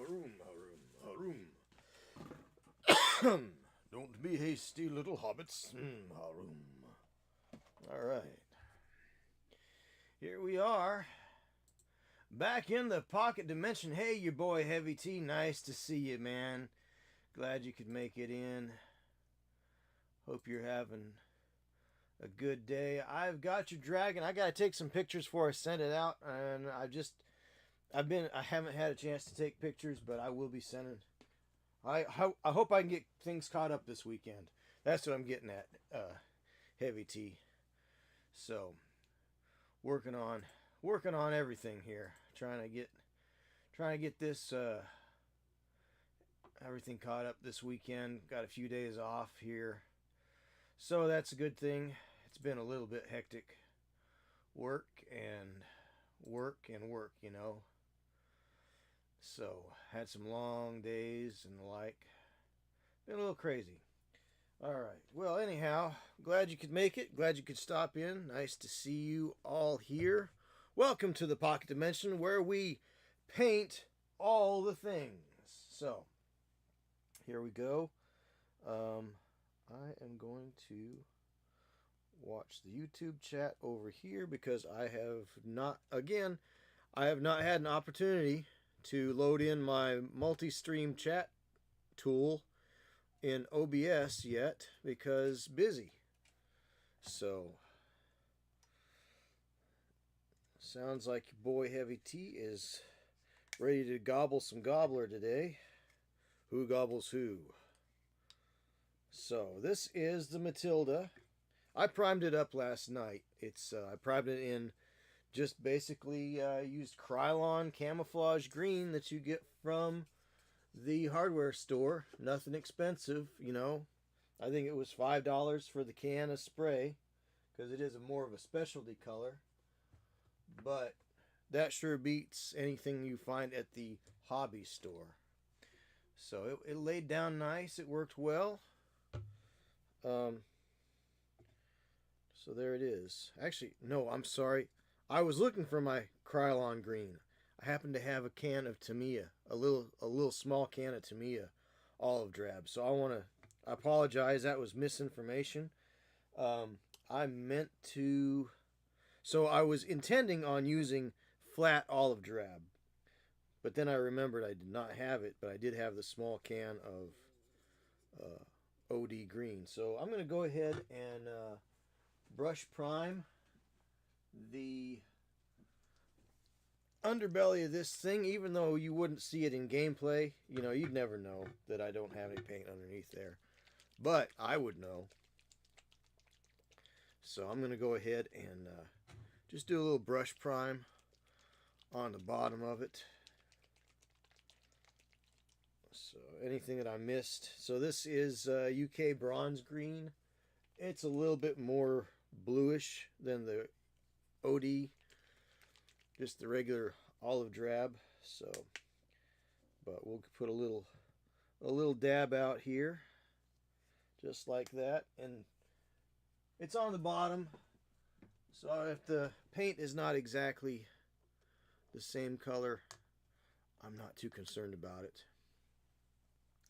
harum, harum. Don't be hasty, little hobbits. Harum. All right. Here we are. Back in the pocket dimension. Hey, your boy Heavy T. Nice to see you, man. Glad you could make it in. Hope you're having a good day. I've got your dragon. I gotta take some pictures before I send it out, and I haven't had a chance to take pictures, but I will be sending. I hope I can get things caught up this weekend. That's what I'm getting at, Heavy T. So, working on everything here, trying to get this everything caught up this weekend. Got a few days off here, so that's a good thing. It's been a little bit hectic, work and work, you know. So, had some long days and the like. Been a little crazy. Alright, well, anyhow, glad you could make it. Glad you could stop in. Nice to see you all here. Welcome to the Pocket Dimension, where we paint all the things. So, here we go. I am going to watch the YouTube chat over here because I have not had an opportunity to load in my multi-stream chat tool in OBS yet because busy. So, sounds like your boy Heavy T is ready to gobble some gobbler today. Who gobbles who? So, this is the Matilda. I primed it up last night. I primed it in just basically used Krylon camouflage green that you get from the hardware store. Nothing expensive, you know. I think it was $5 for the can of spray because it is more of a specialty color. But that sure beats anything you find at the hobby store. So it laid down nice. It worked well. So there it is. Actually, no, I'm sorry. I was looking for my Krylon green. I happen to have a can of Tamiya, a little small can of Tamiya olive drab. So I apologize. That was misinformation. I meant to. So I was intending on using flat olive drab, but then I remembered I did not have it, but I did have the small can of OD green. So I'm going to go ahead and brush prime the underbelly of this thing, even though you wouldn't see it in gameplay. You know, you'd never know that I don't have any paint underneath there, but I would know. So I'm going to go ahead and just do a little brush prime on the bottom of it. So anything that I missed. So this is UK bronze green. It's a little bit more bluish than the OD, just the regular olive drab. So, but we'll put a little dab out here, just like that, and it's on the bottom. So if the paint is not exactly the same color, I'm not too concerned about it.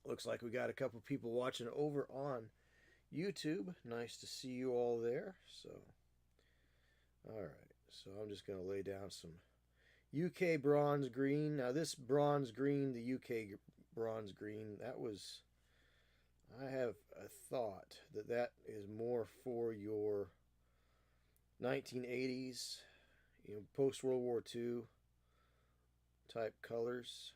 Looks like we got a couple people watching over on YouTube. Nice to see you all there. So, alright. So I'm just going to lay down some UK bronze green. Now this bronze green, the UK bronze green, I have a thought that is more for your 1980s, post World War II type colors.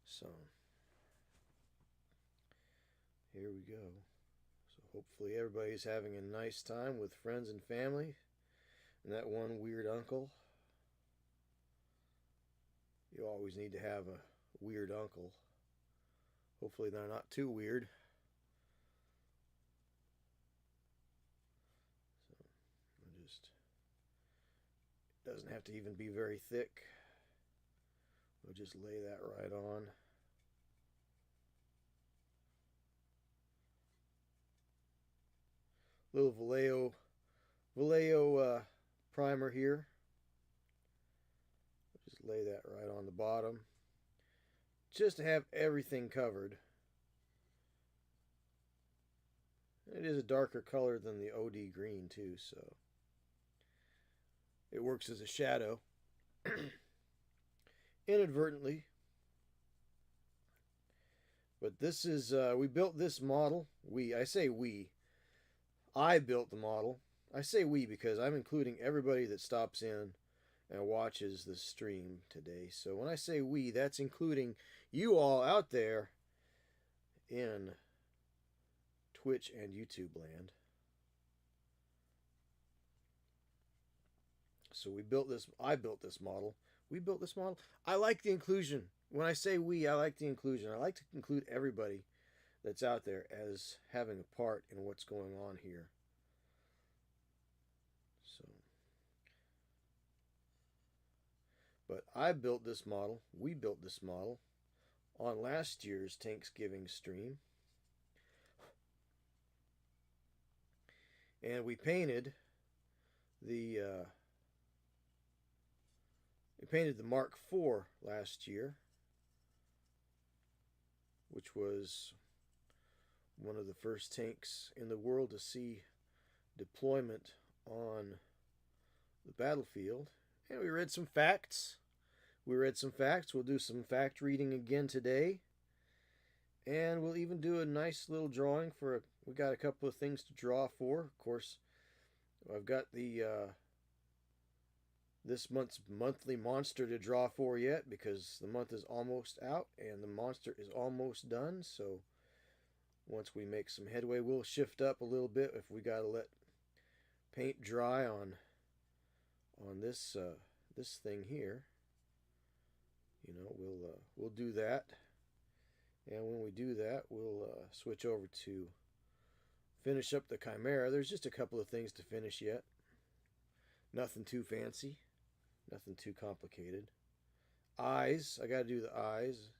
So here we go. So hopefully everybody's having a nice time with friends and family and that one weird uncle. You always need to have a weird uncle. Hopefully they're not too weird. So it doesn't have to even be very thick. We'll just lay that right on. Little Vallejo primer here. Just lay that right on the bottom. Just to have everything covered. It is a darker color than the OD green too, so it works as a shadow. Inadvertently. But this is, we built this model. I say we. I built the model. I say we because I'm including everybody that stops in and watches the stream today. So when I say we, that's including you all out there in Twitch and YouTube land. So we built this. I built this model. We built this model. I like the inclusion. When I say we, I like the inclusion. I like to include everybody that's out there as having a part in what's going on here. So, but I built this model. We built this model on last year's Thanksgiving stream. And we painted the Mark IV last year, which was one of the first tanks in the world to see deployment on the battlefield. And we read some facts. We'll do some fact reading again today. And we'll even do a nice little drawing for we got a couple of things to draw for. Of course, I've got the this month's monthly monster to draw for yet because the month is almost out and the monster is almost done. So once we make some headway, we'll shift up a little bit if we got to let paint dry on this this thing here. You know, we'll do that. And when we do that, we'll switch over to finish up the Chimera. There's just a couple of things to finish yet. Nothing too fancy. Nothing too complicated. Eyes. I got to do the eyes.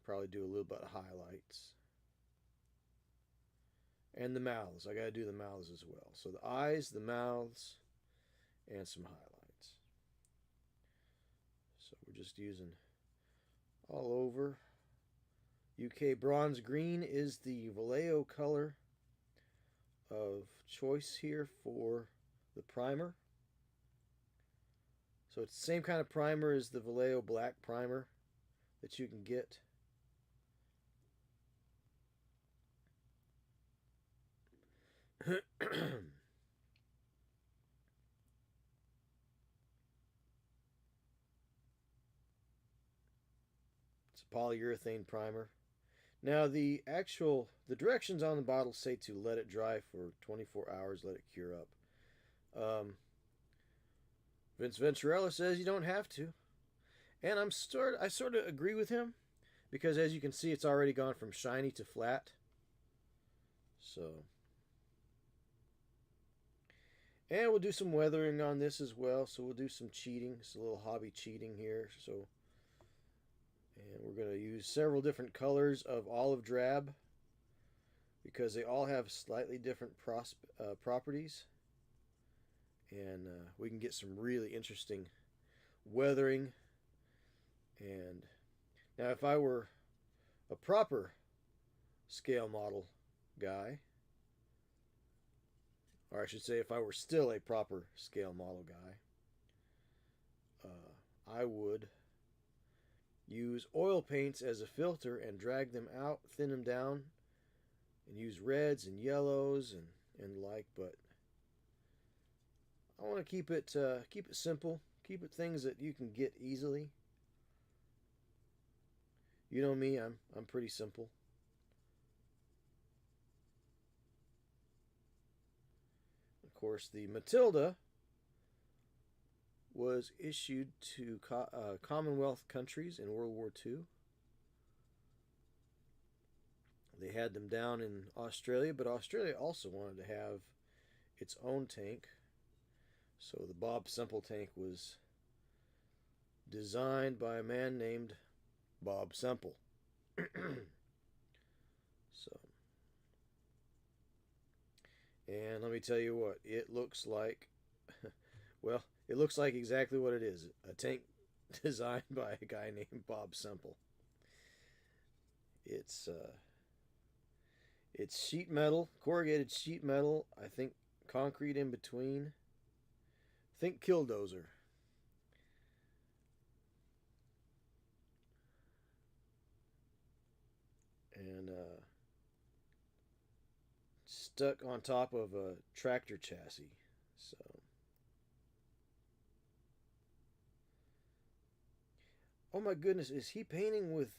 Probably do a little bit of highlights. And the mouths. I got to do the mouths as well. So the eyes, the mouths, and some highlights. So we're just using all over. UK bronze green is the Vallejo color of choice here for the primer. So it's the same kind of primer as the Vallejo black primer that you can get. It's a polyurethane primer. Now the directions on the bottle say to let it dry for 24 hours, let it cure up. Vince Venturella says you don't have to. And I sort of agree with him because as you can see it's already gone from shiny to flat. So, and we'll do some weathering on this as well. So we'll do some cheating. It's a little hobby cheating here. So, and we're going to use several different colors of olive drab because they all have slightly different properties. And we can get some really interesting weathering. And now if I were a proper scale model guy, or I should say if I were still a proper scale model guy, I would use oil paints as a filter and drag them out, thin them down, and use reds and yellows and like, but I want to keep it simple, keep it things that you can get easily. You know me, I'm pretty simple. Of course, the Matilda was issued to Commonwealth countries in World War II. They had them down in Australia, but Australia also wanted to have its own tank. So the Bob Semple tank was designed by a man named Bob Semple. So, and let me tell you what, it looks like, well, it looks like exactly what it is. A tank designed by a guy named Bob Semple. It's uh, it's sheet metal, corrugated sheet metal. I think concrete in between. Think Killdozer. And stuck on top of a tractor chassis. So, oh my goodness, is he painting with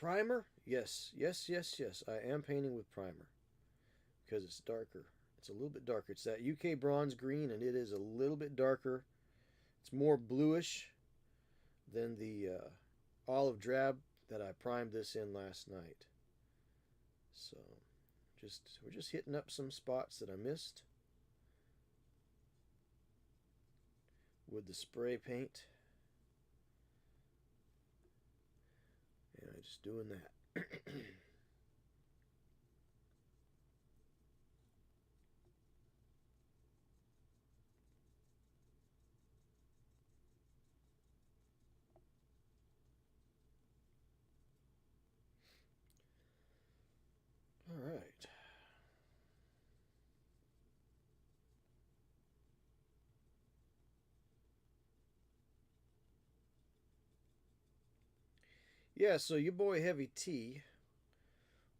primer? Yes, yes, yes, yes. I am painting with primer because it's darker. It's a little bit darker. It's that UK bronze green, and it is a little bit darker. It's more bluish than the olive drab that I primed this in last night. So, we're just hitting up some spots that I missed with the spray paint. And I'm just doing that. All right. Yeah, so your boy Heavy T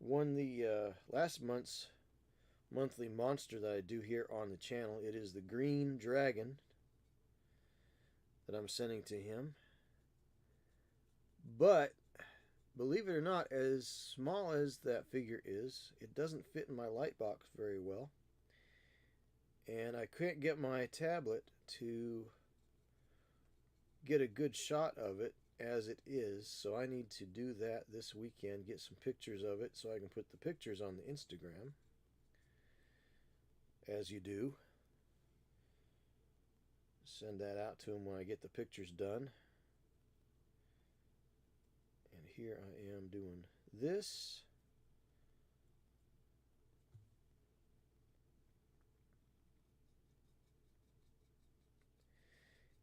won the last month's monthly monster that I do here on the channel. It is the green dragon that I'm sending to him. But believe it or not, as small as that figure is, it doesn't fit in my light box very well. And I couldn't get my tablet to get a good shot of it as it is, so I need to do that this weekend, get some pictures of it so I can put the pictures on the Instagram, as you do. Send that out to him when I get the pictures done. And here I am doing this.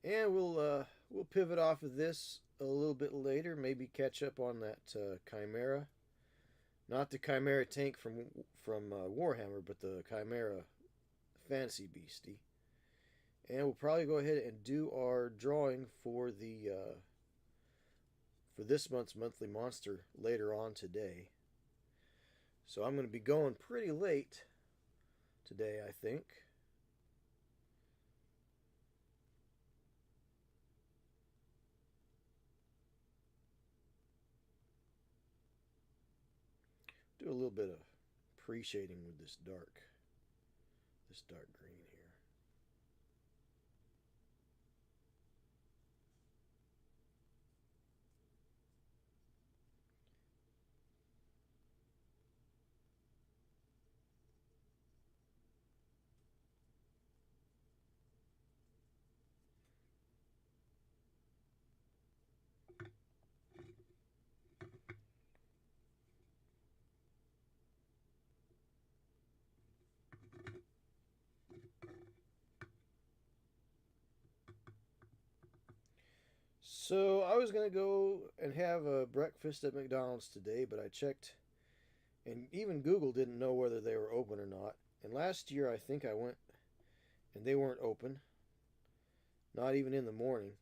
And we'll pivot off of this a little bit later. Maybe catch up on that Chimera, not the Chimera tank from Warhammer, but the Chimera Fantasy Beastie. And we'll probably go ahead and do our drawing for the for this month's monthly monster later on today. So I'm going to be going pretty late today, I think. Do a little bit of pre-shading with this dark green here. So I was gonna go and have a breakfast at McDonald's today, but I checked, and even Google didn't know whether they were open or not. And last year I think I went, and they weren't open, not even in the morning.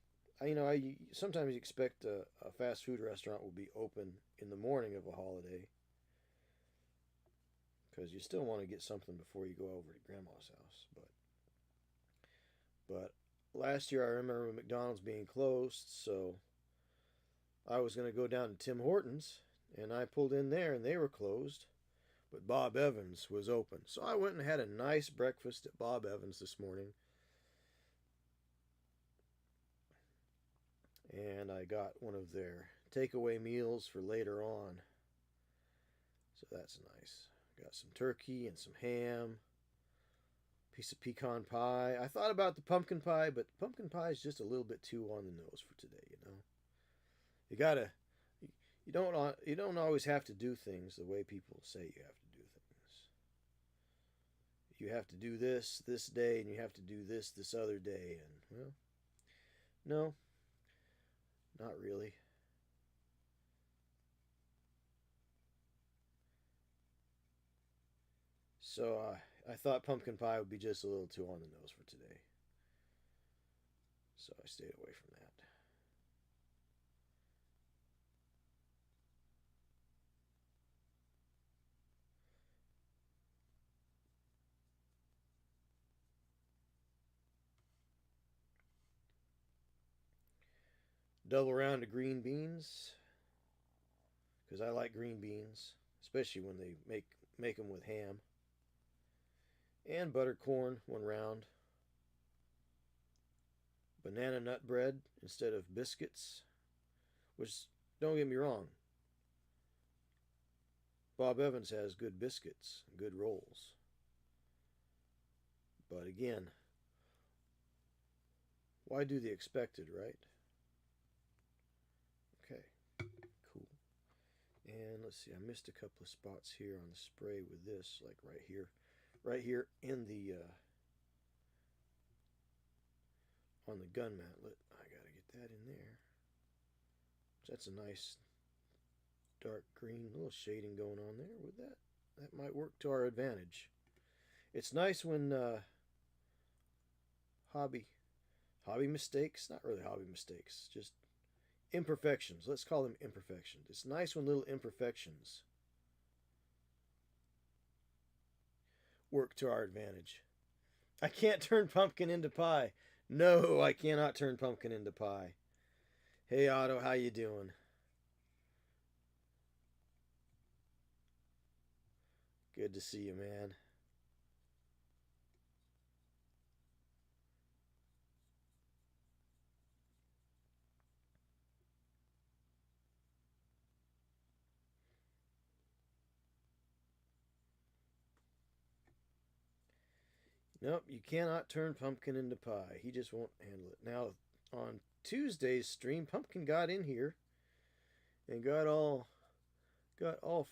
I sometimes expect a fast food restaurant will be open in the morning of a holiday because you still want to get something before you go over to Grandma's house. But last year I remember McDonald's being closed, so I was going to go down to Tim Hortons, and I pulled in there, and they were closed. But Bob Evans was open. So I went and had a nice breakfast at Bob Evans this morning. And I got one of their takeaway meals for later on. So that's nice. Got some turkey and some ham, piece of pecan pie. I thought about the pumpkin pie, but pumpkin pie is just a little bit too on the nose for today, you know. You don't always have to do things the way people say you have to do things. You have to do this day, and you have to do this other day, and well, No, not really. So I thought pumpkin pie would be just a little too on the nose for today. So I stayed away from that. Double round of green beans because I like green beans, especially when they make them with ham. And buttercorn, 1 round. Banana nut bread instead of biscuits, which, don't get me wrong, Bob Evans has good biscuits, good rolls. But again, why do the expected, right? Okay, cool. And let's see, I missed a couple of spots here on the spray with this, like right here in the on the gun mantlet. I gotta get that in there. That's a nice dark green, little shading going on there with that. That might work to our advantage. It's nice when hobby mistakes, not really hobby mistakes, just imperfections. Let's call them imperfections. It's nice when little imperfections work to our advantage. I can't turn pumpkin into pie. No, I cannot turn pumpkin into pie. Hey Otto, how you doing? Good to see you, man. Nope, you cannot turn pumpkin into pie. He just won't handle it. Now, on Tuesday's stream, Pumpkin got in here and got all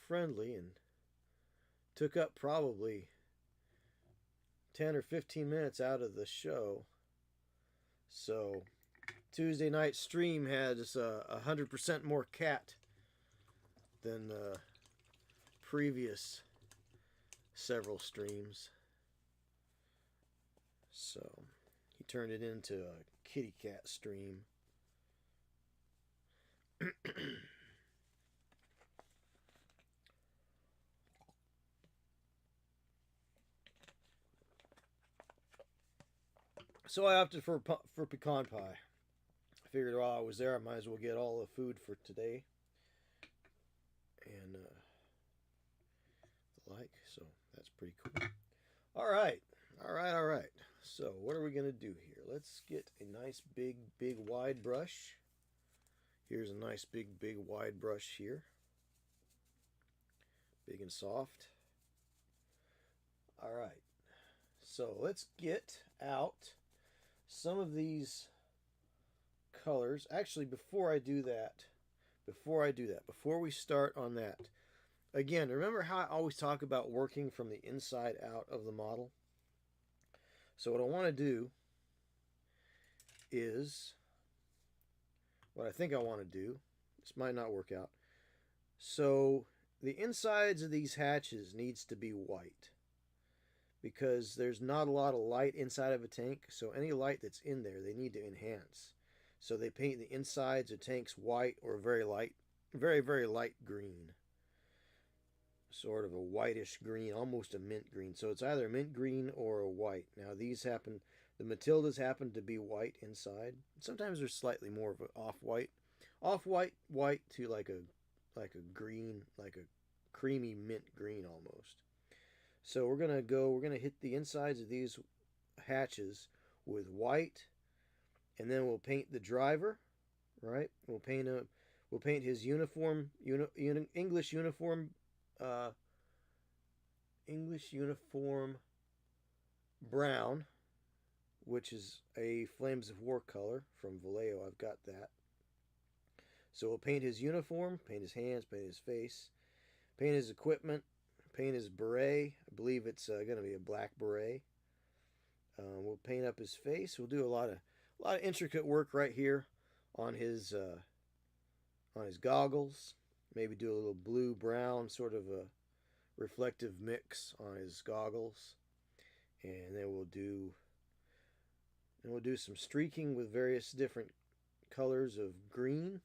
friendly and took up probably 10 or 15 minutes out of the show. So Tuesday night stream has 100% more cat than the previous several streams. So he turned it into a kitty cat stream. So I opted for pecan pie. I figured while I was there, I might as well get all the food for today and the like. So that's pretty cool. All right, all right, all right. So what are we gonna do here? Let's get a nice big wide brush. Here's a nice big wide brush here, big and soft. All right. So let's get out some of these colors. Actually, before we start on that, again, remember how I always talk about working from the inside out of the model? So what I want to do is, what I think I want to do, this might not work out. So the insides of these hatches needs to be white, because there's not a lot of light inside of a tank, so any light that's in there, they need to enhance. So they paint the insides of tanks white or very light green. Sort of a whitish green, almost a mint green. So it's either a mint green or a white. Now the Matildas happen to be white inside. Sometimes they're slightly more of an off-white. White to like a green, like a creamy mint green almost. So we're gonna hit the insides of these hatches with white, and then we'll paint the driver, right? We'll paint his uniform, English uniform, English uniform brown, which is a Flames of War color from Vallejo. I've got that. So we'll paint his uniform, paint his hands, paint his face, paint his equipment, paint his beret. I believe it's going to be a black beret. We'll paint up his face. We'll do a A lot of intricate work right here on his goggles. Maybe do a little blue brown sort of a reflective mix on his goggles, and then we'll do some streaking with various different colors of green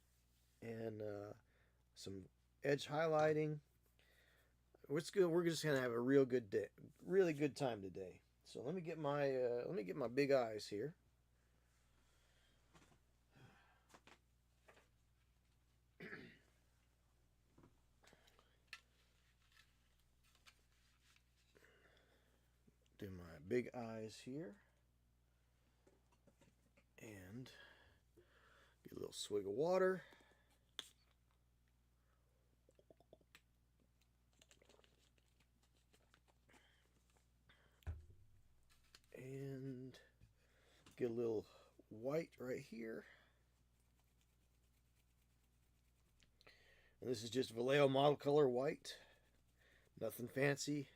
and some edge highlighting. We're just gonna have a real good day, really good time today. So let me get my big eyes here. Do my big eyes here, and get a little swig of water. And get a little white right here. And this is just Vallejo model color white. Nothing fancy.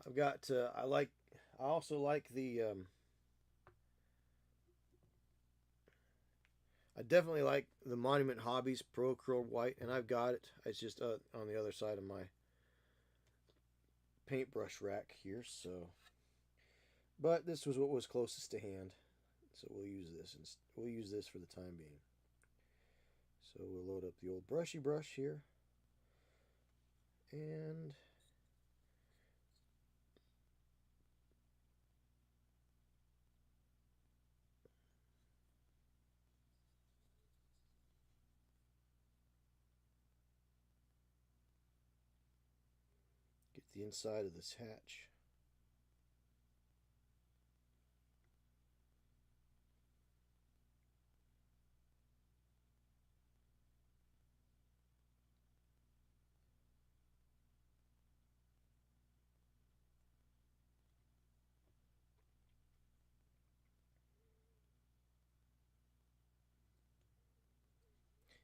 I've got I also like the I definitely like the Monument Hobbies Pro Curl White, and I've got it. It's just on the other side of my paintbrush rack here, so. But this was what was closest to hand, so we'll use this. We'll use this for the time being. So we'll load up the old brushy brush here, and get the inside of this hatch.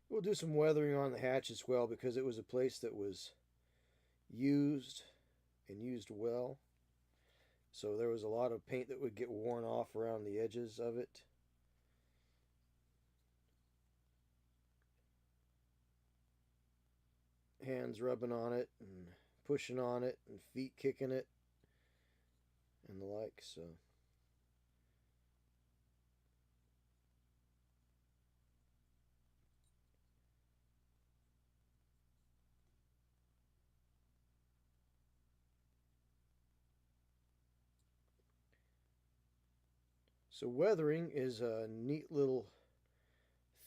We'll do some weathering on the hatch as well, because it was a place that was used and used well. So there was a lot of paint that would get worn off around the edges of it. Hands rubbing on it and pushing on it and feet kicking it and the like, so. So weathering is a neat little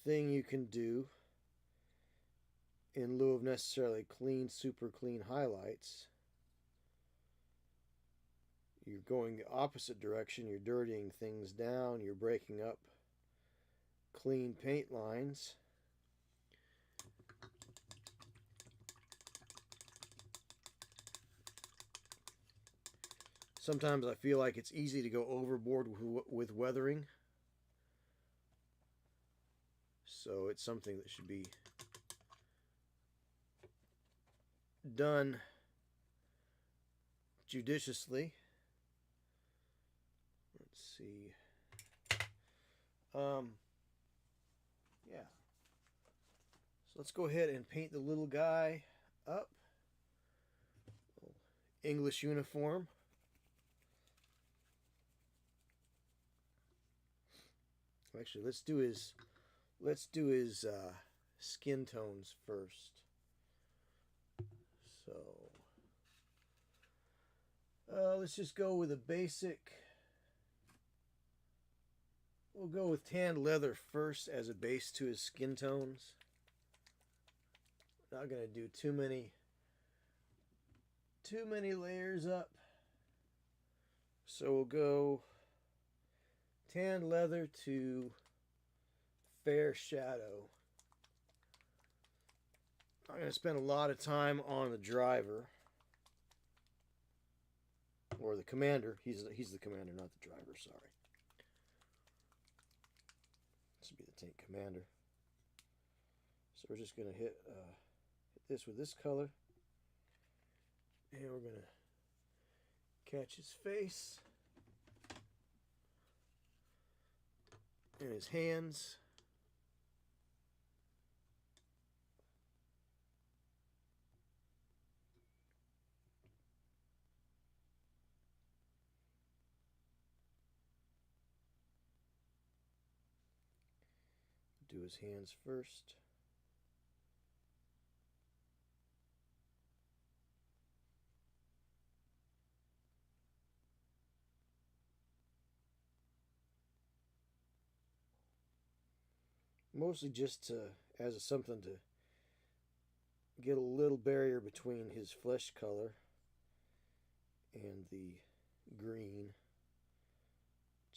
thing you can do in lieu of necessarily clean, super clean highlights. You're going the opposite direction. You're dirtying things down. You're breaking up clean paint lines. Sometimes I feel like it's easy to go overboard with weathering. So it's something that should be done judiciously. Let's see. Yeah. So let's go ahead and paint the little guy up. English uniform. Actually, let's do his skin tones first. So let's just go with a basic. We'll go with tanned leather first as a base to his skin tones. Not gonna do too many layers up. So we'll go tanned leather to fair shadow. I'm going to spend a lot of time on the driver, or the commander. He's the commander, not the driver. Sorry. This will be the tank commander. So we're just going to hit this with this color, and we're going to catch his face. and his hands. Do his hands first. Mostly just as something to get a little barrier between his flesh color and the green.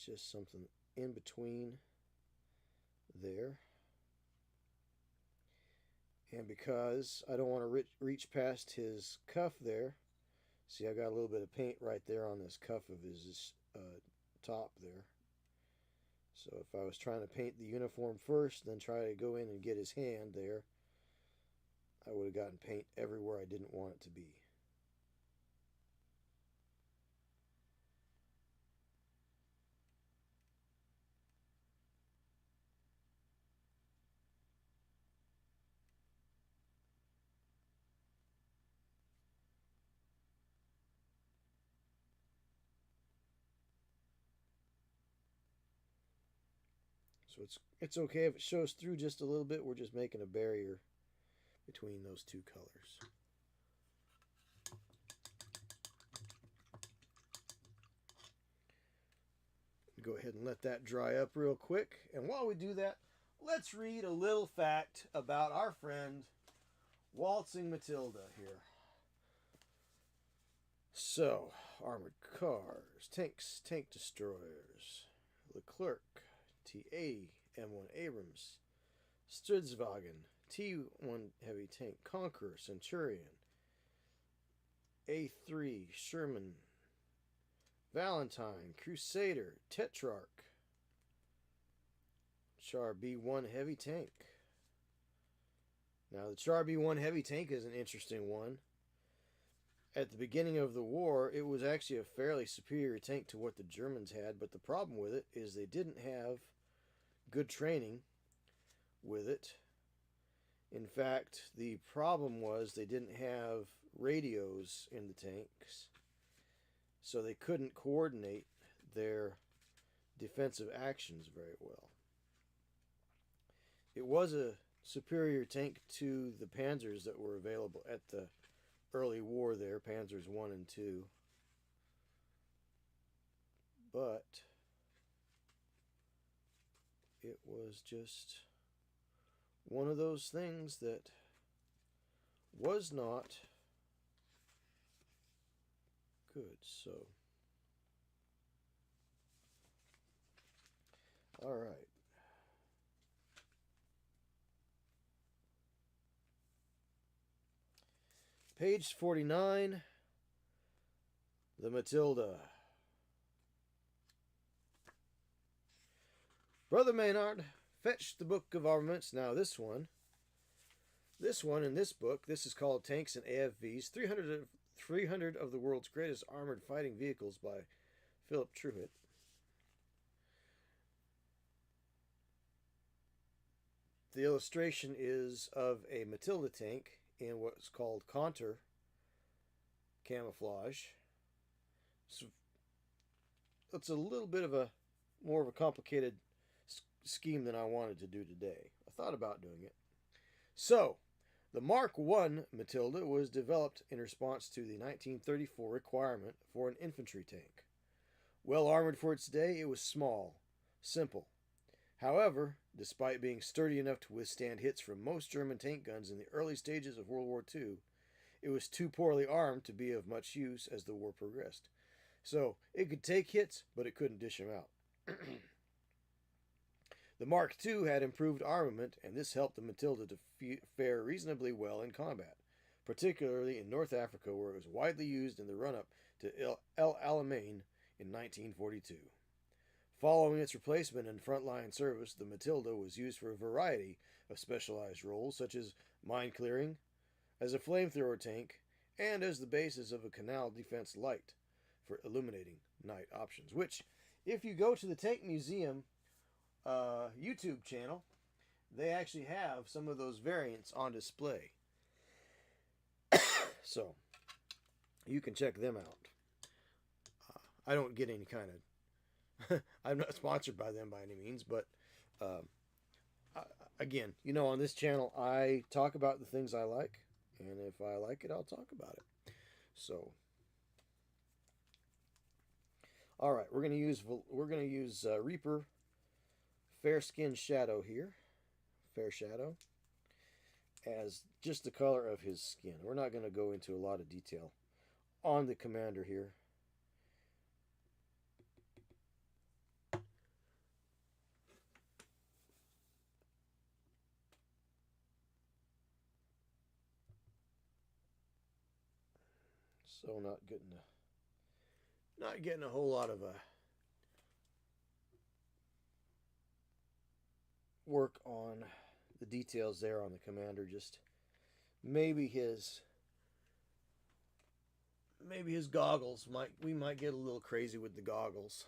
Just something in between there. And because I don't want to reach past his cuff there, see, I got a little bit of paint right there on this cuff of his top there. So if I was trying to paint the uniform first, then try to go in and get his hand there, I would have gotten paint everywhere I didn't want it to be. So it's okay if it shows through just a little bit. We're just making a barrier between those two colors. Go ahead and let that dry up real quick. And while we do that, let's read a little fact about our friend Waltzing Matilda here. So, armored cars, tanks, tank destroyers, Leclerc, T-80, M1 Abrams, Stridswagen, T-1 heavy tank, Conqueror, Centurion, A-3, Sherman, Valentine, Crusader, Tetrarch, Char B-1 heavy tank. Now, the Char B-1 heavy tank is an interesting one. At the beginning of the war, it was actually a fairly superior tank to what the Germans had, but the problem with it is they didn't have good training with it. In fact, the problem was they didn't have radios in the tanks, so they couldn't coordinate their defensive actions very well. It was a superior tank to the Panzers that were available at the early war there, Panzers 1 and 2. But it was just one of those things that was not good. So, all right. Page 49, the Matilda. Brother Maynard, fetch the book of armaments. Now this one in this book, this is called Tanks and AFVs, 300 of the world's greatest armored fighting vehicles by Philip Truitt. The illustration is of a Matilda tank in what's called contour camouflage. So it's a little bit of more of a complicated scheme than I wanted to do today. I thought about doing it. So, the Mark I Matilda was developed in response to the 1934 requirement for an infantry tank. Well armored for its day, it was small, simple. However, despite being sturdy enough to withstand hits from most German tank guns in the early stages of World War II, it was too poorly armed to be of much use as the war progressed. So, it could take hits, but it couldn't dish them out. The Mark II had improved armament, and this helped the Matilda to fare reasonably well in combat, particularly in North Africa, where it was widely used in the run-up to El Alamein in 1942. Following its replacement in frontline service, the Matilda was used for a variety of specialized roles, such as mine clearing, as a flamethrower tank, and as the basis of a canal defense light for illuminating night options, which, if you go to the Tank Museum YouTube channel, they actually have some of those variants on display. So you can check them out. I don't get any kind of I'm not sponsored by them by any means, but again, you know, on this channel, I talk about the things I like, and if I like it, I'll talk about it. So, all right, we're gonna use Reaper Fair Skin Shadow here, Fair Shadow, as just the color of his skin. We're not gonna go into a lot of detail on the commander here. So not getting a whole lot of work on the details there on the commander. Just maybe his goggles we might get a little crazy with the goggles.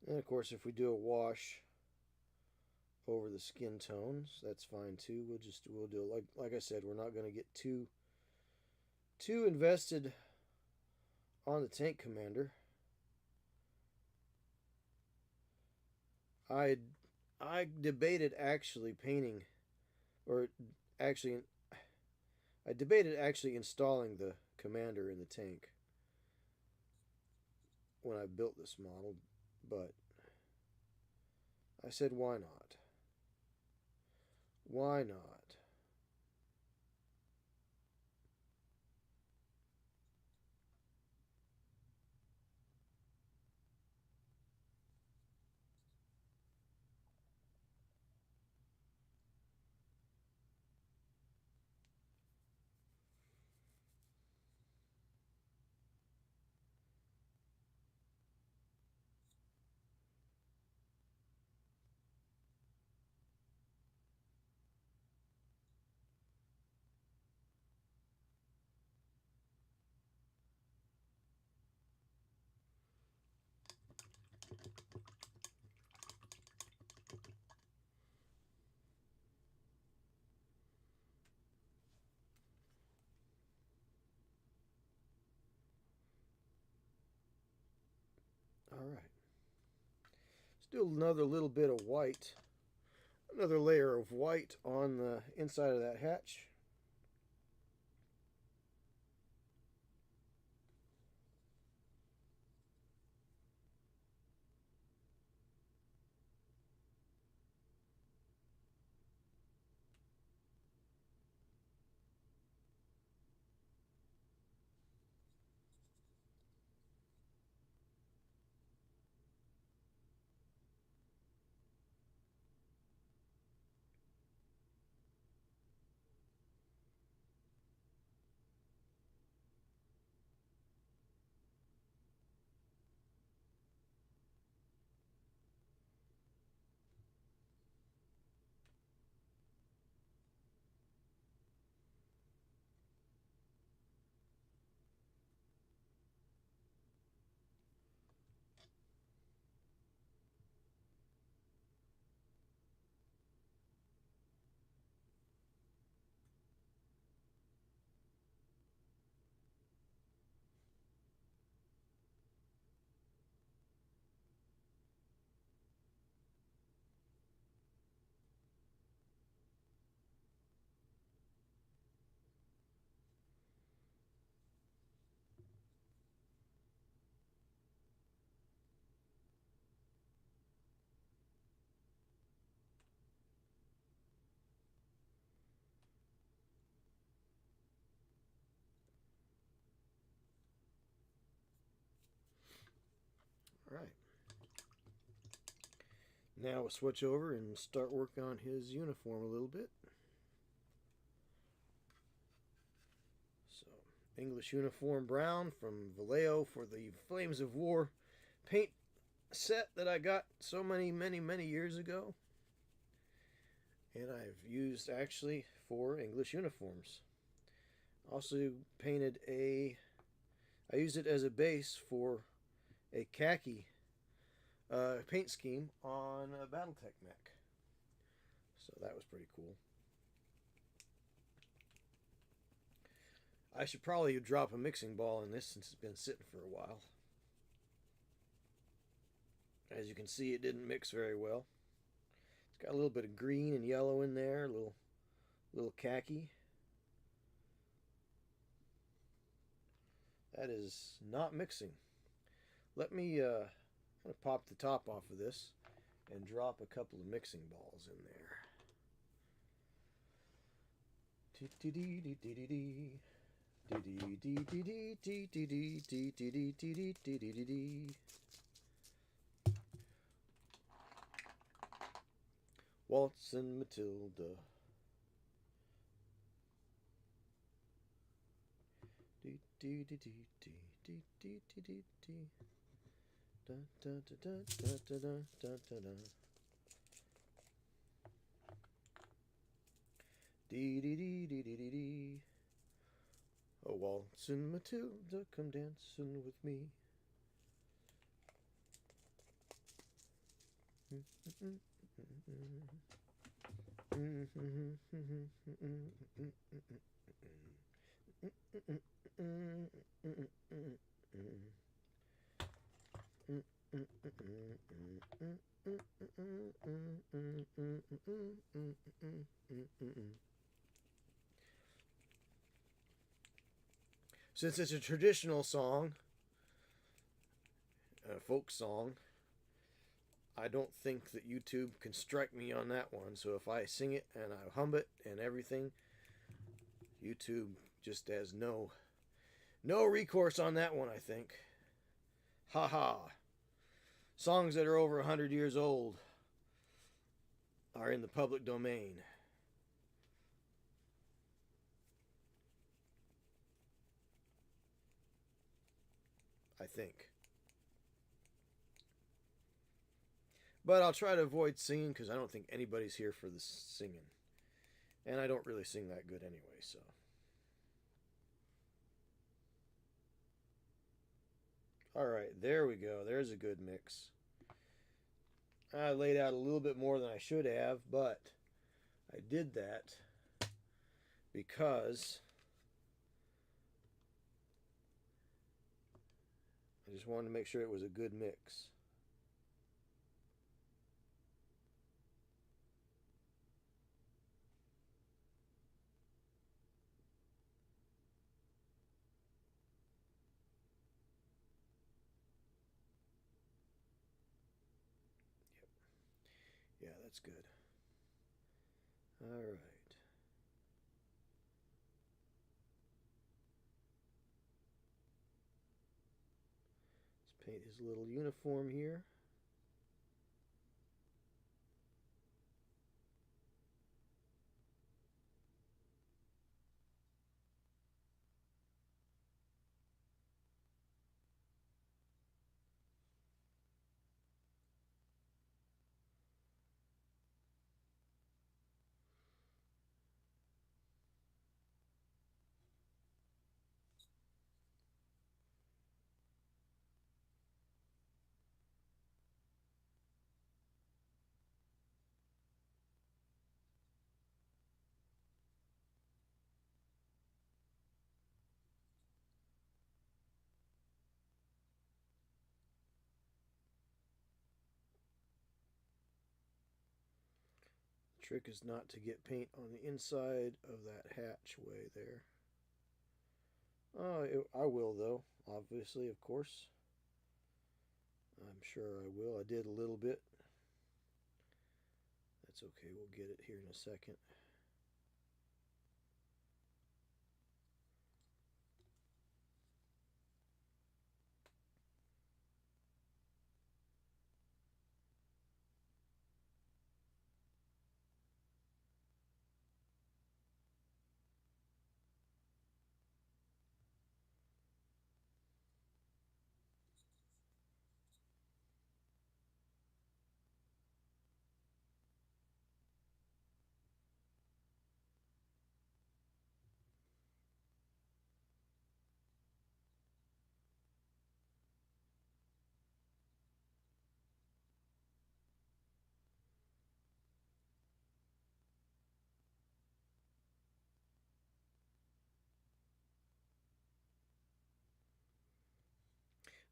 And of course, if we do a wash over the skin tones, that's fine too. We'll do it like I said. We're not going to get too invested on the tank commander. I debated actually painting, or actually, I debated actually installing the commander in the tank when I built this model, but I said, why not? Why not? All right. Let's do another little bit of white. Another layer of white on the inside of that hatch. All right. Now we'll switch over and start working on his uniform a little bit. So, English uniform brown from Vallejo for the Flames of War paint set that I got so many years ago. And I've used actually for English uniforms. Also painted I used it as a base for a khaki paint scheme on a Battletech mech. So that was pretty cool. I should probably drop a mixing ball in this since it's been sitting for a while. As you can see, it didn't mix very well. It's got a little bit of green and yellow in there, a little khaki. That is not mixing. Let me I'm gonna pop the top off of this and drop a couple of mixing balls in there. Waltz and Matilda. Oh, Waltz and Matilda, come dancing with me. Since it's a traditional song, a folk song, I don't think that YouTube can strike me on that one. So if I sing it and I hum it and everything, YouTube just has no recourse on that one, I think. Ha ha. Songs that are over 100 years old are in the public domain. I think. But I'll try to avoid singing because I don't think anybody's here for the singing. And I don't really sing that good anyway, so. Alright, there we go. There's a good mix. I laid out a little bit more than I should have, but I did that because I just wanted to make sure it was a good mix. Yeah, that's good. All right. Let's paint his little uniform here. Trick is not to get paint on the inside of that hatchway there. I will though, obviously, of course. I'm sure I will. I did a little bit. That's okay, we'll get it here in a second.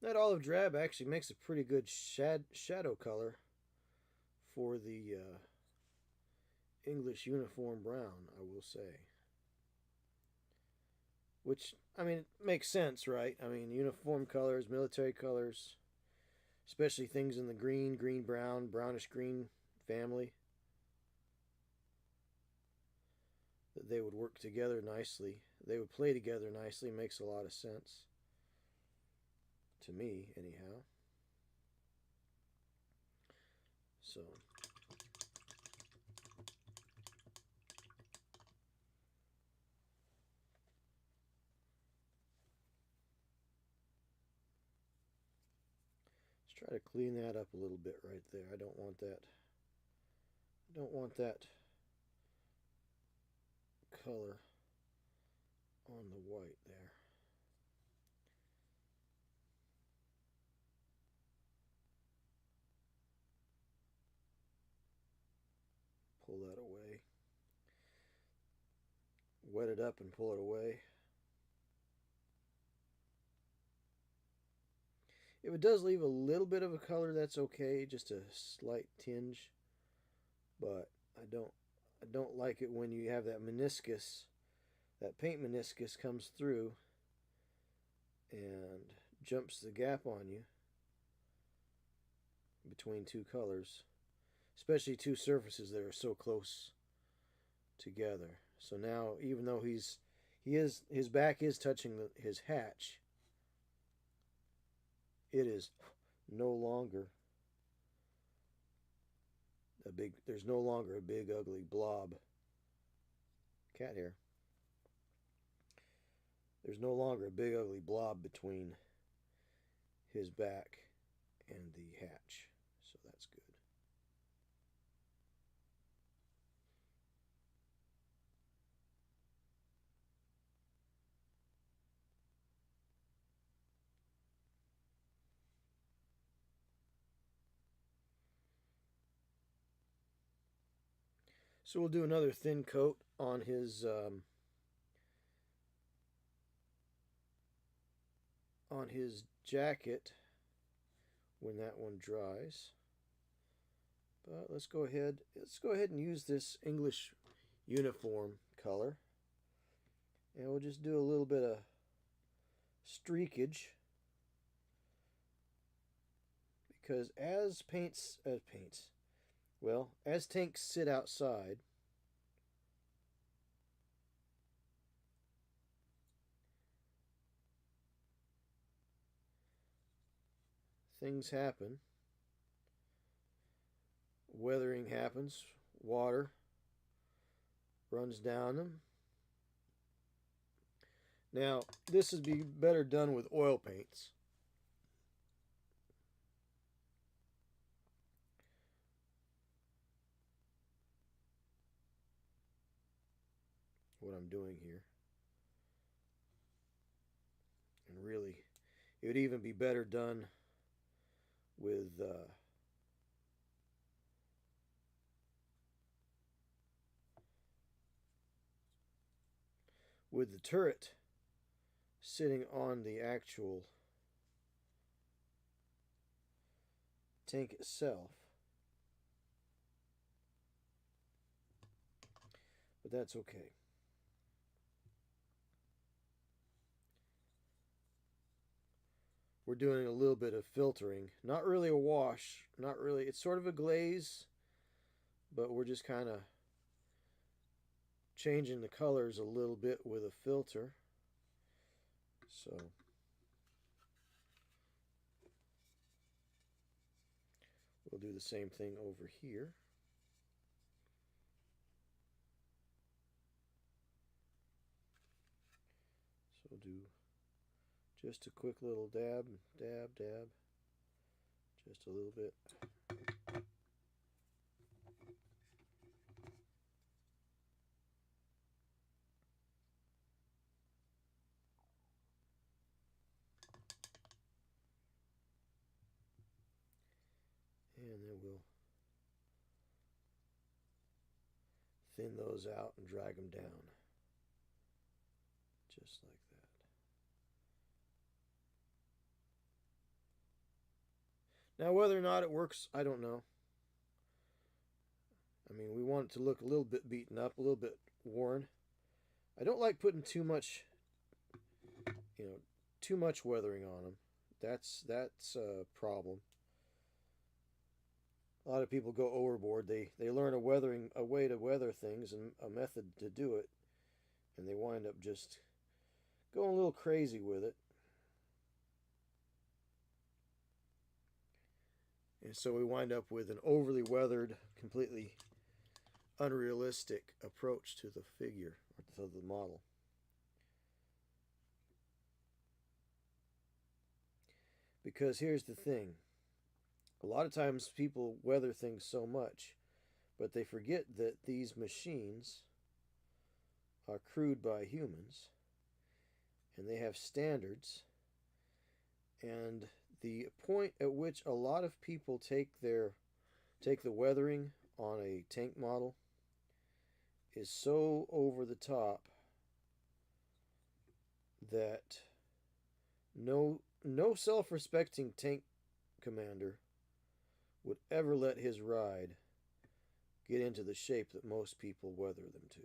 That olive drab actually makes a pretty good shadow color for the English uniform brown, I will say. Which, I mean, it makes sense, right? I mean, uniform colors, military colors, especially things in the green, green brown, brownish green family, that they would work together nicely. They would play together nicely. Makes a lot of sense. To me, anyhow. So. Let's try to clean that up a little bit right there. I don't want that. I don't want that color on the white there. Pull that away. Wet it up and pull it away. If it does leave a little bit of a color, that's okay, just a slight tinge. But I don't like it when you have that meniscus, that paint meniscus comes through and jumps the gap on you between two colors, especially two surfaces that are so close together. So now, even though his back is touching his hatch, it is no longer there's no longer a big ugly blob cat hair. There's no longer a big ugly blob between his back and the hatch. So that's good. So we'll do another thin coat on his jacket when that one dries. But let's go ahead and use this English uniform color. And we'll just do a little bit of streakage, because as tanks sit outside, things happen. Weathering happens. Water runs down them. Now, this would be better done with oil paints. What I'm doing here. And really, it would even be better done with the turret sitting on the actual tank itself. But that's okay. We're doing a little bit of filtering. Not really a wash. Not really. It's sort of a glaze, but we're just kind of changing the colors a little bit with a filter. So we'll do the same thing over here. So we'll do just a quick little dab, dab, dab. Just a little bit. And then we'll thin those out and drag them down. Just like that. Now, whether or not it works, I don't know. I mean, we want it to look a little bit beaten up, a little bit worn. I don't like putting too much, you know, too much weathering on them. That's a problem. A lot of people go overboard. They learn a way to weather things and a method to do it, and they wind up just going a little crazy with it. And so we wind up with an overly weathered, completely unrealistic approach to the figure or to the model. Because here's the thing, a lot of times people weather things so much, but they forget that these machines are crewed by humans and they have standards. And the point at which a lot of people take the weathering on a tank model is so over the top that no self-respecting tank commander would ever let his ride get into the shape that most people weather them to.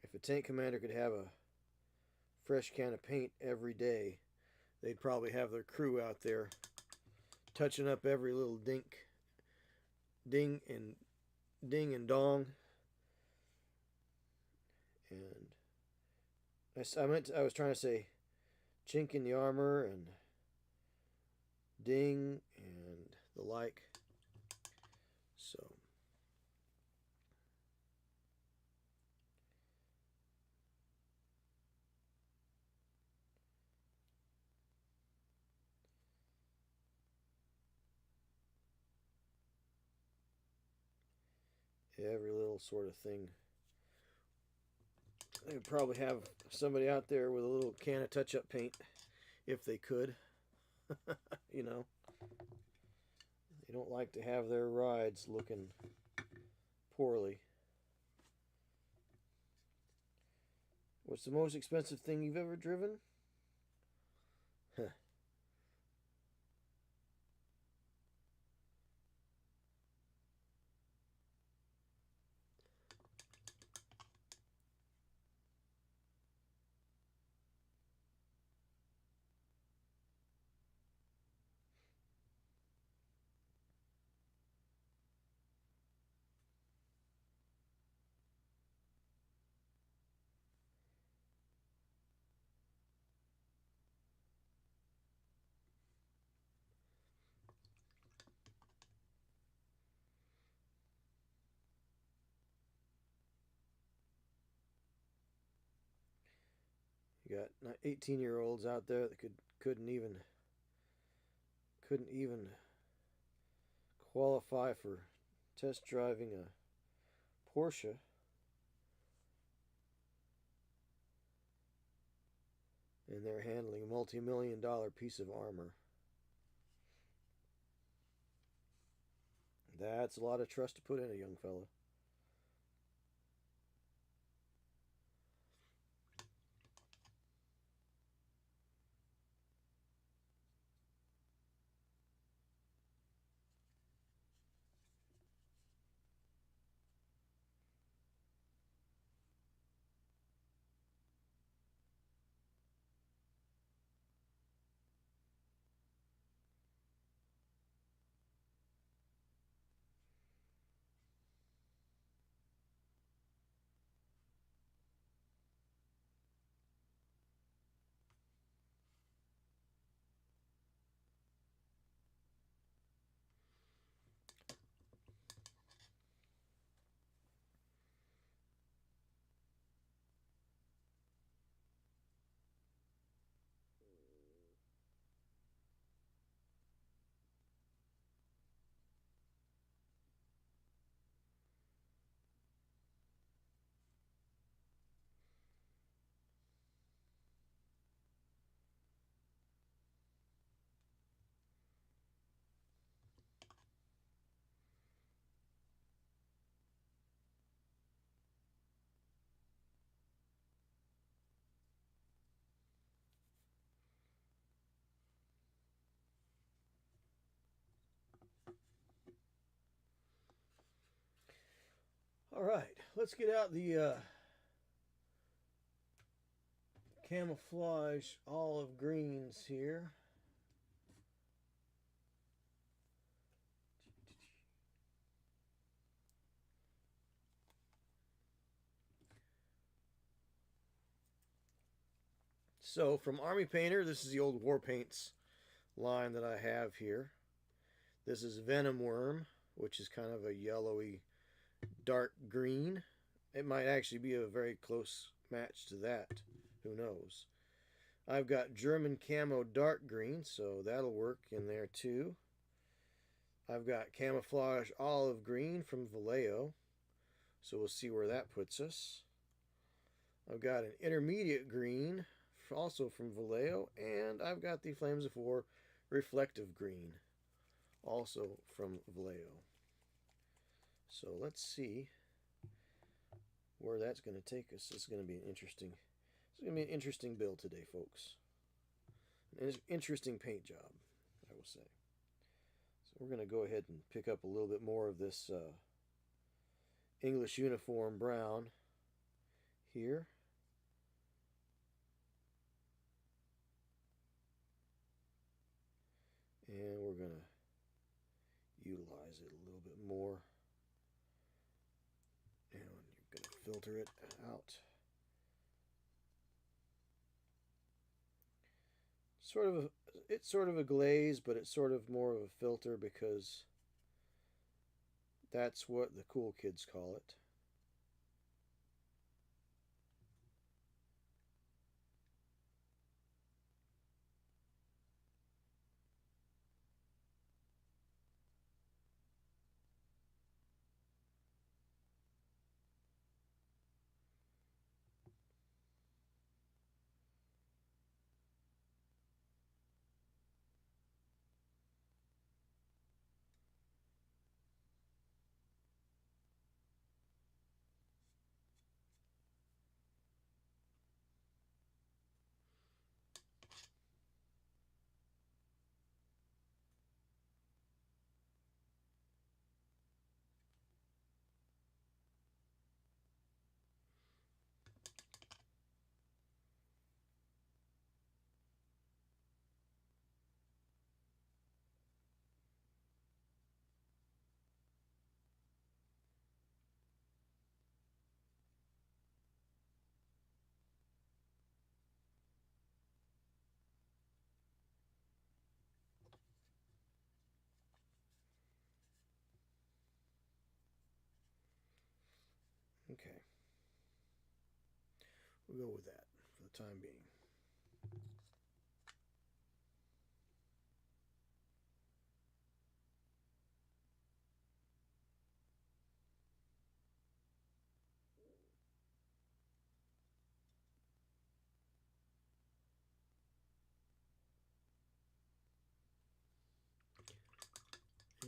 If a tank commander could have a fresh can of paint every day, they'd probably have their crew out there touching up every little ding and dong. And I was trying to say chink in the armor and ding and the like. So every little sort of thing. They'd probably have somebody out there with a little can of touch-up paint if they could. You know, they don't like to have their rides looking poorly. What's the most expensive thing you've ever driven? You got 18-year-olds out there that couldn't even qualify for test driving a Porsche, and they're handling a multi-million-dollar piece of armor. That's a lot of trust to put in a young fella. All right, let's get out the camouflage olive greens here. So from Army Painter, this is the old War Paints line that I have here. This is Venom Worm, which is kind of a yellowy dark green. It might actually be a very close match to that. Who knows? I've got German Camo dark green, so that'll work in there too. I've got Camouflage olive green from Vallejo, so we'll see where that puts us. I've got an intermediate green, also from Vallejo, and I've got the Flames of War reflective green, also from Vallejo. So let's see where that's going to take us. This is going to be an interesting build today, folks. An interesting paint job, I will say. So we're going to go ahead and pick up a little bit more of this English uniform brown here. And we're going to utilize it a little bit more. And you're going to filter it out. It's sort of a glaze, but it's sort of more of a filter because that's what the cool kids call it. Okay. We'll go with that for the time being.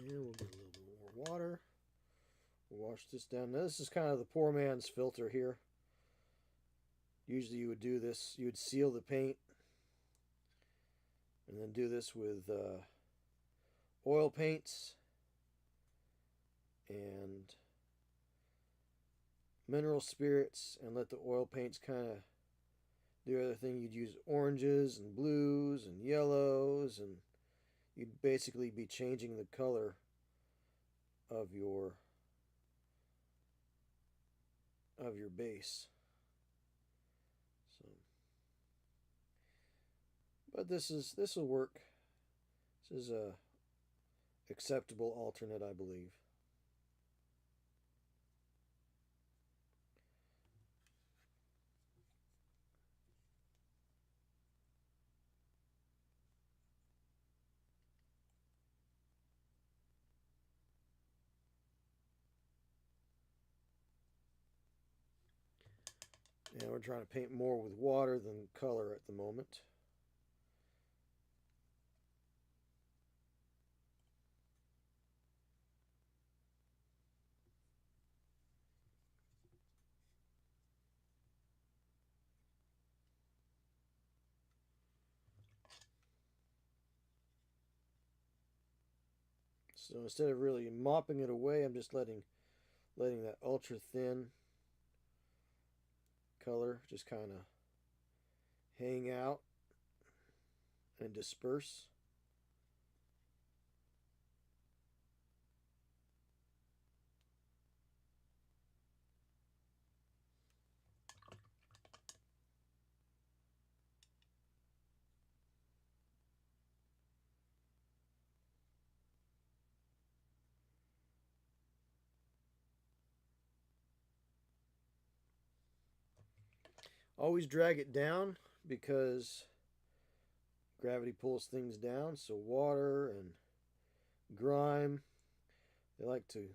And we'll get a little bit more water. We'll wash this down. Now this is kind of the poor man's filter here. Usually you would do this, you would seal the paint and then do this with oil paints and mineral spirits and let the oil paints kind of do other thing. You'd use oranges and blues and yellows, and you'd basically be changing the color of your base. So, but this will work. This is a acceptable alternate, I believe. And we're trying to paint more with water than color at the moment. So instead of really mopping it away, I'm just letting letting that ultra thin color just kind of hang out and disperse. Always drag it down because gravity pulls things down. So water and grime, they like to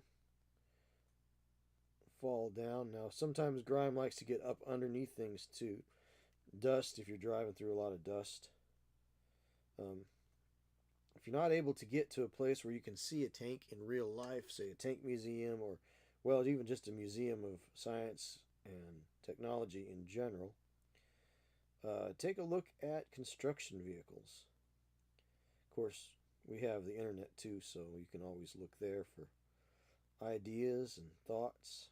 fall down. Now sometimes grime likes to get up underneath things too. Dust, if you're driving through a lot of dust. If you're not able to get to a place where you can see a tank in real life, say a tank museum, or well, even just a museum of science and technology in general, take a look at construction vehicles. Of course, we have the internet too, so you can always look there for ideas and thoughts.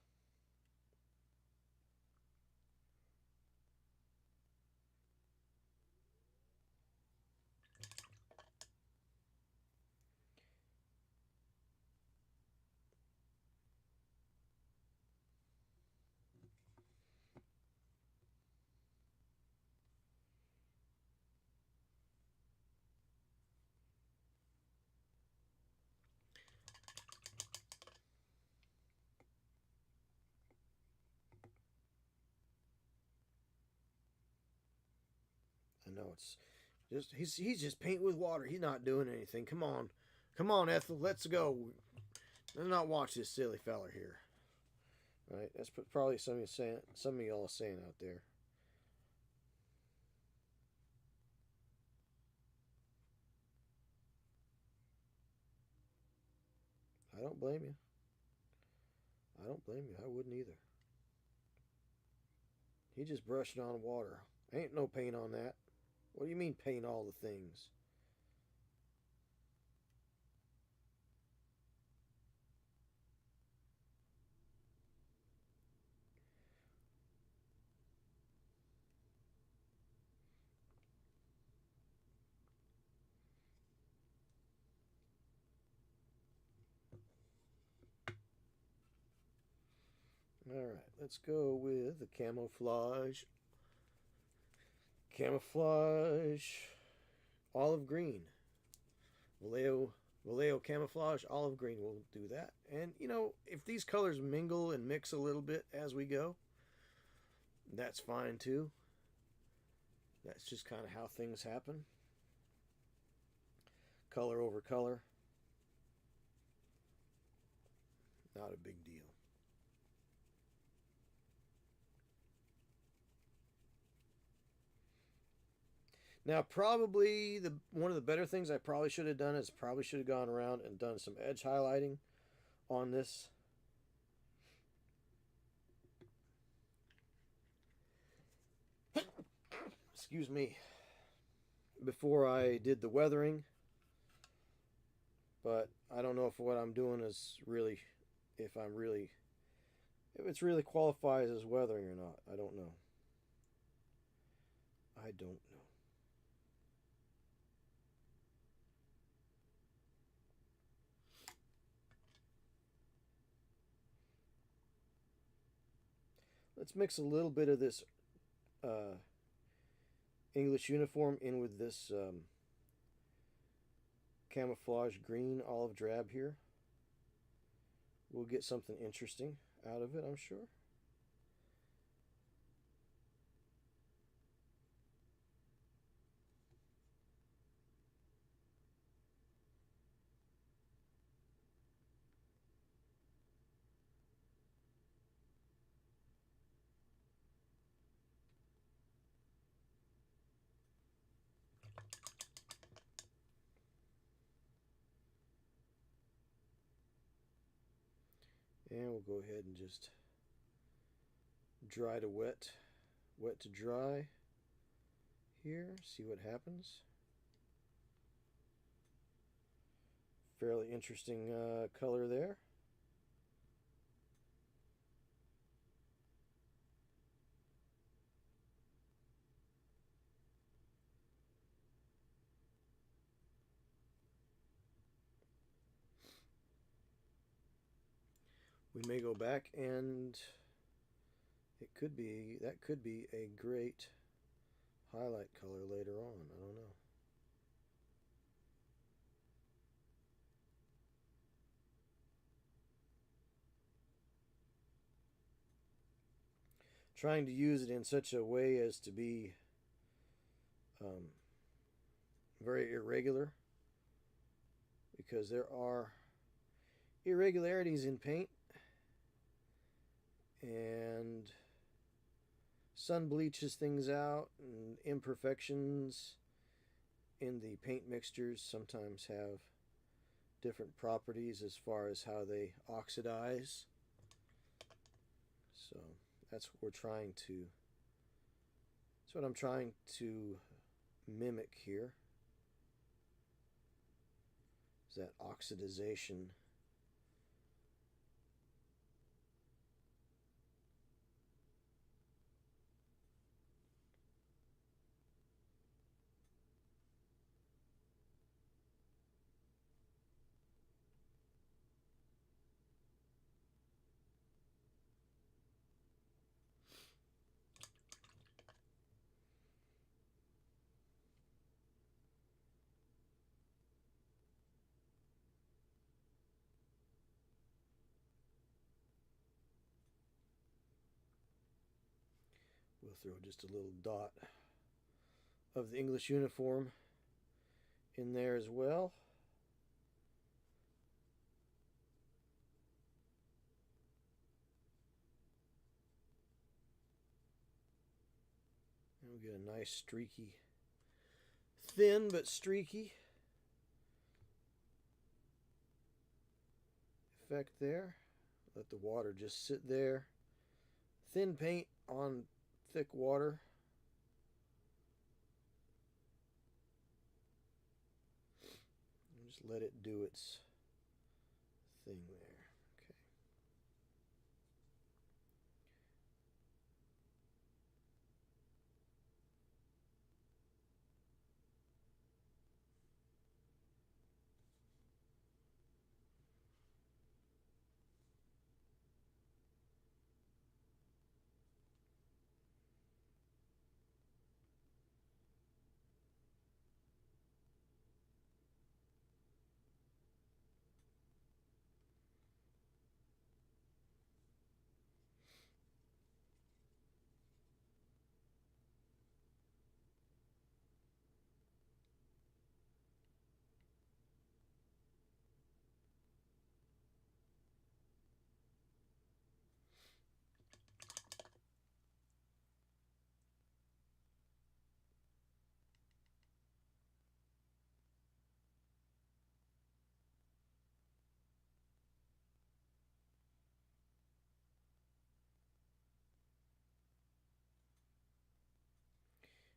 I know it's just he's just painting with water. He's not doing anything. Come on, Ethel. Let's go. Let's not watch this silly feller here. Right? That's probably some of y'all saying out there. I don't blame you. I don't blame you. I wouldn't either. He just brushing on water. Ain't no paint on that. What do you mean paint all the things? All right, let's go with the camouflage. Camouflage olive green. Vallejo camouflage olive green. We'll do that. And you know, if these colors mingle and mix a little bit as we go, that's fine too. That's just kind of how things happen. Color over color. Not a big deal. Now, probably the one of the better things I probably should have done is probably should have gone around and done some edge highlighting on this. Excuse me. Before I did the weathering, but I don't know if what I'm doing is really, if I'm really, if it's really qualifies as weathering or not. I don't know. I don't know. Let's mix a little bit of this uh, English uniform in with this camouflage green olive drab here. We'll get something interesting out of it, I'm sure. And we'll go ahead and just dry to wet, wet to dry here. See what happens. Fairly interesting color there. We may go back and that could be a great highlight color later on. I don't know. Trying to use it in such a way as to be um, very irregular, because there are irregularities in paint, and sun bleaches things out, and imperfections in the paint mixtures sometimes have different properties as far as how they oxidize. So that's what I'm trying to mimic here, is that oxidization. We'll throw just a little dot of the English uniform in there as well. And we'll get a nice streaky, thin but streaky effect there. Let the water just sit there. Thin paint on thick water. And just let it do its thing there. Okay.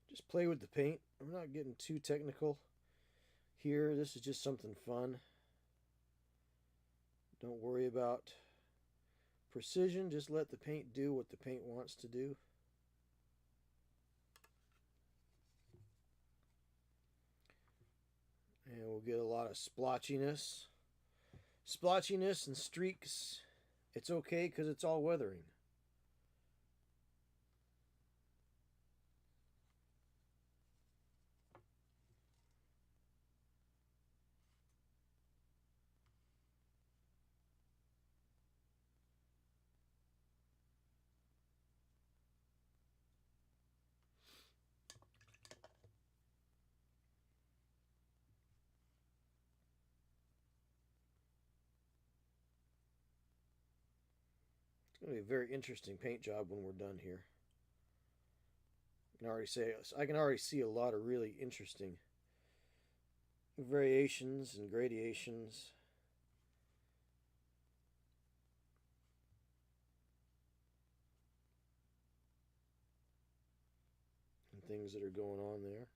Just play with the paint. I'm not getting too technical here. This is just something fun. Don't worry about precision. Just let the paint do what the paint wants to do. And we'll get a lot of splotchiness. Splotchiness and streaks. It's okay because it's all weathering. It's going to be a very interesting paint job when we're done here. I can already see a lot of really interesting variations and gradations. And things that are going on there.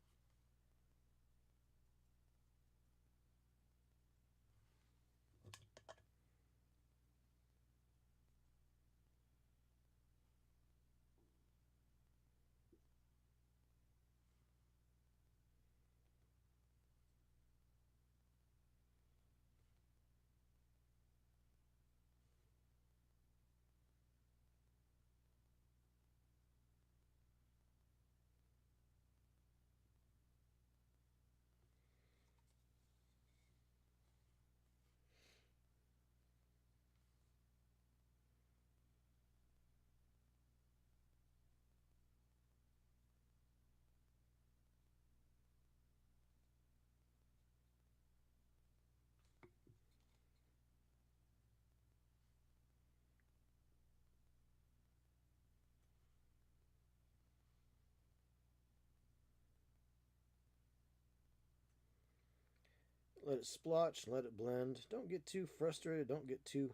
Let it splotch, let it blend. Don't get too frustrated, don't get too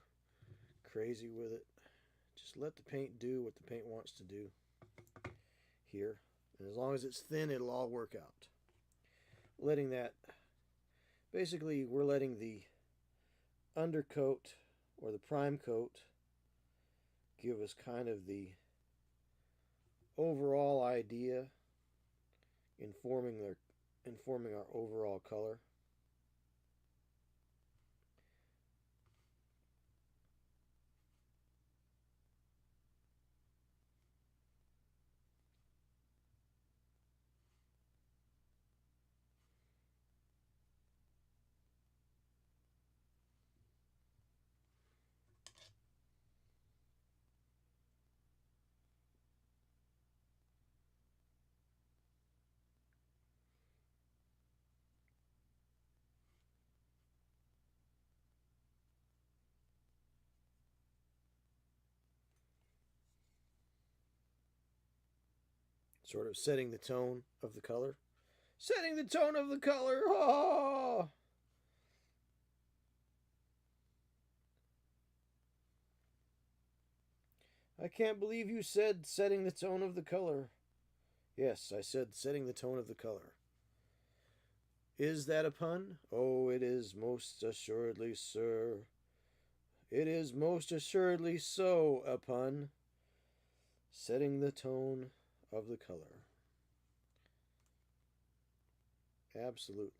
crazy with it. Just let the paint do what the paint wants to do here. And as long as it's thin, it'll all work out. Letting that, basically we're letting the undercoat or the prime coat give us kind of the overall idea, informing our overall color. Sort of setting the tone of the color. Setting the tone of the color! Oh! I can't believe you said setting the tone of the color. Yes, I said setting the tone of the color. Is that a pun? Oh, it is most assuredly, sir. It is most assuredly so a pun. Setting the tone of the color. Absolutely.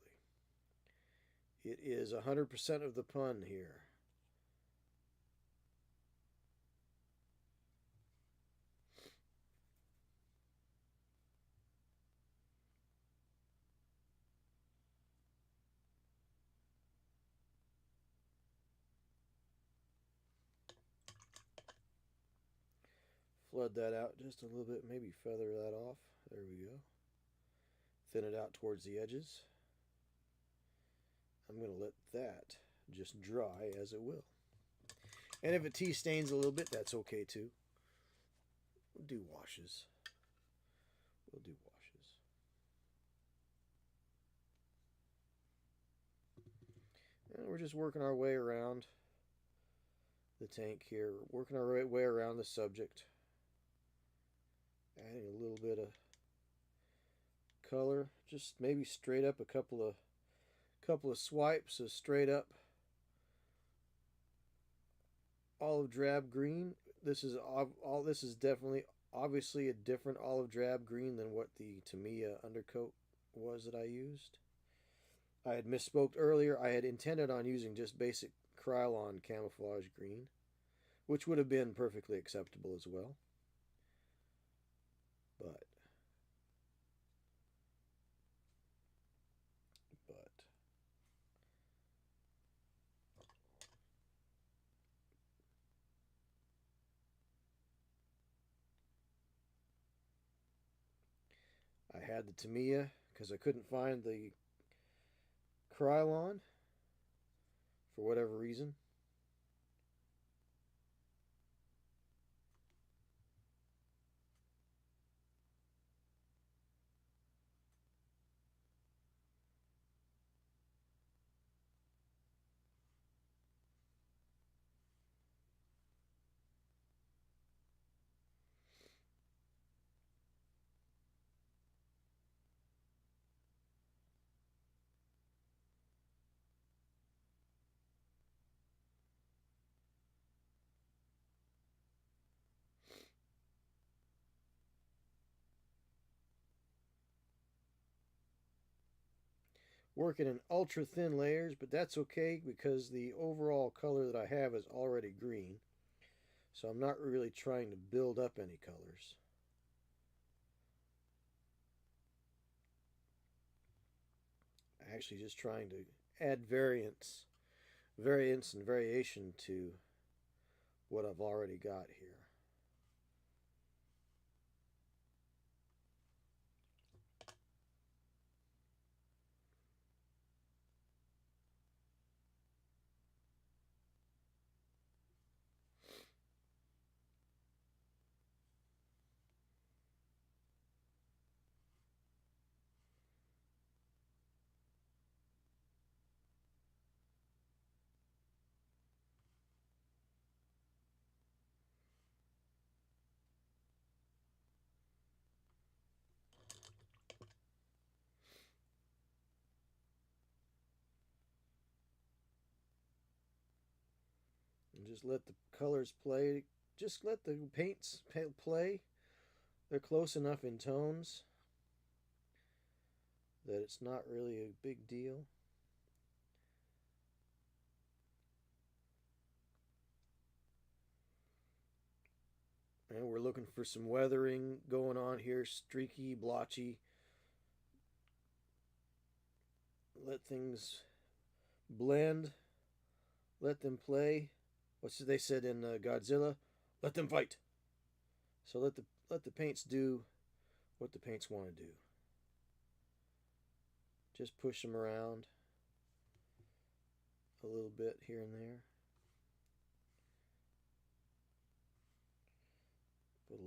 It is 100% of the pun here. Flood that out just a little bit, maybe feather that off. There we go. Thin it out towards the edges. I'm going to let that just dry as it will. And if it tea stains a little bit, that's okay too. We'll do washes. We'll do washes. And we're just working our way around the tank here. Working our way around the subject. Adding a little bit of color. Just maybe straight up a couple of swipes of straight up olive drab green. This is definitely obviously a different olive drab green than what the Tamiya undercoat was that I used. I had misspoke earlier. I had intended on using just basic Krylon camouflage green, which would have been perfectly acceptable as well. But I had the Tamiya because I couldn't find the Krylon for whatever reason. Working in ultra thin layers, but that's okay because the overall color that I have is already green. So I'm not really trying to build up any colors. Actually just trying to add variance and variation to what I've already got here. just let the colors play. Just let the paints play. They're close enough in tones that it's not really a big deal. And we're looking for some weathering going on here, streaky, blotchy. Let things blend. Let them play. What's they said in Godzilla? Let them fight. So let the paints do what the paints want to do. Just push them around a little bit here and there. Put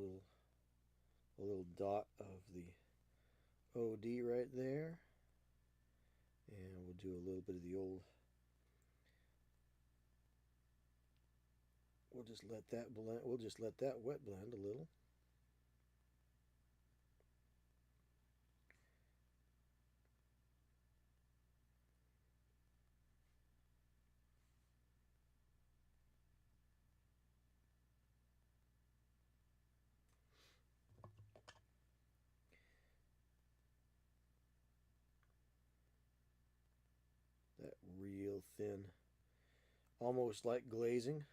a little dot of the OD right there. And we'll do a little bit of the old. We'll just let that blend. We'll just let that wet blend a little. That real thin, almost like glazing.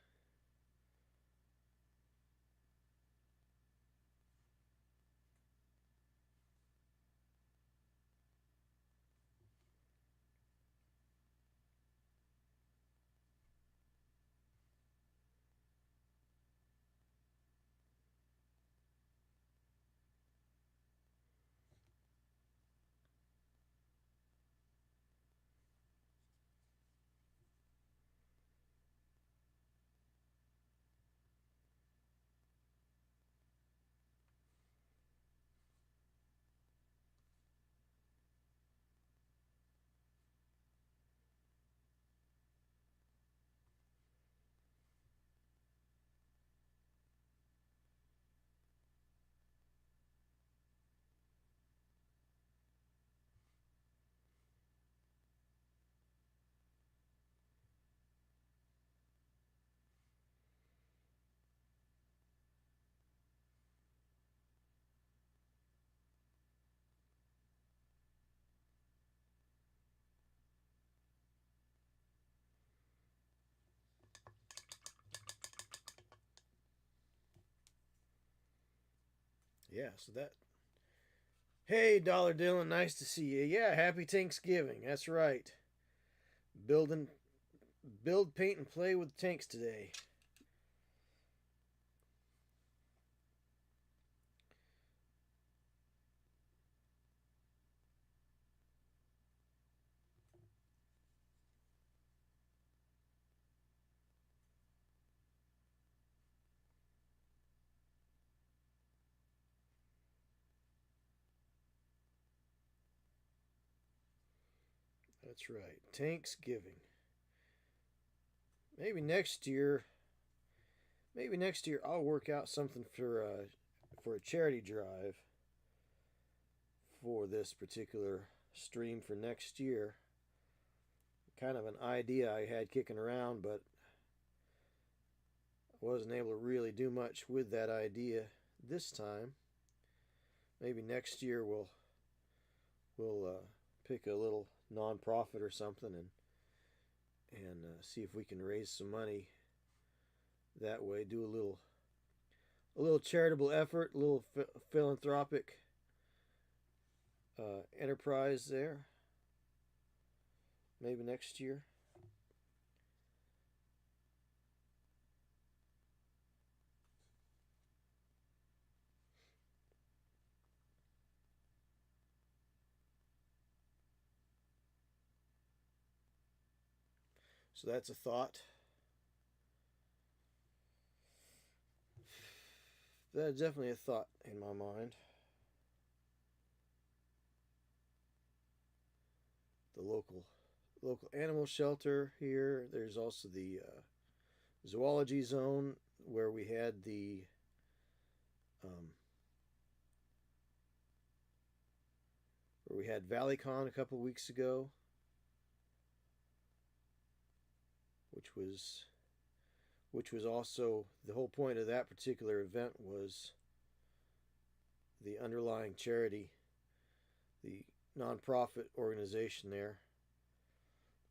Yeah, so that. Hey, Dollar Dylan, nice to see you. Yeah, happy Thanksgiving. That's right. Building, build, paint, and play with tanks today. That's right. Thanksgiving. Maybe next year. Maybe next year I'll work out something for a charity drive for this particular stream for next year. Kind of an idea I had kicking around, but I wasn't able to really do much with that idea this time. Maybe next year we'll pick a little nonprofit or something and see if we can raise some money that way. Do a little charitable effort, a little philanthropic enterprise there. Maybe next year. So that's a thought. That's definitely a thought in my mind. The local animal shelter here. There's also the zoology zone where we had um, ValleyCon a couple weeks ago, which was which was also the whole point of that particular event was the underlying charity, the nonprofit organization there,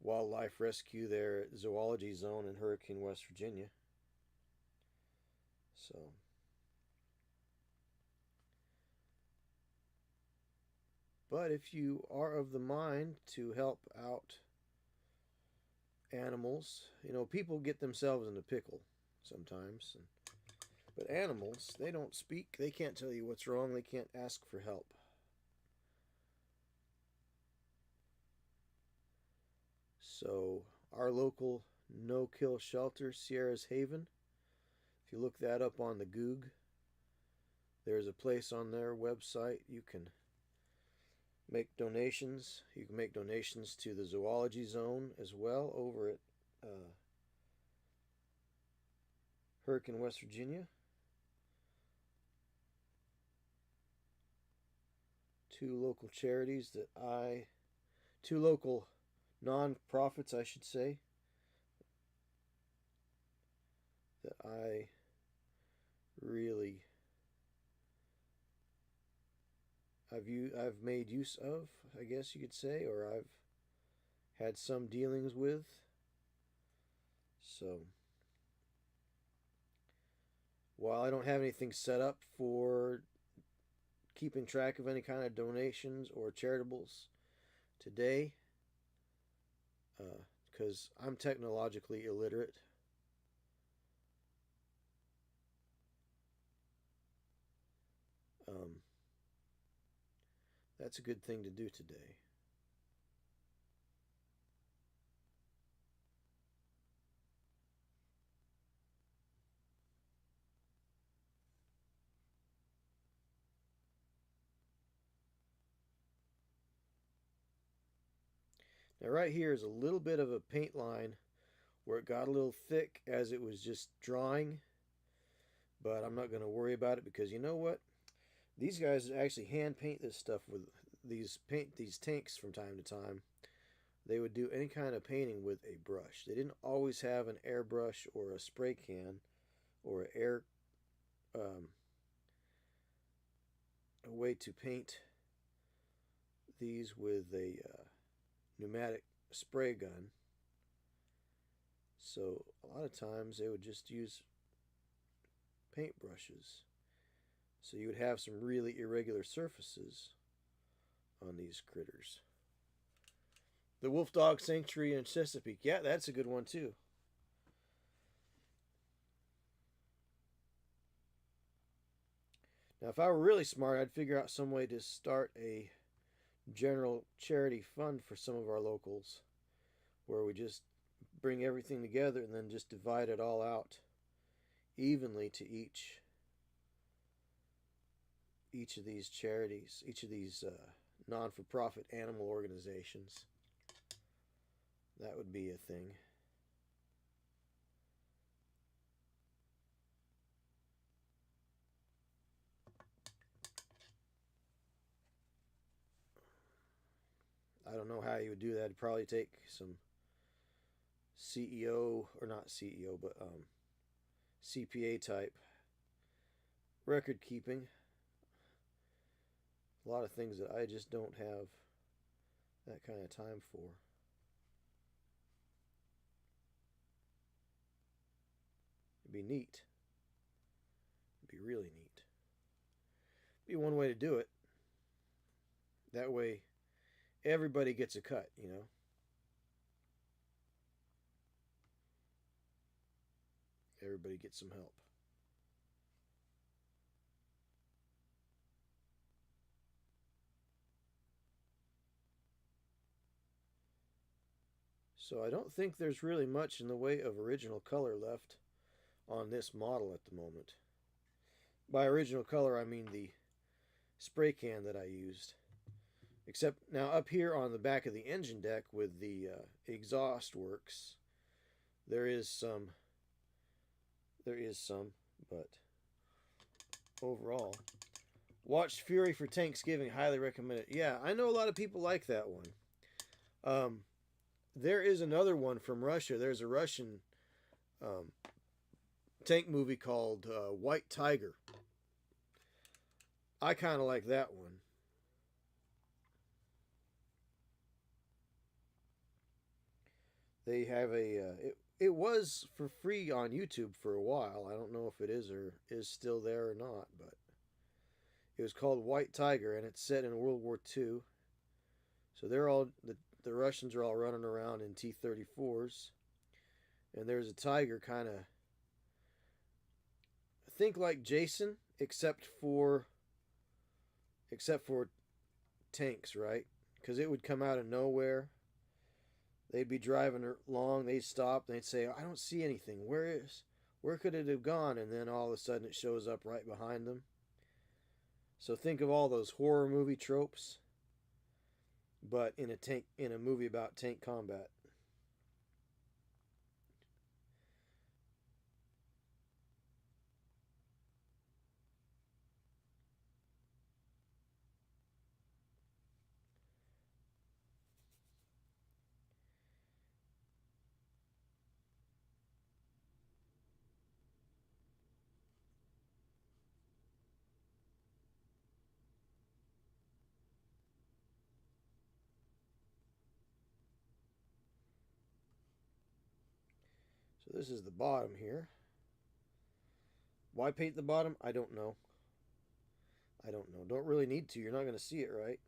Wildlife Rescue there at Zoology Zone in Hurricane, West Virginia. So, but if you are of the mind to help out animals, you know, people get themselves in a pickle sometimes. But animals, they don't speak. They can't tell you what's wrong. They can't ask for help. So, our local no-kill shelter, Sierra's Haven, if you look that up on the Goog, there's a place on their website you can make donations. You can make donations to the Zoology Zone as well over at Hurricane, West Virginia. Two local non-profits, I should say, that I really I've made use of, I guess you could say, or I've had some dealings with. So, while I don't have anything set up for keeping track of any kind of donations or charitables today, because I'm technologically illiterate, that's a good thing to do today. Now right here is a little bit of a paint line where it got a little thick as it was just drawing, but I'm not going to worry about it because you know what? These guys actually hand paint this stuff with these tanks from time to time. They would do any kind of painting with a brush. They didn't always have an airbrush or a spray can or a way to paint these with a pneumatic spray gun. So a lot of times they would just use paint brushes. So you would have some really irregular surfaces on these critters. The Wolf Dog Sanctuary in Chesapeake. Yeah, that's a good one too. Now, if I were really smart, I'd figure out some way to start a general charity fund for some of our locals where we just bring everything together and then just divide it all out evenly to each of these charities, each of these non-for-profit animal organizations. That would be a thing. I don't know how you would do that. It'd probably take some CEO, or not CEO, but CPA type record keeping. A lot of things that I just don't have that kind of time for. It'd be neat. It'd be really neat. Be one way to do it. That way everybody gets a cut, you know. Everybody gets some help. So I don't think there's really much in the way of original color left on this model at the moment. By original color, I mean the spray can that I used. Except now up here on the back of the engine deck with the exhaust works, there is some, but overall, watch Fury for Thanksgiving, highly recommend it. Yeah, I know a lot of people like that one. There is another one from Russia. There's a Russian tank movie called White Tiger. I kind of like that one. They have it was for free on YouTube for a while. I don't know if it is or is still there or not, but it was called White Tiger, and it's set in World War II. So they're all the Russians are all running around in T-34s, and there's a tiger kind of think like Jason, except for tanks, right? Because it would come out of nowhere. They'd be driving along, they'd stop, and they'd say, "I don't see anything. Where could it have gone?" And then all of a sudden, it shows up right behind them. So think of all those horror movie tropes, but in a movie about tank combat. So this is the bottom here. Why paint the bottom? I don't know. I don't know. Don't really need to. You're not going to see it, right?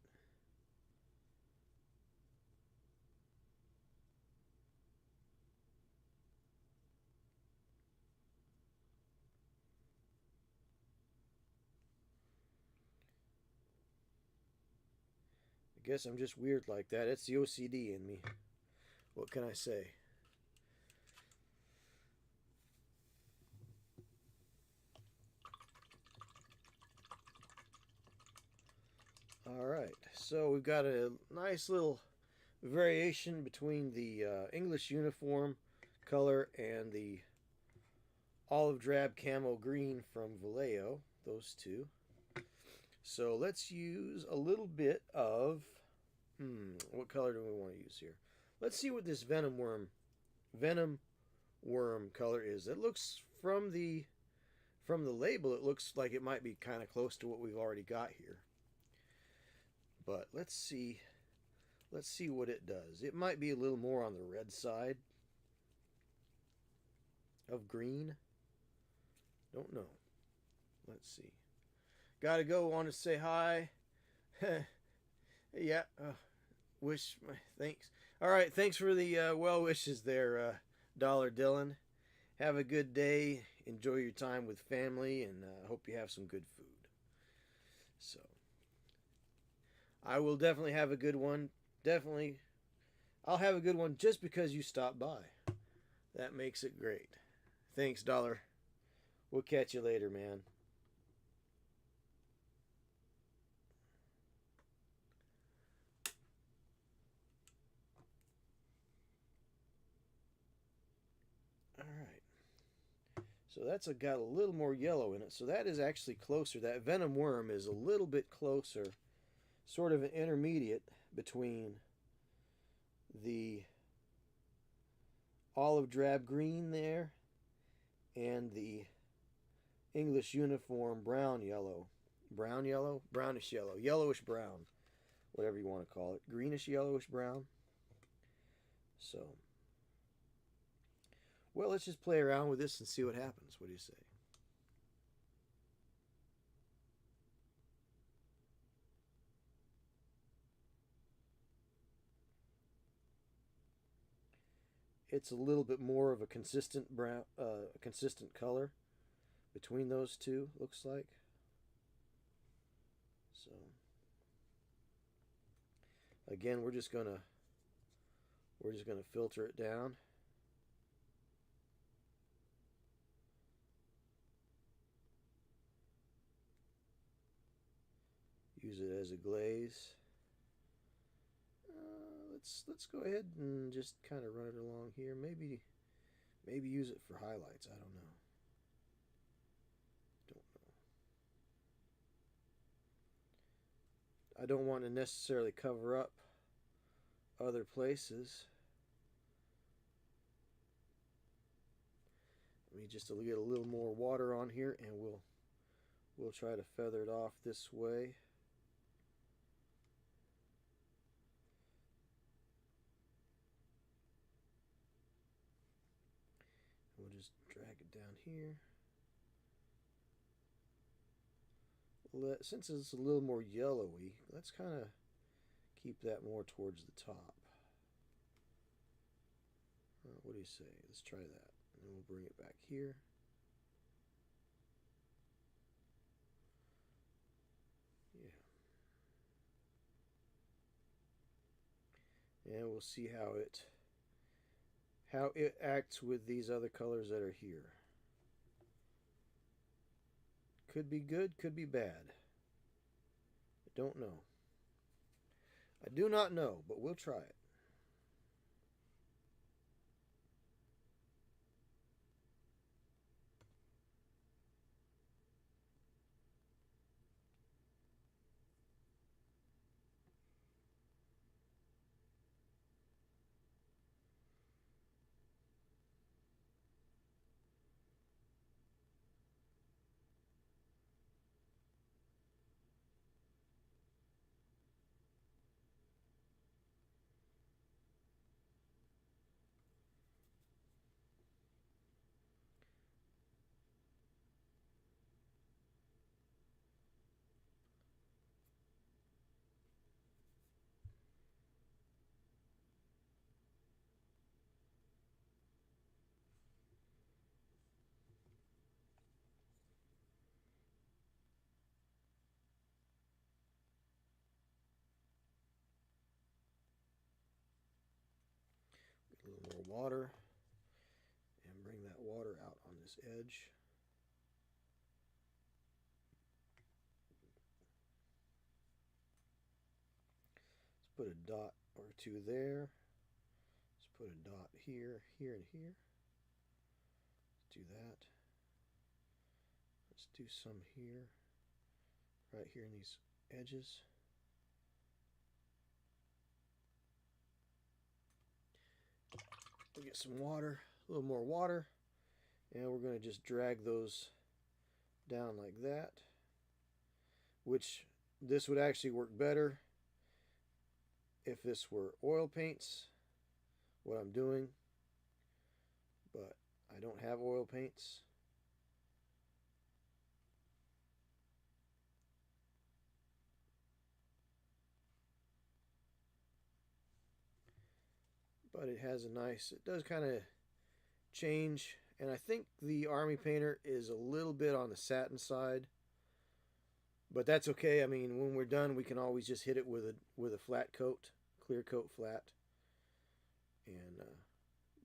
I guess I'm just weird like that. It's the OCD in me. What can I say? All right. So we've got a nice little variation between the English uniform color and the olive drab camo green from Vallejo. Those two. So let's use a little bit of what color do we want to use here? Let's see what this venom worm color is. It looks from the label, it looks like it might be kind of close to what we've already got here. But let's see what it does. It might be a little more on the red side of green. Don't know. Let's see. Gotta go. Want to say hi. Yeah. Thanks. All right. Thanks for the well wishes there, Dollar Dylan. Have a good day. Enjoy your time with family, and hope you have some good food. So, I will definitely have a good one. Definitely, I'll have a good one just because you stopped by. That makes it great. Thanks, Dollar. We'll catch you later, man. All right. So got a little more yellow in it. So that is actually closer. That venom worm is a little bit closer, sort of an intermediate between the olive drab green there and the English uniform brown yellow. Brown yellow? Brownish yellow. Yellowish brown. Whatever you want to call it. Greenish yellowish brown. So, well, let's just play around with this and see what happens. What do you say? It's a little bit more of a consistent brown, consistent color between those two. Looks like. So, again, we're just gonna filter it down. Use it as a glaze. Let's go ahead and just kind of run it along here. Maybe use it for highlights. I don't know. I don't want to necessarily cover up other places. Let me just get a little more water on here, and we'll try to feather it off this way. We'll just drag it down here. Since it's a little more yellowy, let's kind of keep that more towards the top. What do you say? Let's try that. And we'll bring it back here. Yeah. And we'll see how it acts with these other colors that are here. Could be good, could be bad. I don't know. I do not know, but we'll try it. A little more water, and bring that water out on this edge. Let's put a dot or two there. Let's put a dot here, here, and here. Let's do that. Let's do some here, right here in these edges. We'll get some water, a little more water, and we're going to just drag those down like that, which this would actually work better if this were oil paints, what I'm doing, but I don't have oil paints. But it has a nice, it does kind of change, and I think the Army Painter is a little bit on the satin side, but that's okay. I mean, when we're done, we can always just hit it with a flat coat, clear coat flat, and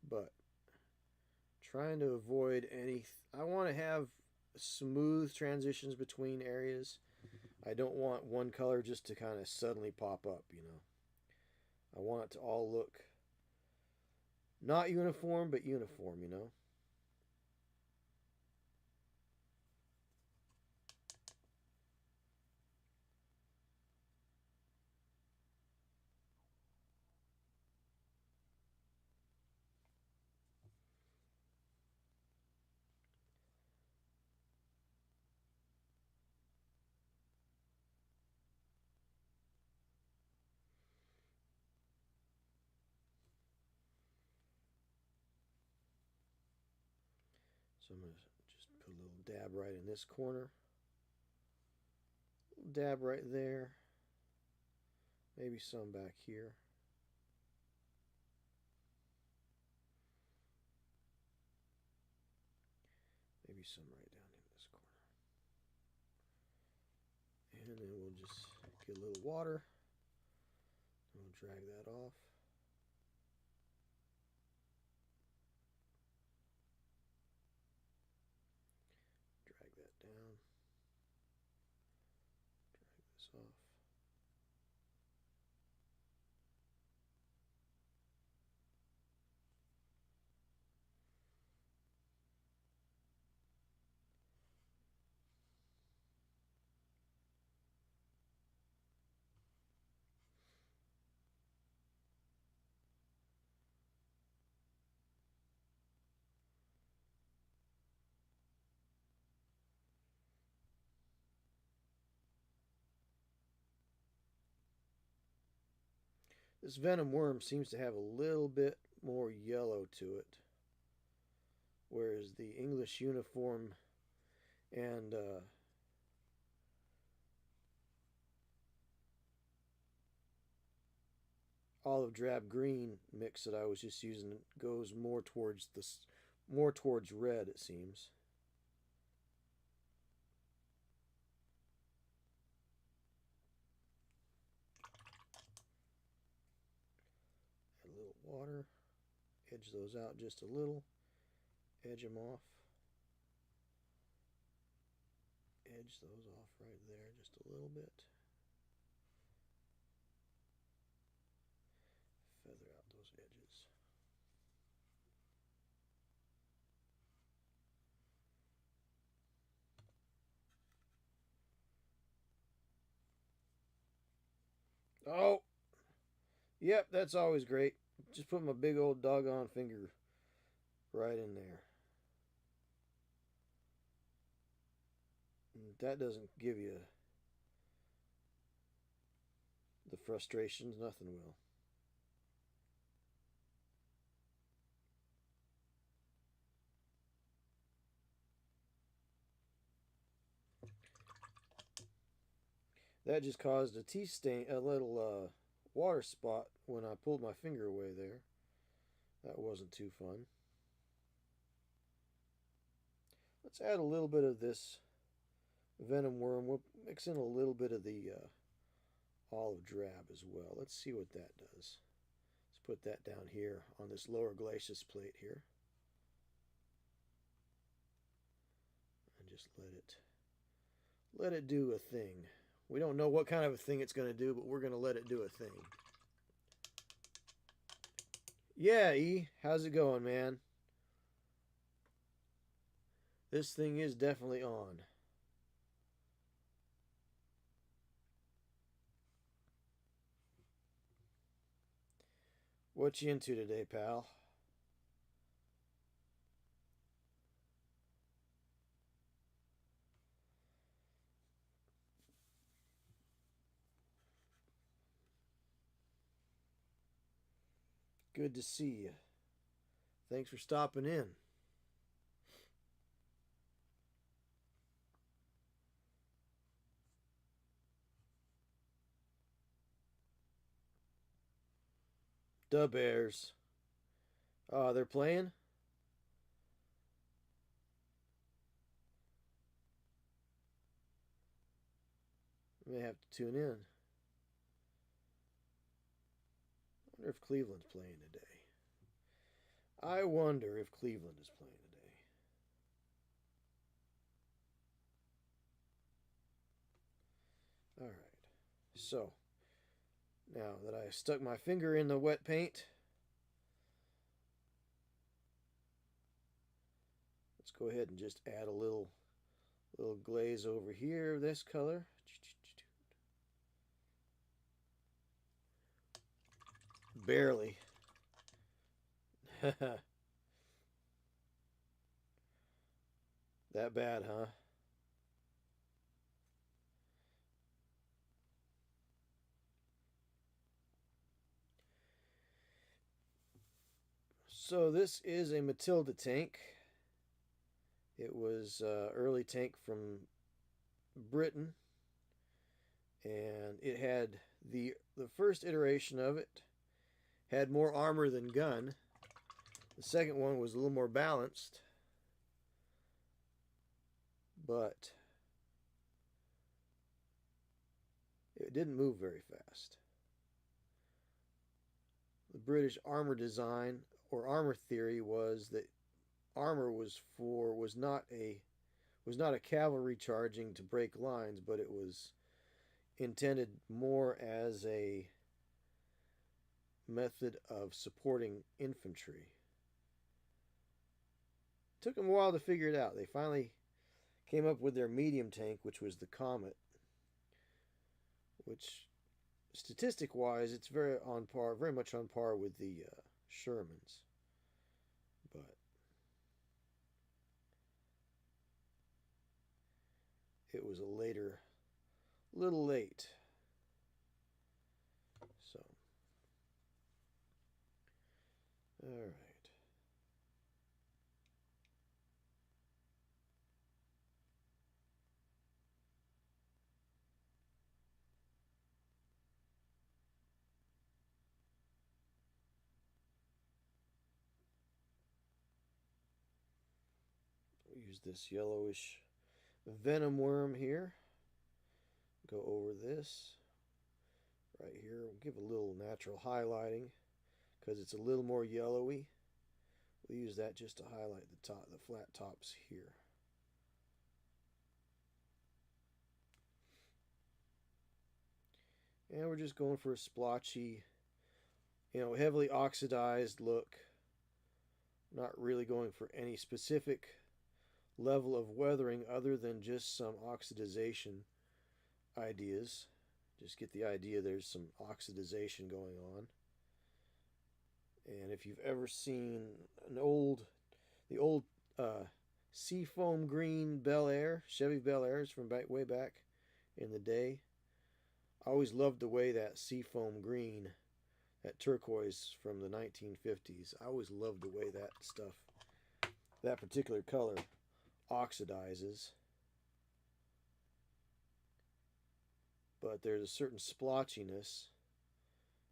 but trying to avoid any. I want to have smooth transitions between areas. I don't want one color just to kind of suddenly pop up, you know. I want it to all look not uniform, but uniform, you know. So I'm going to just put a little dab right in this corner. A little dab right there. Maybe some back here. Maybe some right down in this corner. And then we'll just get a little water. And we'll drag that off. Drag that down. Drag this off. This venom worm seems to have a little bit more yellow to it, whereas the English uniform and olive drab green mix that I was just using goes more towards red, it seems. Add a little water, edge those out just a little, edge them off, edge those off right there just a little bit. Feather out those edges. Oh, yep, that's always great. Just put my big old doggone finger right in there. And that doesn't give you the frustrations, nothing will. That just caused a tea stain, a little water spot when I pulled my finger away there. That wasn't too fun. Let's add a little bit of this venom worm. We'll mix in a little bit of the olive drab as well. Let's see what that does. Let's put that down here on this lower glacis plate here. And just let it do a thing. We don't know what kind of a thing it's going to do, but we're going to let it do a thing. Yeah, E, how's it going, man? This thing is definitely on. What you into today, pal? Good to see you. Thanks for stopping in. The Bears. They're playing? I may have to tune in. I wonder if Cleveland's playing today. I wonder if Cleveland is playing today. All right. So, now that I stuck my finger in the wet paint, let's go ahead and just add a little glaze over here, this color. Barely. That bad, huh? So this is a Matilda tank. It was early tank from Britain, and it had the first iteration of it had more armor than gun. The second one was a little more balanced, but it didn't move very fast. The British armor design or armor theory was that armor was not a cavalry charging to break lines, but it was intended more as a method of supporting infantry. It took them a while to figure it out. They finally came up with their medium tank, which was the Comet, which statistic-wise, it's very much on par with the Shermans. But it was a little late. So All right. Use this yellowish venom worm here. Go over this right here. We'll give a little natural highlighting because it's a little more yellowy. We'll use that just to highlight the top, the flat tops here. And we're just going for a splotchy, heavily oxidized look. Not really going for any specific level of weathering other than just some oxidization ideas. Just get the idea there's some oxidization going on. And if you've ever seen the old seafoam green Bel Air, Chevy Bel Airs from way back in the day, I always loved the way that seafoam green, that turquoise from the 1950s, I always loved the way that stuff, that particular color, oxidizes. But there's a certain splotchiness,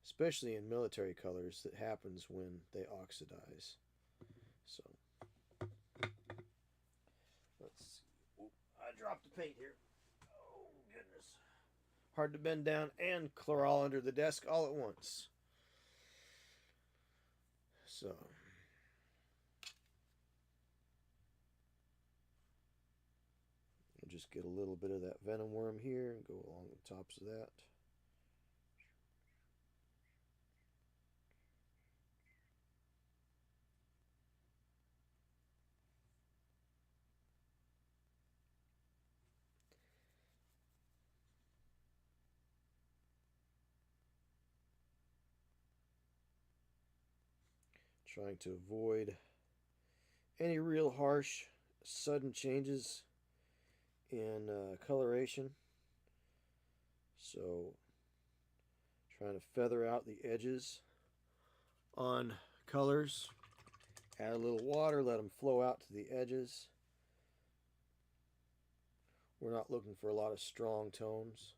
especially in military colors, that happens when they oxidize. So, let's see. Oop, I dropped the paint here. Oh, goodness. Hard to bend down and crawl under the desk all at once. So, we'll just get a little bit of that venom worm here and go along the tops of that. Trying to avoid any real harsh, sudden changes in coloration. So, trying to feather out the edges on colors. Add a little water, let them flow out to the edges. We're not looking for a lot of strong tones.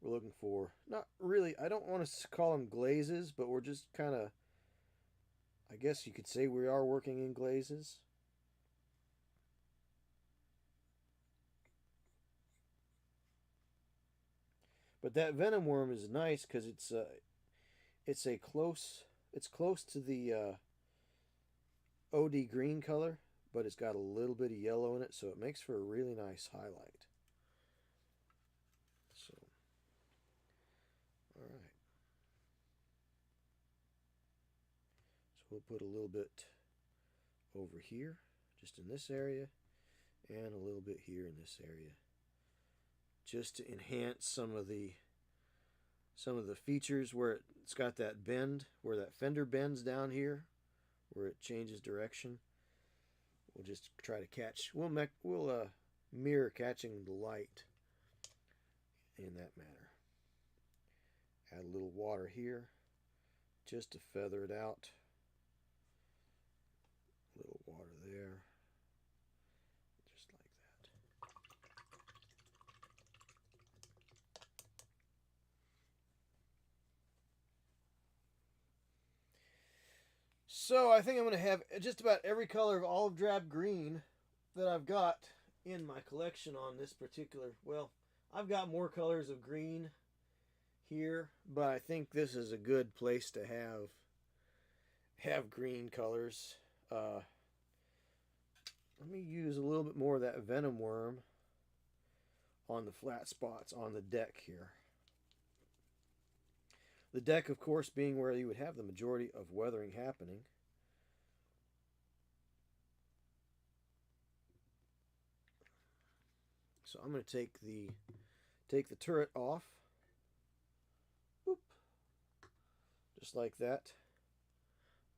We're looking for, not really, I don't want to call them glazes, but we're just kind of, I guess you could say we are working in glazes. But that venom worm is nice because it's close to the OD green color, but it's got a little bit of yellow in it, so it makes for a really nice highlight. So, all right. So we'll put a little bit over here, just in this area, and a little bit here in this area, just to enhance some of the features where it's got that bend, where that fender bends down here, where it changes direction. We'll just try to catch. We'll mirror catching the light in that manner. Add a little water here, just to feather it out. A little water there, just like that. So I think I'm going to have just about every color of olive drab green that I've got in my collection on this particular, well, I've got more colors of green here, but I think this is a good place to have green colors. Let me use a little bit more of that venom worm on the flat spots on the deck here. The deck, of course, being where you would have the majority of weathering happening. So I'm going to take the turret off. Boop. Just like that.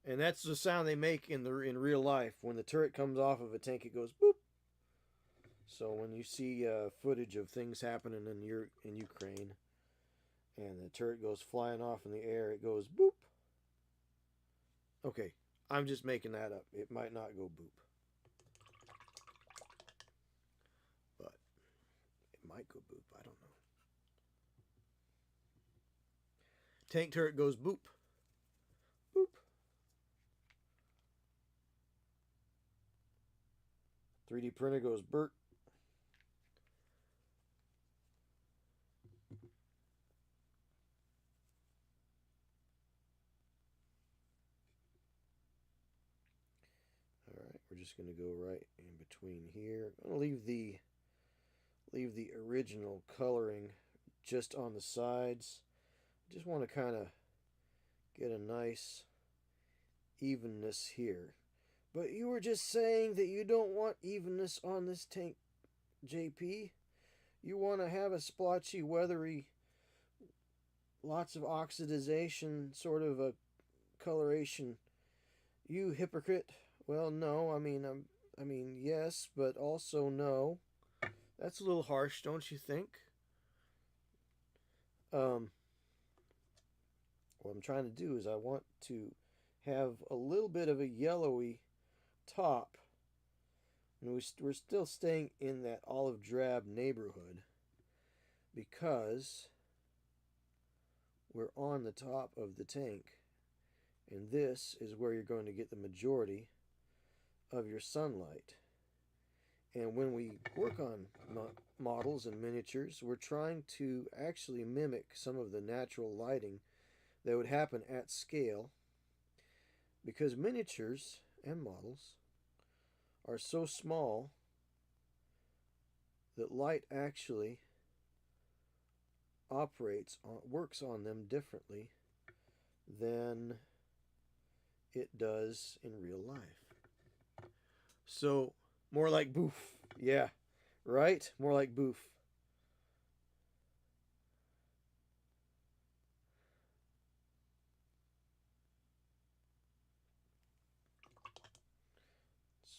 And that's the sound they make in real life. When the turret comes off of a tank, it goes boop. So when you see footage of things happening in Ukraine, and the turret goes flying off in the air. It goes boop. Okay, I'm just making that up. It might not go boop, but it might go boop. I don't know. Tank turret goes boop. Boop. 3D printer goes Bert. Alright, we're just going to go right in between here. I'm going to leave the original coloring just on the sides. Just want to kind of get a nice evenness here. But you were just saying that you don't want evenness on this tank, JP. You want to have a splotchy, weathery, lots of oxidization, sort of a coloration. You hypocrite. Well, no, I mean, yes, but also no. That's a little harsh, don't you think? What I'm trying to do is I want to have a little bit of a yellowy top. And we're still staying in that olive drab neighborhood because we're on the top of the tank. And this is where you're going to get the majority of your sunlight. And when we work on models and miniatures, we're trying to actually mimic some of the natural lighting that would happen at scale, because miniatures and models are so small that light actually works on them differently than it does in real life. So, more like boof. Yeah, right? More like boof.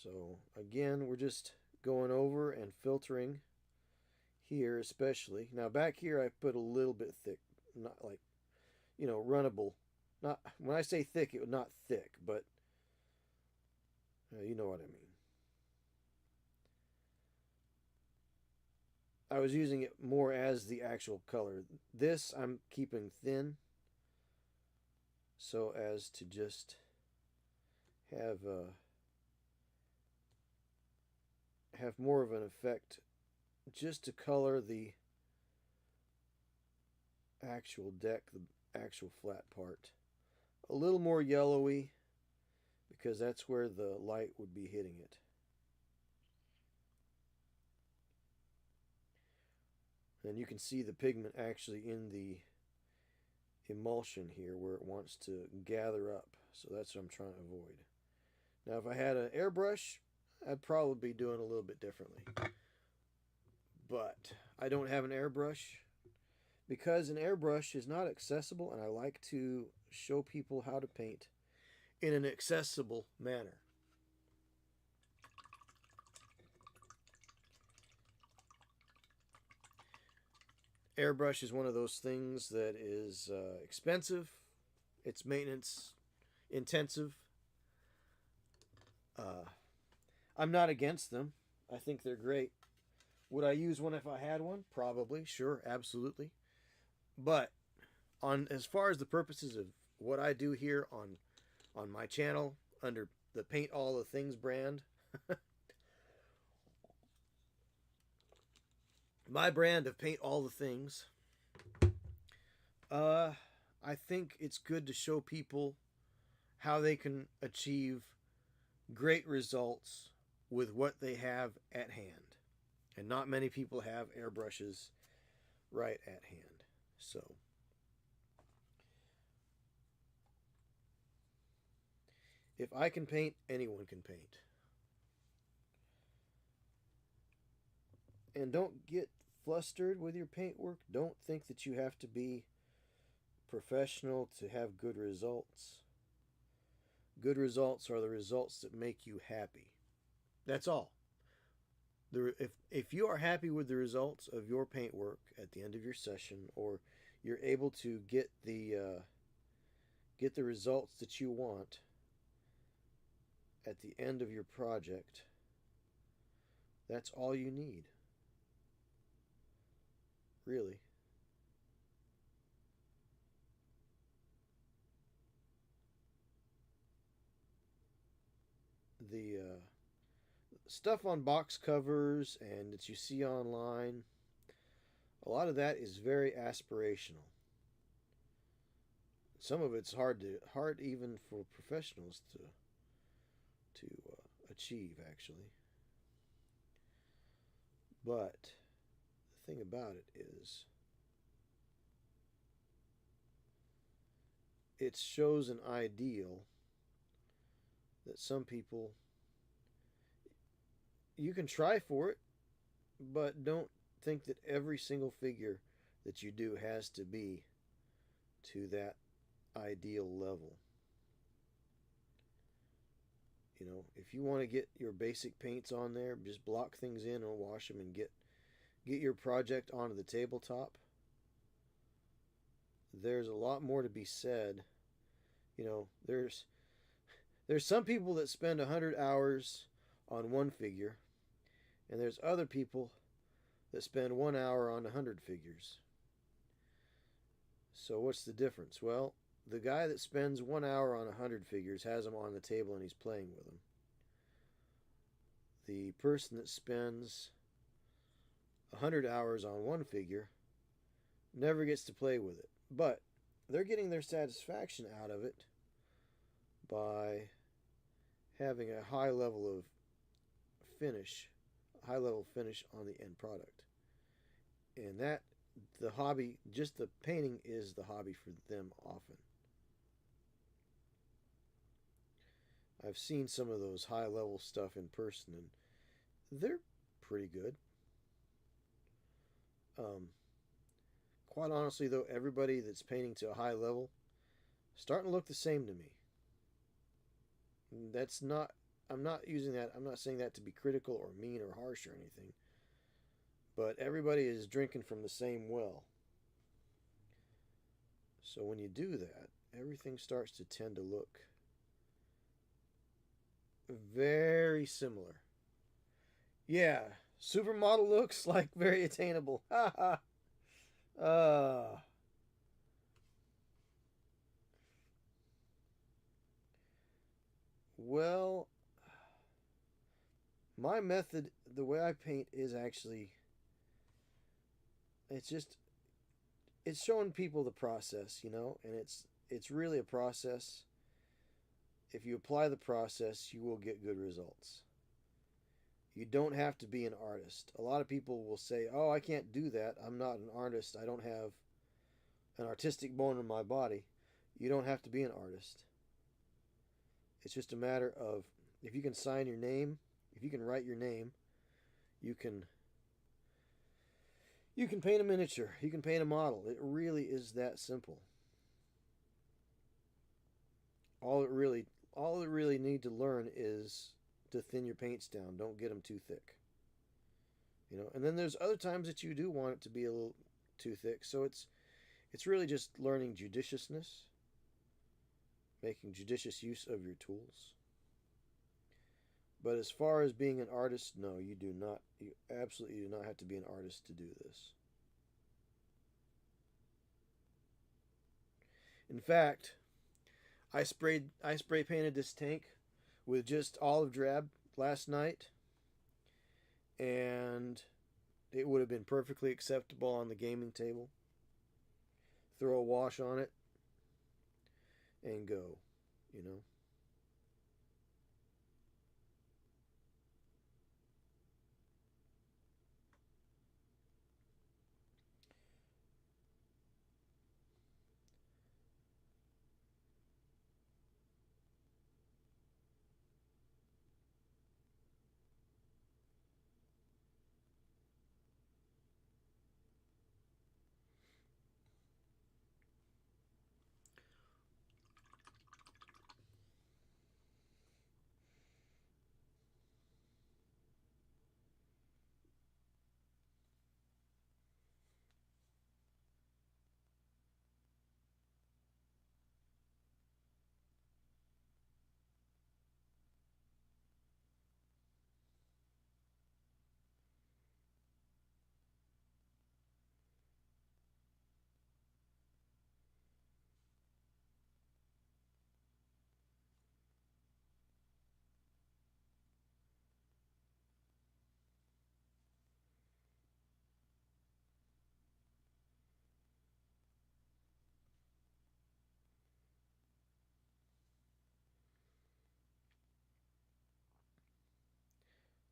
So, again, we're just going over and filtering here especially. Now, back here I put a little bit thick. Not like, runnable. Not, when I say thick, it was not thick, but you know what I mean. I was using it more as the actual color. This I'm keeping thin so as to just have more of an effect, just to color the actual deck, the actual flat part. A little more yellowy because that's where the light would be hitting it. And you can see the pigment actually in the emulsion here where it wants to gather up. So that's what I'm trying to avoid. Now if I had an airbrush, I'd probably be doing a little bit differently. But I don't have an airbrush because an airbrush is not accessible, and I like to show people how to paint in an accessible manner. Airbrush is one of those things that is expensive. It's maintenance intensive. I'm not against them. I think they're great. Would I use one if I had one? Probably. Sure, absolutely. But as far as the purposes of what I do here on my channel under the Paint All the Things brand, my brand of Paint All the Things, I think it's good to show people how they can achieve great results with what they have at hand. And not many people have airbrushes right at hand. So, if I can paint, anyone can paint. And don't get flustered with your paint work. Don't think that you have to be professional to have good results. Good results are the results that make you happy. That's all. If you are happy with the results of your paint work at the end of your session, or you're able to get the results that you want at the end of your project. That's all you need, really. The stuff on box covers and that you see online, a lot of that is very aspirational. Some of it's hard even for professionals to achieve, actually. But the thing about it is, it shows an ideal that some people, you can try for it, but don't think that every single figure that you do has to be to that ideal level. You know, if you want to get your basic paints on there, just block things in or wash them and get your project onto the tabletop. There's a lot more to be said. You know, there's some people that spend 100 hours on one figure, and there's other people that spend 1 hour on 100 figures. So what's the difference? Well, the guy that spends 1 hour on 100 figures has them on the table and he's playing with them. The person that spends 100 hours on one figure never gets to play with it. But they're getting their satisfaction out of it by having a high level of finish, a high level finish on the end product. And that, the hobby, just the painting is the hobby for them often. I've seen some of those high level stuff in person and they're pretty good. Quite honestly, though, everybody that's painting to a high level starting to look the same to me. That's not. I'm not using that. I'm not saying that to be critical or mean or harsh or anything. But everybody is drinking from the same well. So when you do that, everything starts to tend to look very similar. Yeah, supermodel looks like very attainable. Ha ha. Uh, well, my method, the way I paint is actually, it's just, it's showing people the process, you know, and it's really a process. If you apply the process, you will get good results. You don't have to be an artist. A lot of people will say, "Oh, I can't do that. I'm not an artist. I don't have an artistic bone in my body." You don't have to be an artist. It's just a matter of if you can sign your name, if you can write your name, you can you can paint a miniature, you can paint a model. It really is that simple. All it really need to learn is to thin your paints down. Don't get them too thick. You know, and then there's other times that you do want it to be a little too thick. So it's really just learning judiciousness, making judicious use of your tools. But as far as being an artist, no, you do not. You absolutely do not have to be an artist to do this. In fact, I spray painted this tank with just olive drab last night, and it would have been perfectly acceptable on the gaming table. Throw a wash on it and go, you know.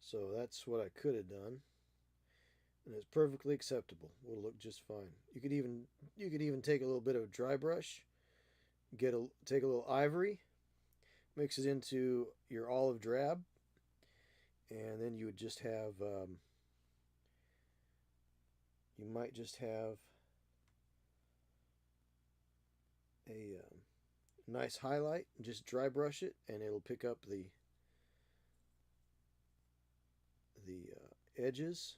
So that's what I could have done, and it's perfectly acceptable. Will look just fine. You could even take a little bit of dry brush, take a little ivory, mix it into your olive drab, and then you would just have you might just have a nice highlight. Just dry brush it, and it'll pick up the edges.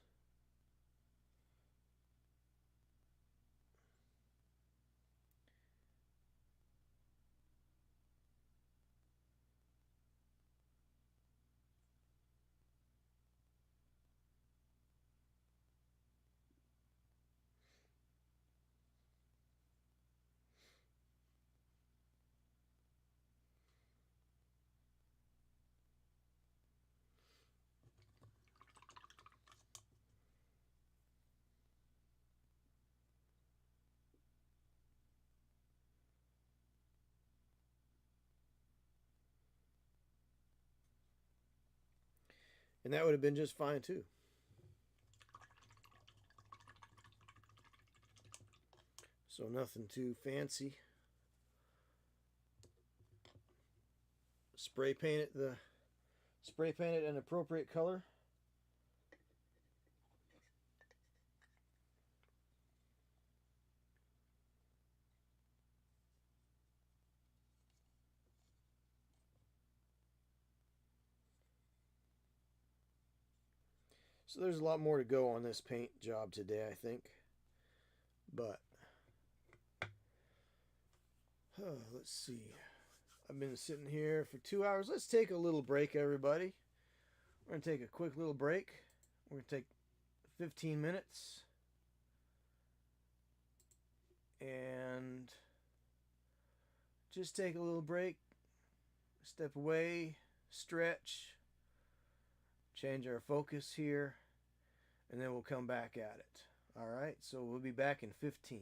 And that would have been just fine too. So nothing too fancy. Spray paint it an appropriate color. So there's a lot more to go on this paint job today, I think. But let's see. I've been sitting here for 2 hours. Let's take a little break, everybody. We're going to take a quick little break. We're going to take 15 minutes. And just take a little break. Step away. Stretch. Change our focus here. And then we'll come back at it. Alright, so we'll be back in 15.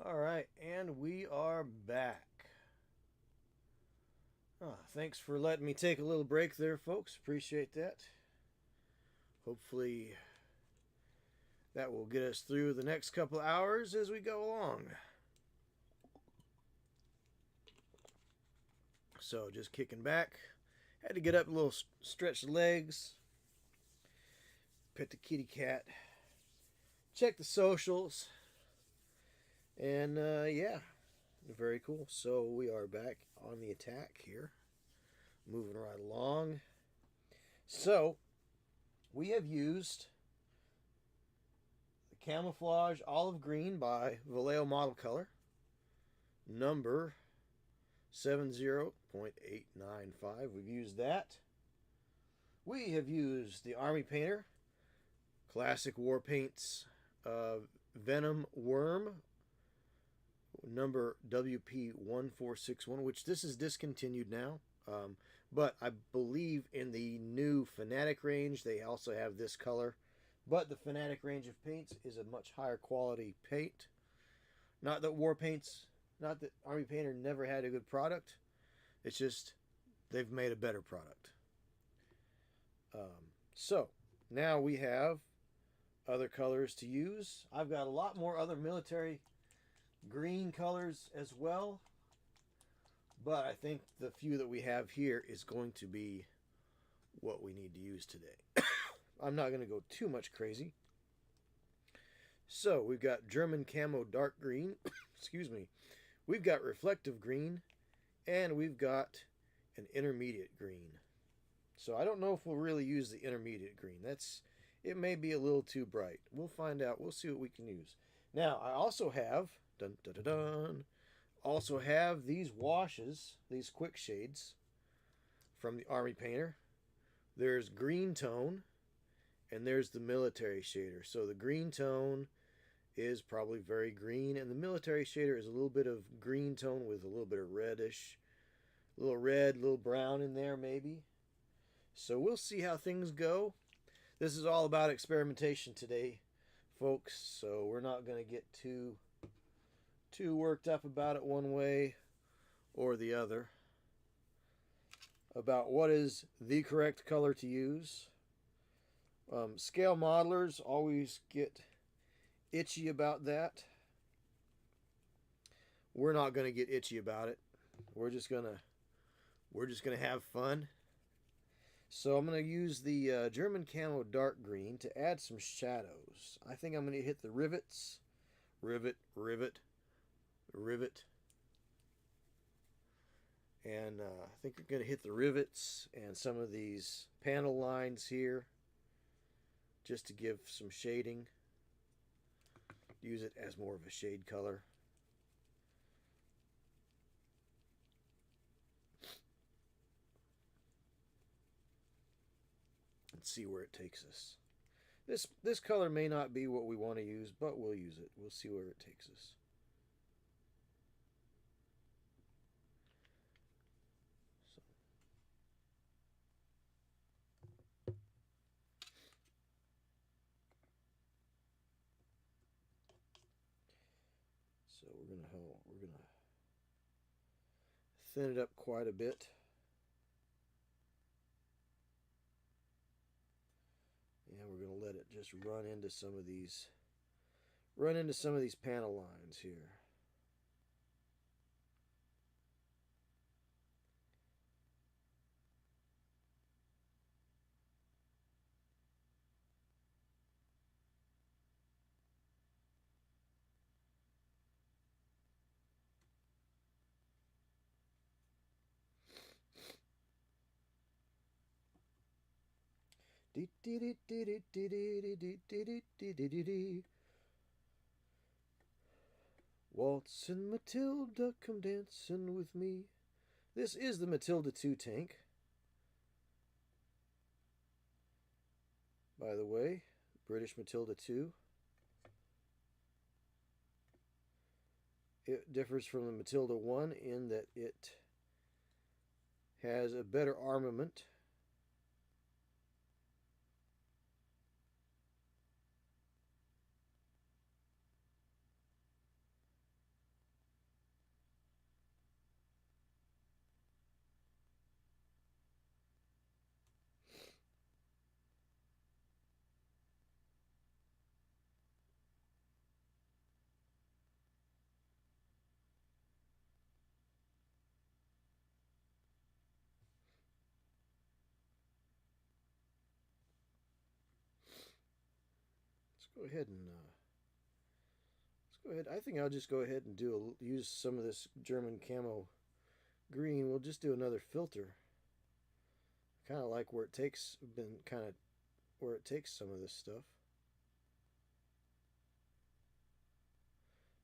All right, and we are back. Thanks for letting me take a little break there, folks. Appreciate that. Hopefully, that will get us through the next couple hours as we go along. So, just kicking back. Had to get up a little, stretch the legs, pet the kitty cat, check the socials, and yeah, very cool. So, we are back on the attack here, moving right along. So, we have used the Camouflage Olive Green by Vallejo Model Color, number 70.895. We've used that. We have used the Army Painter Classic War Paints Venom Worm, number WP1461, which this is discontinued now. But I believe in the new Fanatic range, they also have this color. But the Fanatic range of paints is a much higher quality paint. Not that Army Painter never had a good product. It's just they've made a better product. So now we have other colors to use. I've got a lot more other military green colors as well. But I think the few that we have here is going to be what we need to use today. I'm not going to go too much crazy. So we've got German Camo Dark Green. Excuse me. We've got Reflective Green. And we've got an Intermediate Green. So I don't know if we'll really use the Intermediate Green. It may be a little too bright. We'll find out. We'll see what we can use. Now, I also have... Dun, dun, dun, dun, also have these washes, these quick shades from the Army Painter. There's green tone and there's the military shader. So the green tone is probably very green and the military shader is a little bit of green tone with a little bit of reddish, a little red, a little brown in there maybe. So we'll see how things go. This is all about experimentation today, folks. So we're not going to get too worked up about it one way or the other about what is the correct color to use. Scale modelers always get itchy about that. We're not going to get itchy about it. We're just gonna have fun. So I'm going to use the German Camo Dark Green to add some shadows. I think I'm going to hit the rivets. Rivet. And I think we're going to hit the rivets and some of these panel lines here just to give some shading. Use it as more of a shade color. Let's see where it takes us. This color may not be what we want to use, but we'll use it. We'll see where it takes us. So we're gonna thin it up quite a bit. And we're gonna let it just run into some of these panel lines here. Waltzin' Matilda, come dancing with me. This is the Matilda 2 tank. By the way, British Matilda 2. It differs from the Matilda 1 in that it has a better armament. go ahead and let's go ahead. I think I'll just go ahead and use some of this German camo green. We'll just do another filter. Kind of like where it takes some of this stuff.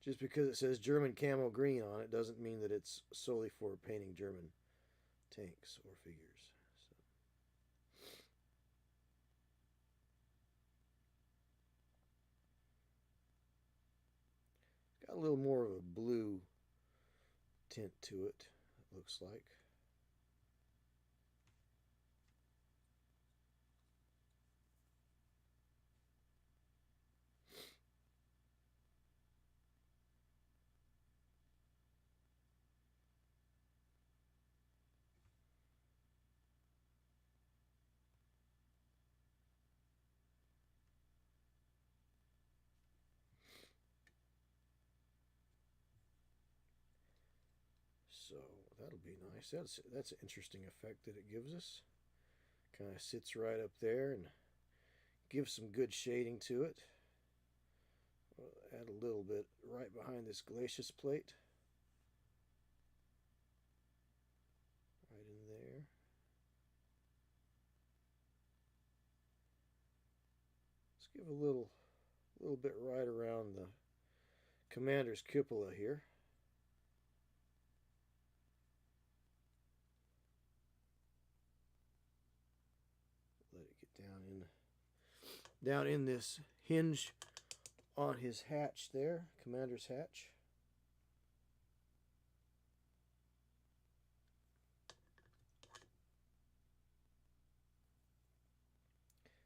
Just because it says German camo green on it doesn't mean that it's solely for painting German tanks or figures. Got a little more of a blue tint to it, looks like. So that'll be nice. That's an interesting effect that it gives us. Kind of sits right up there and gives some good shading to it. We'll add a little bit right behind this glacis plate. Right in there. Let's give a little bit right around the commander's cupola here. Let it get down in this hinge on his hatch there, commander's hatch.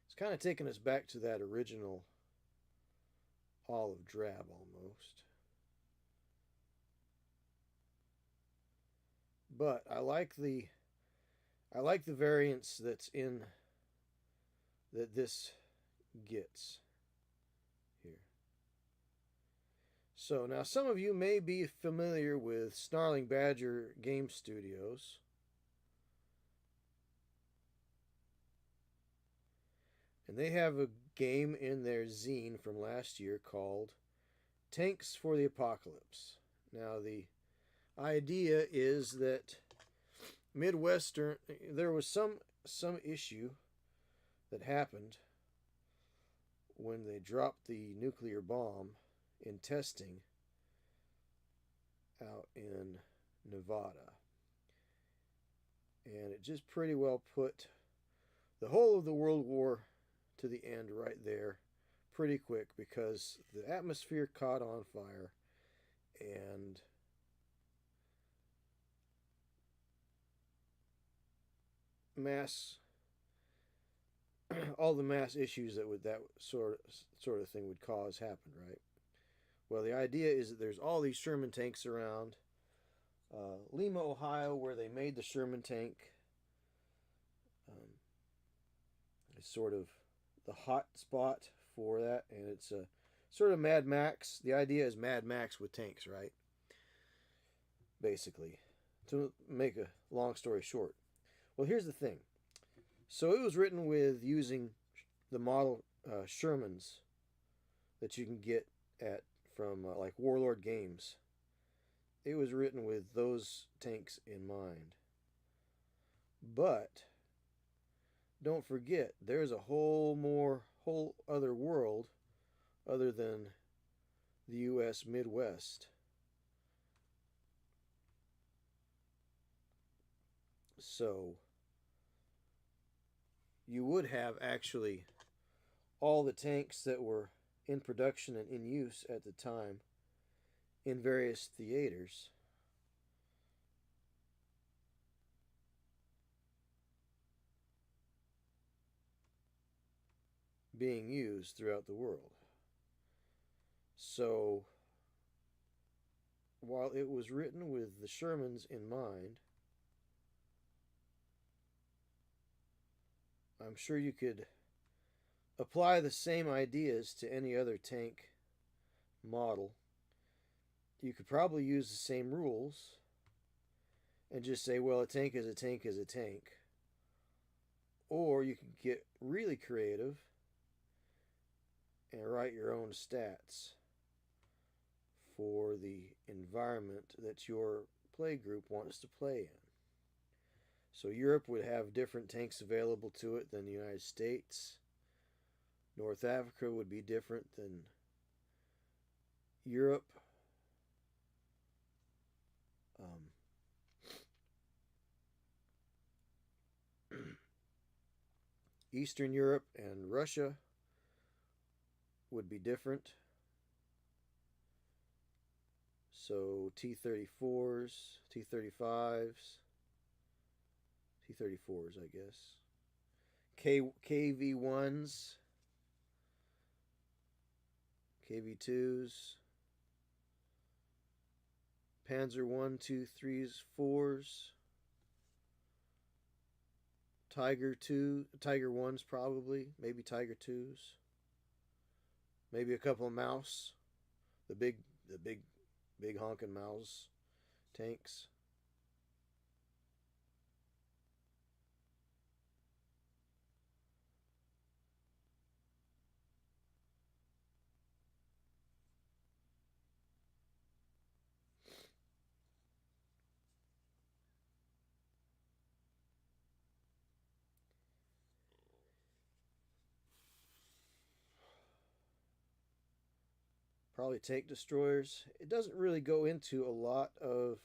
It's kind of taking us back to that original olive drab almost. But I like the variance that this gets here. So now some of you may be familiar with Snarling Badger Game Studios. And they have a game in their zine from last year called Tanks for the Apocalypse. Now the idea is that Midwestern, there was some issue that happened when they dropped the nuclear bomb in testing out in Nevada. And it just pretty well put the whole of the World War to the end right there pretty quick, because the atmosphere caught on fire and all the mass issues that sort of thing would cause happened, right? Well, the idea is that there's all these Sherman tanks around Lima, Ohio, where they made the Sherman tank. It's sort of the hot spot for that, and it's a sort of Mad Max. The idea is Mad Max with tanks, right? Basically, to make a long story short. Well, here's the thing. So it was written with using the model Shermans that you can get from like Warlord Games. It was written with those tanks in mind. But don't forget, there's a whole other world other than the U.S. Midwest. So you would have actually all the tanks that were in production and in use at the time in various theaters. Being used throughout the world. So while it was written with the Shermans in mind, I'm sure you could apply the same ideas to any other tank model. You could probably use the same rules and just say, well, a tank is a tank is a tank. Or you could get really creative and write your own stats for the environment that your play group wants to play in. So Europe would have different tanks available to it than the United States. North Africa would be different than Europe. Eastern Europe and Russia would be different. So T-34s, T-35s, T-34s, I guess. KV-1s, KV-2s, Panzer 1, 2, 3s, 4s, Tiger 2, Tiger 1s probably, maybe Tiger 2s, maybe a couple of Mouse, the big honking Mouse tanks. Probably tank destroyers. It doesn't really go into a lot of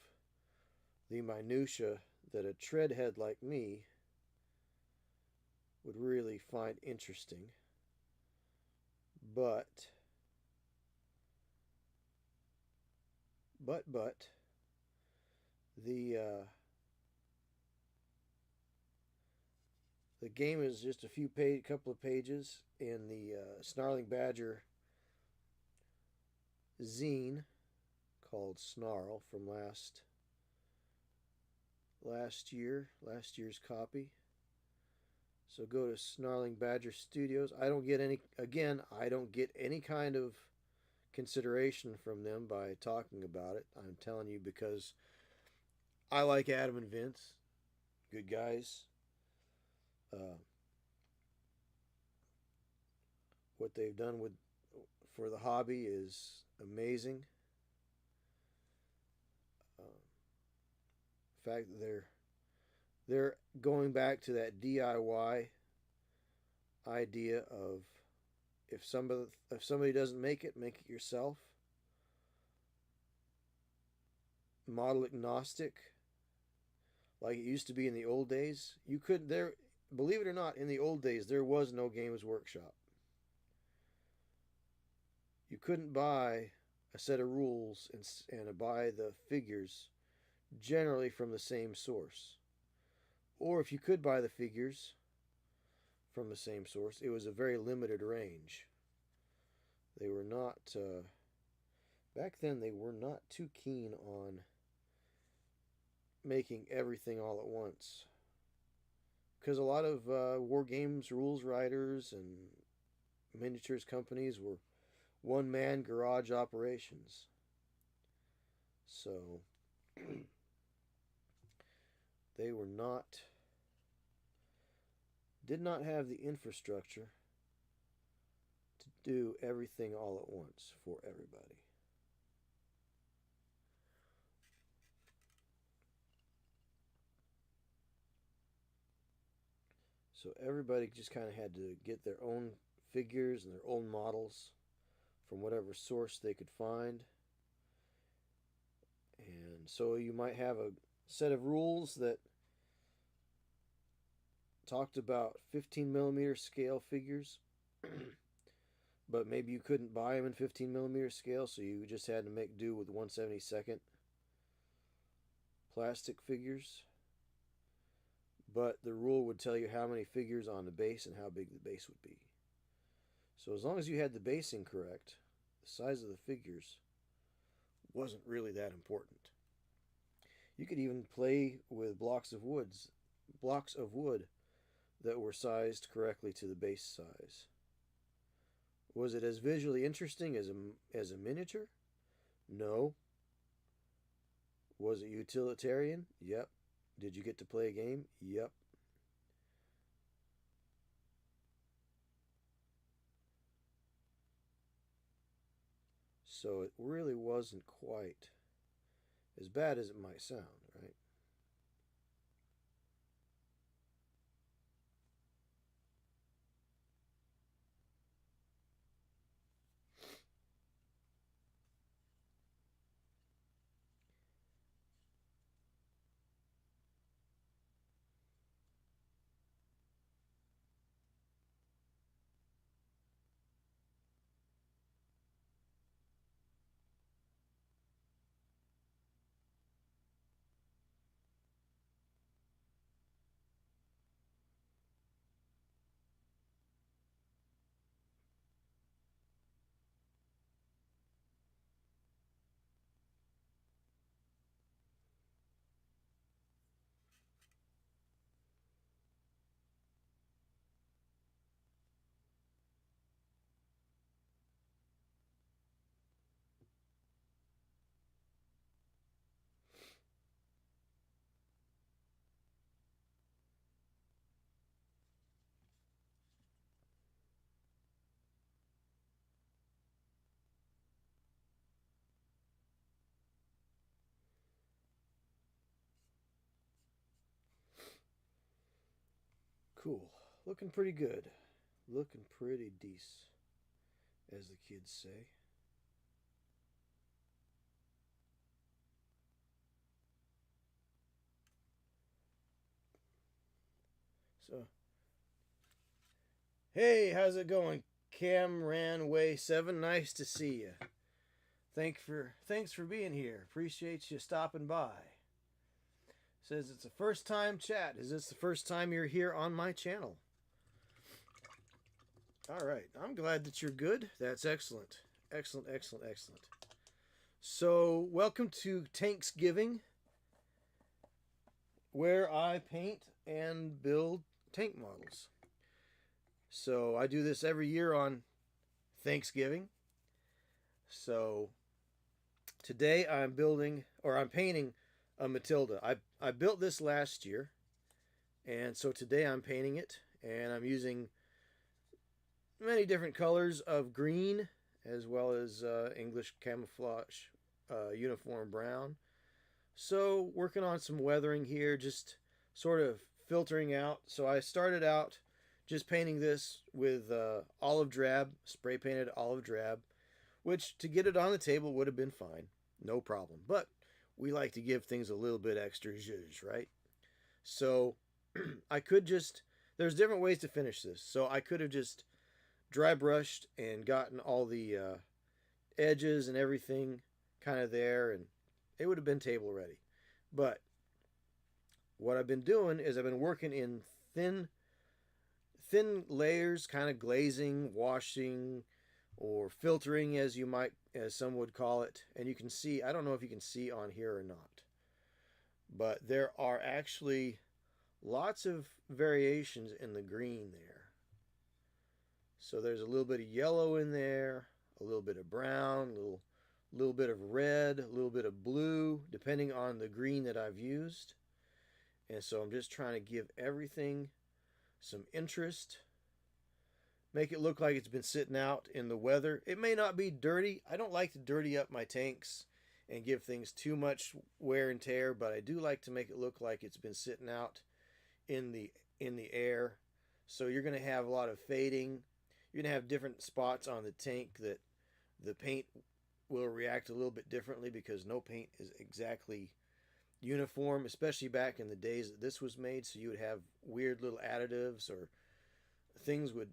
the minutia that a treadhead like me would really find interesting. But the the game is just a couple of pages in the Snarling Badger zine called Snarl from last year's copy. So go to Snarling Badger Studios. I don't get any kind of consideration from them by talking about it. I'm telling you because I like Adam and Vince, good guys. What they've done for the hobby is amazing. In fact, they're going back to that DIY idea of if somebody doesn't make it yourself. Model agnostic, like it used to be in the old days. Believe it or not, in the old days there was no Games Workshop. You couldn't buy a set of rules and buy the figures generally from the same source. Or if you could buy the figures from the same source, it was a very limited range. They were not, back then, they were not too keen on making everything all at once. Because a lot of war games rules writers and miniatures companies were one-man garage operations. So they did not have the infrastructure to do everything all at once for everybody. So everybody just kind of had to get their own figures and their own models from whatever source they could find. And so you might have a set of rules that talked about 15 millimeter scale figures, but maybe you couldn't buy them in 15 millimeter scale, so you just had to make do with 1/72 plastic figures. But the rule would tell you how many figures on the base and how big the base would be. So as long as you had the basing correct, the size of the figures wasn't really that important. You could even play with blocks of wood that were sized correctly to the base size. Was it as visually interesting as a miniature? No. Was it utilitarian? Yep. Did you get to play a game? Yep. So it really wasn't quite as bad as it might sound, right? Cool. Looking pretty good. Looking pretty decent, as the kids say. So, hey, how's it going? Cam Ranway 7, nice to see you. Thanks for being here. Appreciate you stopping by. Says it's a first time chat. Is this the first time you're here on my channel? All right. I'm glad that you're good. That's excellent. Excellent, excellent, excellent. So, welcome to Tanksgiving, where I paint and build tank models. So, I do this every year on Thanksgiving. So, today I'm painting a Matilda. I built this last year, and so today I'm painting it, and I'm using many different colors of green as well as English camouflage uniform brown. So working on some weathering here, just sort of filtering out. So I started out just painting this with olive drab, spray painted olive drab, which to get it on the table would have been fine, no problem. But we like to give things a little bit extra zhuzh, right? So I could just, there's different ways to finish this. So I could have just dry brushed and gotten all the edges and everything kind of there, and it would have been table ready. But what I've been doing is I've been working in thin layers, kind of glazing, washing, or filtering, as some would call it. And you can see, I don't know if you can see on here or not, but there are actually lots of variations in the green there. So there's a little bit of yellow in there, a little bit of brown, a little bit of red, a little bit of blue, depending on the green that I've used. And so I'm just trying to give everything some interest. Make it look like it's been sitting out in the weather. It may not be dirty. I don't like to dirty up my tanks and give things too much wear and tear, but I do like to make it look like it's been sitting out in the air. So you're going to have a lot of fading. You're going to have different spots on the tank that the paint will react a little bit differently, because no paint is exactly uniform, especially back in the days that this was made. So you would have weird little additives, or things would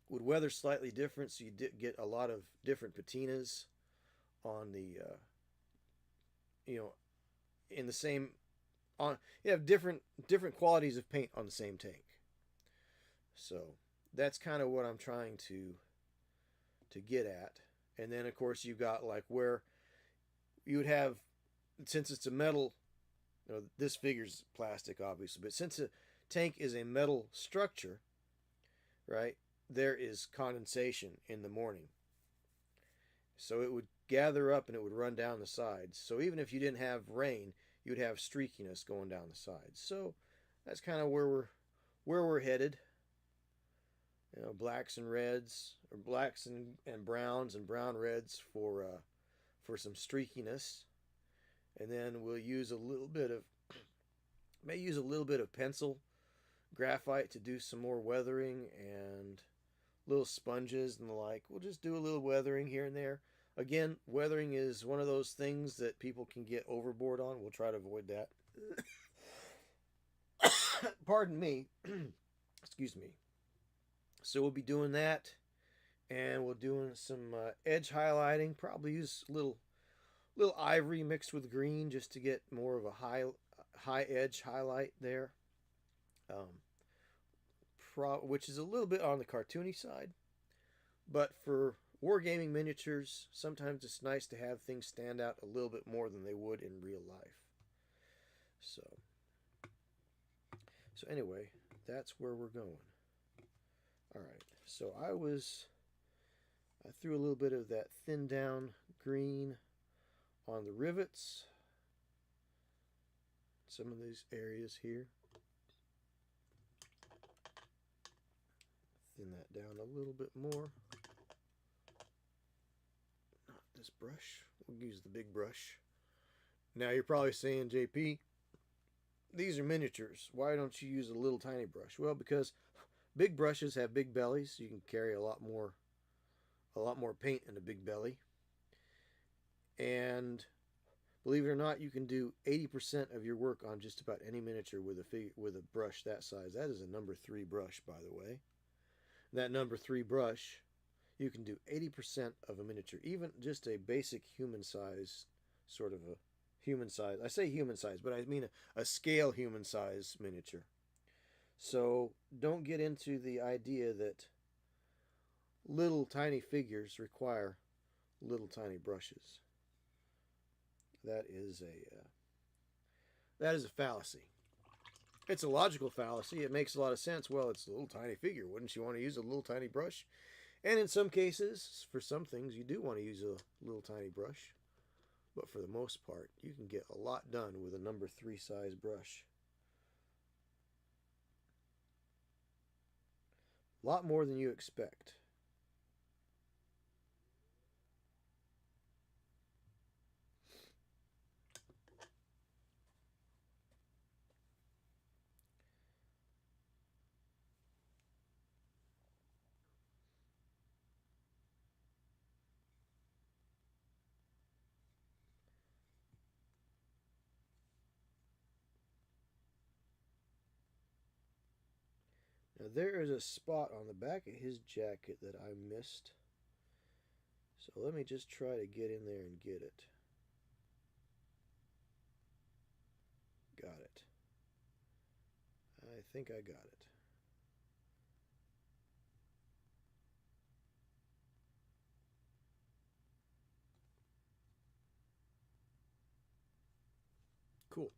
weather slightly different, so you get a lot of different patinas on the in the same on you have different qualities of paint on the same tank. So that's kind of what I'm trying to get at. And then of course you've got like where you would have, since it's a metal, this figure's plastic obviously, but since a tank is a metal structure, right, there is condensation in the morning. So it would gather up and it would run down the sides. So even if you didn't have rain, you would have streakiness going down the sides. So that's kind of where we're headed. blacks and reds, or blacks and browns, and brown reds for some streakiness. And then we'll use a little bit of may use a little bit of pencil graphite to do some more weathering, and little sponges and the like. We'll just do a little weathering here and there. Again, weathering is one of those things that people can get overboard on. We'll try to avoid that. Pardon me. Excuse me. So we'll be doing that, and we'll doing some edge highlighting. Probably use a little ivory mixed with green just to get more of a high edge highlight there. Um, which is a little bit on the cartoony side, but for wargaming miniatures, sometimes it's nice to have things stand out a little bit more than they would in real life. So anyway, that's where we're going. All right, so I threw a little bit of that thin down green on the rivets, some of these areas here. Thin that down a little bit more. Not this brush. We'll use the big brush. Now you're probably saying, JP, these are miniatures. Why don't you use a little tiny brush? Well, because big brushes have big bellies. You can carry a lot more paint in a big belly. And believe it or not, you can do 80% of your work on just about any miniature with a brush that size. That is a number 3 brush, by the way. That number 3 brush, you can do 80% of a miniature, even just a basic human size, sort of a human size. I say human size, but I mean a scale human size miniature. So don't get into the idea that little tiny figures require little tiny brushes. That is a fallacy. It's a logical fallacy. It makes a lot of sense. Well, it's a little tiny figure. Wouldn't you want to use a little tiny brush? And in some cases, for some things, you do want to use a little tiny brush. But for the most part, you can get a lot done with a number 3 size brush. A lot more than you expect. Now there is a spot on the back of his jacket that I missed. So let me just try to get in there and get it. Got it. I think I got it. Cool.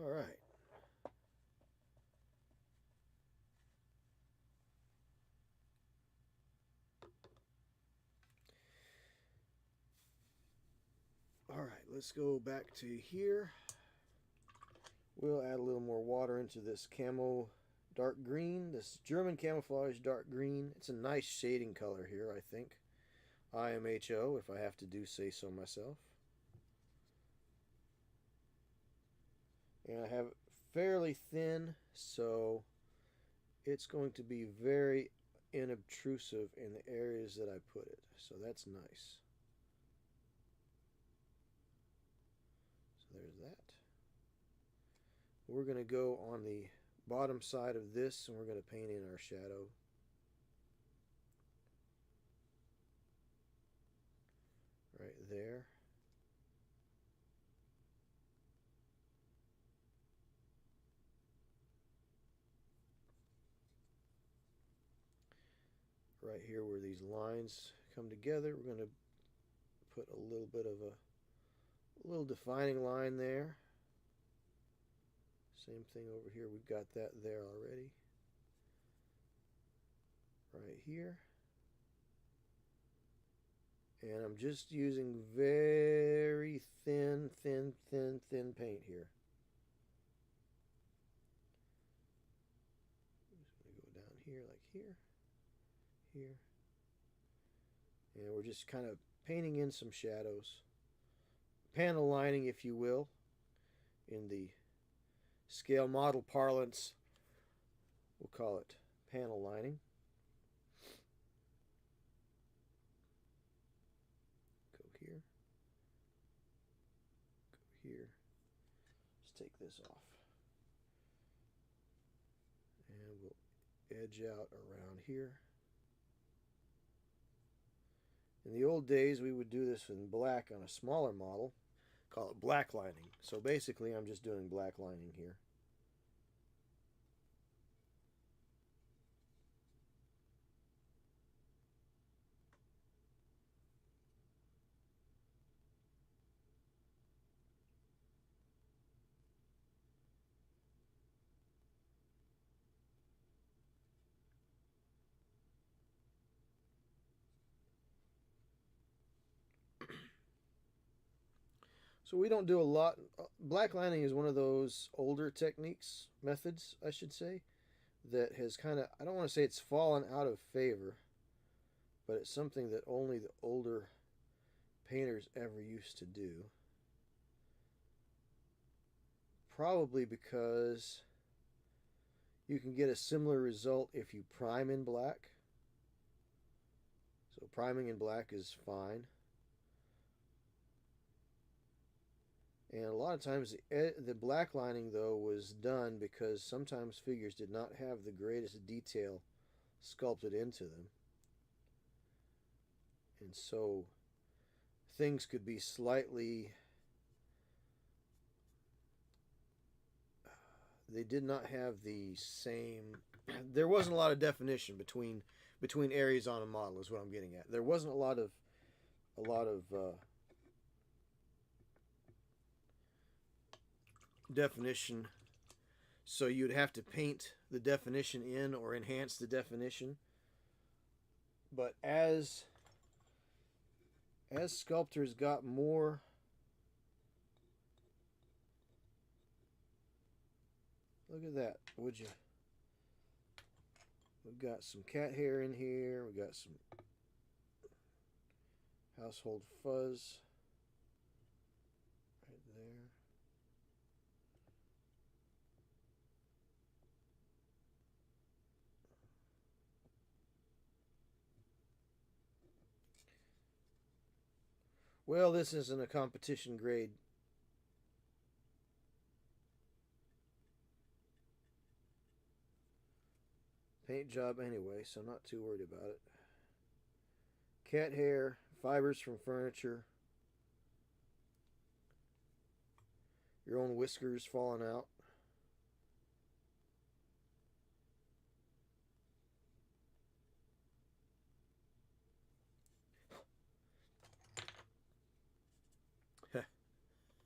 All right. All right, let's go back to here. We'll add a little more water into this camo dark green, this German camouflage dark green. It's a nice shading color here, I think. IMHO, if I have to do say so myself. And I have it fairly thin, so it's going to be very inobtrusive in the areas that I put it. So that's nice. So there's that. We're going to go on the bottom side of this, and we're going to paint in our shadow. Right there. Right here where these lines come together, we're going to put a little bit of a little defining line there. Same thing over here. We've got that there already. Right here. And I'm just using very thin paint here. here, here. And we're just kind of painting in some shadows. Panel lining, if you will, in the scale model parlance, we'll call it panel lining. Go here. Go here. Let's take this off. And we'll edge out around here. In the old days, we would do this in black on a smaller model. Call it black lining. So basically, I'm just doing black lining here. So we don't do a lot. Black lining is one of those older techniques, methods, I should say, that has kind of, I don't want to say it's fallen out of favor, but it's something that only the older painters ever used to do. Probably because you can get a similar result if you prime in black. So priming in black is fine. And a lot of times the black lining, though, was done because sometimes figures did not have the greatest detail sculpted into them. And so things could be slightly... They did not have the same... There wasn't a lot of definition between areas on a model is what I'm getting at. There wasn't a lot of definition, so you'd have to paint the definition in or enhance the definition. But as sculptors got more look at that, would you? We've got some cat hair in here. We've got some household fuzz right there. Well, this isn't a competition grade. Paint job anyway, so I'm not too worried about it. Cat hair, fibers from furniture, your own whiskers falling out.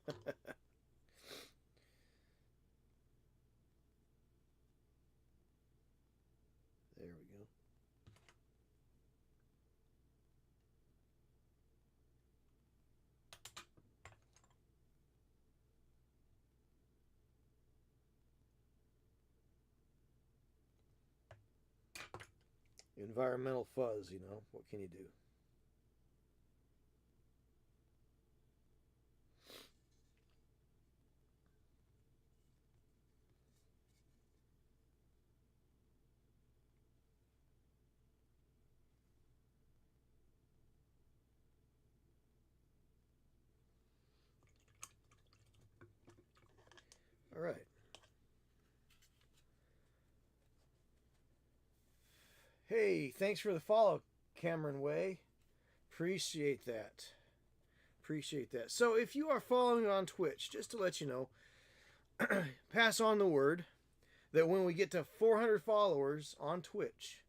There we go. Environmental fuzz, you know, what can you do? All right. Hey, thanks for the follow, Cameron Way. Appreciate that. Appreciate that. So if you are following on Twitch, just to let you know, pass on the word that when we get to 400 followers on Twitch,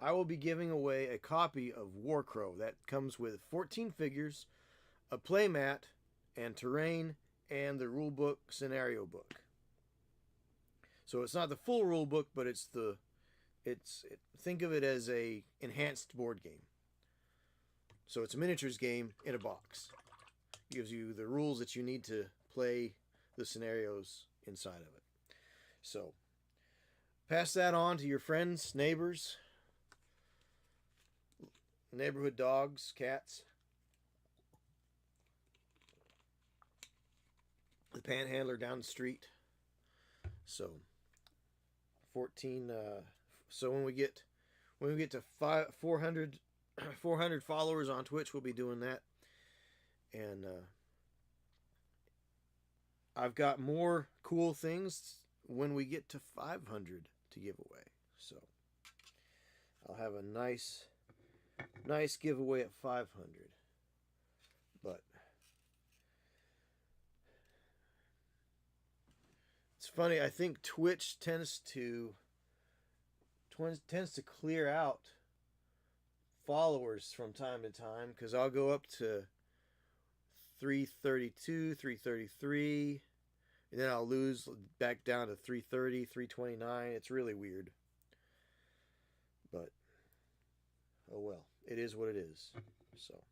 I will be giving away a copy of Warcrow. That comes with 14 figures, a playmat, and terrain, and the rulebook scenario book. So it's not the full rule book, but think of it as a enhanced board game. So it's a miniatures game in a box. It gives you the rules that you need to play the scenarios inside of it. So pass that on to your friends, neighbors, neighborhood dogs, cats. The panhandler down the street. So 14. So when we get to 400 400 followers on Twitch, we'll be doing that. And I've got more cool things when we get to 500 to give away. So I'll have a nice giveaway at 500. But it's funny, I think Twitch tends to clear out followers from time to time, because I'll go up to 332, 333, and then I'll lose back down to 330, 329. It's really weird. But oh well, it is what it is. So,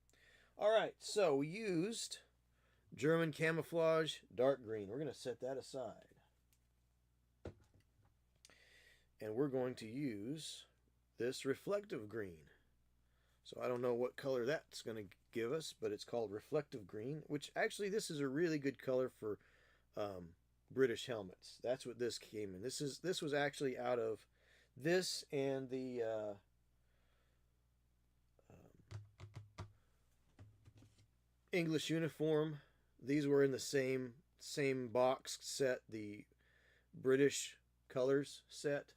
all right, so we used German camouflage dark green. We're going to set that aside. And we're going to use this reflective green. So I don't know what color that's going to give us, but it's called reflective green, which actually this is a really good color for British helmets. That's what this came in. This was actually out of this and the English uniform. These were in the same box set, the British colors set.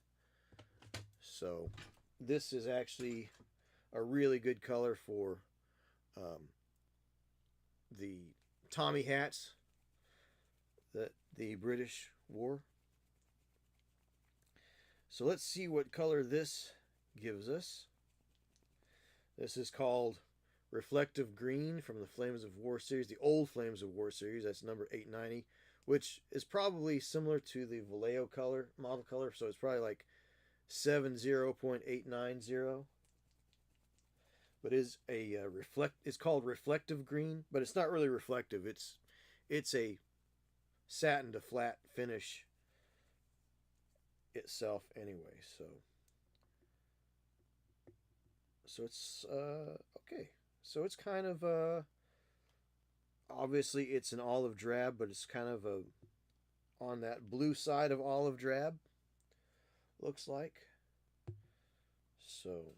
So this is actually a really good color for the Tommy hats that the British wore. So let's see what color this gives us. This is called Reflective Green from the Flames of War series, the old Flames of War series. That's number 890, which is probably similar to the Vallejo color, model color. So it's probably like 70.890. But is a it's called reflective green, but it's not really reflective. It's a satin to flat finish itself anyway. So it's okay. So it's kind of obviously it's an olive drab, but it's kind of on that blue side of olive drab, looks like. So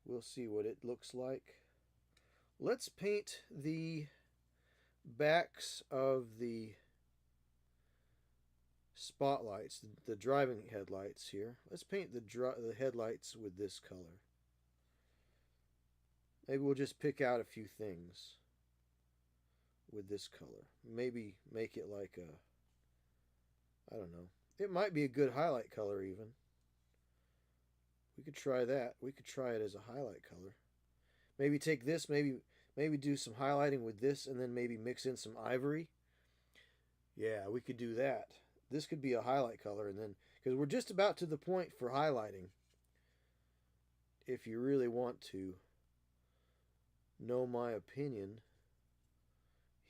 we'll see what it looks like. Let's paint the backs of the spotlights, the driving headlights here. Let's paint the headlights with this color. Maybe we'll just pick out a few things with this color. Maybe make it like I don't know. It might be a good highlight color even. We could try that. We could try it as a highlight color. Maybe take this, maybe do some highlighting with this, and then maybe mix in some ivory. Yeah, we could do that. This could be a highlight color, and then, because we're just about to the point for highlighting, if you really want to know my opinion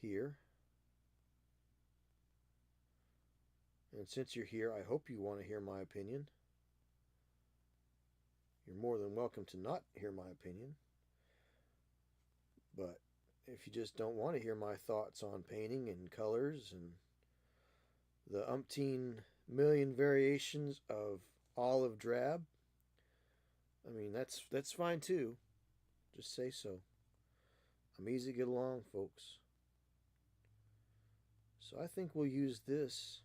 here. And since you're here, I hope you want to hear my opinion. You're more than welcome to not hear my opinion. But if you just don't want to hear my thoughts on painting and colors and the umpteen million variations of olive drab, I mean, that's fine too. Just say so. I'm easy to get along, folks. So I think we'll use this.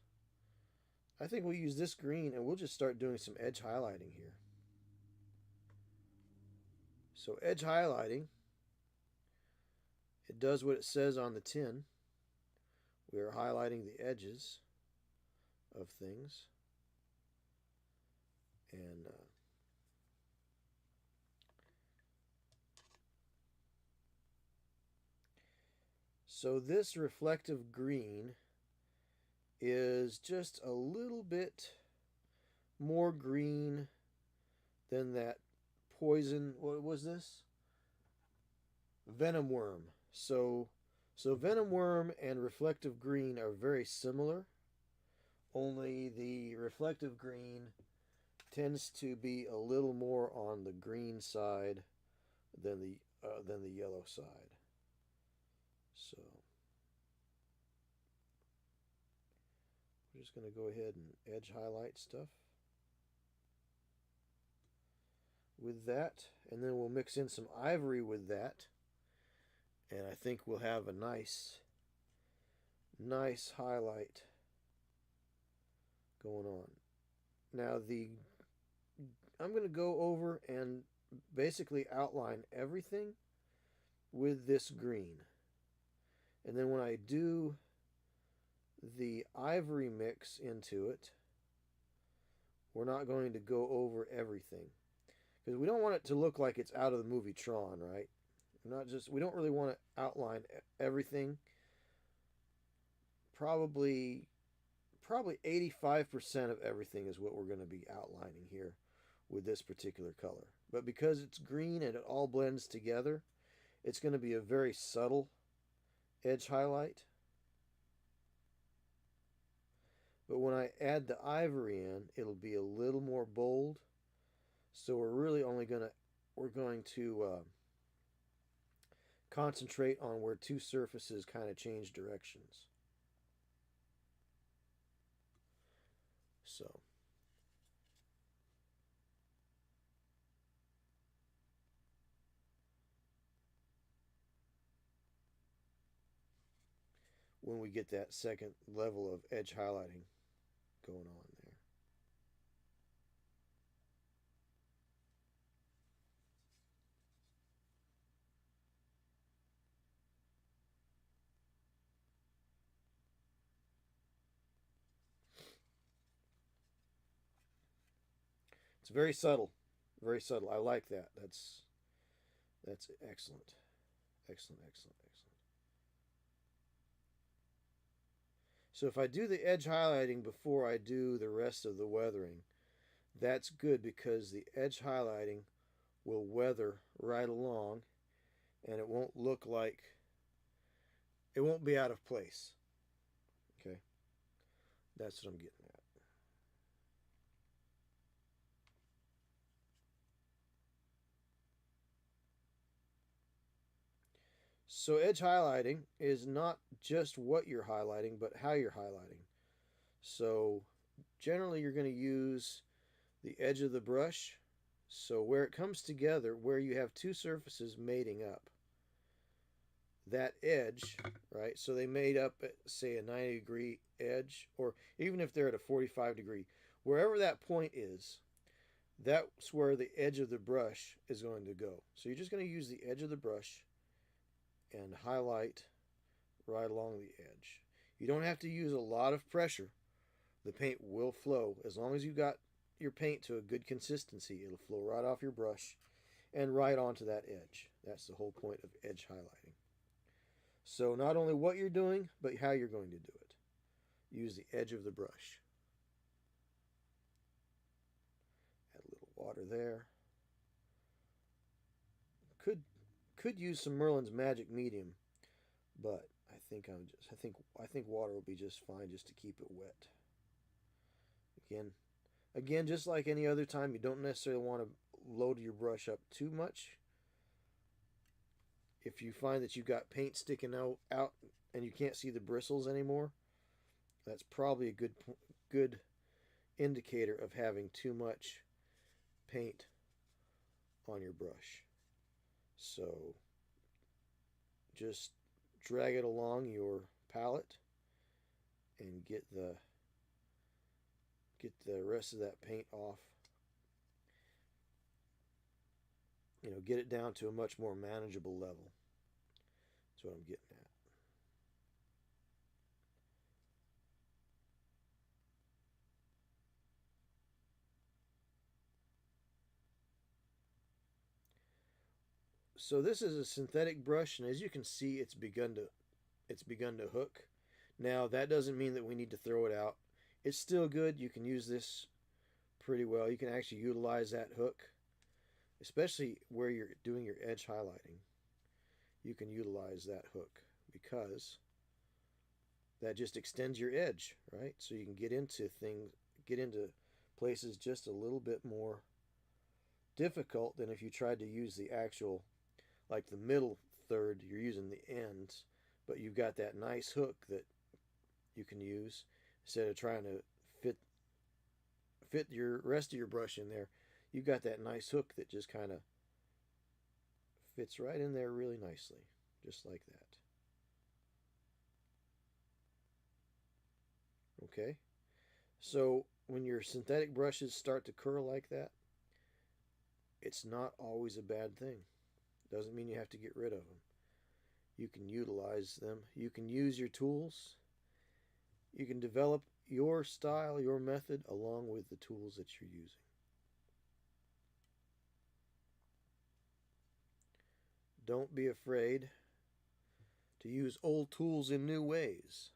I think we'll use this green, and we'll just start doing some edge highlighting here. So edge highlighting, it does what it says on the tin. We are highlighting the edges of things. And so this reflective green is just a little bit more green than that poison, what was this? Venom worm. So venom worm and reflective green are very similar, only the reflective green tends to be a little more on the green side than the yellow side. So we're just going to go ahead and edge highlight stuff with that, and then we'll mix in some ivory with that, and I think we'll have a nice highlight going on. Now I'm going to go over and basically outline everything with this green. And then when I do the ivory mix into it, we're not going to go over everything, because we don't want it to look like it's out of the movie Tron, right? We don't really want to outline everything. Probably 85% of everything is what we're going to be outlining here with this particular color. But because it's green and it all blends together, it's going to be a very subtle edge highlight. But when I add the ivory in, it'll be a little more bold. So we're going to concentrate on where two surfaces kind of change directions. So when we get that second level of edge highlighting going on there. It's very subtle, very subtle. I like that. That's excellent, excellent, excellent, excellent. So if I do the edge highlighting before I do the rest of the weathering, that's good, because the edge highlighting will weather right along, and it won't look like, it won't be out of place. Okay, that's what I'm getting at. So edge highlighting is not just what you're highlighting, but how you're highlighting. So generally you're going to use the edge of the brush. So where it comes together, where you have two surfaces mating up, that edge, right? So they made up at, say, a 90-degree edge, or even if they're at a 45-degree, wherever that point is, that's where the edge of the brush is going to go. So you're just going to use the edge of the brush and highlight right along the edge. You don't have to use a lot of pressure. The paint will flow. As long as you got your paint to a good consistency, it'll flow right off your brush and right onto that edge. That's the whole point of edge highlighting. So not only what you're doing, but how you're going to do it. Use the edge of the brush. Add a little water there. Could use some Merlin's Magic Medium, but I think water will be just fine, just to keep it wet. Again, just like any other time, you don't necessarily want to load your brush up too much. If you find that you've got paint sticking out and you can't see the bristles anymore, that's probably a good indicator of having too much paint on your brush. So just drag it along your palette and get the rest of that paint off. Get it down to a much more manageable level. That's what I'm getting at. So this is a synthetic brush, and as you can see, it's begun to hook. Now that doesn't mean that we need to throw it out. It's still good. You can use this pretty well. You can actually utilize that hook, especially where you're doing your edge highlighting. You can utilize that hook because that just extends your edge, right? So you can get into places just a little bit more difficult than if you tried to use the actual like the middle third, you're using the ends, but you've got that nice hook that you can use instead of trying to fit your rest of your brush in there. You've got that nice hook that just kind of fits right in there really nicely, just like that. Okay, so when your synthetic brushes start to curl like that, it's not always a bad thing. Doesn't mean you have to get rid of them. You can utilize them. You can use your tools. You can develop your style, your method, along with the tools that you're using. Don't be afraid to use old tools in new ways.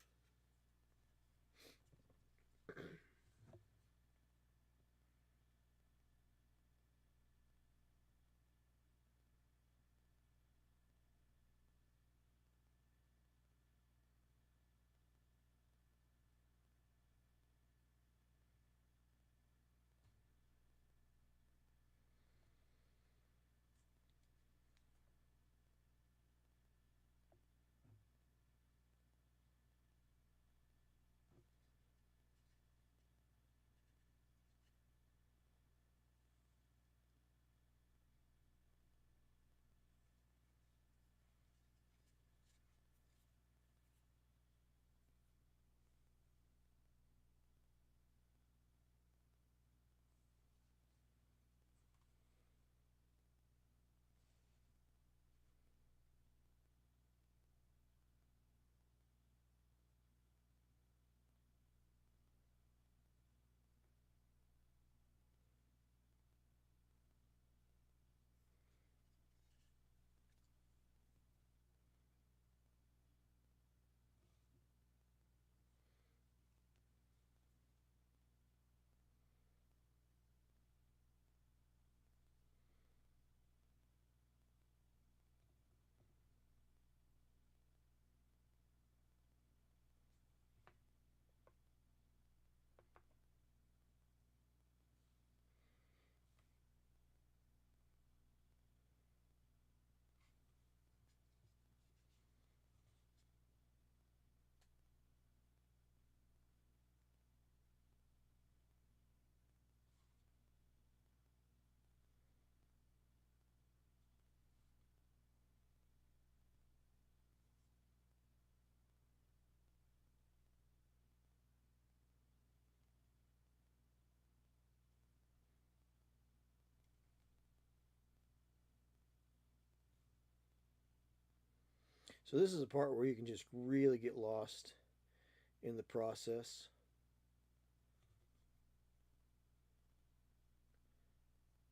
So this is a part where you can just really get lost in the process.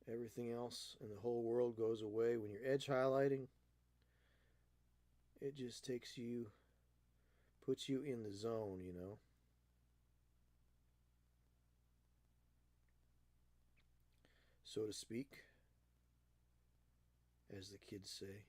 Everything else in the whole world goes away. When you're edge highlighting, it just puts you in the zone, so to speak, as the kids say.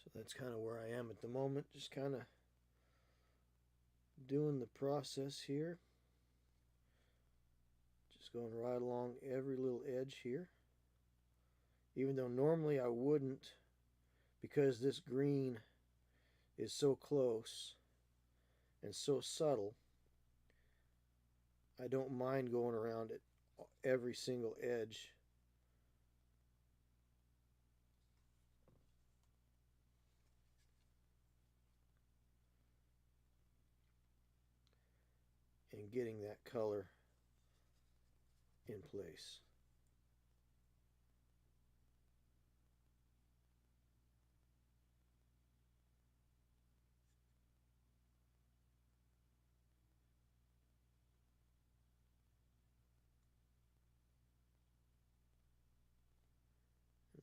So that's kind of where I am at the moment, just kind of doing the process here. Just going right along every little edge here. Even though normally I wouldn't, because this green is so close and so subtle, I don't mind going around it every single edge. And getting that color in place.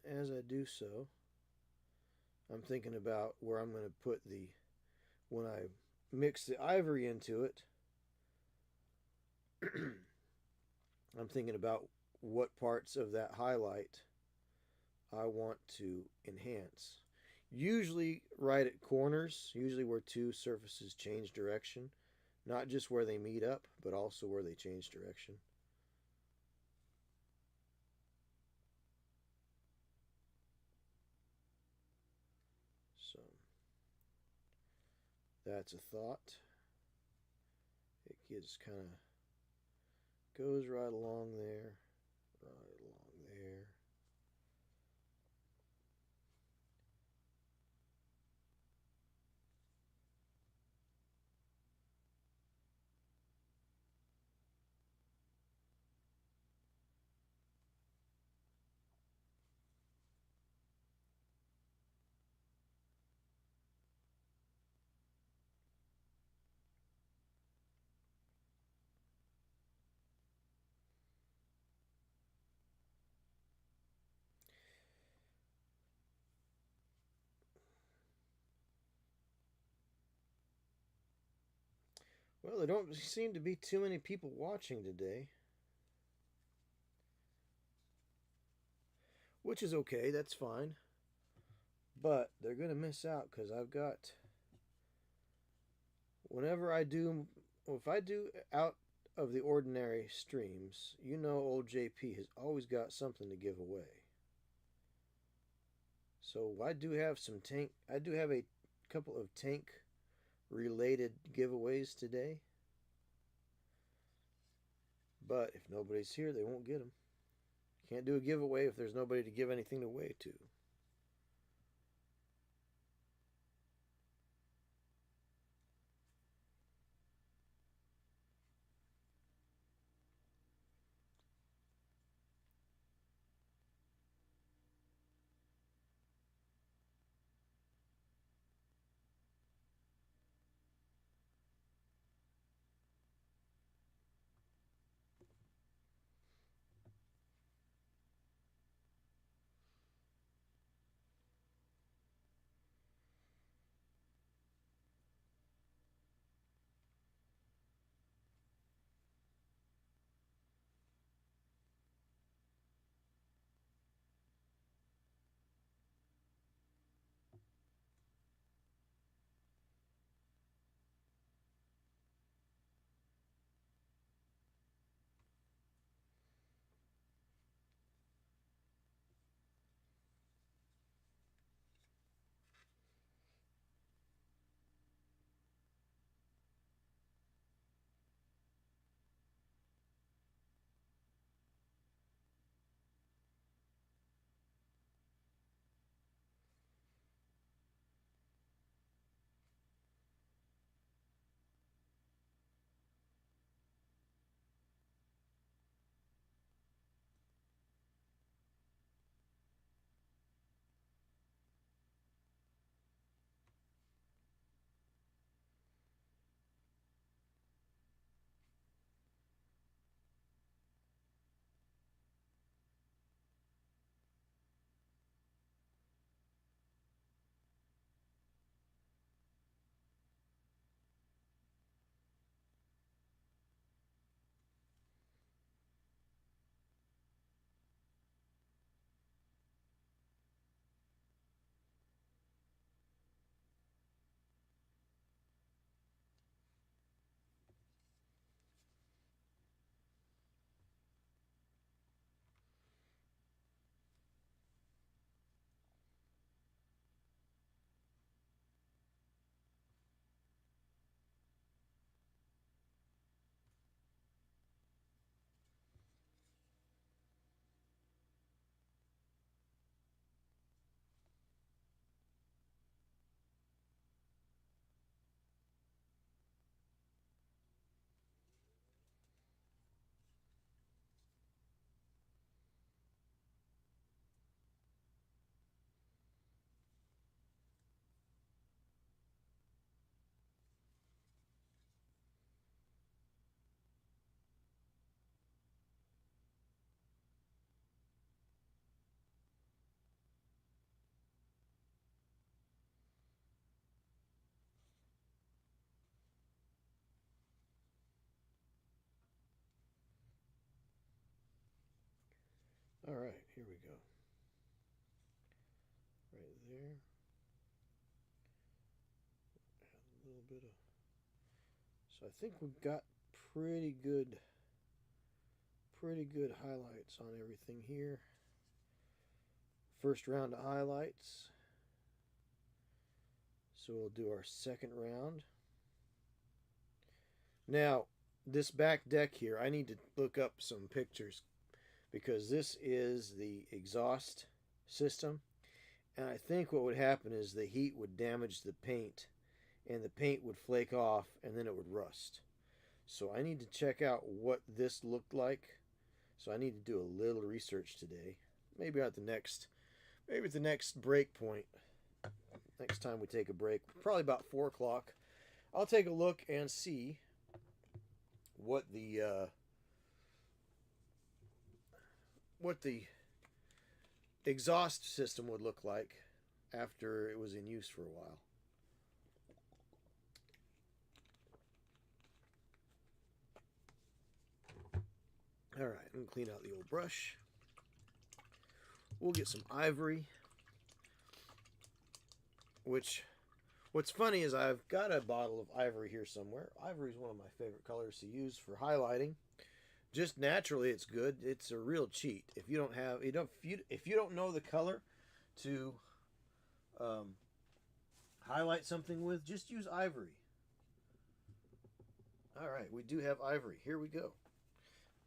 And as I do so, I'm thinking about where I'm going to put when I mix the ivory into it, I'm thinking about what parts of that highlight I want to enhance. Usually right at corners, usually where two surfaces change direction, not just where they meet up, but also where they change direction. So that's a thought. It just kind of goes right along there, right along there. Well, there don't seem to be too many people watching today, which is okay, that's fine. But they're going to miss out because I've got, whenever I do, if I do out of the ordinary streams, you know old JP has always got something to give away. So I do have a couple of tank related giveaways today. But if nobody's here, they won't get them. Can't do a giveaway if there's nobody to give anything away to. All right, here we go. Right there. Add a little bit of. So I think we've got pretty good highlights on everything here. First round of highlights. So we'll do our second round. Now, this back deck here, I need to look up some pictures because this is the exhaust system. And I think what would happen is the heat would damage the paint and the paint would flake off and then it would rust. So I need to check out what this looked like. So I need to do a little research today. Maybe at the next break point. Next time we take a break, probably about 4 o'clock. I'll take a look and see what the exhaust system would look like after it was in use for a while. All right, I'm gonna clean out the old brush. We'll get some ivory, which what's funny is I've got a bottle of ivory here somewhere. Ivory is one of my favorite colors to use for highlighting. Just naturally, it's good. It's a real cheat. If you don't know the color to highlight something with, just use ivory. All right, we do have ivory. Here we go.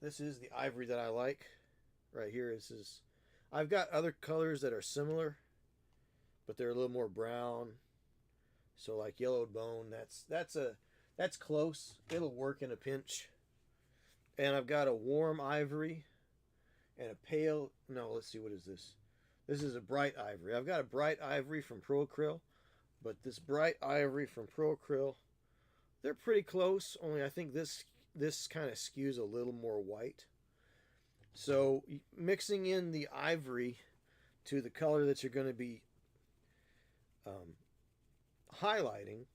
This is the ivory that I like. Right here, this is. I've got other colors that are similar, but they're a little more brown. So like yellowed bone, that's close. It'll work in a pinch. And I've got a warm ivory and a pale. No, let's see, what is this? This is a bright ivory. I've got a bright ivory from Pro Acryl, but this bright ivory from Pro Acryl, they're pretty close. Only I think this kind of skews a little more white. So mixing in the ivory to the color that you're going to be highlighting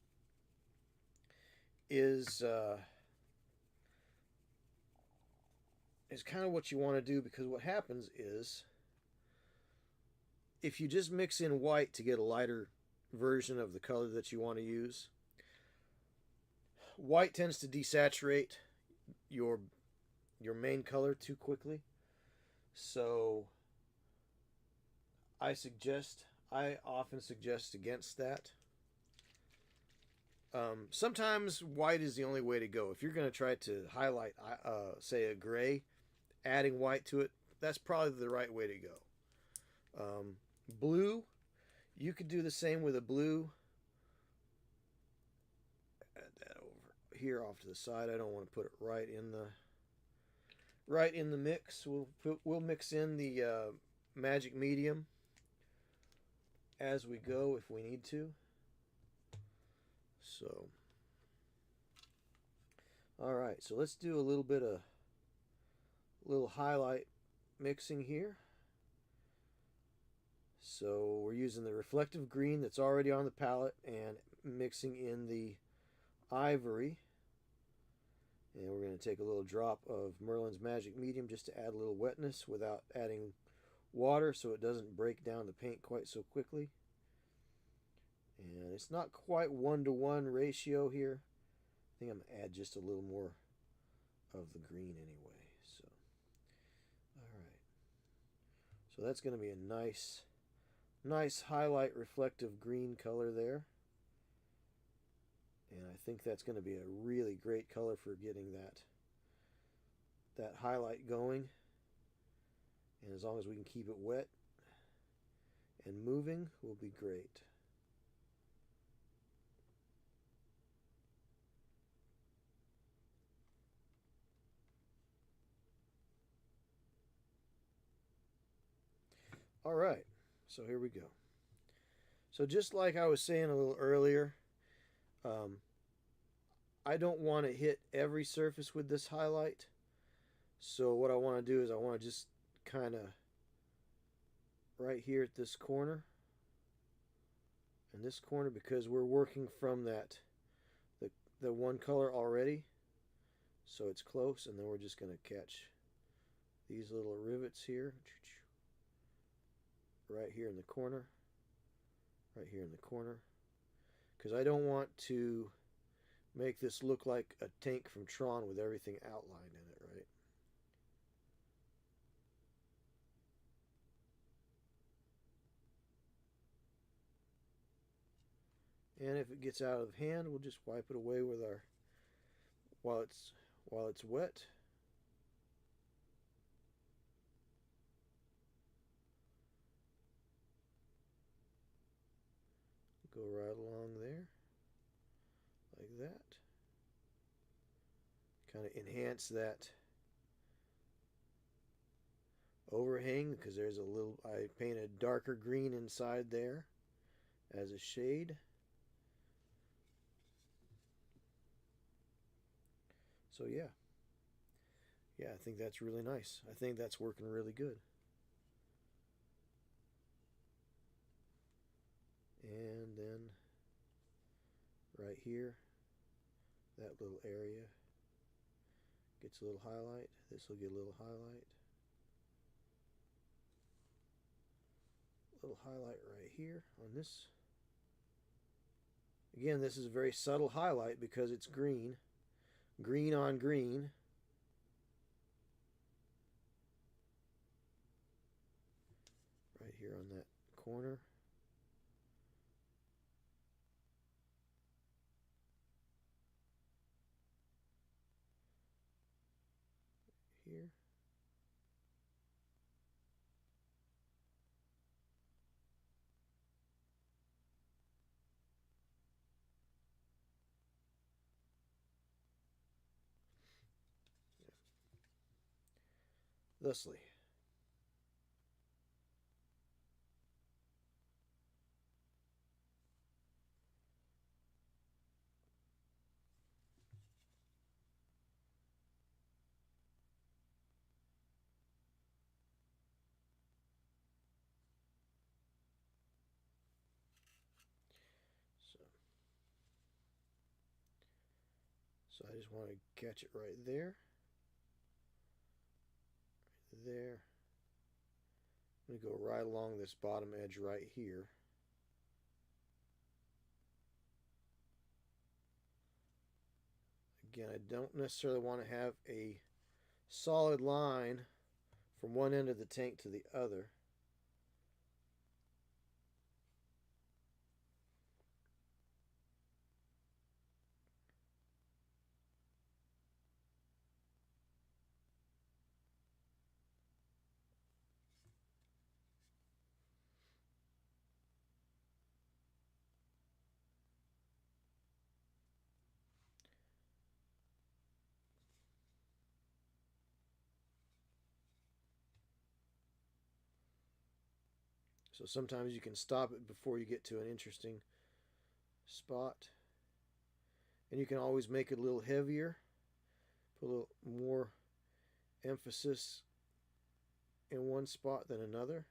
is kind of what you want to do, because what happens is if you just mix in white to get a lighter version of the color that you want to use, white tends to desaturate your main color too quickly. So I often suggest against that. Sometimes white is the only way to go. If you're going to try to highlight, say, a gray, adding white to it, that's probably the right way to go. Blue, you could do the same with a blue. Add that over here off to the side. I don't want to put it right in the mix. We'll mix in the magic medium as we go if we need to. So, all right, so let's do a little highlight mixing here. So we're using the reflective green that's already on the palette and mixing in the ivory. And we're going to take a little drop of Merlin's Magic Medium just to add a little wetness without adding water so it doesn't break down the paint quite so quickly. And it's not quite 1-to-1 ratio here. I think I'm going to add just a little more of the green anyway. So, all right. So that's going to be a nice highlight reflective green color there. And I think that's going to be a really great color for getting that highlight going. And as long as we can keep it wet and moving, will be great. All right, so here we go. So just like I was saying a little earlier, I don't want to hit every surface with this highlight. So what I want to do is I want to just kind of right here at this corner and this corner, because we're working from the one color already. So it's close, and then we're just going to catch these little rivets here, right here in the corner, right here in the corner, because I don't want to make this look like a tank from Tron with everything outlined in it, right? And if it gets out of hand, we'll just wipe it away with our while it's wet. Go right along there, like that. Kind of enhance that overhang because there's a little, I painted darker green inside there as a shade. So yeah, I think that's really nice. I think that's working really good. And then right here, that little area gets a little highlight. This will get a little highlight. Little highlight right here on this. Again, this is a very subtle highlight because it's green. Green on green. Right here on that corner. Here. Thusly. So I just want to catch it right there. Right there. I'm going to go right along this bottom edge right here. Again, I don't necessarily want to have a solid line from one end of the tank to the other. So sometimes you can stop it before you get to an interesting spot. And you can always make it a little heavier, put a little more emphasis in one spot than another.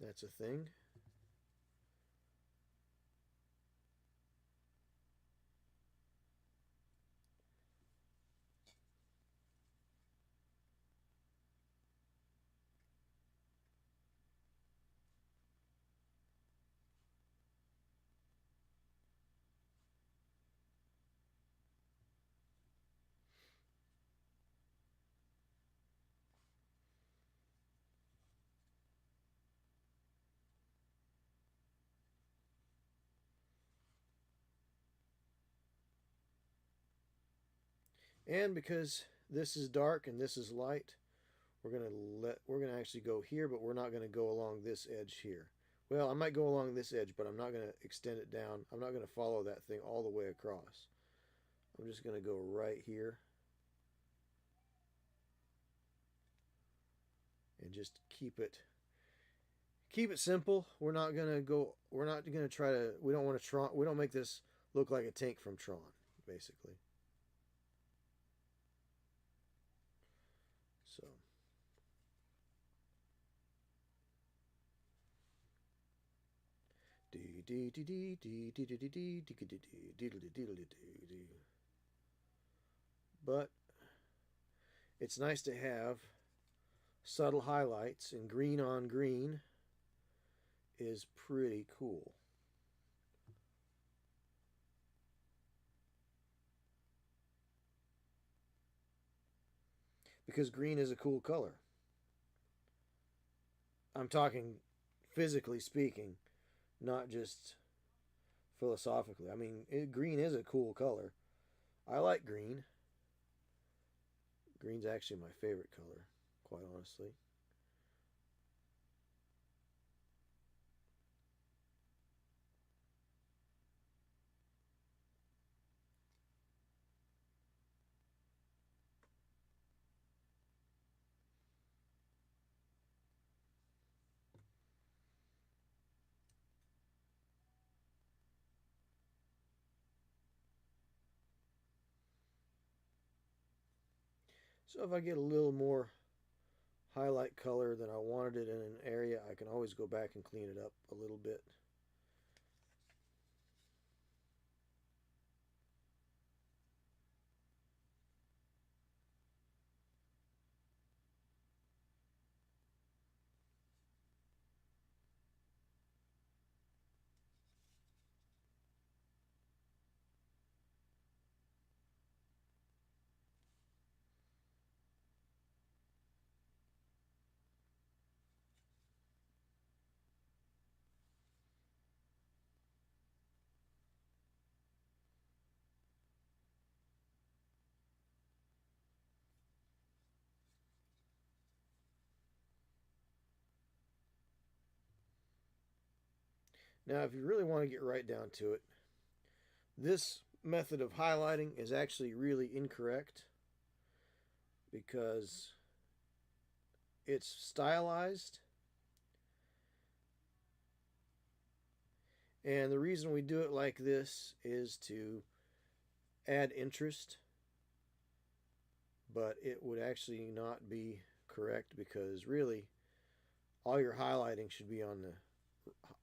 That's a thing. And because this is dark and this is light, we're gonna actually go here, but we're not gonna go along this edge here. Well, I might go along this edge, but I'm not gonna extend it down. I'm not gonna follow that thing all the way across. I'm just gonna go right here and just keep it simple. We're not gonna try to, we don't want to Tron, we don't make this look like a tank from Tron, basically. So but it's nice to have subtle highlights, and green on green is pretty cool. Because green is a cool color. I'm talking physically speaking, not just philosophically. I mean, green is a cool color. I like green. Green's actually my favorite color, quite honestly. So if I get a little more highlight color than I wanted it in an area, I can always go back and clean it up a little bit. Now, if you really want to get right down to it, this method of highlighting is actually really incorrect because it's stylized. And the reason we do it like this is to add interest, but it would actually not be correct because really all your highlighting should be on the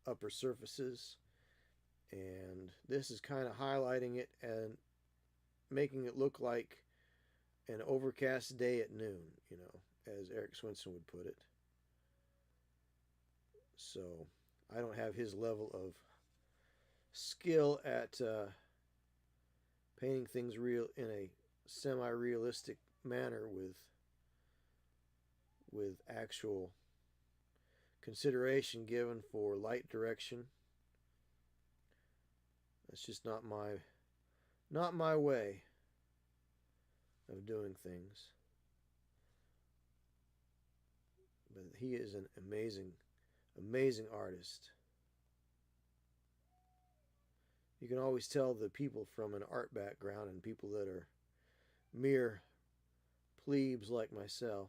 upper surfaces, and this is kind of highlighting it and making it look like an overcast day at noon, as Eric Swinson would put it. So I don't have his level of skill at painting things real in a semi-realistic manner with actual consideration given for light direction. That's just not my way of doing things. But he is an amazing artist. You can always tell the people from an art background and people that are mere plebes like myself.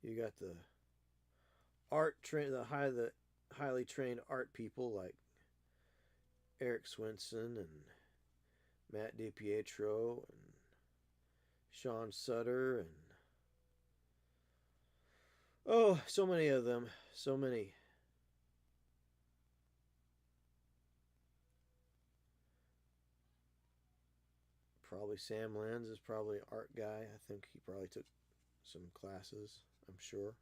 You got the the highly trained art people like Eric Swinson and Matt DiPietro and Sean Sutter and so many of them, so many. Probably Sam Lands is probably an art guy. I think he probably took some classes, I'm sure.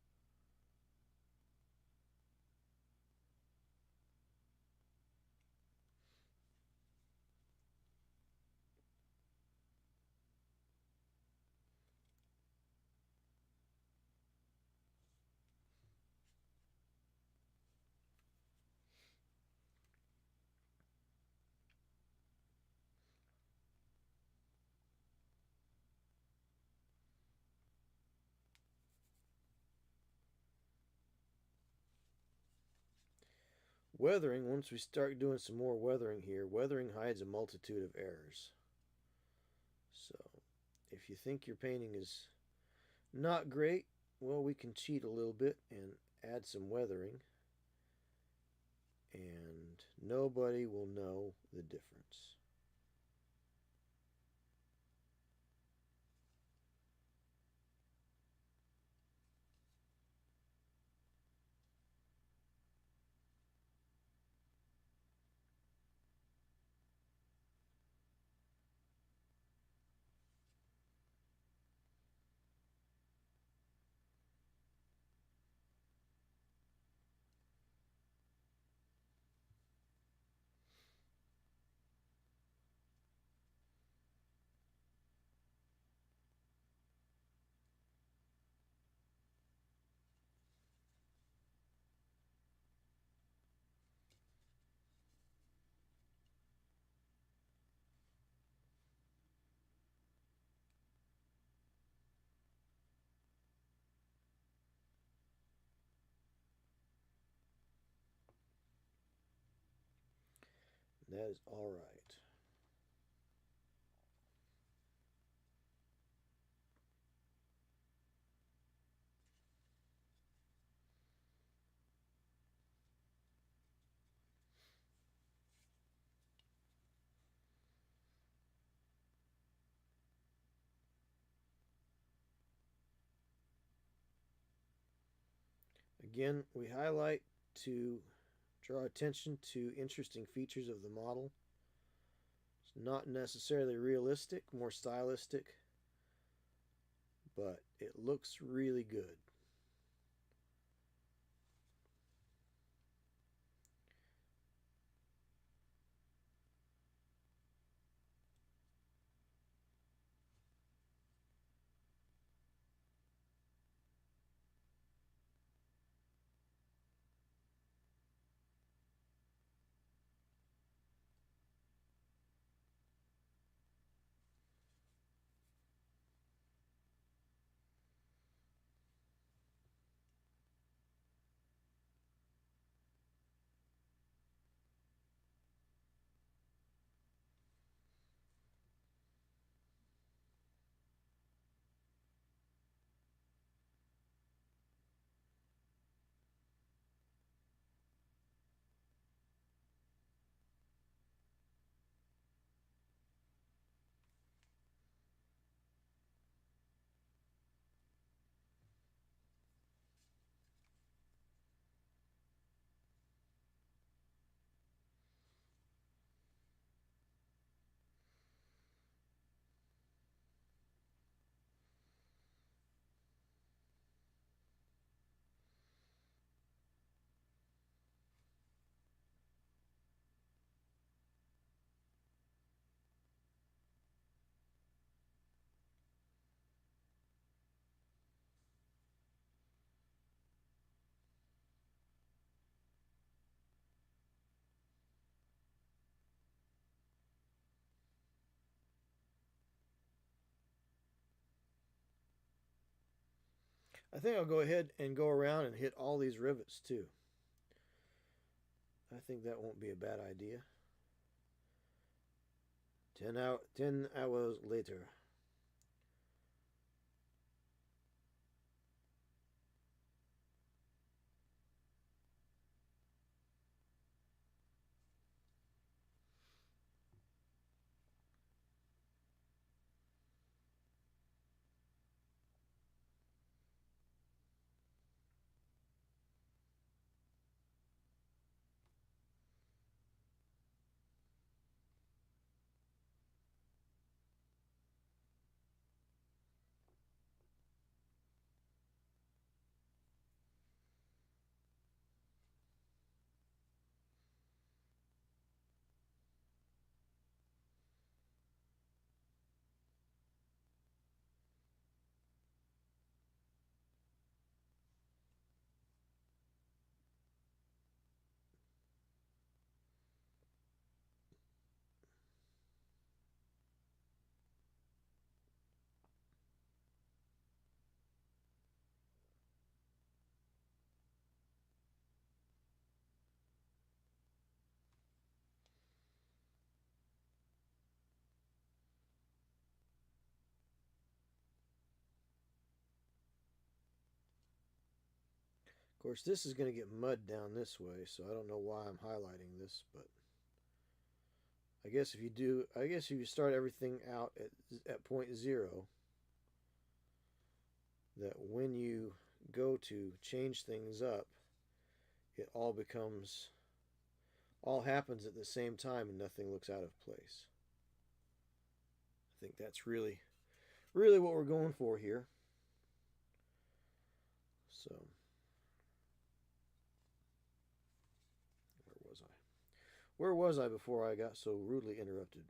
Weathering, once we start doing some more weathering here, weathering hides a multitude of errors. So, if you think your painting is not great, well, we can cheat a little bit and add some weathering, and nobody will know the difference. That is all right. Again, we highlight to draw attention to interesting features of the model. It's not necessarily realistic, more stylistic, but it looks really good. I think I'll go ahead and go around and hit all these rivets too. I think that won't be a bad idea. 10 hours later. Of course, this is going to get mud down this way, so I don't know why I'm highlighting this, but I guess if you start everything out at point zero, that when you go to change things up, it all happens at the same time and nothing looks out of place. I think that's really what we're going for here. So, where was I? Where was I before I got so rudely interrupted?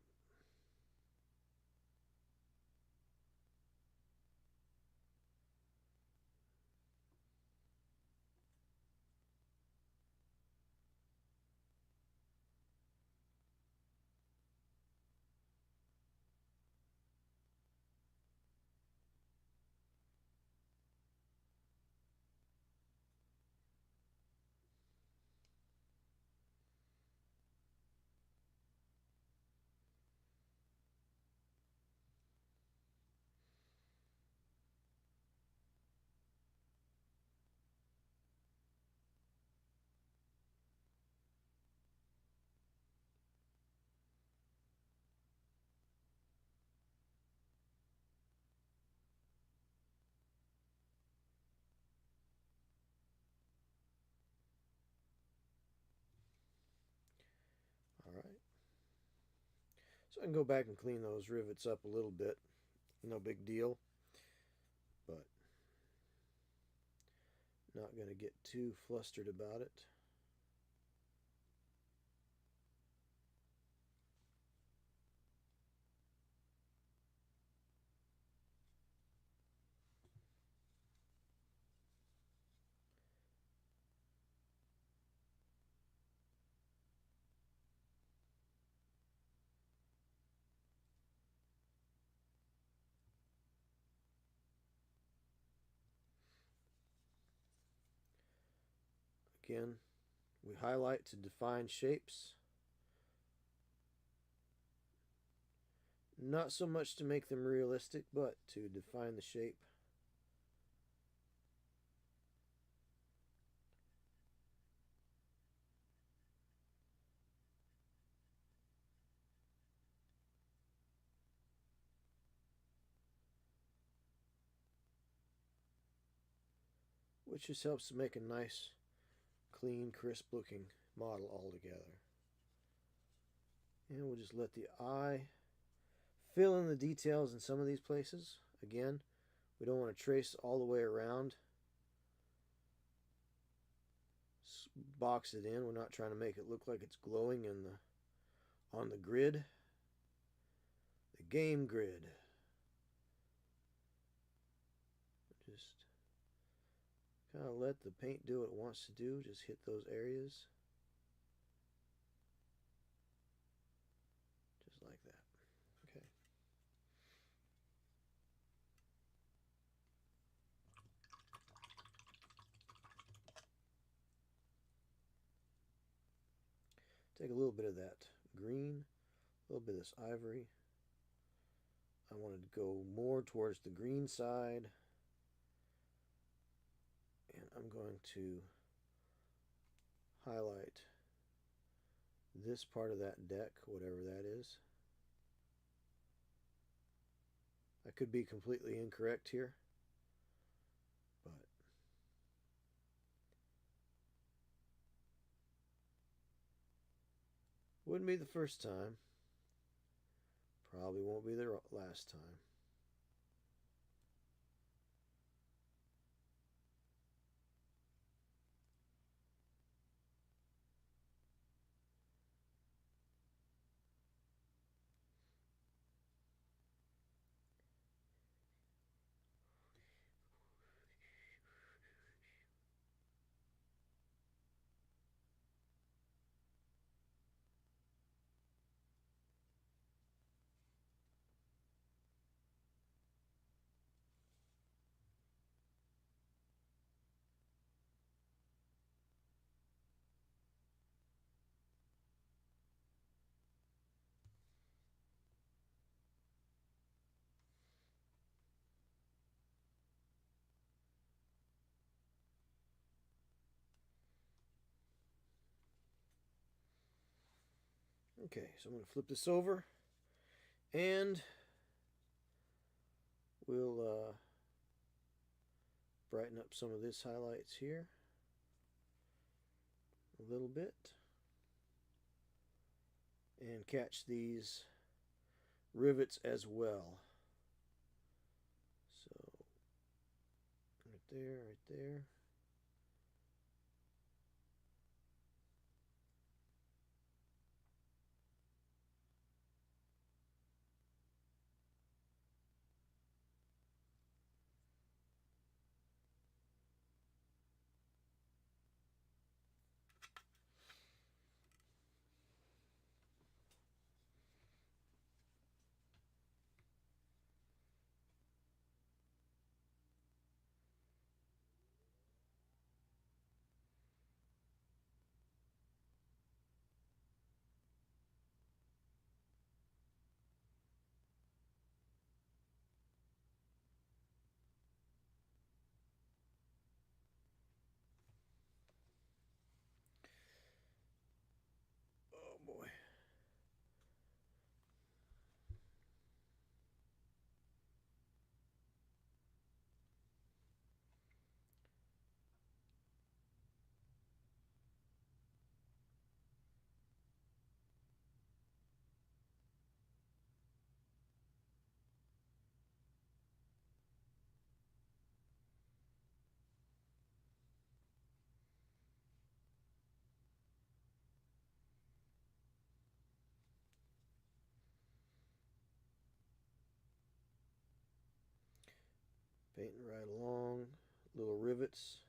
So I can go back and clean those rivets up a little bit. No big deal. But not going to get too flustered about it. Again, we highlight to define shapes. Not so much to make them realistic, but to define the shape. Which just helps to make a nice, clean, crisp looking model altogether. And we'll just let the eye fill in the details in some of these places. Again, we don't want to trace all the way around. Box it in. We're not trying to make it look like it's glowing in on the grid. The game grid. Just kind of let the paint do what it wants to do. Just hit those areas. Just like that. Okay. Take a little bit of that green, a little bit of this ivory. I wanted to go more towards the green side. And I'm going to highlight this part of that deck, whatever that is. I could be completely incorrect here, but wouldn't be the first time. Probably won't be the last time. Okay, so I'm going to flip this over and we'll brighten up some of this highlights here a little bit and catch these rivets as well. So right there, right there. Painting right along. Little rivets.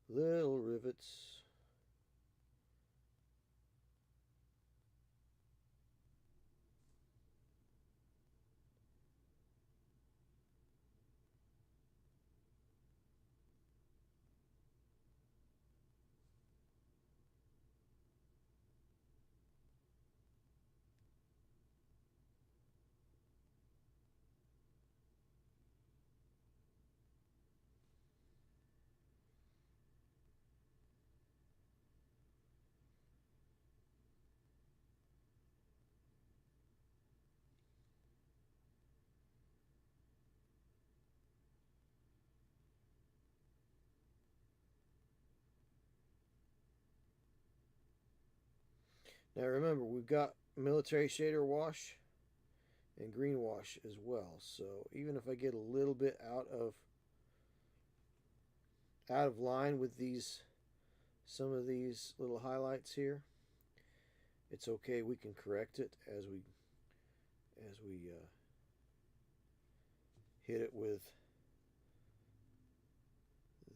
Little rivets. Now remember, we've got military shader wash and green wash as well. So even if I get a little bit out of line with some of these little highlights here, it's okay. We can correct it as we hit it with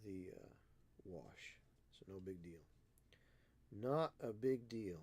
the wash. So no big deal. Not a big deal.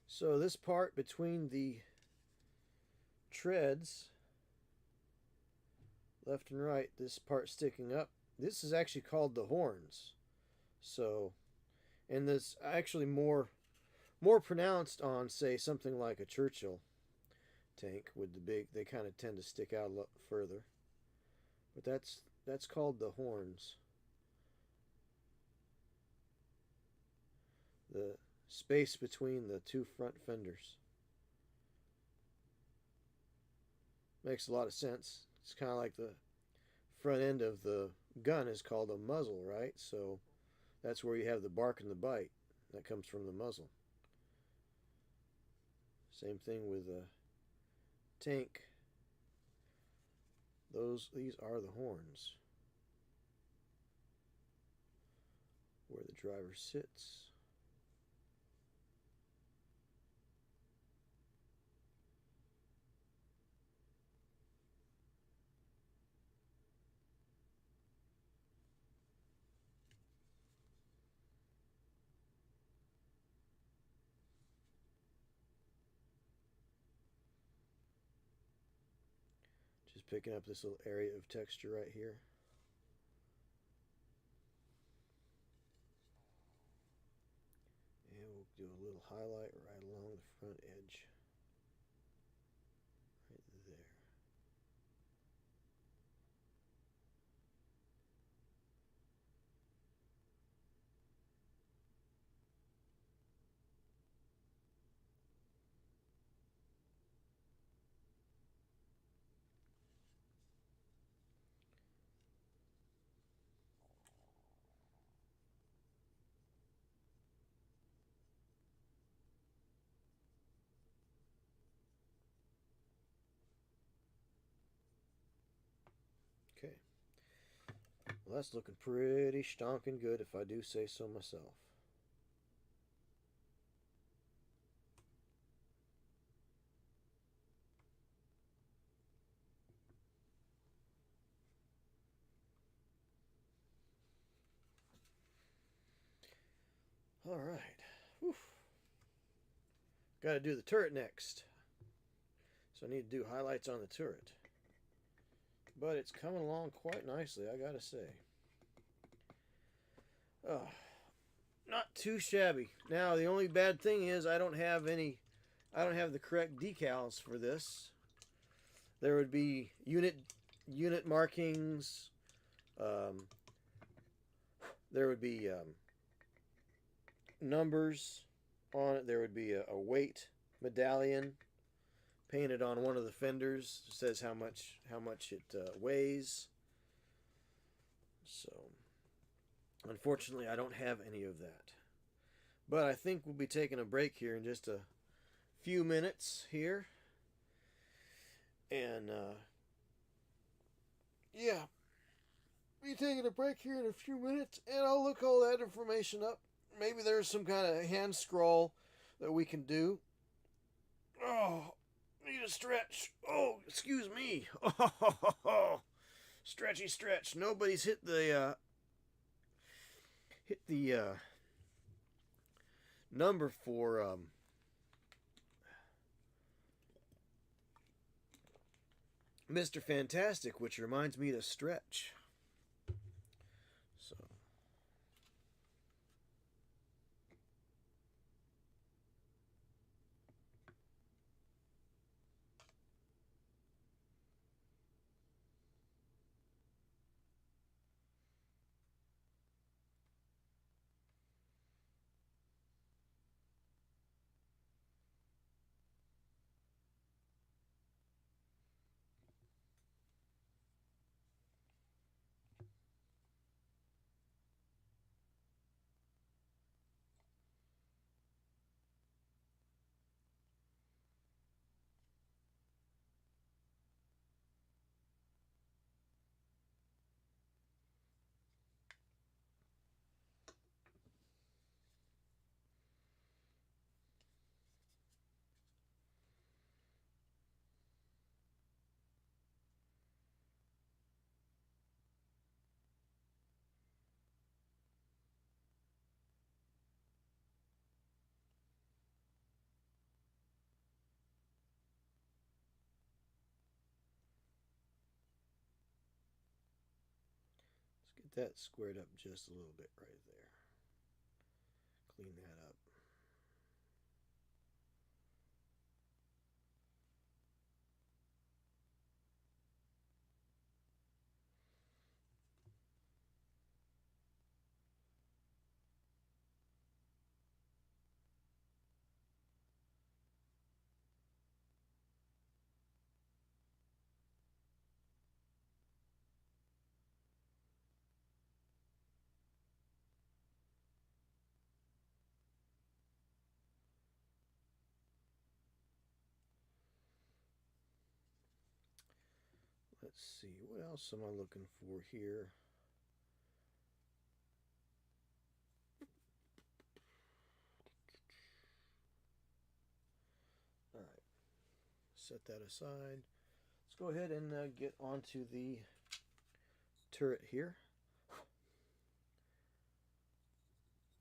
So this part between the treads, left and right, this part sticking up, this is actually called the horns. So, and this actually more pronounced on, say, something like a Churchill tank with the big, they kind of tend to stick out a lot further. But that's called the horns. The space between the two front fenders. Makes a lot of sense. It's kind of like the front end of the gun is called a muzzle, right? So that's where you have the bark and the bite. That comes from the muzzle. Same thing with a tank. These are the horns. Where the driver sits. Just picking up this little area of texture right here. And we'll do a little highlight right along the front edge. Right there. Okay. Well, that's looking pretty stonking good if I do say so myself. All right. Whew. Got to do the turret next. So I need to do highlights on the turret. But it's coming along quite nicely, I gotta say. Oh, not too shabby. Now the only bad thing is I don't have the correct decals for this. There would be unit markings. There would be numbers on it. There would be a weight medallion painted on one of the fenders. It says how much it weighs. So, unfortunately, I don't have any of that. But I think we'll be taking a break here in just a few minutes here. And, yeah, be taking a break here in a few minutes, and I'll look all that information up. Maybe there's some kind of hand scroll that we can do. Oh, need a stretch. Oh, excuse me. Oh, stretchy stretch. Nobody's hit the number for Mr. Fantastic, which reminds me to stretch. So let's get that squared up just a little bit right there. Clean that up. Let's see, what else am I looking for here? All right, set that aside. Let's go ahead and get onto the turret here,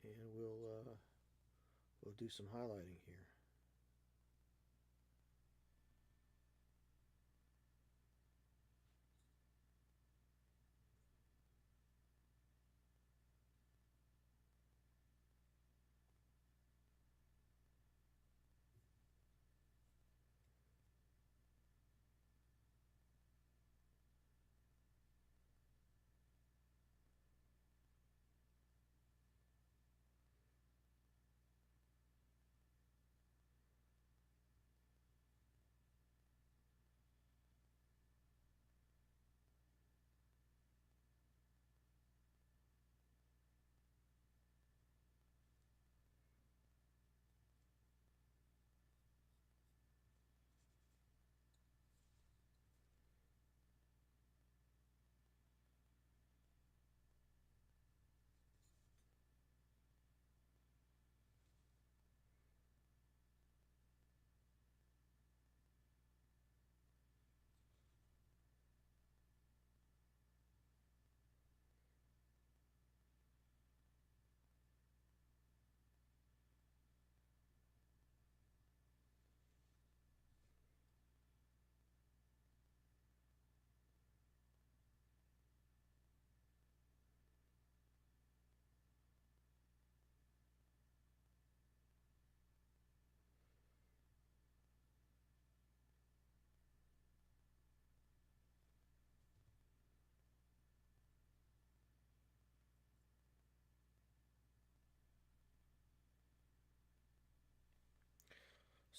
and we'll do some highlighting here.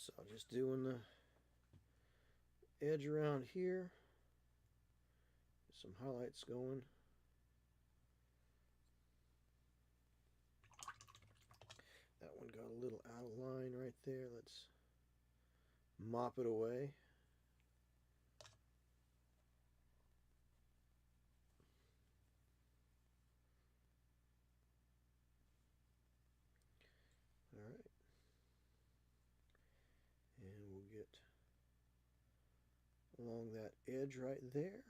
So I'm just doing the edge around here. Some highlights going. That one got a little out of line right there. Let's mop it away. All right. And we'll get along that edge right there.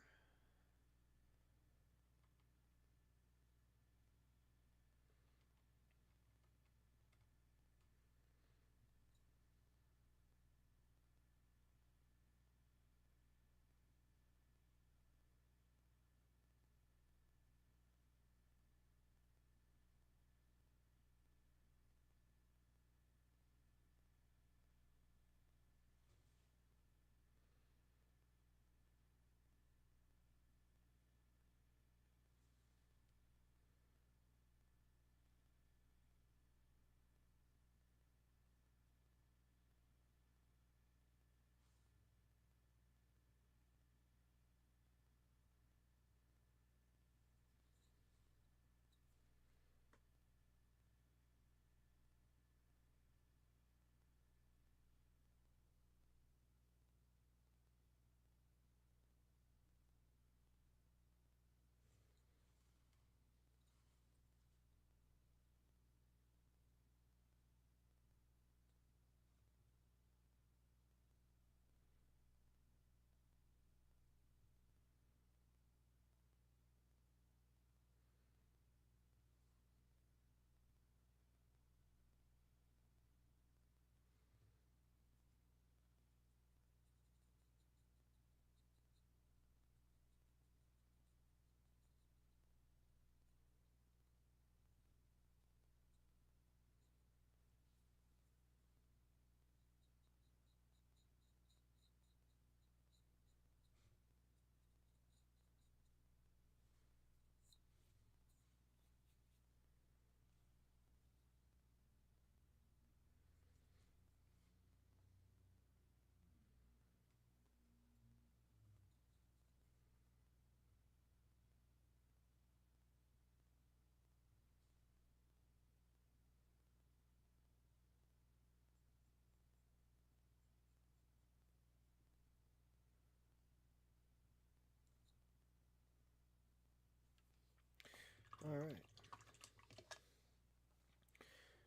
All right.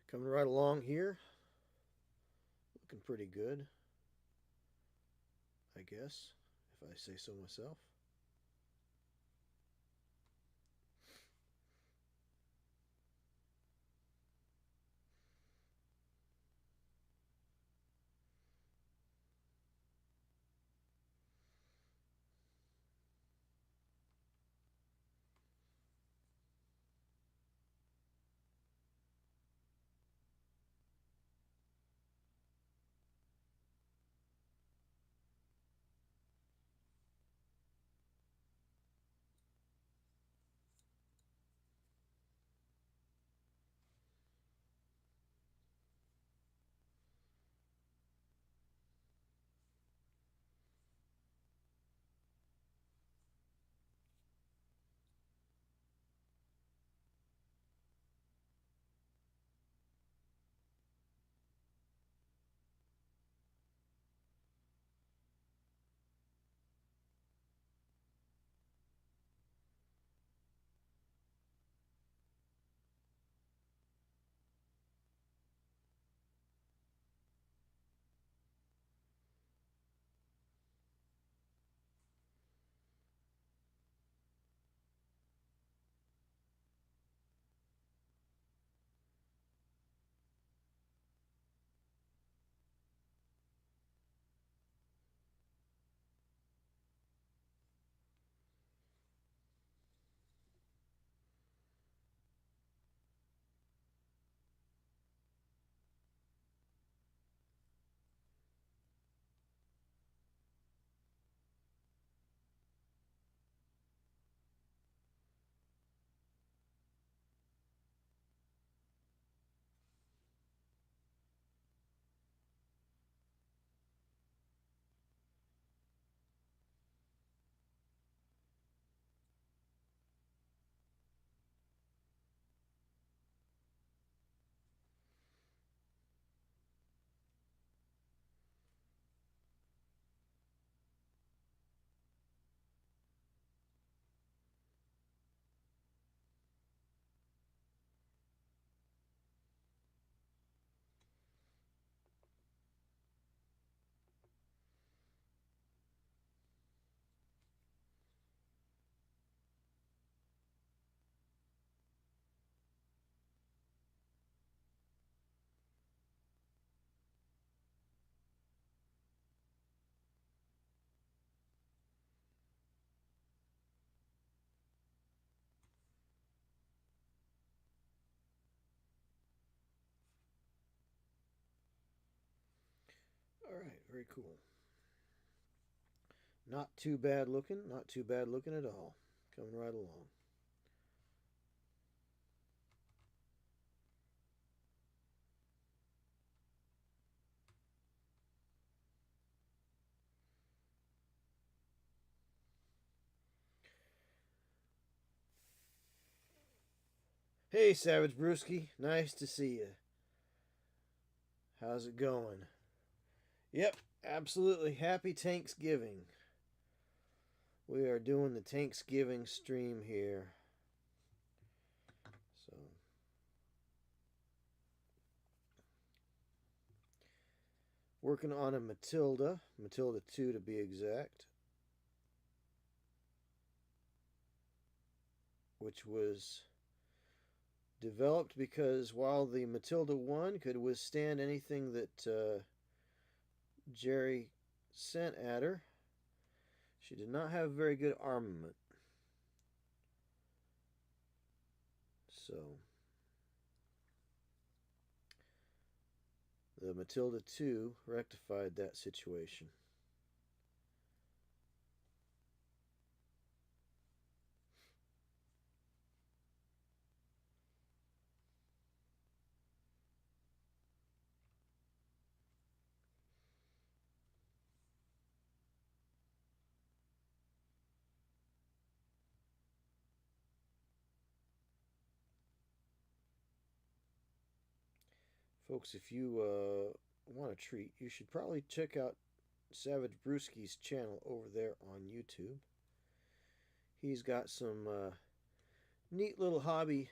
Coming right along here. Looking pretty good, I guess, if I say so myself. All right, very cool. Not too bad looking, not too bad looking at all. Coming right along. Hey, Savage Brewski, nice to see you. How's it going? Yep, absolutely. Happy Thanksgiving. We are doing the Thanksgiving stream here. So, working on a Matilda 2 to be exact, which was developed because while the Matilda 1 could withstand anything that Jerry sent at her, she did not have very good armament. So, the Matilda 2 rectified that situation. Folks, if you want a treat, you should probably check out Savage Brewski's channel over there on YouTube. He's got some neat little hobby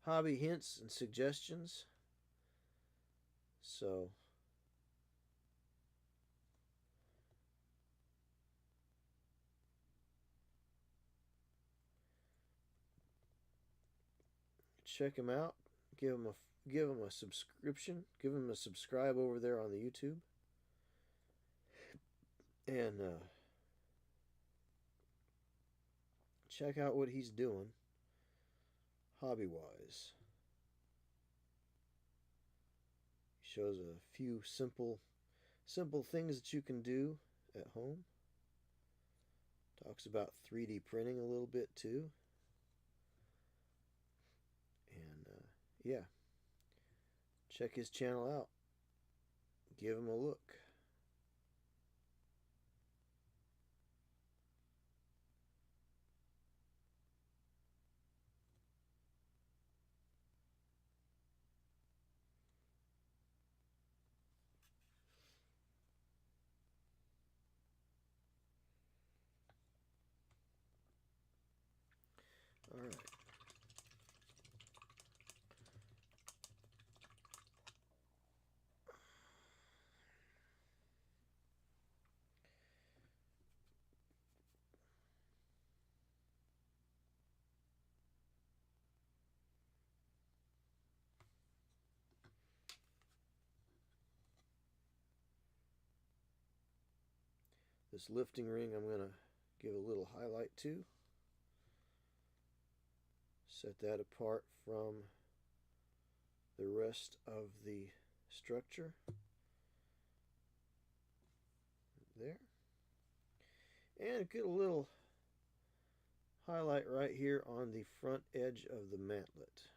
hints and suggestions. So check him out. Give him a subscription. Give him a subscribe over there on the YouTube. And check out what he's doing hobby wise. He shows a few simple things that you can do at home. Talks about 3D printing a little bit too. And yeah, check his channel out. Give him a look. All right. This lifting ring I'm going to give a little highlight to. Set that apart from the rest of the structure. There. And get a little highlight right here on the front edge of the mantlet.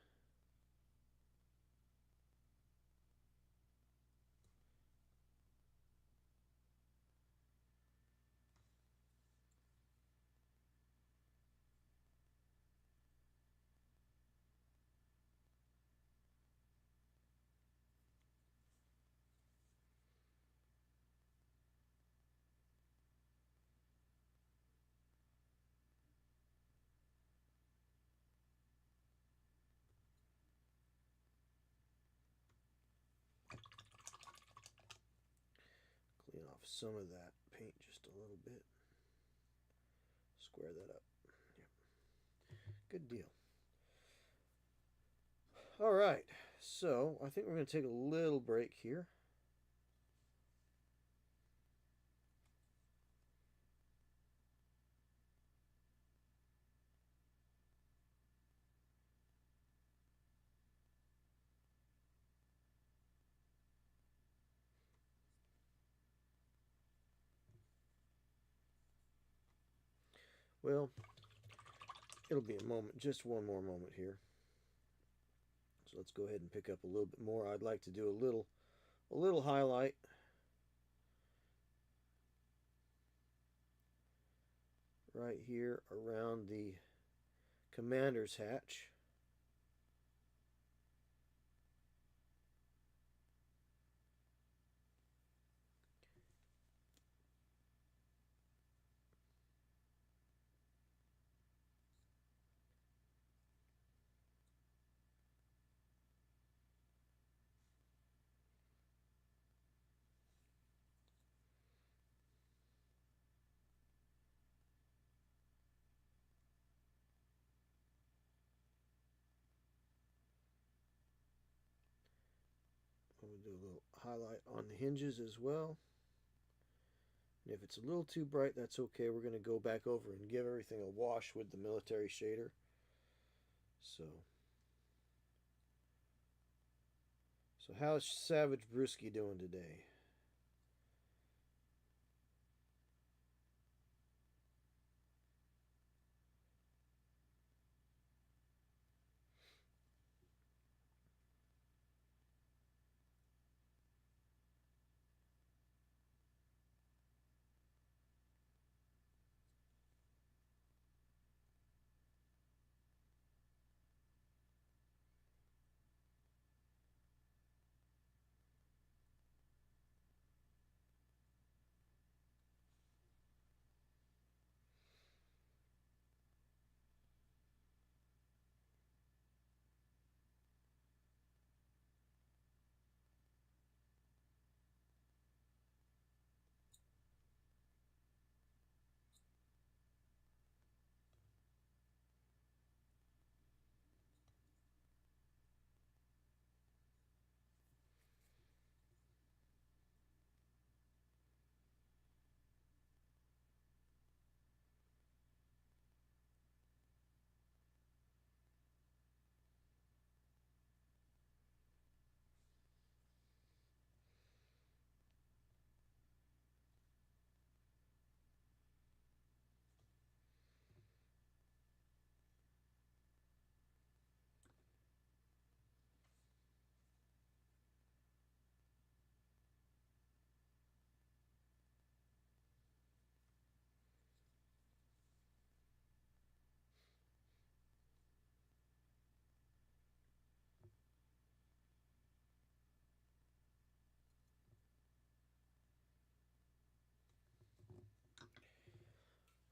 Clean off some of that paint just a little bit. Square that up. Yep. Good deal. All right, so I think we're going to take a little break here. Well, it'll be a moment, just one more moment here. So let's go ahead and pick up a little bit more. I'd like to do a little highlight right here around the commander's hatch. I'm going to do a little highlight on the hinges as well. And if it's a little too bright, that's okay. We're going to go back over and give everything a wash with the military shader. So how's Savage Brewski doing today?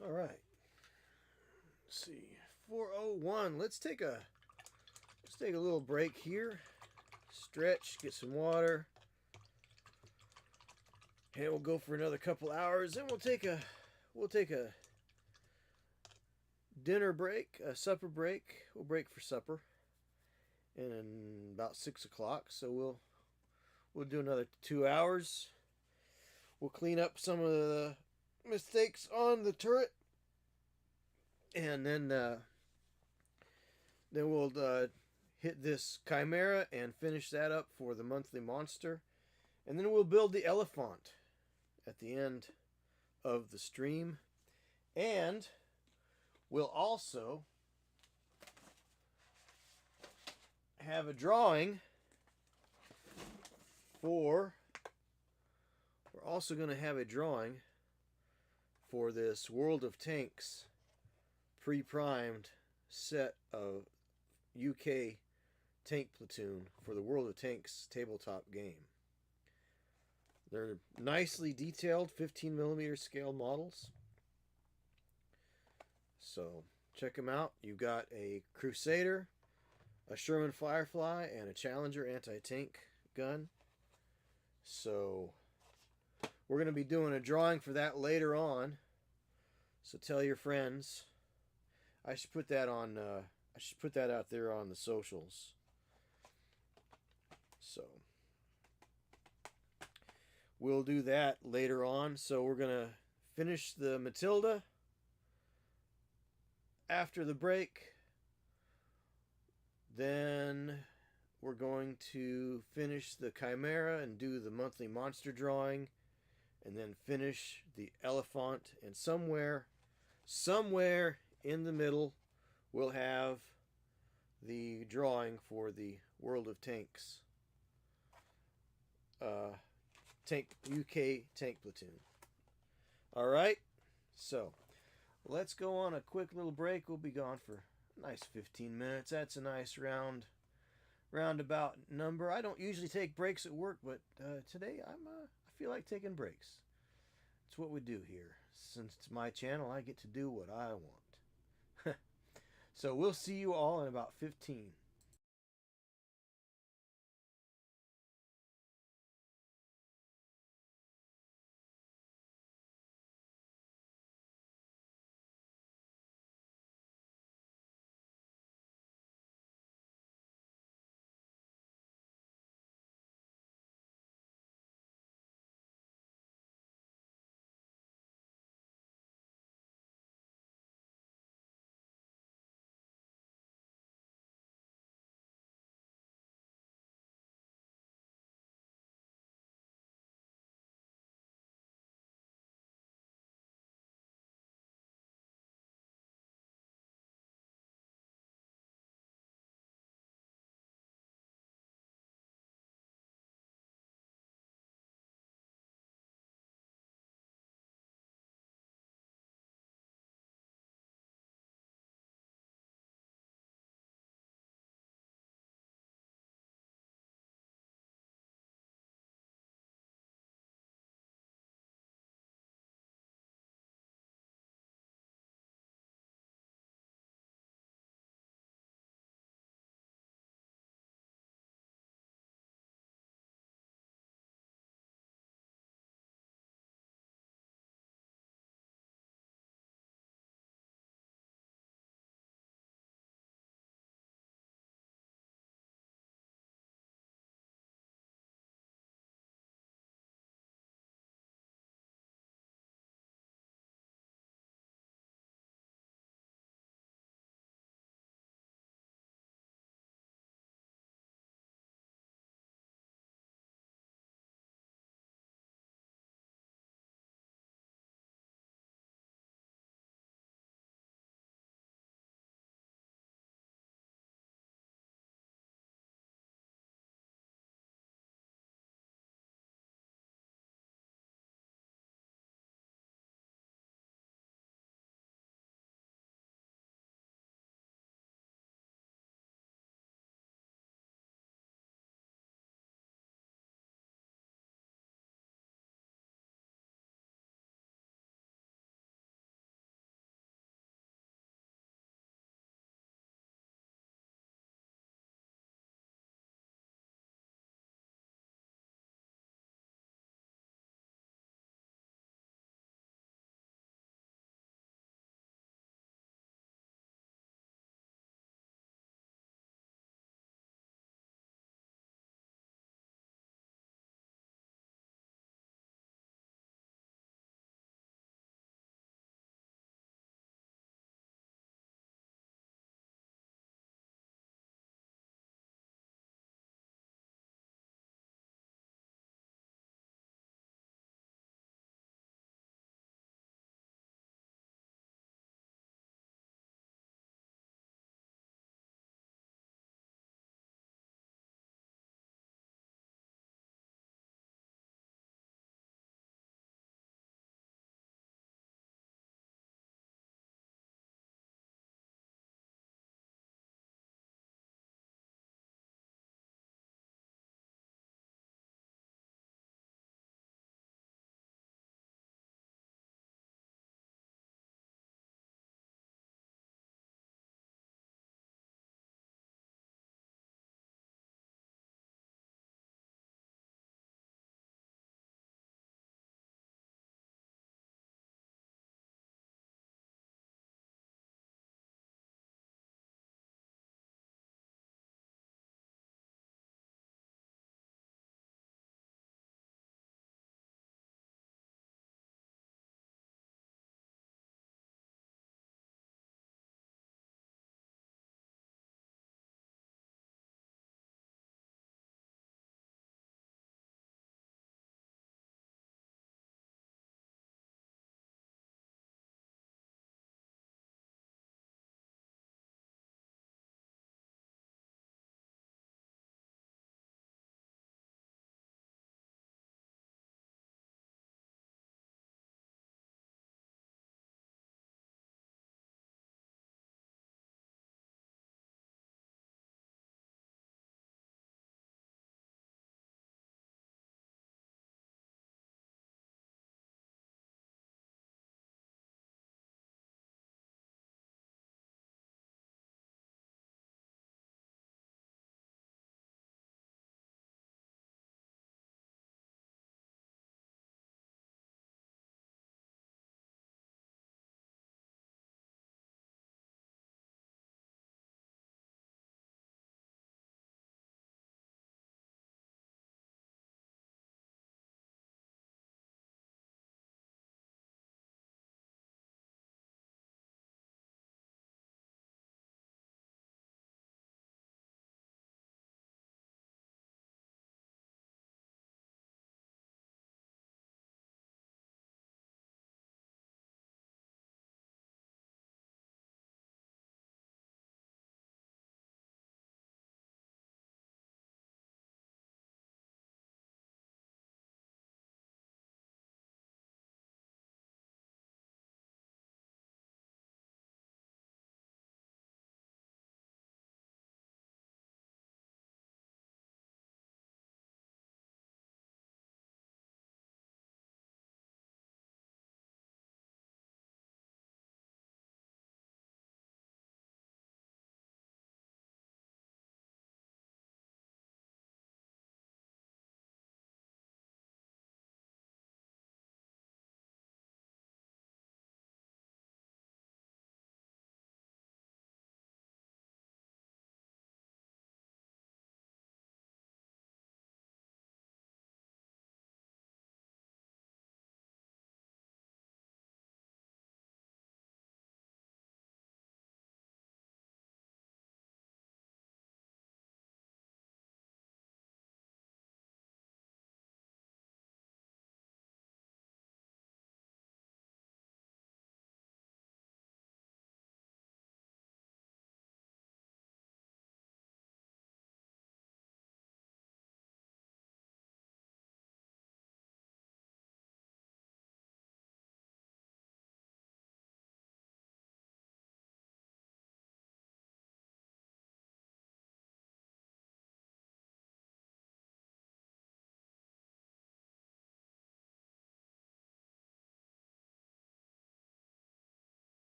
All right. Let's see. 4:01. Let's take a little break here. Stretch, get some water. And we'll go for another couple hours. Then we'll take a dinner break, a supper break. We'll break for supper. And about 6 o'clock. So we'll do another 2 hours. We'll clean up some of the mistakes on the turret, and then we'll hit this Chimera and finish that up for the monthly monster, and then we'll build the elephant at the end of the stream, and we'll also have a drawing for. We're also going to have a drawing for this World of Tanks pre-primed set of UK tank platoon for the World of Tanks tabletop game. They're nicely detailed 15mm scale models. So check them out. You've got a Crusader, a Sherman Firefly, and a Challenger anti-tank gun. So we're going to be doing a drawing for that later on. So tell your friends. I should put that on. I should put that out there on the socials. So we'll do that later on. So we're going to finish the Matilda after the break. Then we're going to finish the Chimera and do the monthly monster drawing. And then finish the elephant, and somewhere somewhere in the middle we'll have the drawing for the World of Tanks tank UK tank platoon. All right, so let's go on a quick little break. We'll be gone for a nice 15 minutes. That's a nice roundabout number. I don't usually take breaks at work, but today I feel like taking breaks. It's what we do here. Since it's my channel, I get to do what I want. So we'll see you all in about 15.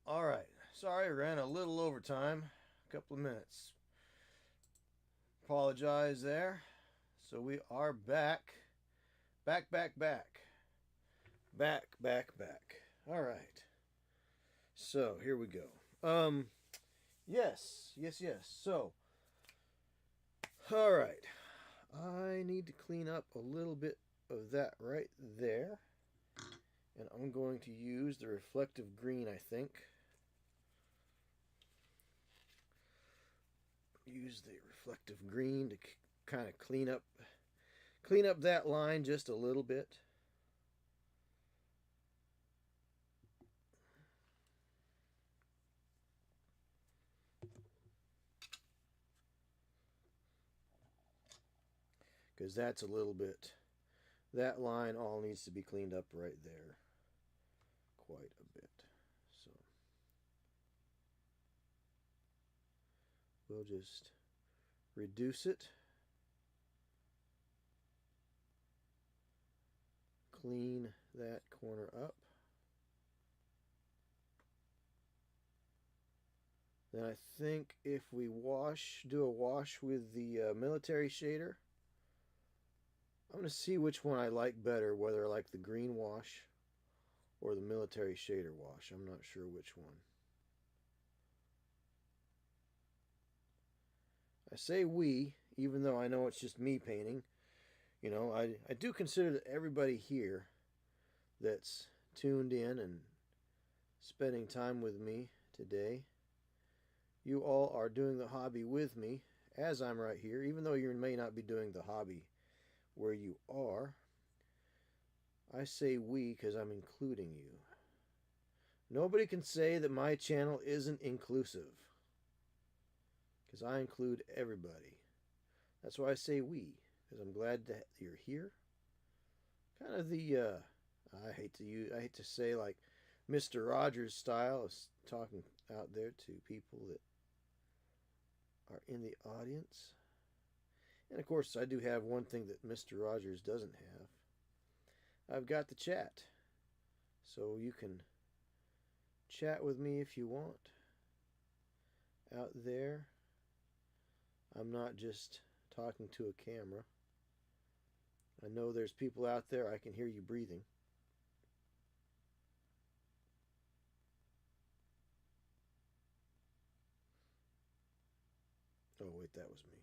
All right. Sorry, I ran a little overtime. A couple of minutes. Apologize there. So we are back. Back, back, back. Back, back, back. All right. So here we go. Yes. So, all right. I need to clean up a little bit of that right there. And I'm going to use the reflective green, I think. Use the reflective green to kind of clean up that line just a little bit. Because that's a little bit, that line all needs to be cleaned up right there quite a bit. So we'll just reduce it, clean that corner up. Then I think if we do a wash with the military shader, I'm going to see which one I like better, whether I like the green wash or the military shader wash. I'm not sure which one. I say we, even though I know it's just me painting. You know, I do consider that everybody here that's tuned in and spending time with me today, you all are doing the hobby with me as I'm right here, even though you may not be doing the hobby where you are. I say we because I'm including you. Nobody can say that my channel isn't inclusive, because I include everybody. That's why I say we, because I'm glad that you're here. Kind of the I hate to say like Mr. Rogers style of talking out there to people that are in the audience. And of course, I do have one thing that Mr. Rogers doesn't have. I've got the chat. So you can chat with me if you want. Out there, I'm not just talking to a camera. I know there's people out there, I can hear you breathing. Oh, wait, that was me.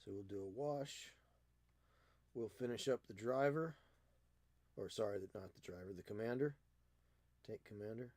So we'll do a wash. We'll finish up the driver. Or sorry, not the driver, the commander. Tank commander.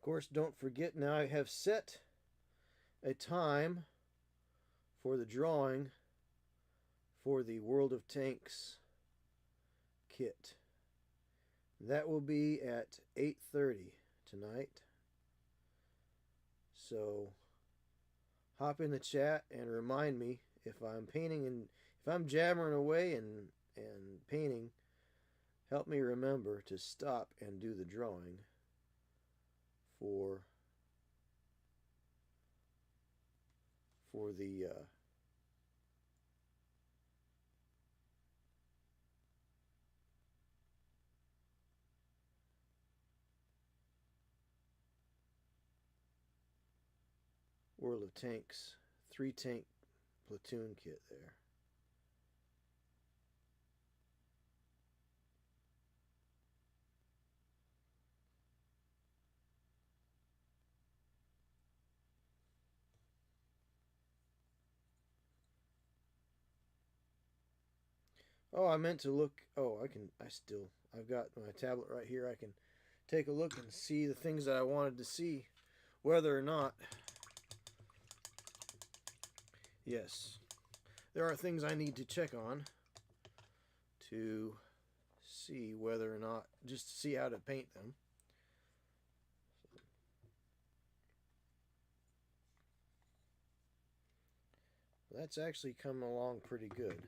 Of course, don't forget now I have set a time for the drawing for the World of Tanks kit. That will be at 8:30 tonight. So hop in the chat and remind me if I'm painting and if I'm jammering away and painting, help me remember to stop and do the drawing for the World of Tanks 3-tank platoon kit there. Oh, I meant to look. Oh, I've got my tablet right here. I can take a look and see the things that I wanted to see. Whether or not, yes, there are things I need to check on to see whether or not, just to see how to paint them. That's actually come along pretty good.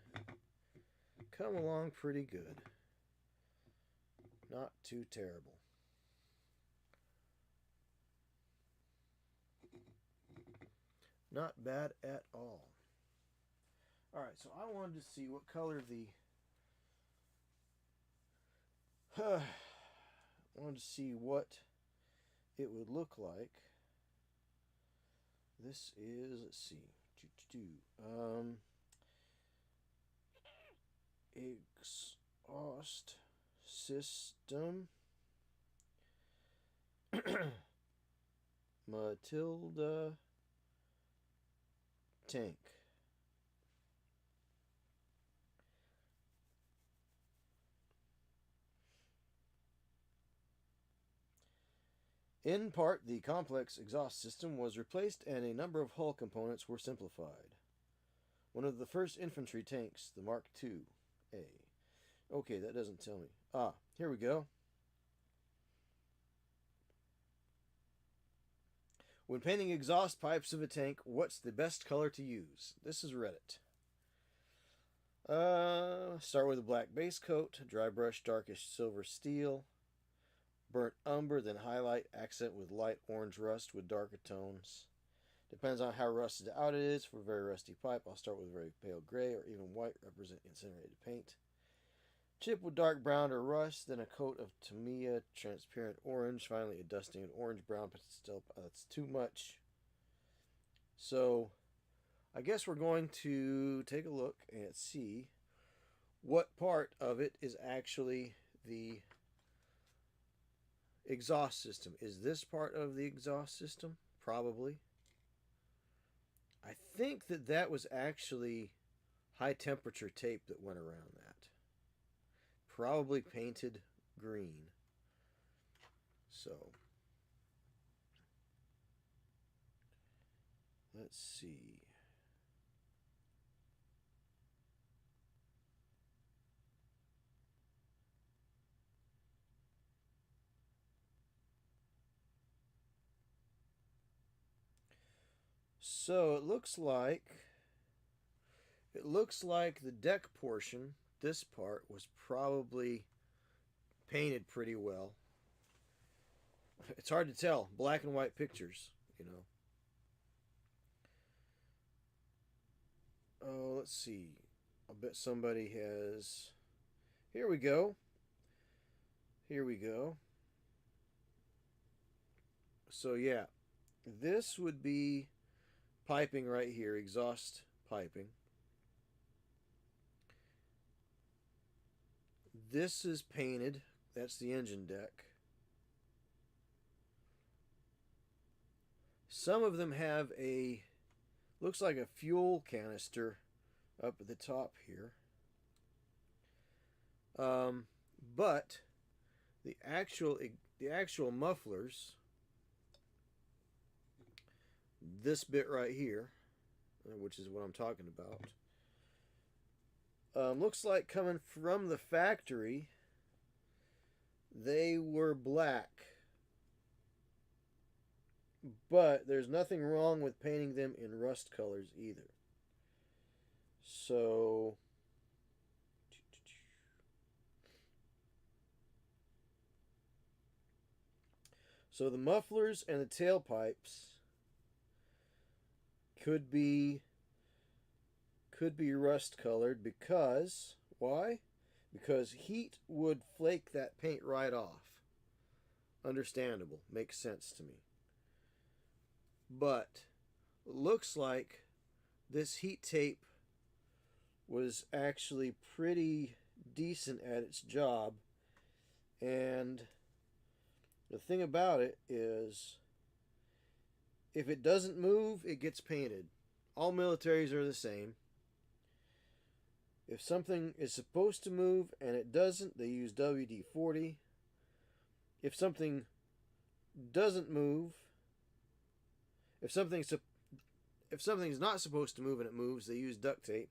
Come along pretty good. Not too terrible. Not bad at all. Alright, so I wanted to see what color I wanted to see what it would look like. This is, let's see, exhaust system. Matilda tank. In part, the complex exhaust system was replaced and a number of hull components were simplified. One of the first infantry tanks, the Mark II-A. Okay, that doesn't tell me. Ah, here we go. When painting exhaust pipes of a tank, what's the best color to use? This is Reddit. Start with a black base coat, dry brush darkish silver steel, burnt umber, then highlight, accent with light orange rust with darker tones. Depends on how rusted out it is. For a very rusty pipe, I'll start with very pale gray or even white, represent incinerated paint. Chip with dark brown or rust, then a coat of Tamiya transparent orange, finally a dusting of orange brown, but still, that's too much. So, I guess we're going to take a look and see what part of it is actually the exhaust system. Is this part of the exhaust system? Probably. I think that was actually high temperature tape that went around that. Probably painted green. So, let's see. So it looks like the deck portion, this part, was probably painted pretty well. It's hard to tell. Black and white pictures, you know. Oh, let's see. I bet somebody has... Here we go. Here we go. So yeah, this would be piping right here, exhaust piping. This is painted. That's the engine deck. Some of them have looks like a fuel canister up at the top here. But the actual mufflers, this bit right here, which is what I'm talking about, looks like coming from the factory, they were black. But there's nothing wrong with painting them in rust colors either. So, the mufflers and the tailpipes could be rust colored because, why? Because heat would flake that paint right off. Understandable. Makes sense to me. But looks like this heat tape was actually pretty decent at its job. And the thing about it is, if it doesn't move, it gets painted. All militaries are the same. If something is supposed to move and it doesn't, they use WD-40. If something doesn't move, if something's not supposed to move and it moves, they use duct tape.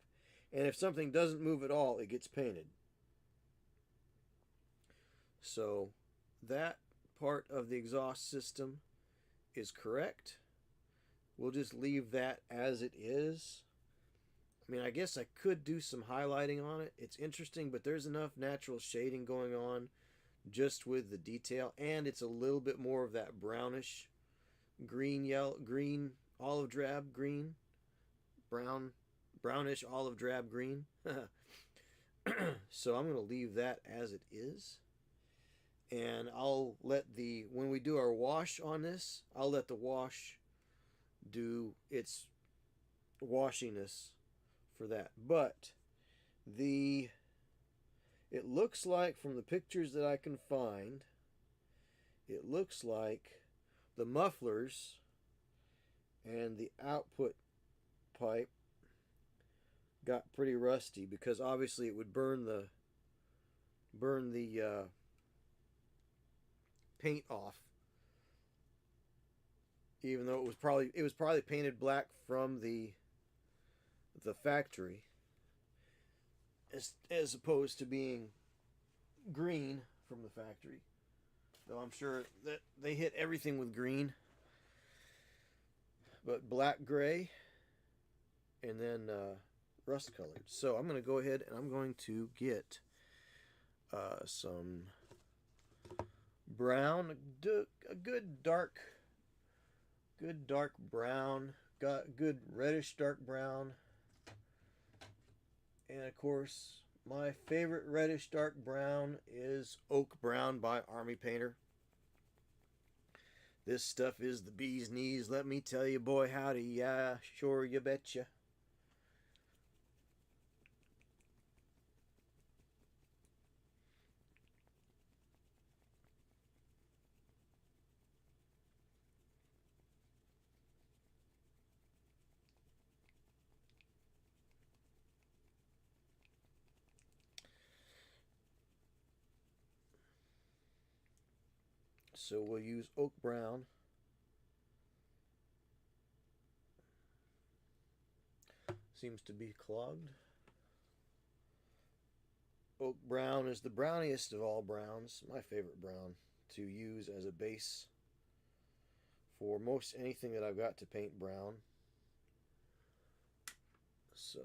And if something doesn't move at all, it gets painted. So that part of the exhaust system is correct. We'll just leave that as it is. I mean, I guess I could do some highlighting on it. It's interesting, but there's enough natural shading going on just with the detail, and it's a little bit more of that brownish green, yellow, green, olive drab green, brownish olive drab green. So I'm going to leave that as it is. And I'll let when we do our wash on this, I'll let the wash do its washiness for that. But it looks like, from the pictures that I can find, it looks like the mufflers and the output pipe got pretty rusty, because obviously it would burn the paint off, even though it was probably painted black from the factory, as opposed to being green from the factory. Though I'm sure that they hit everything with green, but black, gray, and then rust colored. So I'm going to go ahead and I'm going to get some brown, a good dark brown, got good reddish dark brown, and of course my favorite reddish dark brown is Oak Brown by Army Painter. This stuff is the bee's knees, let me tell you, boy howdy, yeah, sure you betcha. So we'll use Oak Brown. Seems to be clogged. Oak Brown is the browniest of all browns. My favorite brown to use as a base for most anything that I've got to paint brown. So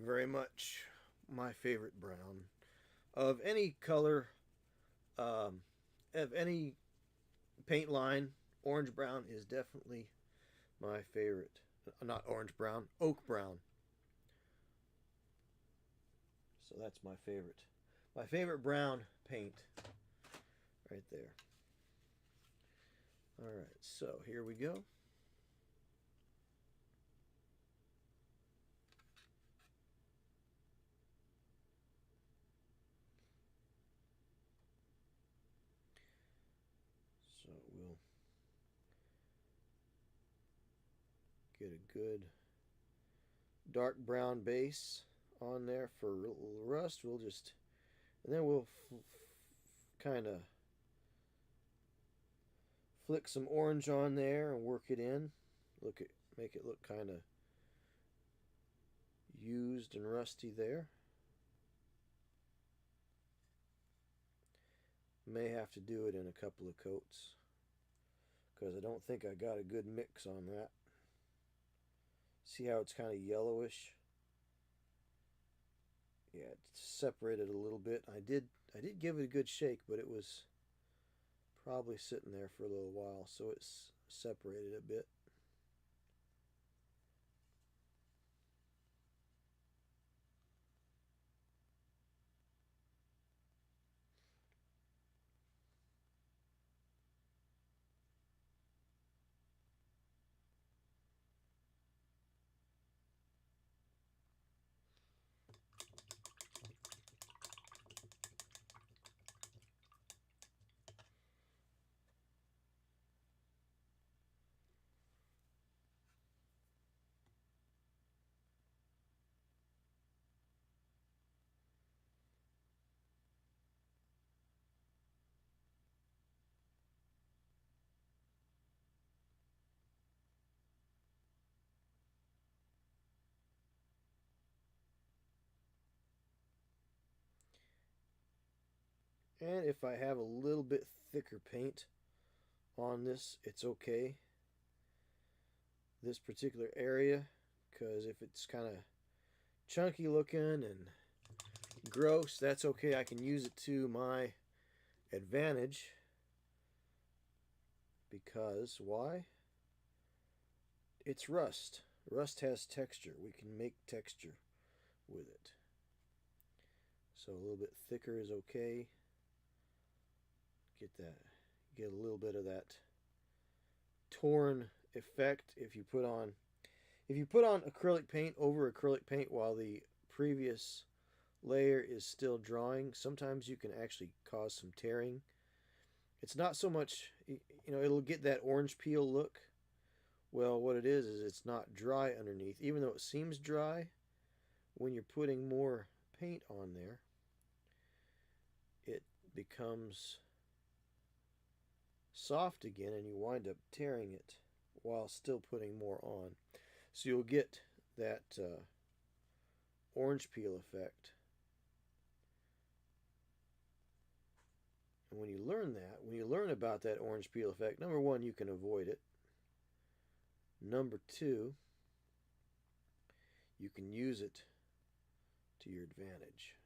very much my favorite brown of any color, of any paint line. Orange brown is definitely my favorite. Not orange brown, Oak Brown. So that's my favorite. My favorite brown paint right there. All right, so here we go. So we'll get a good dark brown base on there for rust. We'll just, and then we'll kind of flick some orange on there and work it in. Make it look kind of used and rusty there. May have to do it in a couple of coats, because I don't think I got a good mix on that. See how it's kind of yellowish? Yeah, it's separated a little bit. I did give it a good shake, but it was probably sitting there for a little while, so it's separated a bit. And if I have a little bit thicker paint on this, it's okay. This particular area, because if it's kind of chunky looking and gross, that's okay. I can use it to my advantage. Because why? It's rust. Rust has texture. We can make texture with it. So a little bit thicker is okay. Get a little bit of that torn effect if you put on acrylic paint over acrylic paint while the previous layer is still drying. Sometimes you can actually cause some tearing. It's not so much, it'll get that orange peel look. Well, what it is it's not dry underneath. Even though it seems dry, when you're putting more paint on there, it becomes soft again and you wind up tearing it while still putting more on. So you'll get that orange peel effect. And when you learn about that orange peel effect, number one, you can avoid it. Number two, you can use it to your advantage.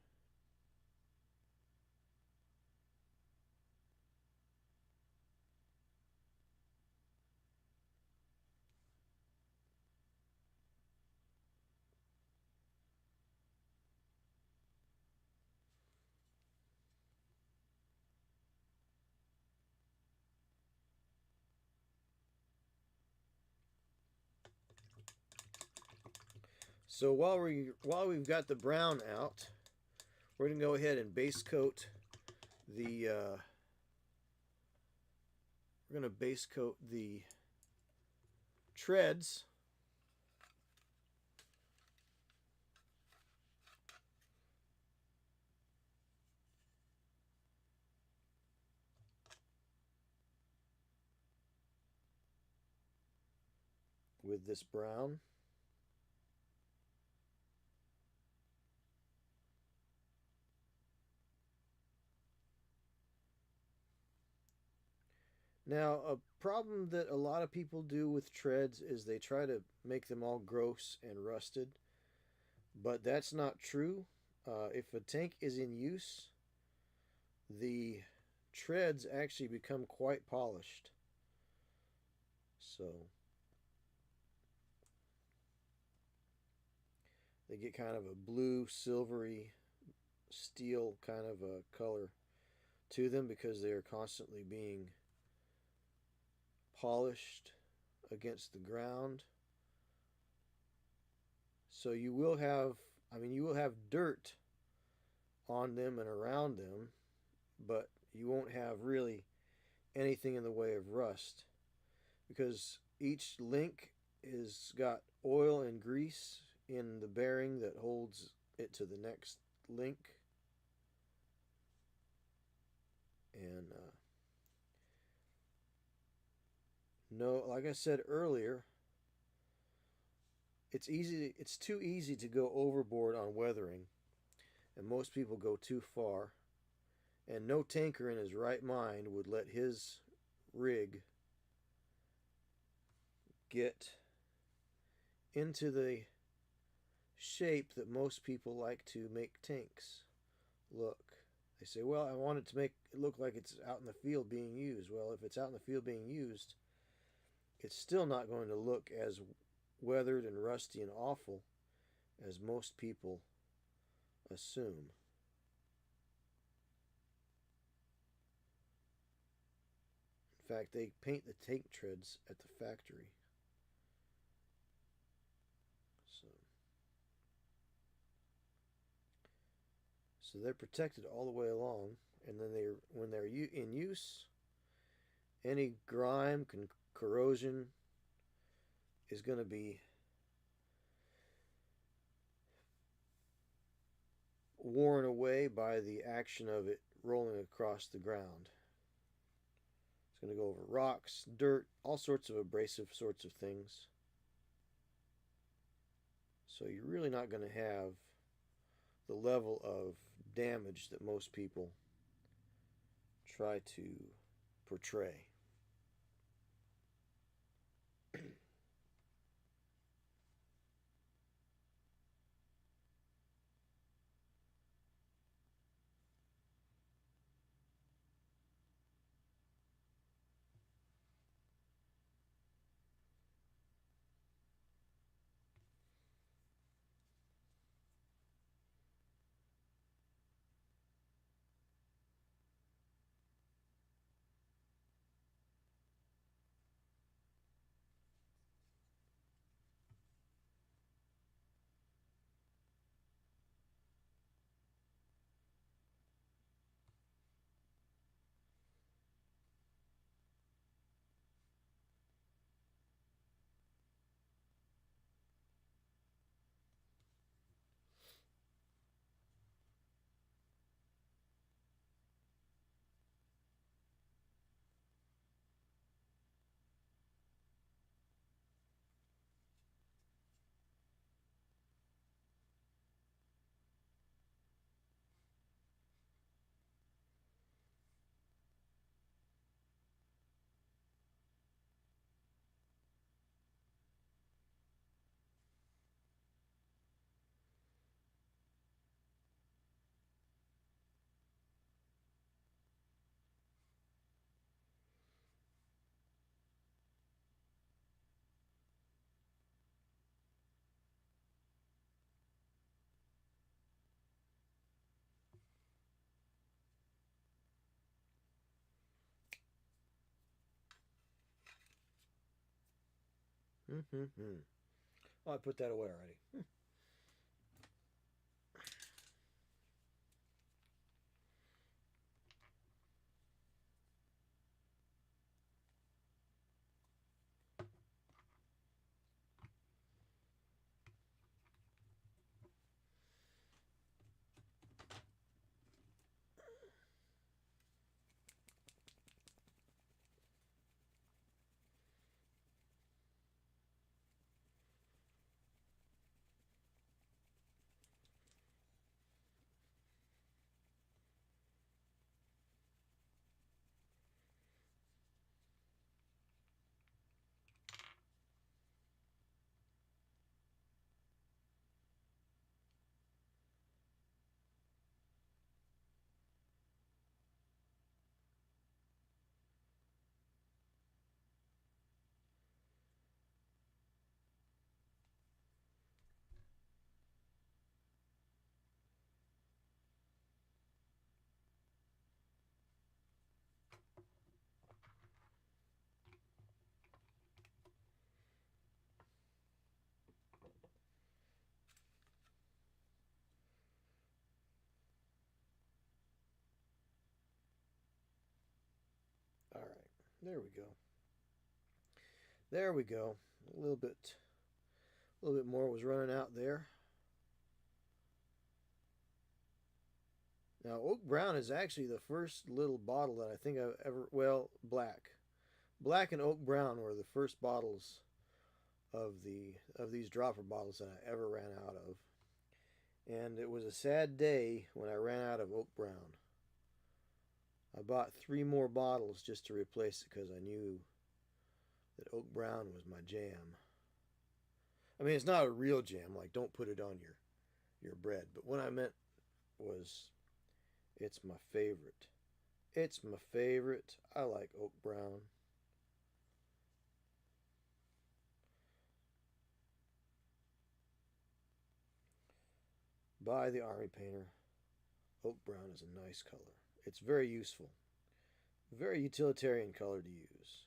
So while we've got the brown out, we're going to go ahead and base coat the treads. With this brown. Now, a problem that a lot of people do with treads is they try to make them all gross and rusted, but that's not true. If a tank is in use, the treads actually become quite polished. So they get kind of a blue, silvery, steel kind of a color to them because they are constantly being polished against the ground. So you will have dirt on them and around them, but you won't have really anything in the way of rust because each link is got oil and grease in the bearing that holds it to the next link. And no, like I said earlier, it's too easy to go overboard on weathering, and most people go too far. And no tanker in his right mind would let his rig get into the shape that most people like to make tanks look. They say, well, I want it to make it look like it's out in the field being used. Well, if it's out in the field being used, it's still not going to look as weathered and rusty and awful as most people assume. In fact, they paint the tank treads at the factory. So they're protected all the way along, and then when they're in use, any grime, corrosion is going to be worn away by the action of it rolling across the ground. It's going to go over rocks, dirt, all sorts of abrasive sorts of things. So you're really not going to have the level of damage that most people try to portray. Mm-hmm. Oh, I put that away already. All right, there we go. There we go. A little bit more was running out there. Now, Oak Brown is actually the first little bottle that I think I've ever, well, black. Black and Oak Brown were the first bottles of these dropper bottles that I ever ran out of. And it was a sad day when I ran out of Oak Brown. I bought 3 more bottles just to replace it because I knew that Oak Brown was my jam. I mean, it's not a real jam, like don't put it on your bread, but what I meant was it's my favorite. It's my favorite. I like Oak Brown. Buy the Army Painter. Oak Brown is a nice color. It's very useful. Very utilitarian color to use.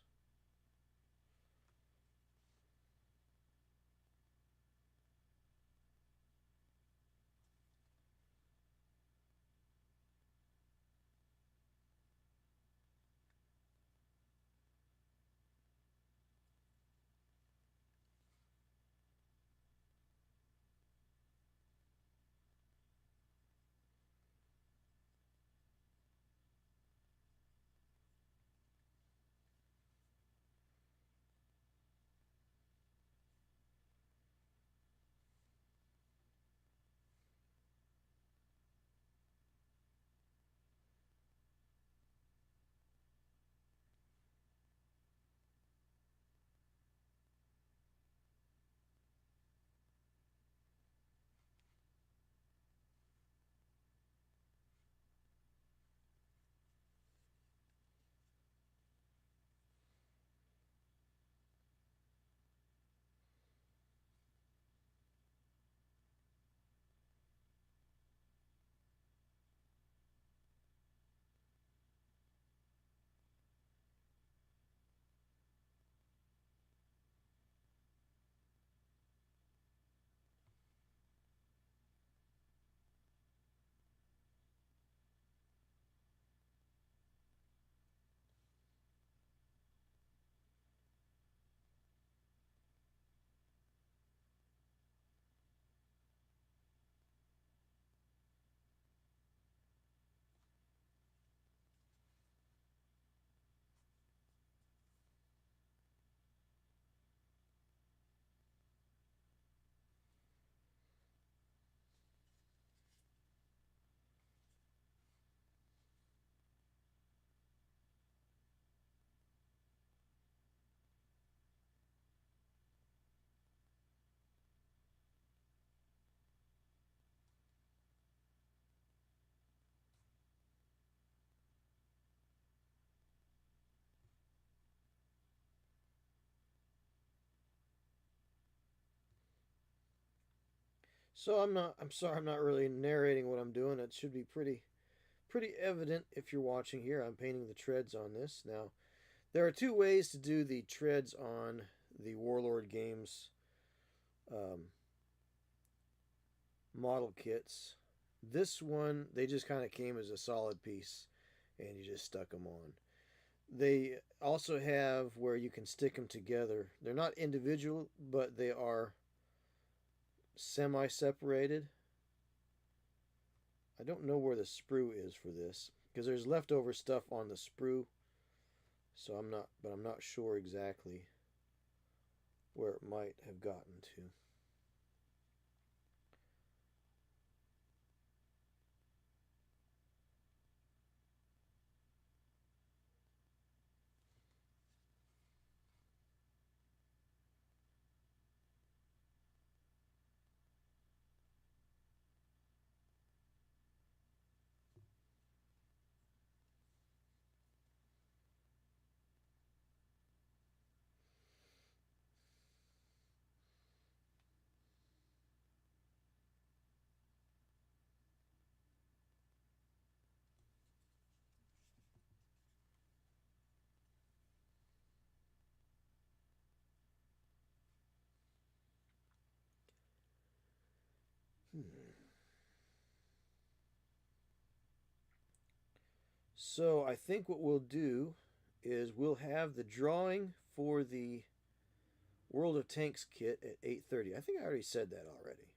So I'm sorry I'm not really narrating what I'm doing. It should be pretty evident if you're watching here. I'm painting the treads on this. Now, there are two ways to do the treads on the Warlord Games um, model kits. This one, they just kind of came as a solid piece and you just stuck them on. They also have where you can stick them together. They're not individual, but they are semi separated. I don't know where the sprue is for this because there's leftover stuff on the sprue. So I'm not sure exactly where it might have gotten to. So I think what we'll do is we'll have the drawing for the World of Tanks kit at 8:30. I think I already said that already.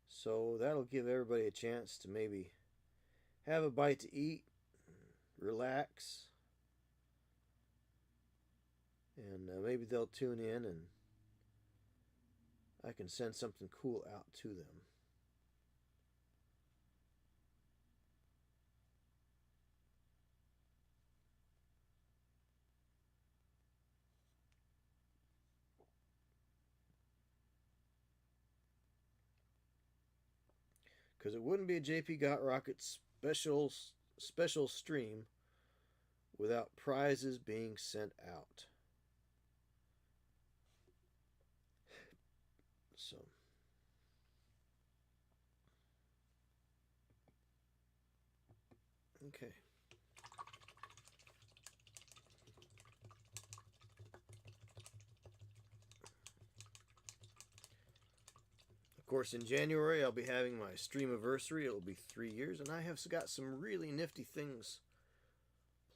So that'll give everybody a chance to maybe have a bite to eat, relax, and maybe they'll tune in and I can send something cool out to them. Because it wouldn't be a JP Gotrokkits special stream without prizes being sent out. So okay. Of course, in January, I'll be having my streamiversary. It'll be 3 years, and I have got some really nifty things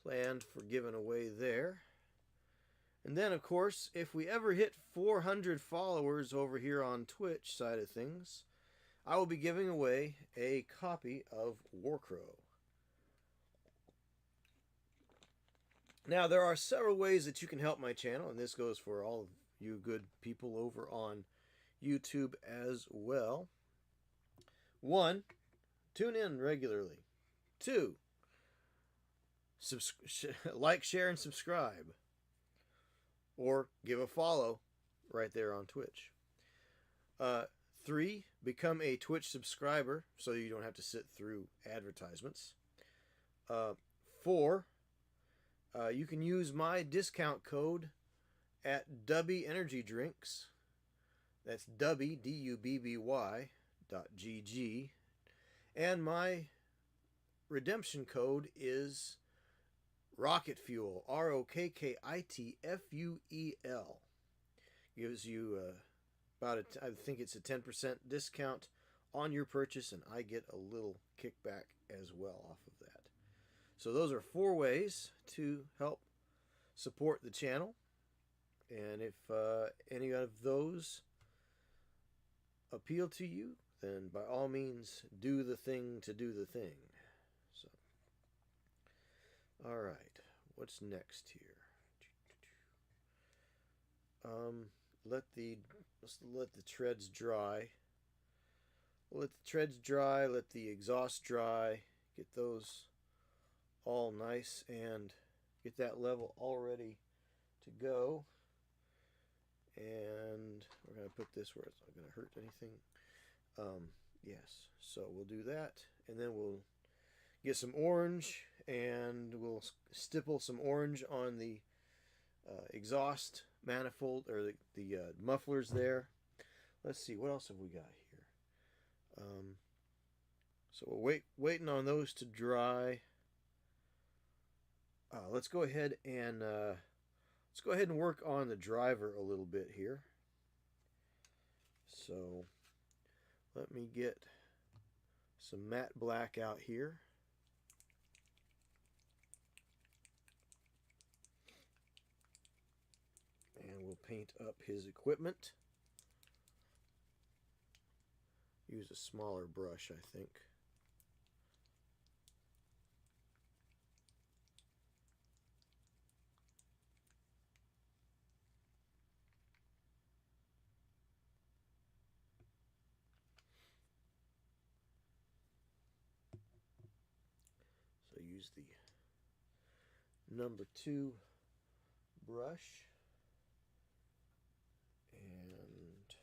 planned for giving away there. And then, of course, if we ever hit 400 followers over here on Twitch side of things, I will be giving away a copy of Warcrow. Now, there are several ways that you can help my channel, and this goes for all of you good people over on YouTube as well. 1. Tune in regularly. 2. Like, share, and subscribe. Or give a follow right there on Twitch. 3. Become a Twitch subscriber so you don't have to sit through advertisements. 4. You can use my discount code at Dubby Energy Drinks. That's Dubby, D-U-B-B-Y .gg. And my redemption code is Rocket Fuel, ROKKITFUEL. Gives you I think it's a 10% discount on your purchase, and I get a little kickback as well off of that. So those are 4 ways to help support the channel. And if any of those appeal to you, then by all means do the thing to do the thing. So, all right, what's next here? Let's let the treads dry. Let the treads dry. Let the exhaust dry. Get those all nice and get that level all ready to go. And we're going to put this where it's not going to hurt anything. Yes, so we'll do that, and then we'll get some orange, and we'll stipple some orange on the exhaust manifold, or the mufflers there. let's see, what else have we got here? So we're waiting on those to dry. Let's go ahead and work on the driver a little bit here. So let me get some matte black out here. And we'll paint up his equipment. Use a smaller brush, I think. So use the number 2 brush and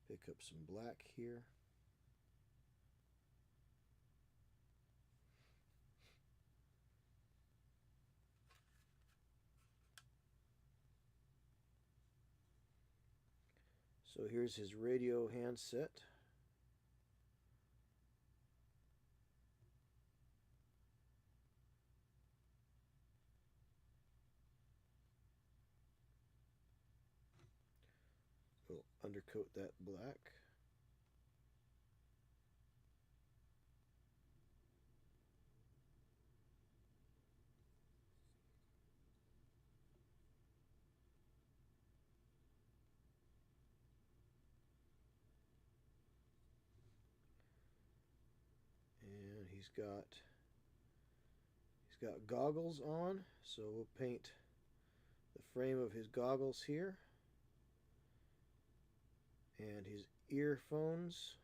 pick up some black here. So here's his radio handset. We'll undercoat that black. And he's got goggles on, so we'll paint the frame of his goggles here. And his earphones.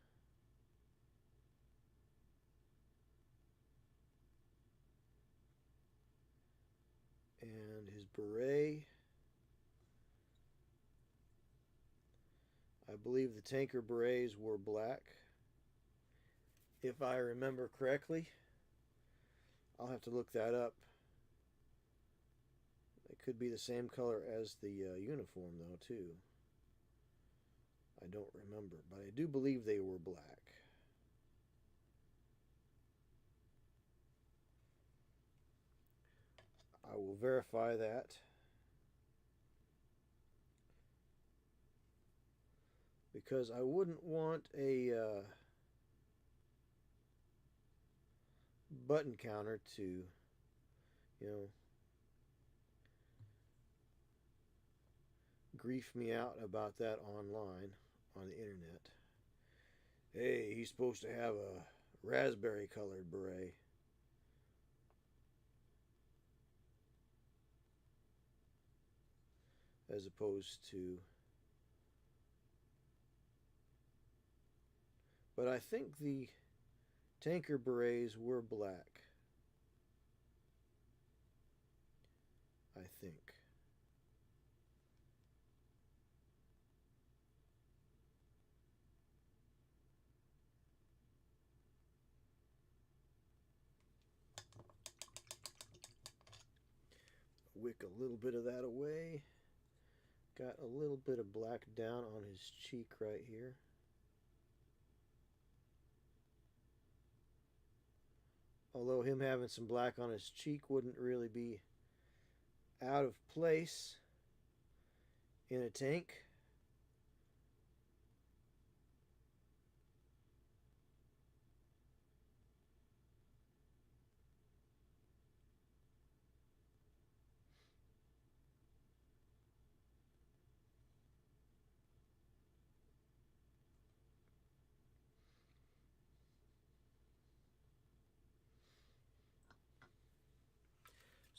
And his beret. I believe the tanker berets were black, if I remember correctly. I'll have to look that up. It could be the same color as the uniform, though, too. I don't remember, but I do believe they were black. I will verify that. Because I wouldn't want a button counter to, you know, grief me out about that online, on the internet. Hey, he's supposed to have a raspberry colored beret. As opposed to... But I think the tanker berets were black. I think. Wick a little bit of that away. Got a little bit of black down on his cheek right here. Although him having some black on his cheek wouldn't really be out of place in a tank.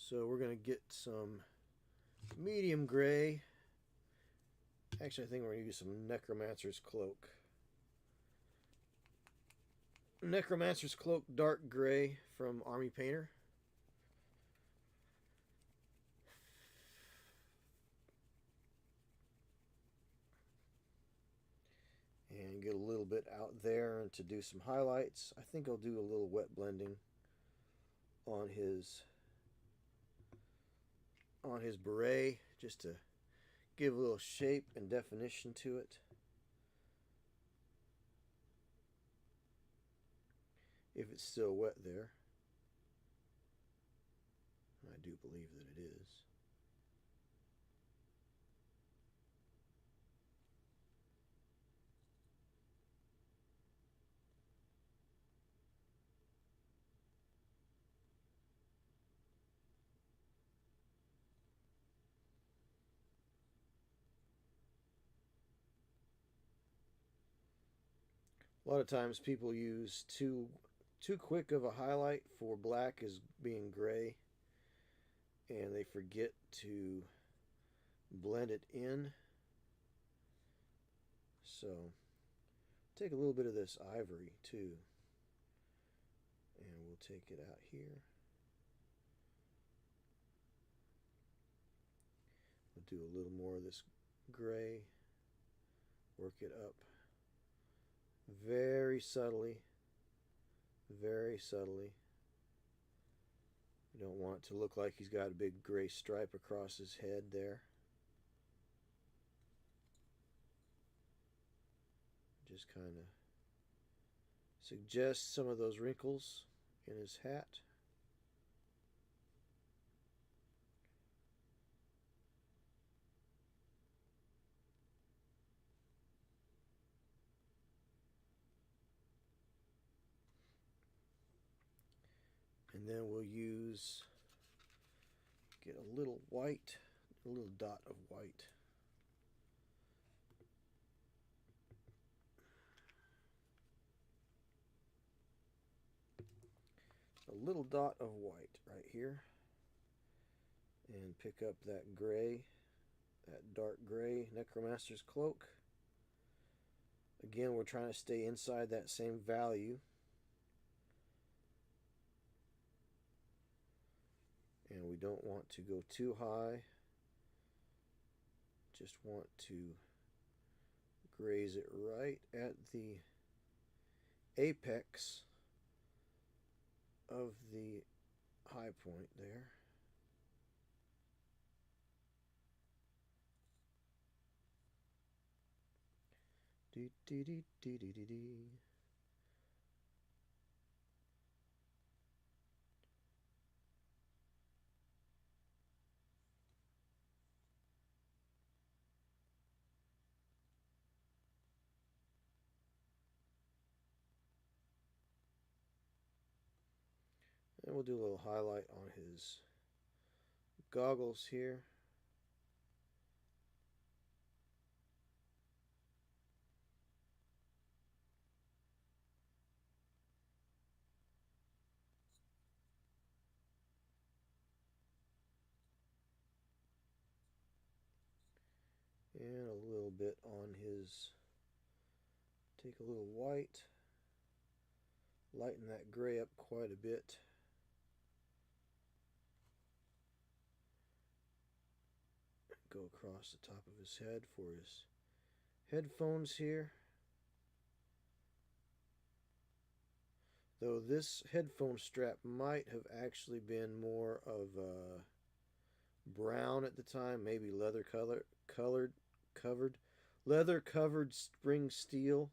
So we're going to get some medium gray. Actually, I think we're going to use some Necromancer's Cloak. Necromancer's Cloak dark gray from Army Painter. And get a little bit out there and to do some highlights. I think I'll do a little wet blending on his beret just to give a little shape and definition to it. if it's still wet there. I do believe that it is. A lot of times people use too quick of a highlight for black as being gray, and they forget to blend it in. So take a little bit of this ivory too, and we'll take it out here. We'll do a little more of this gray, work it up very subtly, very subtly. You don't want it to look like he's got a big gray stripe across his head there. Just kind of suggest some of those wrinkles in his hat. And then we'll get a little white, a little dot of white. A little dot of white right here. And pick up that gray, that dark gray Necromaster's Cloak. Again, we're trying to stay inside that same value. And we don't want to go too high. Just want to graze it right at the apex of the high point there. Dee dee dee dee dee dee dee. And we'll do a little highlight on his goggles here. And a little bit on his, take a little white, lighten that gray up quite a bit. Go across the top of his head for his headphones here. Though this headphone strap might have actually been more of a brown at the time, maybe leather covered spring steel.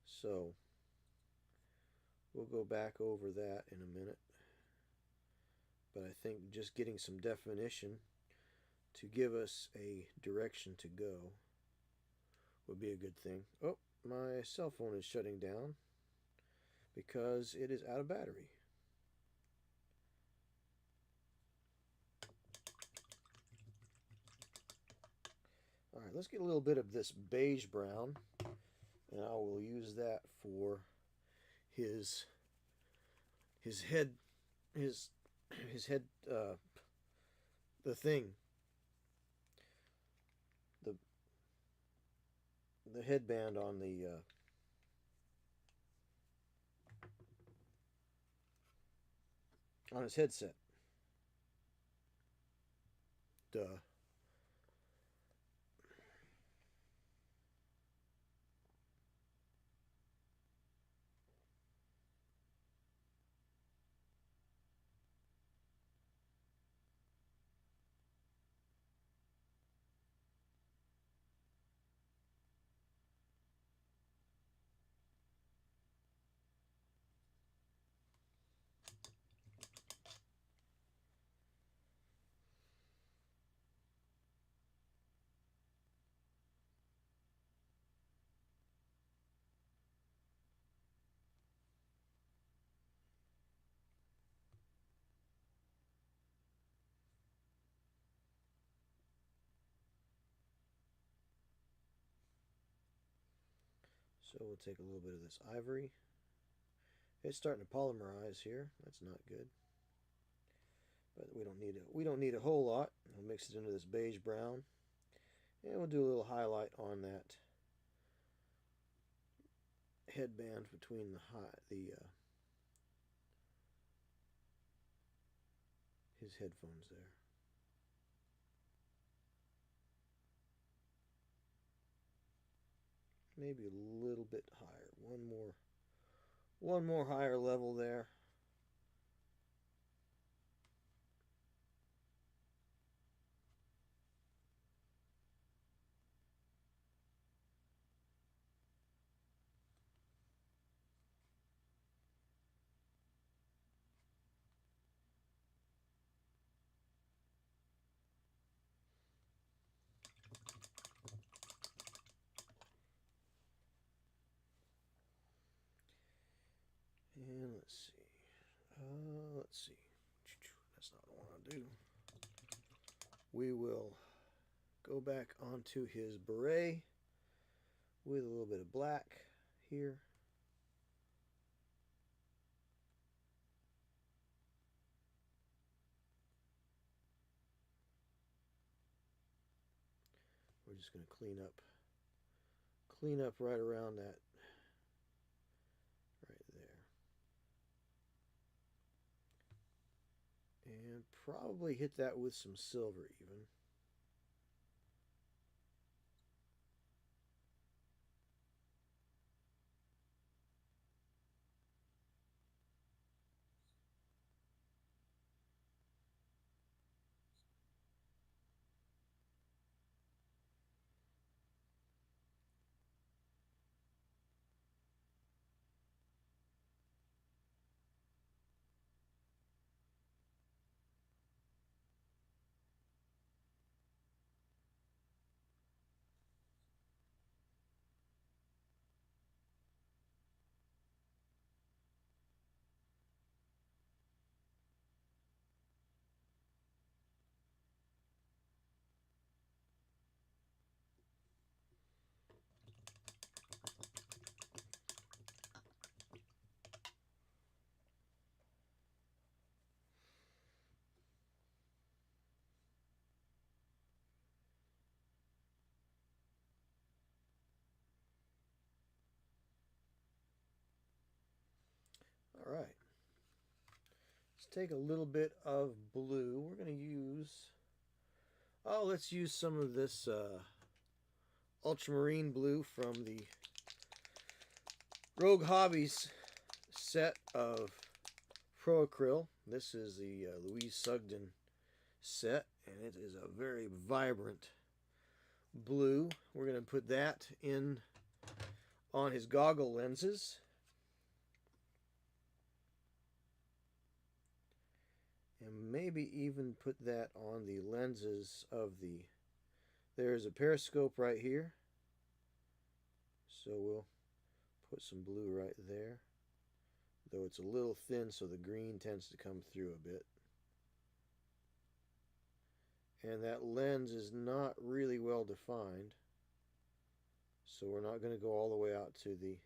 So we'll go back over that in a minute. But I think just getting some definition to give us a direction to go would be a good thing. Oh, my cell phone is shutting down because it is out of battery. All right, let's get a little bit of this beige brown, and I will use that for his head, his head, the thing, the headband on the on his headset. Duh. So we'll take a little bit of this ivory. It's starting to polymerize here. That's not good. But we don't need a whole lot. We'll mix it into this beige brown. And we'll do a little highlight on that headband between his headphones there. Maybe a little bit higher. One more higher level there. And let's see. That's not what I want to do. We will go back onto his beret with a little bit of black here. We're just going to clean up right around that, right there. And probably hit that with some silver even. All right. Let's take a little bit of blue. We're going to use, let's use some of this ultramarine blue from the Rogue Hobbies set of Pro Acryl. This is the Louise Sugden set, and it is a very vibrant blue. We're going to put that in on his goggle lenses. And maybe even put that on the lenses of the... There's a periscope right here. So we'll put some blue right there. Though it's a little thin, so the green tends to come through a bit. And that lens is not really well defined. So we're not going to go all the way out to the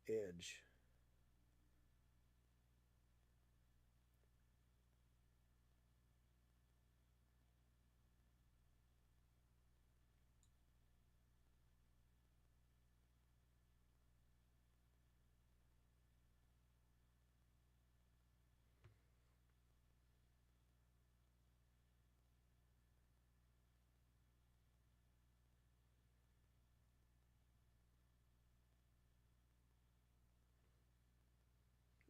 edge.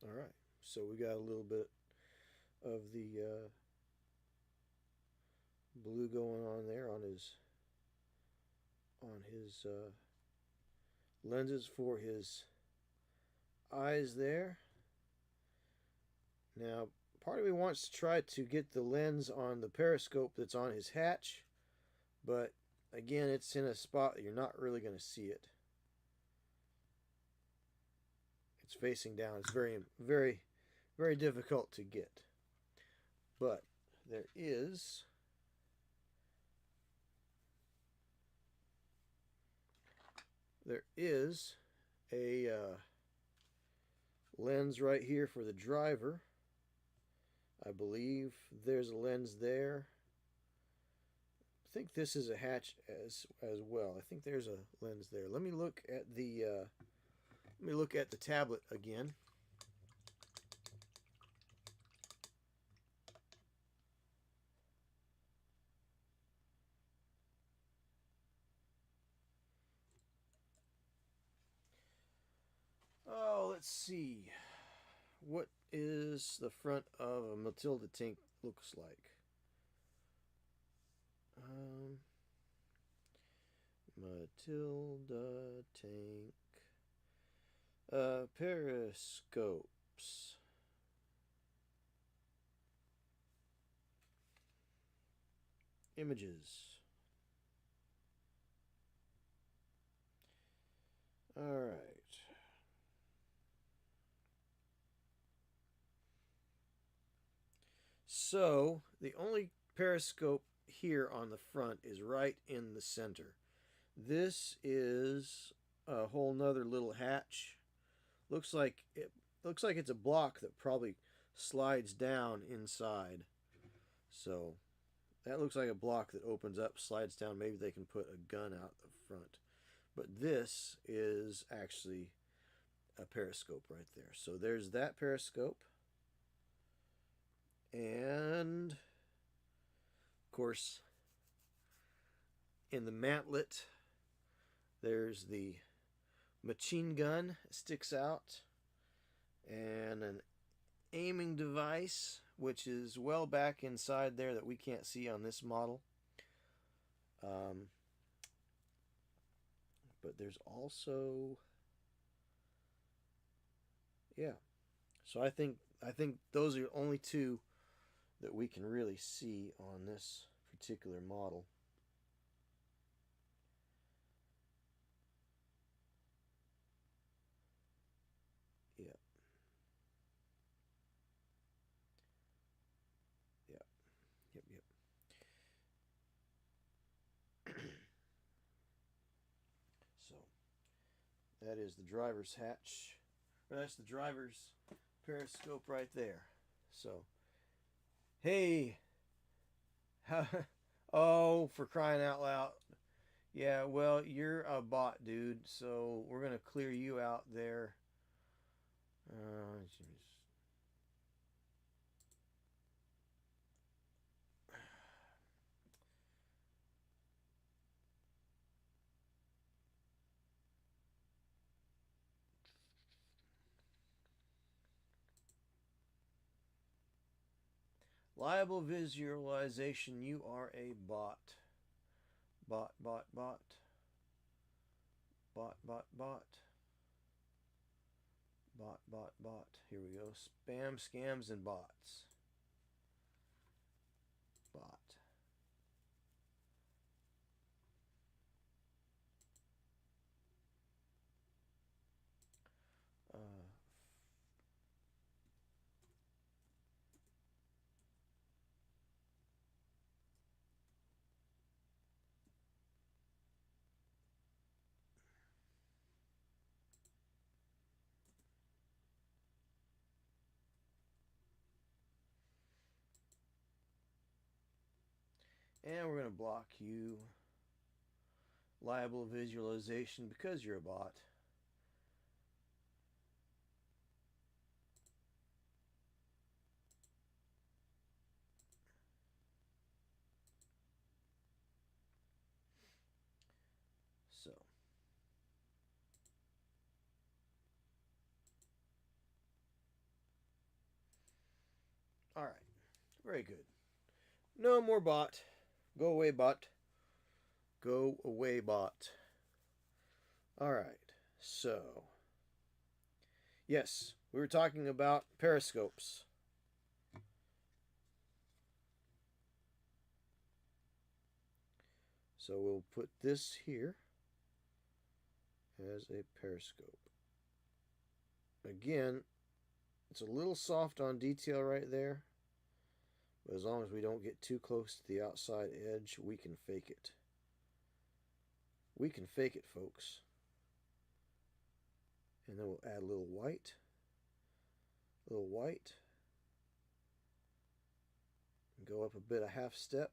All right, so we got a little bit of the blue going on there on his lenses for his eyes there. Now, part of me wants to try to get the lens on the periscope that's on his hatch, but again, it's in a spot that you're not really going to see it. It's facing down. It's very, very, very difficult to get. But there is There is a lens right here for the driver. I believe there's a lens there. I think this is a hatch as well. I think there's a lens there. Let me look at the tablet again. Oh, let's see. What is the front of a Matilda tank looks like? Matilda tank. Periscopes. Images. All right. So the only periscope here on the front is right in the center. This is a whole nother little hatch. Looks like it's a block that probably slides down inside. So that looks like a block that opens up, slides down. Maybe they can put a gun out the front. But this is actually a periscope right there. So there's that periscope. And of course, in the mantlet, there's the machine gun sticks out, and an aiming device, which is well back inside there that we can't see on this model. But there's also, yeah. So I think those are the only two that we can really see on this particular model. Yep. Yep. Yep. Yep. So that is the driver's hatch. Or that's the driver's periscope right there. So, hey, oh, for crying out loud. Yeah, well, you're a bot, dude, so we're going to clear you out there. Liable visualization, you are a bot. Bot, bot, bot. Bot, bot, bot. Bot, bot, bot. Here we go. Spam, scams, and bots. Bot. And we're going to block you. Liable visualization because you're a bot. So. All right. Very good. No more bot. Go away, bot. Go away, bot. All right. So, yes, we were talking about periscopes. So we'll put this here as a periscope. Again, it's a little soft on detail right there, but as long as we don't get too close to the outside edge, we can fake it. We can fake it, folks. And then we'll add a little white. A little white. And go up a bit, a half step.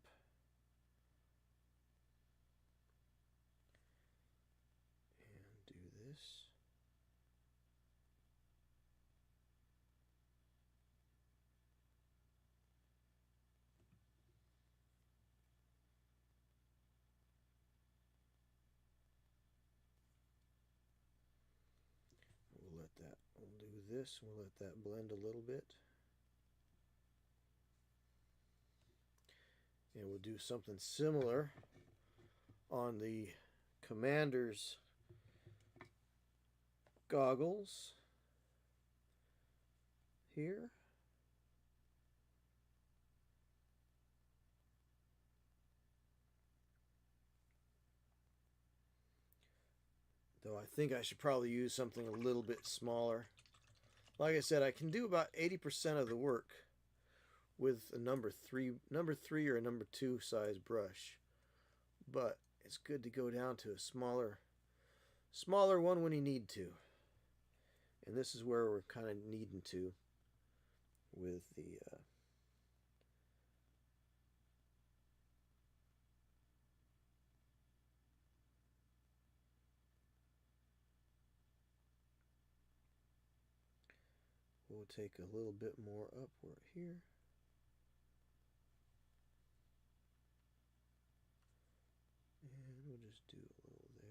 And do this. We'll do this, we'll let that blend a little bit. And we'll do something similar on the Commander's goggles here. Though I think I should probably use something a little bit smaller. Like I said, I can do about 80% of the work with a number three or a number 2 size brush. But it's good to go down to a smaller one when you need to. And this is where we're kind of needing to with the we'll take a little bit more upward here. And we'll just do a little there.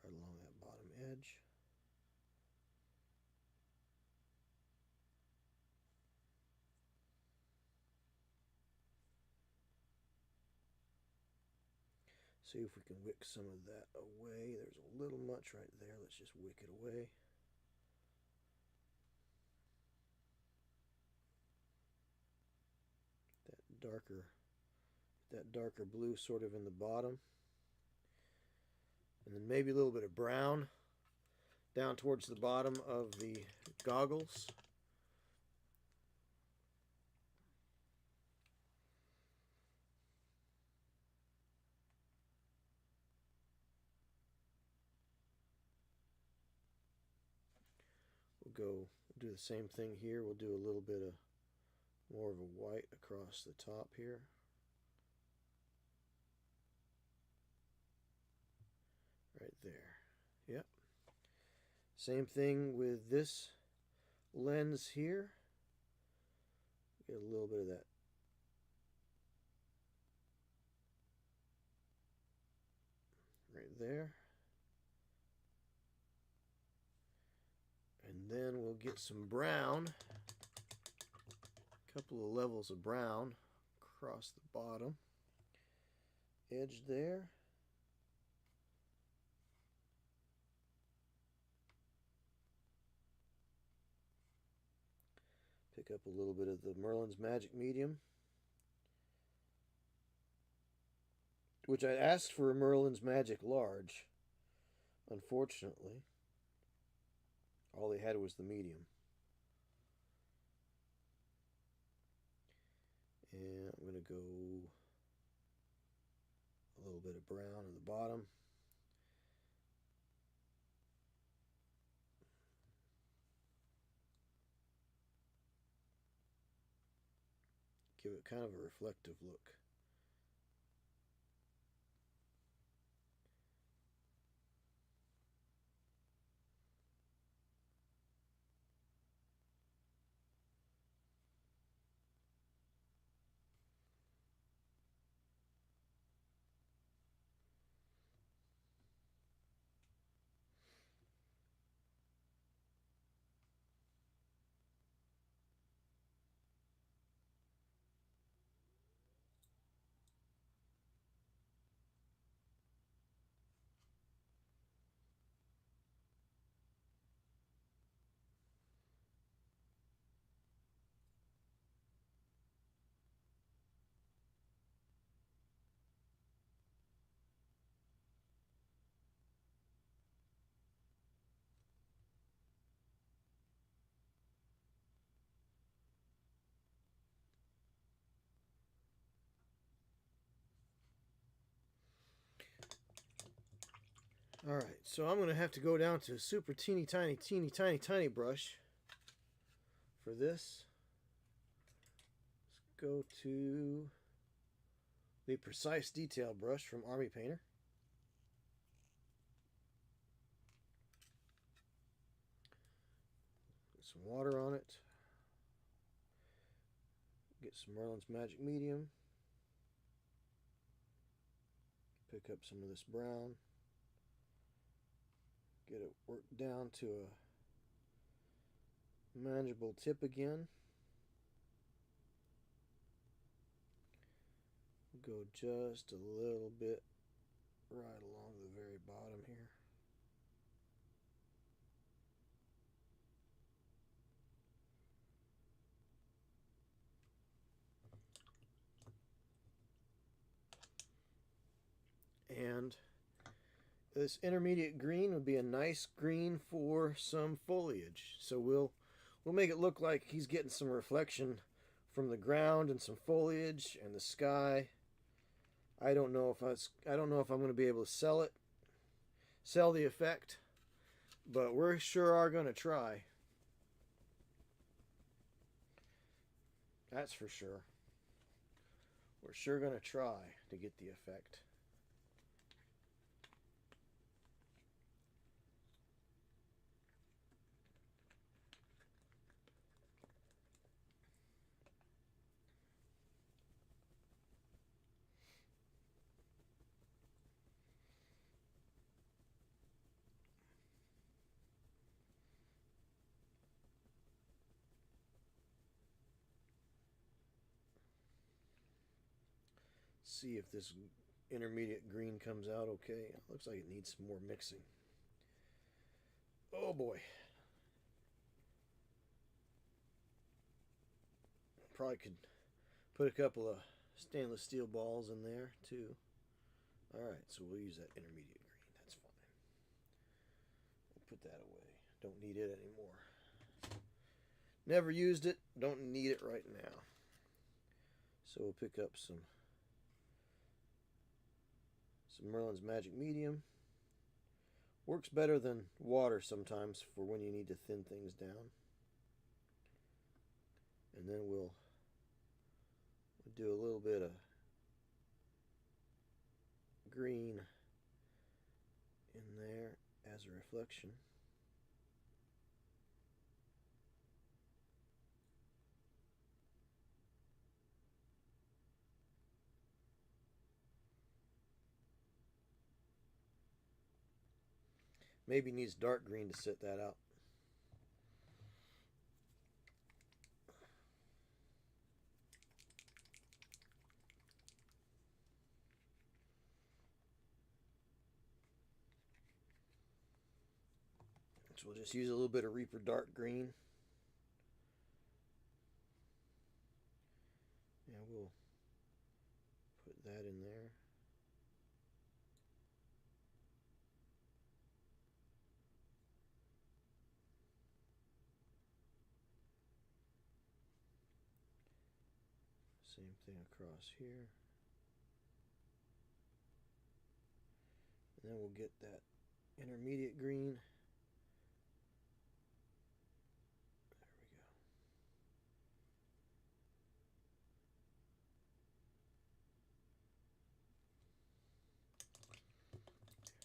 Right along that bottom edge. See if we can wick some of that away. There's a little much right there. Let's just wick it away. That darker blue sort of in the bottom. And then maybe a little bit of brown down towards the bottom of the goggles. We'll do the same thing here. We'll do a little bit of more of a white across the top here. Right there. Yep. Same thing with this lens here. Get a little bit of that right there. And then we'll get some brown, a couple of levels of brown across the bottom edge there. Pick up a little bit of the Merlin's Magic Medium, which I asked for a Merlin's Magic Large. Unfortunately, all they had was the medium. And I'm going to go a little bit of brown at the bottom. Give it kind of a reflective look. Alright, so I'm going to have to go down to a super teeny tiny brush for this. Let's go to the Precise Detail brush from Army Painter. Get some water on it. Get some Merlin's Magic Medium. Pick up some of this brown. Get it worked down to a manageable tip again. Go just a little bit right along the very bottom here. And this intermediate green would be a nice green for some foliage. So we'll make it look like he's getting some reflection from the ground and some foliage and the sky. I don't know if I'm going to be able to sell the effect, but we're sure are going to try. That's for sure. We're sure going to try to get the effect. See if this intermediate green comes out okay. It looks like it needs some more mixing. Oh boy. Probably could put a couple of stainless steel balls in there too. Alright, so we'll use that intermediate green. That's fine. We'll put that away. Don't need it anymore. Never used it. Don't need it right now. So we'll pick up some Merlin's Magic Medium. Works better than water sometimes for when you need to thin things down. And then we'll do a little bit of green in there as a reflection. Maybe needs dark green to sit that out. So we'll just use a little bit of Reaper dark green. Yeah, we'll put that in there. Same thing across here. And then we'll get that intermediate green. There we go.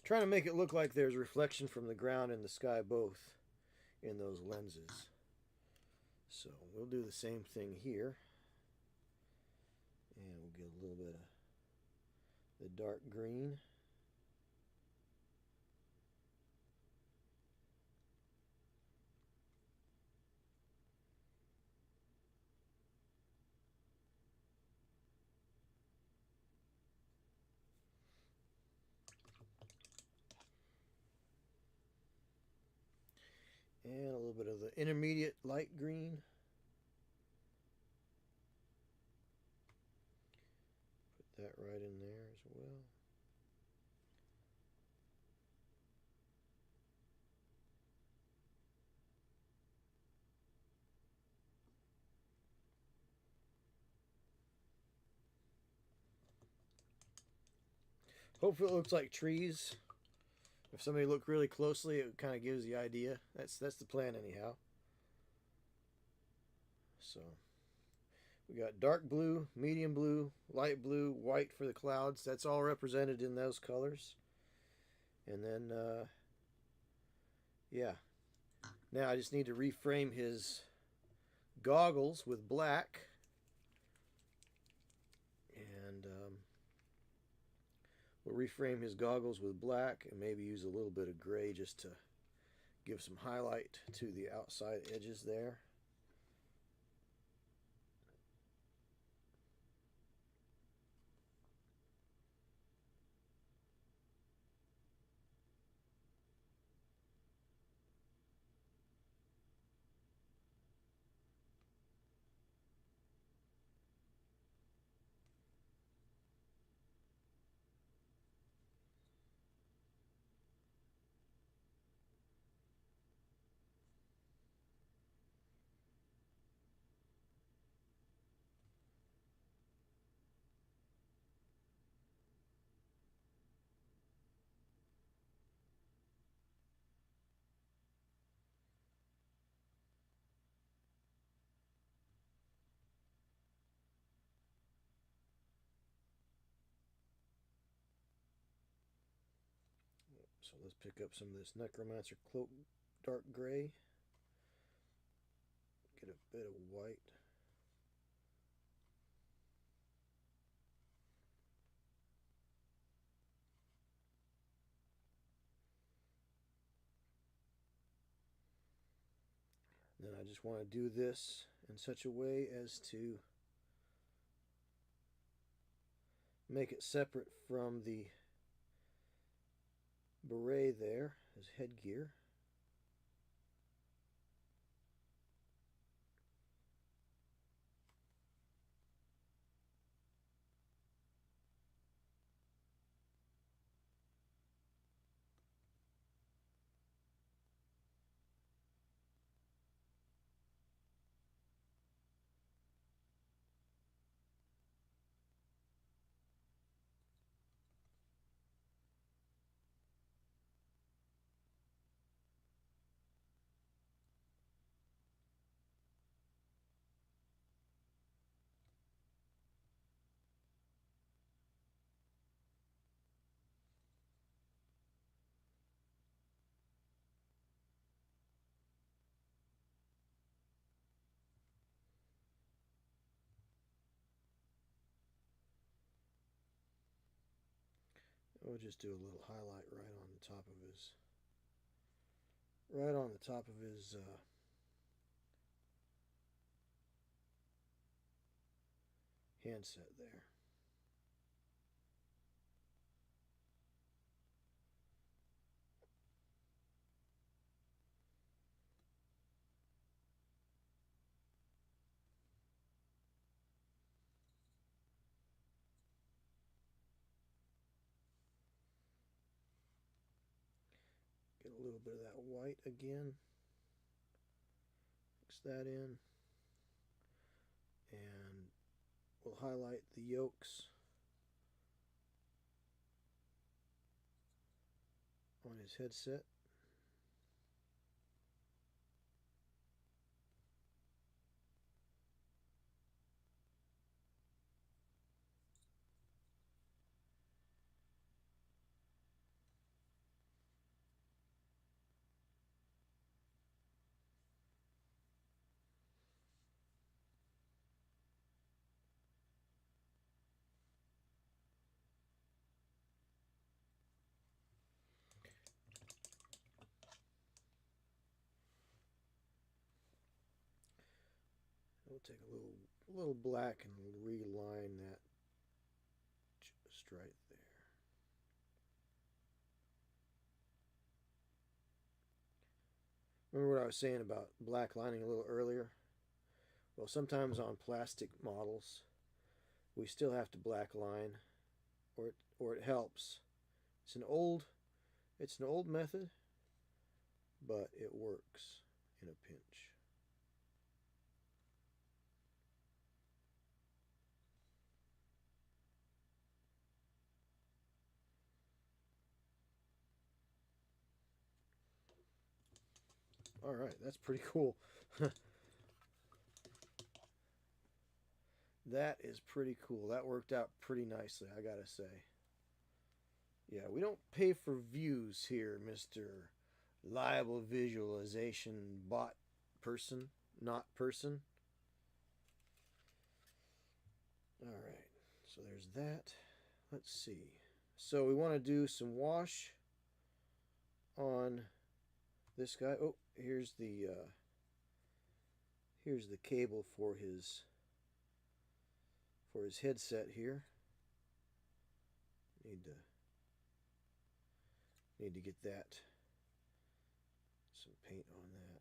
Trying to make it look like there's reflection from the ground and the sky both in those lenses. So we'll do the same thing here. And we'll get a little bit of the dark green. And a little bit of the intermediate light green. Put that right in there as well. Hopefully it looks like trees If somebody looked really closely, it kind of gives the idea. That's the plan anyhow. So we got dark blue, medium blue, light blue, white for the clouds. That's all represented in those colors. And then, yeah. Now I just need to reframe his goggles with black. And we'll reframe his goggles with black and maybe use a little bit of gray just to give some highlight to the outside edges there. So let's pick up some of this Necromancer Cloak dark gray. Get a bit of white. Then I just want to do this in such a way as to make it separate from the beret there as headgear. We'll just do a little highlight right on the top of his handset there. Get a little bit of that white again. Mix that in. And we'll highlight the yolks on his headset. We'll take a little black and reline that just right there. Remember what I was saying about black lining a little earlier? Well, sometimes on plastic models, we still have to black line, or it helps. It's an old method, but it works in a pinch. All right, that's pretty cool. That is pretty cool. That worked out pretty nicely, I gotta say. Yeah, we don't pay for views here, Mr. Liable Visualization Bot person, not person. All right, so there's that. Let's see. So we want to do some wash on this guy. Oh, here's the cable for his headset here. Need to get that, some paint on that.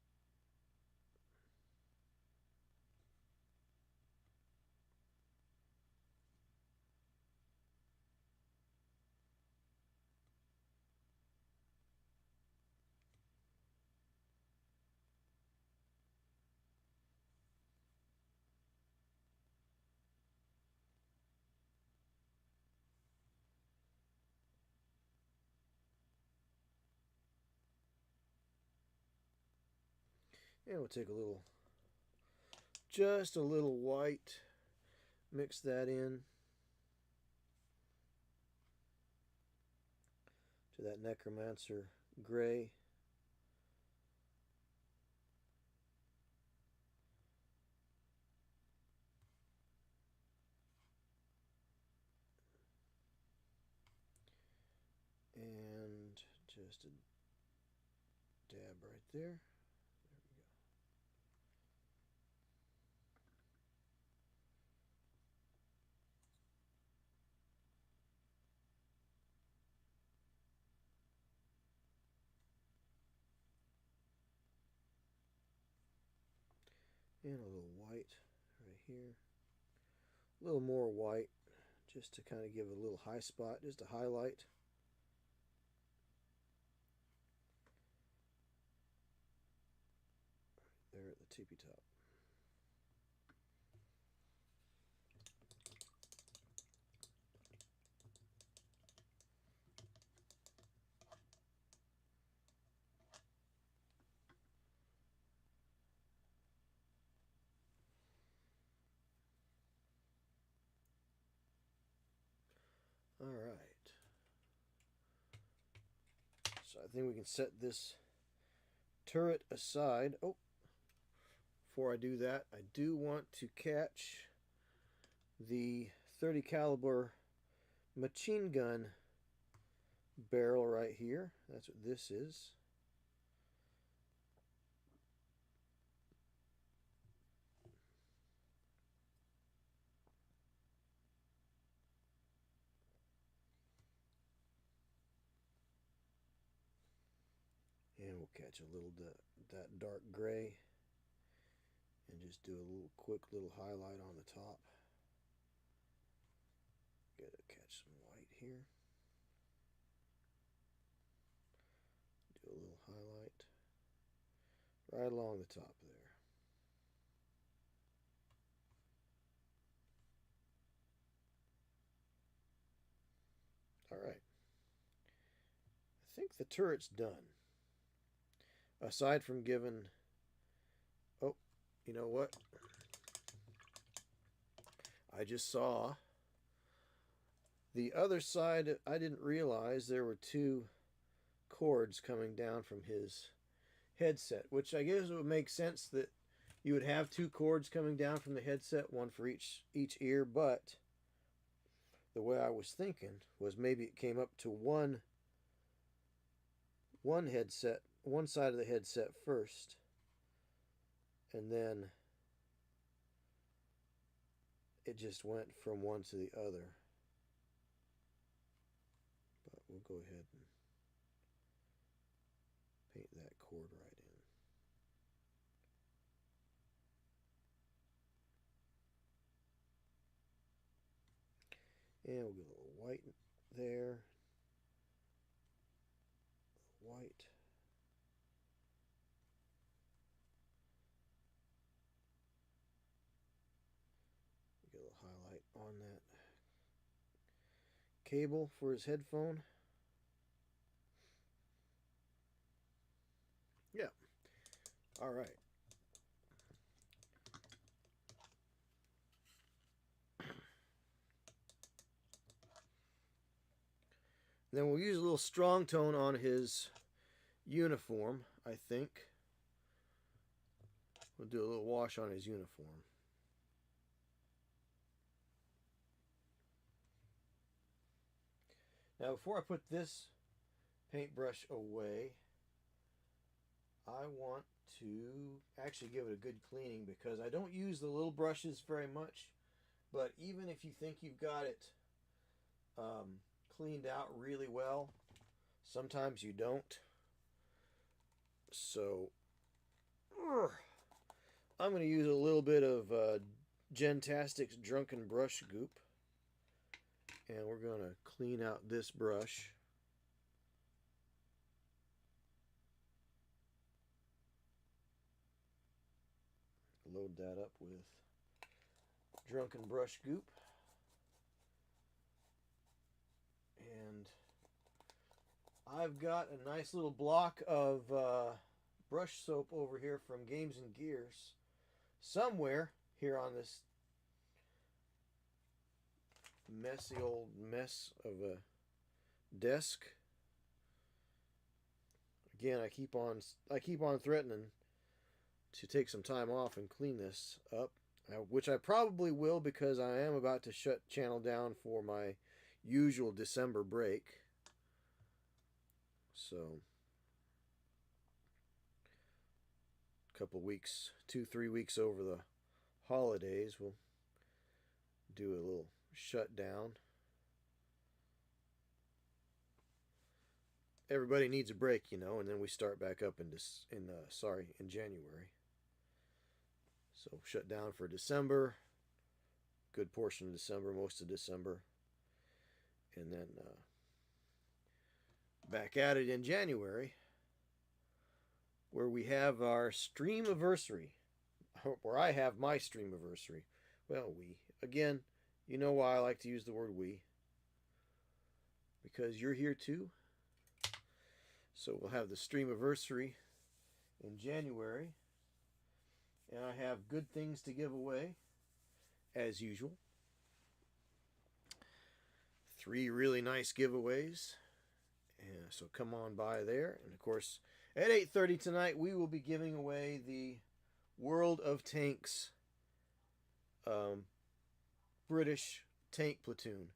And we'll take just a little white, mix that in to that Necromancer gray. And just a dab right there. And a little white right here. A little more white just to kind of give a little high spot, just a highlight. There at the tippy top. All right. So I think we can set this turret aside. Oh, before I do that, I do want to catch the 30 caliber machine gun barrel right here. That's what this is. And we'll catch a little that dark gray and just do a little quick little highlight on the top. Gotta catch some white here. Do a little highlight right along the top there. All right. I think the turret's done. Aside from giving... Oh, you know what? I just saw the other side. I didn't realize there were two cords coming down from his headset, which I guess would make sense that you would have two cords coming down from the headset, one for each ear, but the way I was thinking was maybe it came up to one headset, one side of the headset first, and then it just went from one to the other. But we'll go ahead and paint that cord right in. And we'll get a little white there. White. Get a little highlight on that cable for his headphone. Yeah. All right. Then we'll use a little strong tone on his uniform, I think. We'll do a little wash on his uniform. Now, before I put this paintbrush away, I want to actually give it a good cleaning because I don't use the little brushes very much. But even if you think you've got it cleaned out really well, sometimes you don't. So I'm going to use a little bit of Gentastic's Drunken Brush Goop. And we're going to clean out this brush. Load that up with Drunken Brush Goop. And I've got a nice little block of brush soap over here from Games and Gears. Somewhere here on this messy old mess of a desk. Again, I keep on threatening to take some time off and clean this up, which I probably will because I am about to shut channel down for my usual December break. So a couple weeks, 2-3 weeks over the holidays, we'll do a little shutdown. Everybody needs a break, you know, and then we start back up in January. So shut down for December, good portion of December, most of December, and then back at it in January, where we have our stream-iversary, where I have my stream-iversary. Well, again, you know why I like to use the word we, because you're here too. So we'll have the stream-iversary in January, and I have good things to give away, as usual. 3 really nice giveaways. And so come on by there. And of course, at 8:30 tonight, we will be giving away the World of Tanks British tank platoon,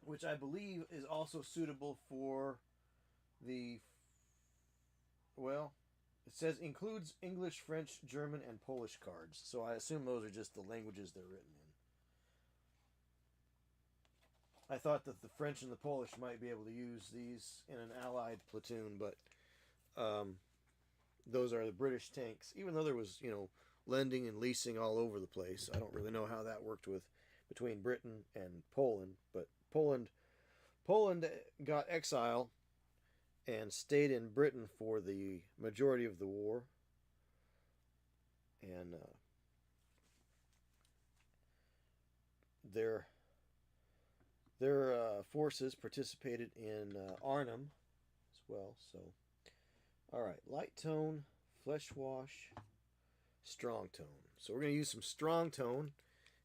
which I believe is also suitable for the, well, it says includes English, French, German, and Polish cards. So I assume those are just the languages they're written in. I thought that the French and the Polish might be able to use these in an allied platoon, but those are the British tanks. Even though there was, lending and leasing all over the place, I don't really know how that worked between Britain and Poland. But Poland got exile and stayed in Britain for the majority of the war, and their forces participated in Arnhem as well. So, all right, light tone, flesh wash, strong tone. So we're going to use some strong tone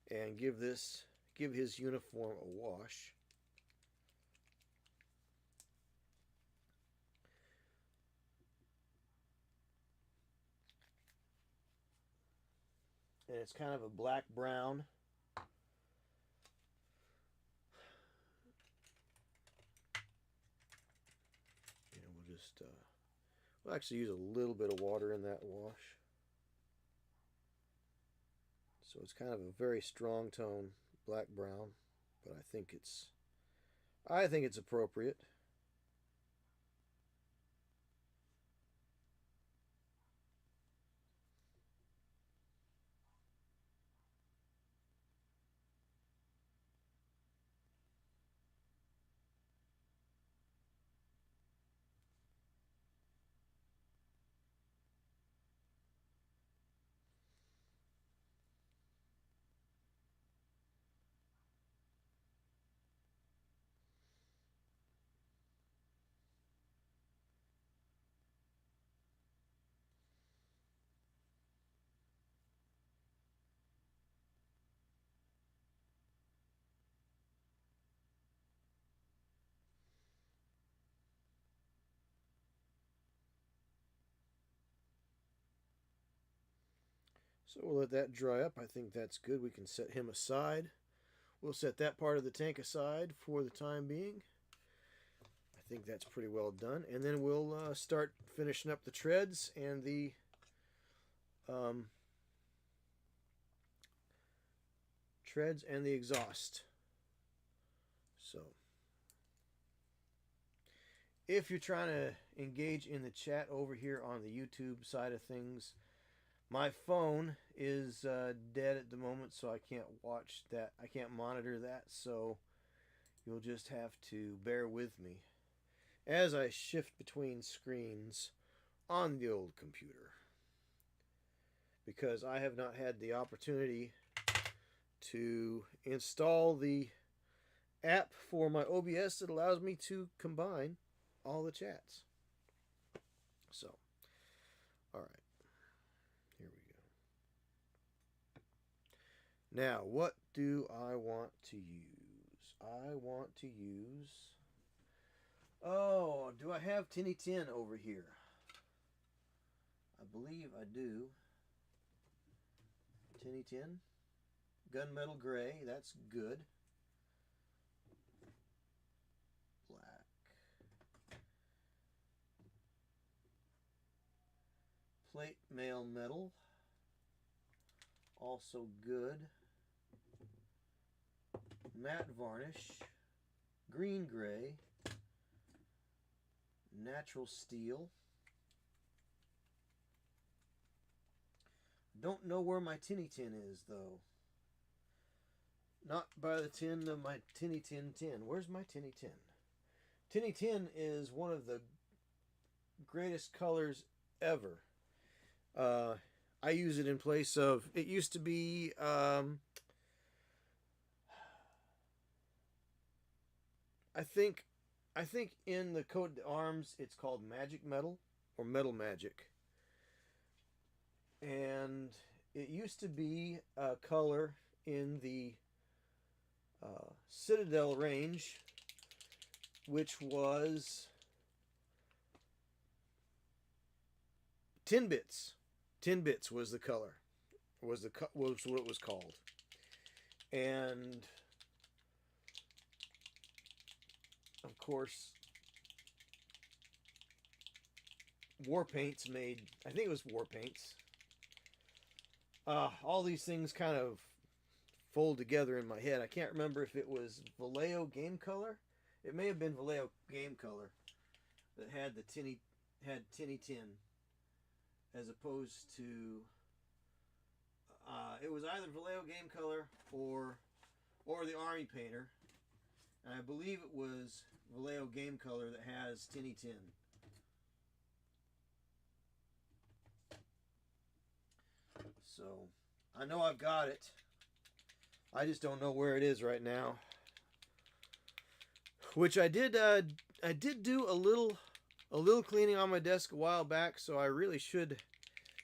and give his uniform a wash. And it's kind of a black-brown. And we'll actually use a little bit of water in that wash. So it's kind of a very strong tone, black-brown, but I think it's appropriate. So we'll let that dry up. I think that's good. We can set him aside. We'll set that part of the tank aside for the time being. I think that's pretty well done. And then we'll start finishing up the treads and the exhaust. So if you're trying to engage in the chat over here on the YouTube side of things, my phone is dead at the moment, so I can't watch that. I can't monitor that, so you'll just have to bear with me as I shift between screens on the old computer, because I have not had the opportunity to install the app for my OBS that allows me to combine all the chats. So, all right. Here we go. Now, what do I want to use? I want to use... Oh, do I have Tinny Tin over here? I believe I do. Tinny Tin. Gunmetal Gray, that's good. Black. Plate Mail Metal, also good. Matte Varnish, Green Gray, Natural Steel. Don't know where my Tinny Tin is, though. Not by the tin of my Tinny Tin tin. Where's my Tinny Tin? Tinny Tin is one of the greatest colors ever. I use it in place of... It used to be... I think in the coat of arms it's called Magic Metal or Metal Magic. And it used to be a color in the Citadel range, which was Tin Bits. Tin Bits was the color. Was what it was called. And of course, War Paints made, I think it was War Paints. All these things kind of fold together in my head. I can't remember if it was Vallejo Game Color. It may have been Vallejo Game Color that had the Tinny Tin, as opposed to it was either Vallejo Game Color or the Army Painter, and I believe it was Vallejo Game Color that has Tinny Tin. So I know I've got it. I just don't know where it is right now. Which I did do a little cleaning on my desk a while back, so I really should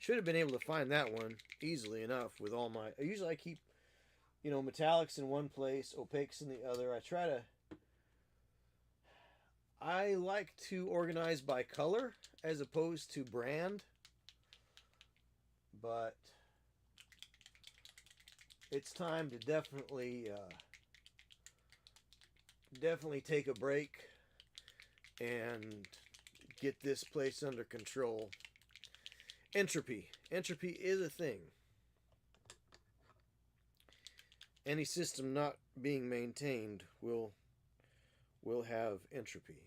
have been able to find that one easily enough with all my... Usually I keep, metallics in one place, opaques in the other. I like to organize by color as opposed to brand, but it's time to definitely take a break and get this place under control. Entropy is a thing. Any system not being maintained will have entropy.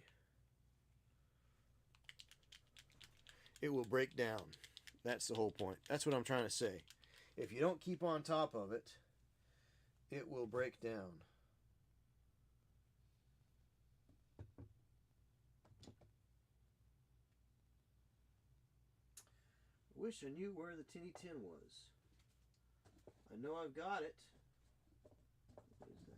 It will break down. That's the whole point. That's what I'm trying to say. If you don't keep on top of it, it will break down. Wish I knew where the Tinny Tin was. I know I've got it. What is that?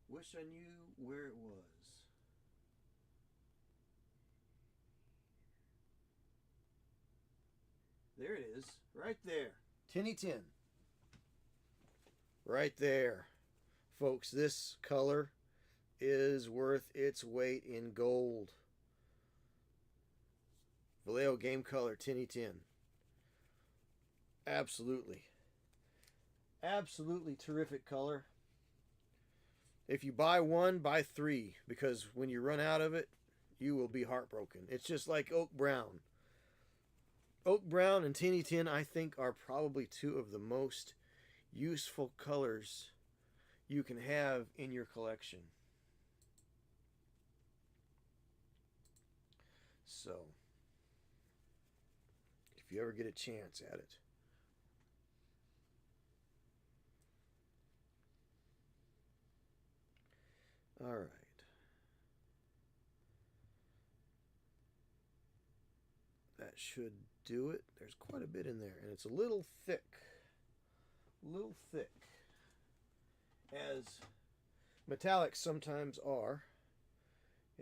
Wish I knew where it was. There it is. Right there. Tinny Tin. Right there. Folks, this color is worth its weight in gold. Vallejo Game Color Tinny Tin. Absolutely. Absolutely terrific color. If you buy one, buy three, because when you run out of it, you will be heartbroken. It's just like Oak Brown. Oak Brown and Tinny Tin, I think, are probably two of the most useful colors you can have in your collection. So, if you ever get a chance at it. All right. That should do it. There's quite a bit in there, and it's a little thick. A little thick. As metallics sometimes are.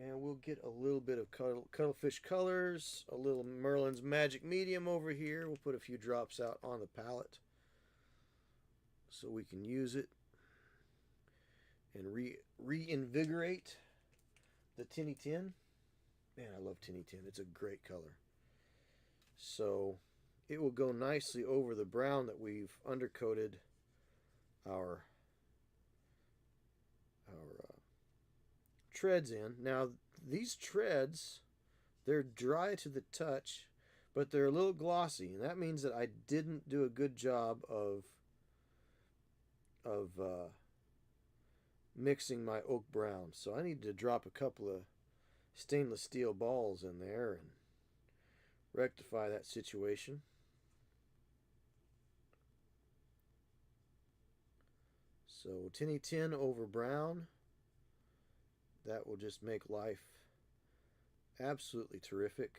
And we'll get a little bit of Cuttlefish Colors, a little Merlin's Magic Medium over here. We'll put a few drops out on the palette so we can use it and reinvigorate the Tinny Tin. Man, I love Tinny Tin. It's a great color. So it will go nicely over the brown that we've undercoated our treads in. Now, these treads, they're dry to the touch, but they're a little glossy, and that means that I didn't do a good job of mixing my oak brown. So I need to drop a couple of stainless steel balls in there and rectify that situation. So Tinny Tin over brown. That will just make life absolutely terrific.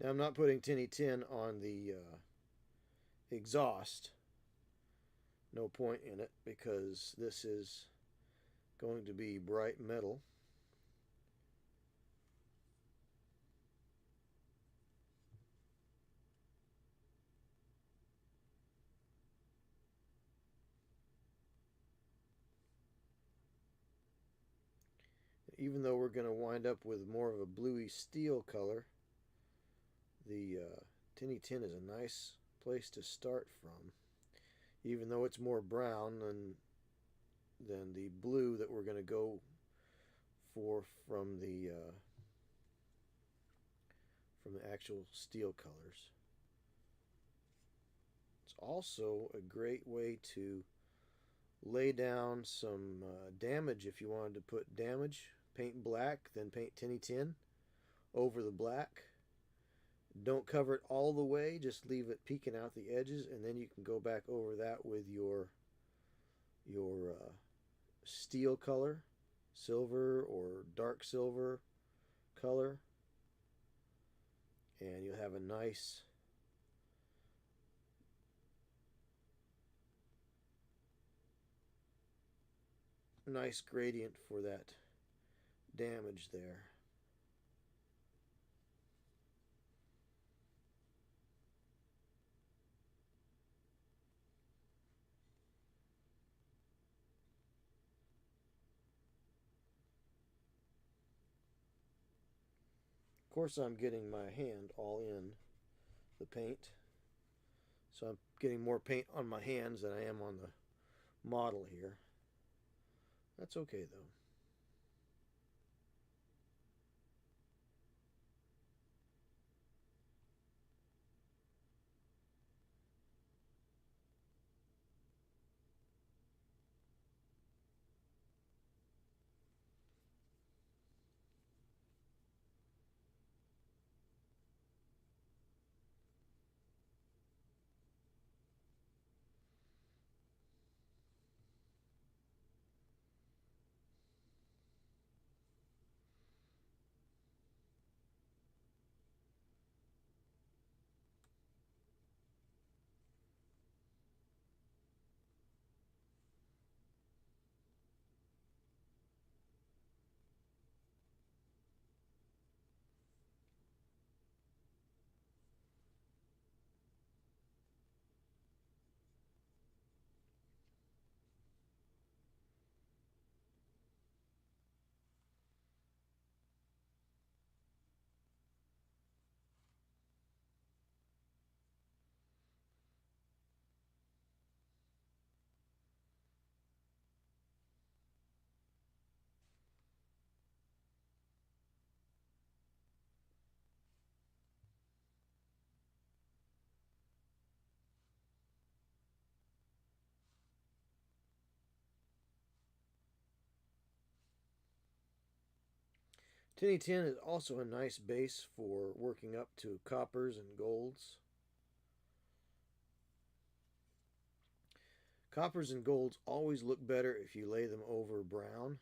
Now I'm not putting Tinny Tin on the exhaust. No point in it because this is going to be bright metal. Even though we're going to wind up with more of a bluey steel color, the Tinny Tin is a nice place to start from. Even though it's more brown than the blue that we're going to go for from the actual steel colors. It's also a great way to lay down some damage if you wanted to put damage. Paint black, then paint Tinny Tin over the black. Don't cover it all the way, just leave it peeking out the edges, and then you can go back over that with your steel color, silver or dark silver color, and you'll have a nice gradient for that damage there. Of course, I'm getting my hand all in the paint, so I'm getting more paint on my hands than I am on the model here. That's okay though. Tinny tin is also a nice base for working up to coppers and golds. Coppers and golds always look better if you lay them over brown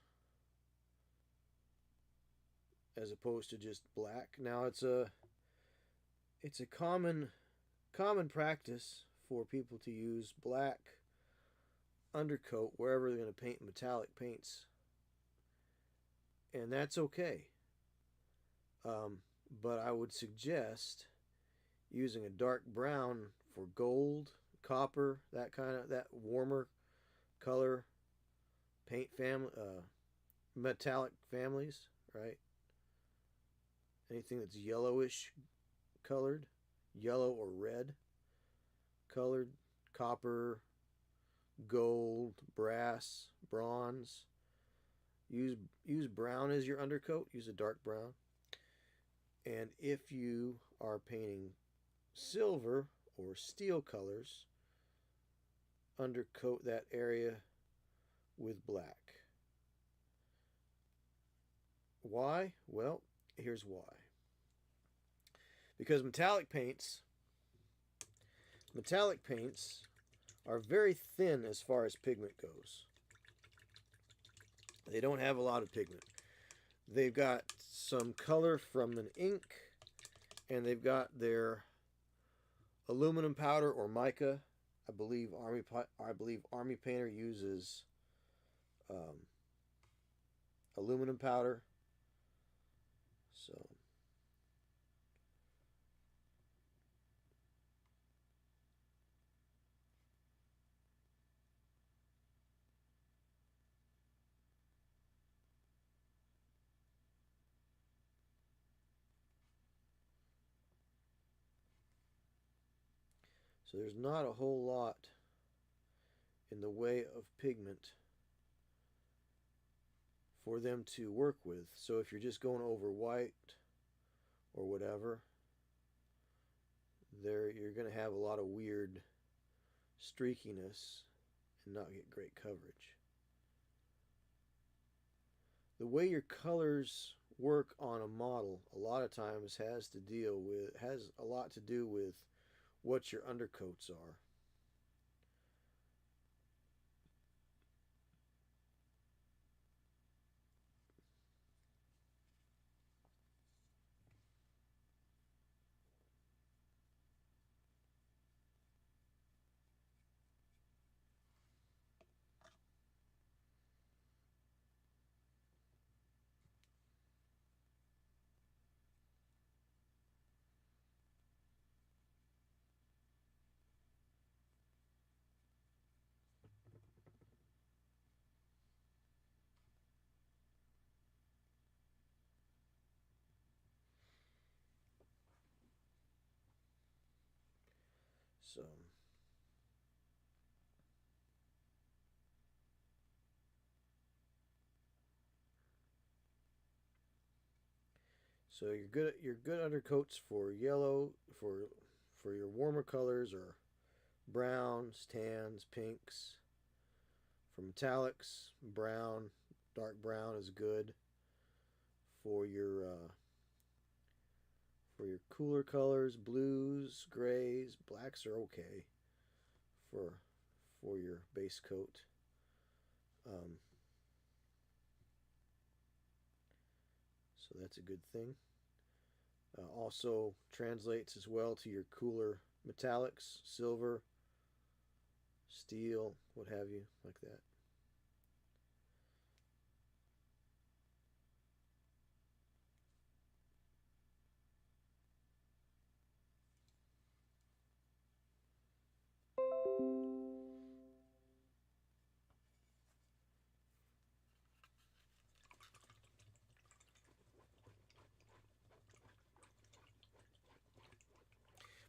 as opposed to just black. Now it's a common practice for people to use black undercoat wherever they're going to paint metallic paints, and that's okay. But I would suggest using a dark brown for gold, copper, that warmer color paint family, metallic families, right? Anything that's yellowish colored, yellow or red colored, copper, gold, brass, bronze. Use brown as your undercoat. Use a dark brown. And if you are painting silver or steel colors, undercoat that area with black. Why? Well, here's why. Because metallic paints are very thin as far as pigment goes. They don't have a lot of pigment. They've got some color from an ink, and they've got their aluminum powder or mica. I believe Army Painter uses aluminum powder. So there's not a whole lot in the way of pigment for them to work with. So if you're just going over white or whatever, you're going to have a lot of weird streakiness and not get great coverage. The way your colors work on a model a lot of times has a lot to do with what your undercoats are. So your good undercoats for yellow for your warmer colors are browns, tans, pinks. For metallics, brown, dark brown is good. For your cooler colors, blues, grays, blacks are okay for your base coat. So that's a good thing. Also translates as well to your cooler metallics, silver, steel, what have you, like that.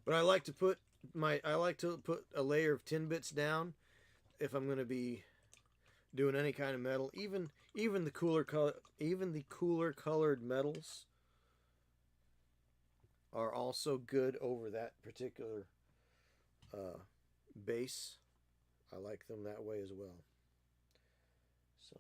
But I like to put a layer of tin bits down if I'm going to be doing any kind of metal, even the cooler colored metals are also good over that particular base. I like them that way as well. So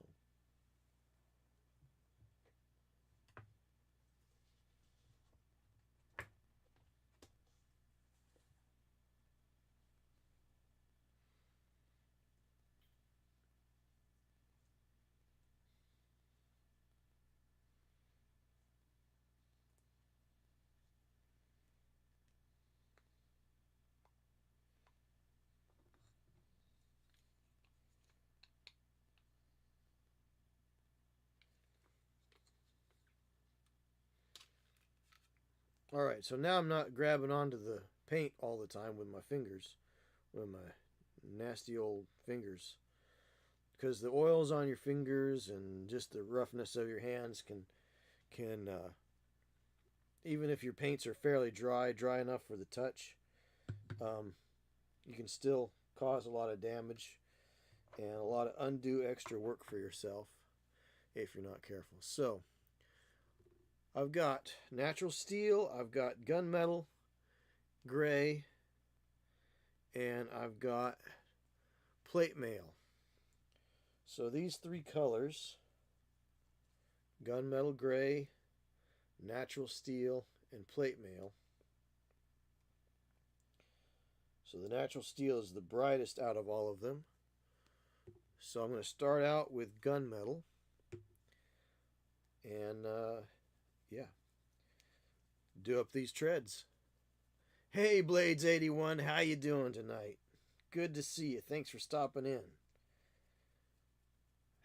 Alright, so now I'm not grabbing onto the paint all the time with my fingers, with my nasty old fingers. Because the oils on your fingers and just the roughness of your hands can even if your paints are fairly dry enough for the touch, um, you can still cause a lot of damage and a lot of undue extra work for yourself if you're not careful. So I've got natural steel, I've got gunmetal, gray, and I've got plate mail. So these three colors, gunmetal gray, natural steel, and plate mail. So the natural steel is the brightest out of all of them. So I'm going to start out with gunmetal. And yeah, do up these treads. Hey Blades81, how you doing tonight? Good to see you. Thanks for stopping in.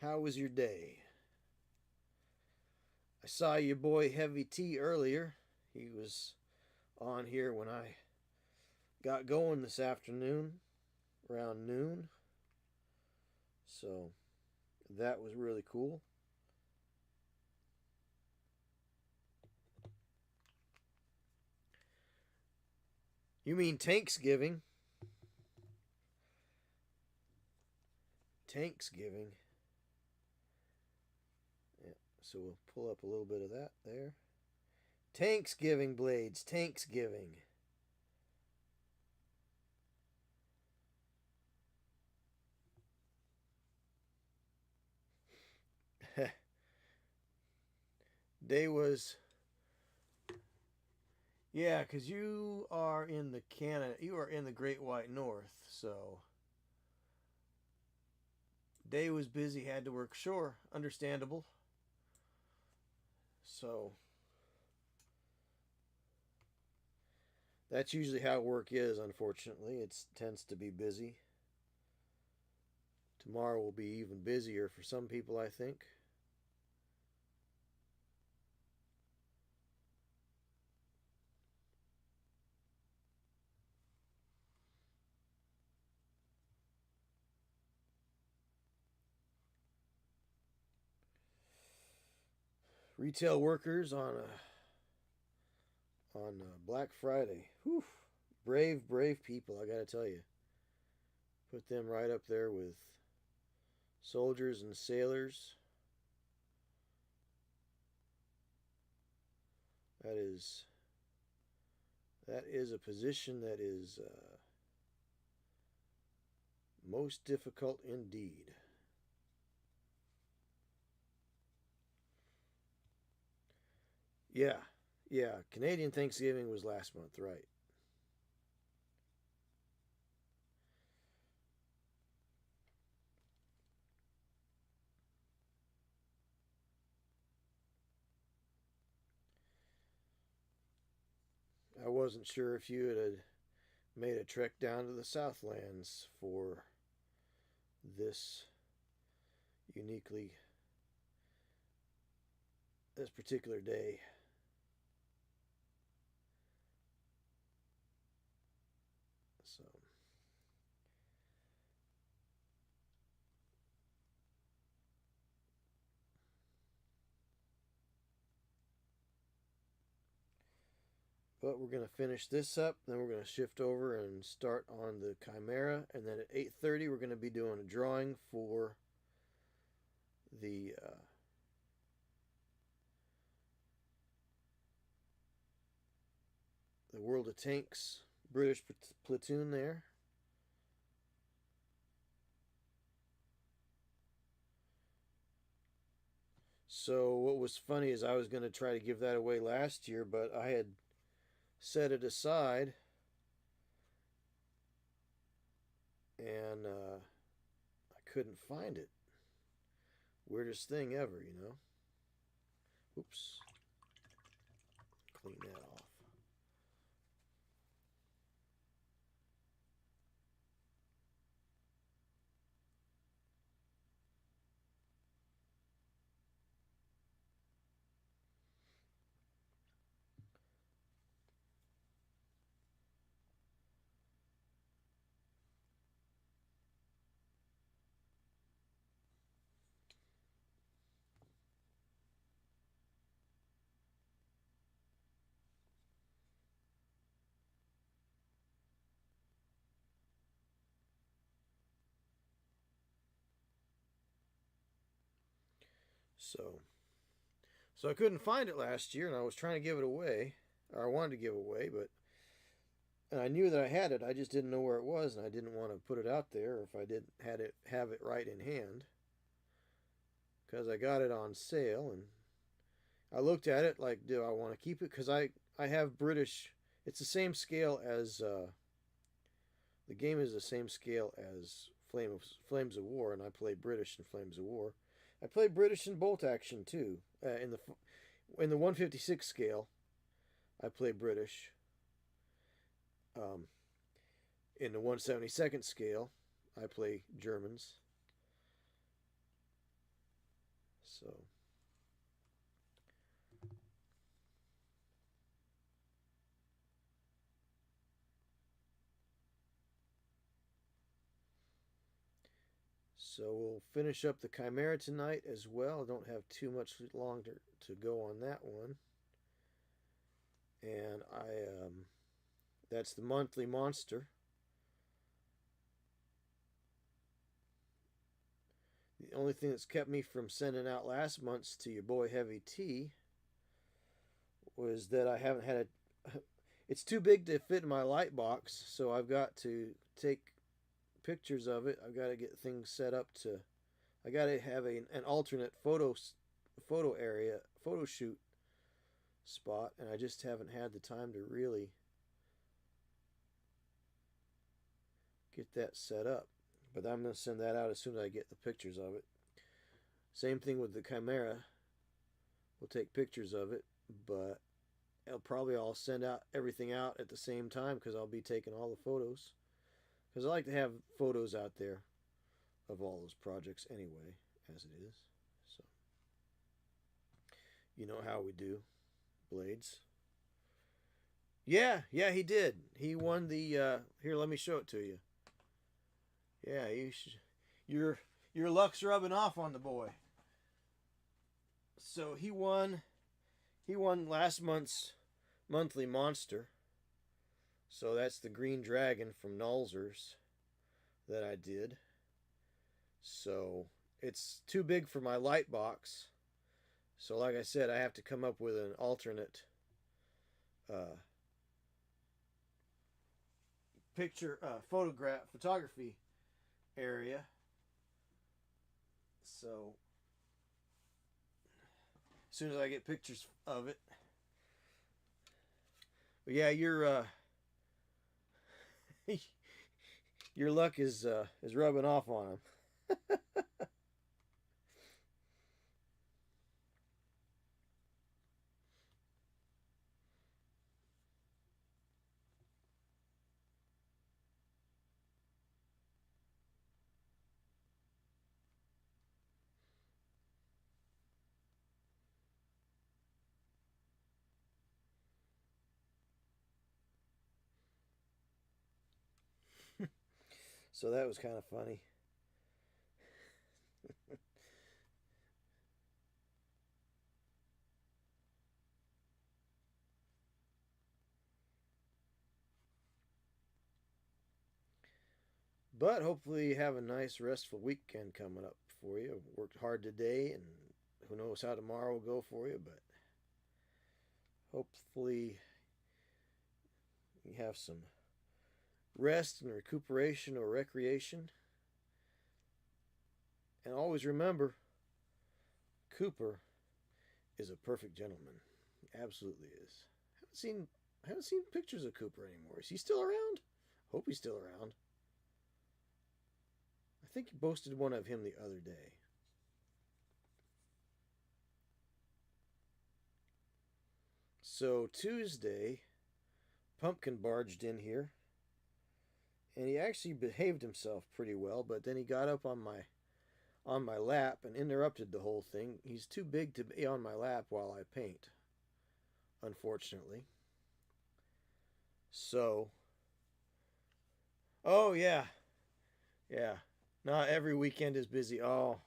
How was your day? I saw your boy Heavy T earlier. He was on here when I got going this afternoon, around noon. So that was really cool. You mean Tanksgiving? Tanksgiving. Yeah, so we'll pull up a little bit of that there. Tanksgiving, Blades. Tanksgiving. Day was, yeah, because you are in the Canada, you are in the Great White North, so day was busy, had to work, sure, understandable. So that's usually how work is, unfortunately. It tends to be busy. Tomorrow will be even busier for some people, I think. Retail workers on Black Friday. Whew. Brave, brave people, I gotta tell you. Put them right up there with soldiers and sailors. That is a position that is most difficult indeed. Yeah, yeah. Canadian Thanksgiving was last month, right? I wasn't sure if you had made a trek down to the Southlands for this uniquely, this particular day. So, but we're going to finish this up, then we're going to shift over and start on the Chimera, and then at 8:30 we're going to be doing a drawing for the World of Tanks British platoon there. So what was funny is I was going to try to give that away last year, but I had set it aside, and I couldn't find it. Weirdest thing ever, you know. Oops. Clean that off. So I couldn't find it last year, and I was trying to give it away, or I wanted to give it away, but and I knew that I had it. I just didn't know where it was, and I didn't want to put it out there if I didn't had it have it right in hand. Because I got it on sale, and I looked at it like, do I want to keep it? Because I have British. It's the same scale as the game is the same scale as Flames of War, and I play British in Flames of War. I play British in Bolt Action too. In the 156 scale, I play British. In the 172nd scale, I play Germans. So. So we'll finish up the Chimera tonight as well. I don't have too much longer to go on that one. And that's the monthly monster. The only thing that's kept me from sending out last month's to your boy Heavy T was that I haven't had it's too big to fit in my light box, so I've got to take pictures of it. I've got to get things set up to. I got to have an alternate photo shoot spot, and I just haven't had the time to really get that set up. But I'm going to send that out as soon as I get the pictures of it. Same thing with the Chimera. We'll take pictures of it, but I'll send out everything out at the same time because I'll be taking all the photos. Because I like to have photos out there of all those projects anyway, as it is. So, you know how we do, Blades. Yeah, he did. He won the. Here, let me show it to you. Yeah, your luck's rubbing off on the boy. So he won last month's monthly monster. So that's the green dragon from Nolzur's that I did. So it's too big for my light box. So like I said, I have to come up with an alternate photography area. So as soon as I get pictures of it. But yeah, your luck is rubbing off on him. So that was kind of funny. But hopefully you have a nice restful weekend coming up for you. Worked hard today, and who knows how tomorrow will go for you, but hopefully you have some rest and recuperation or recreation. And always remember, Cooper is a perfect gentleman. He absolutely is. Haven't seen pictures of Cooper anymore. Is he still around? Hope he's still around. I think he posted one of him the other day. So Tuesday, Pumpkin barged in here, and he actually behaved himself pretty well, but then he got up on my lap and interrupted the whole thing. He's too big to be on my lap while I paint, unfortunately. So, oh yeah. Not every weekend is busy. Oh,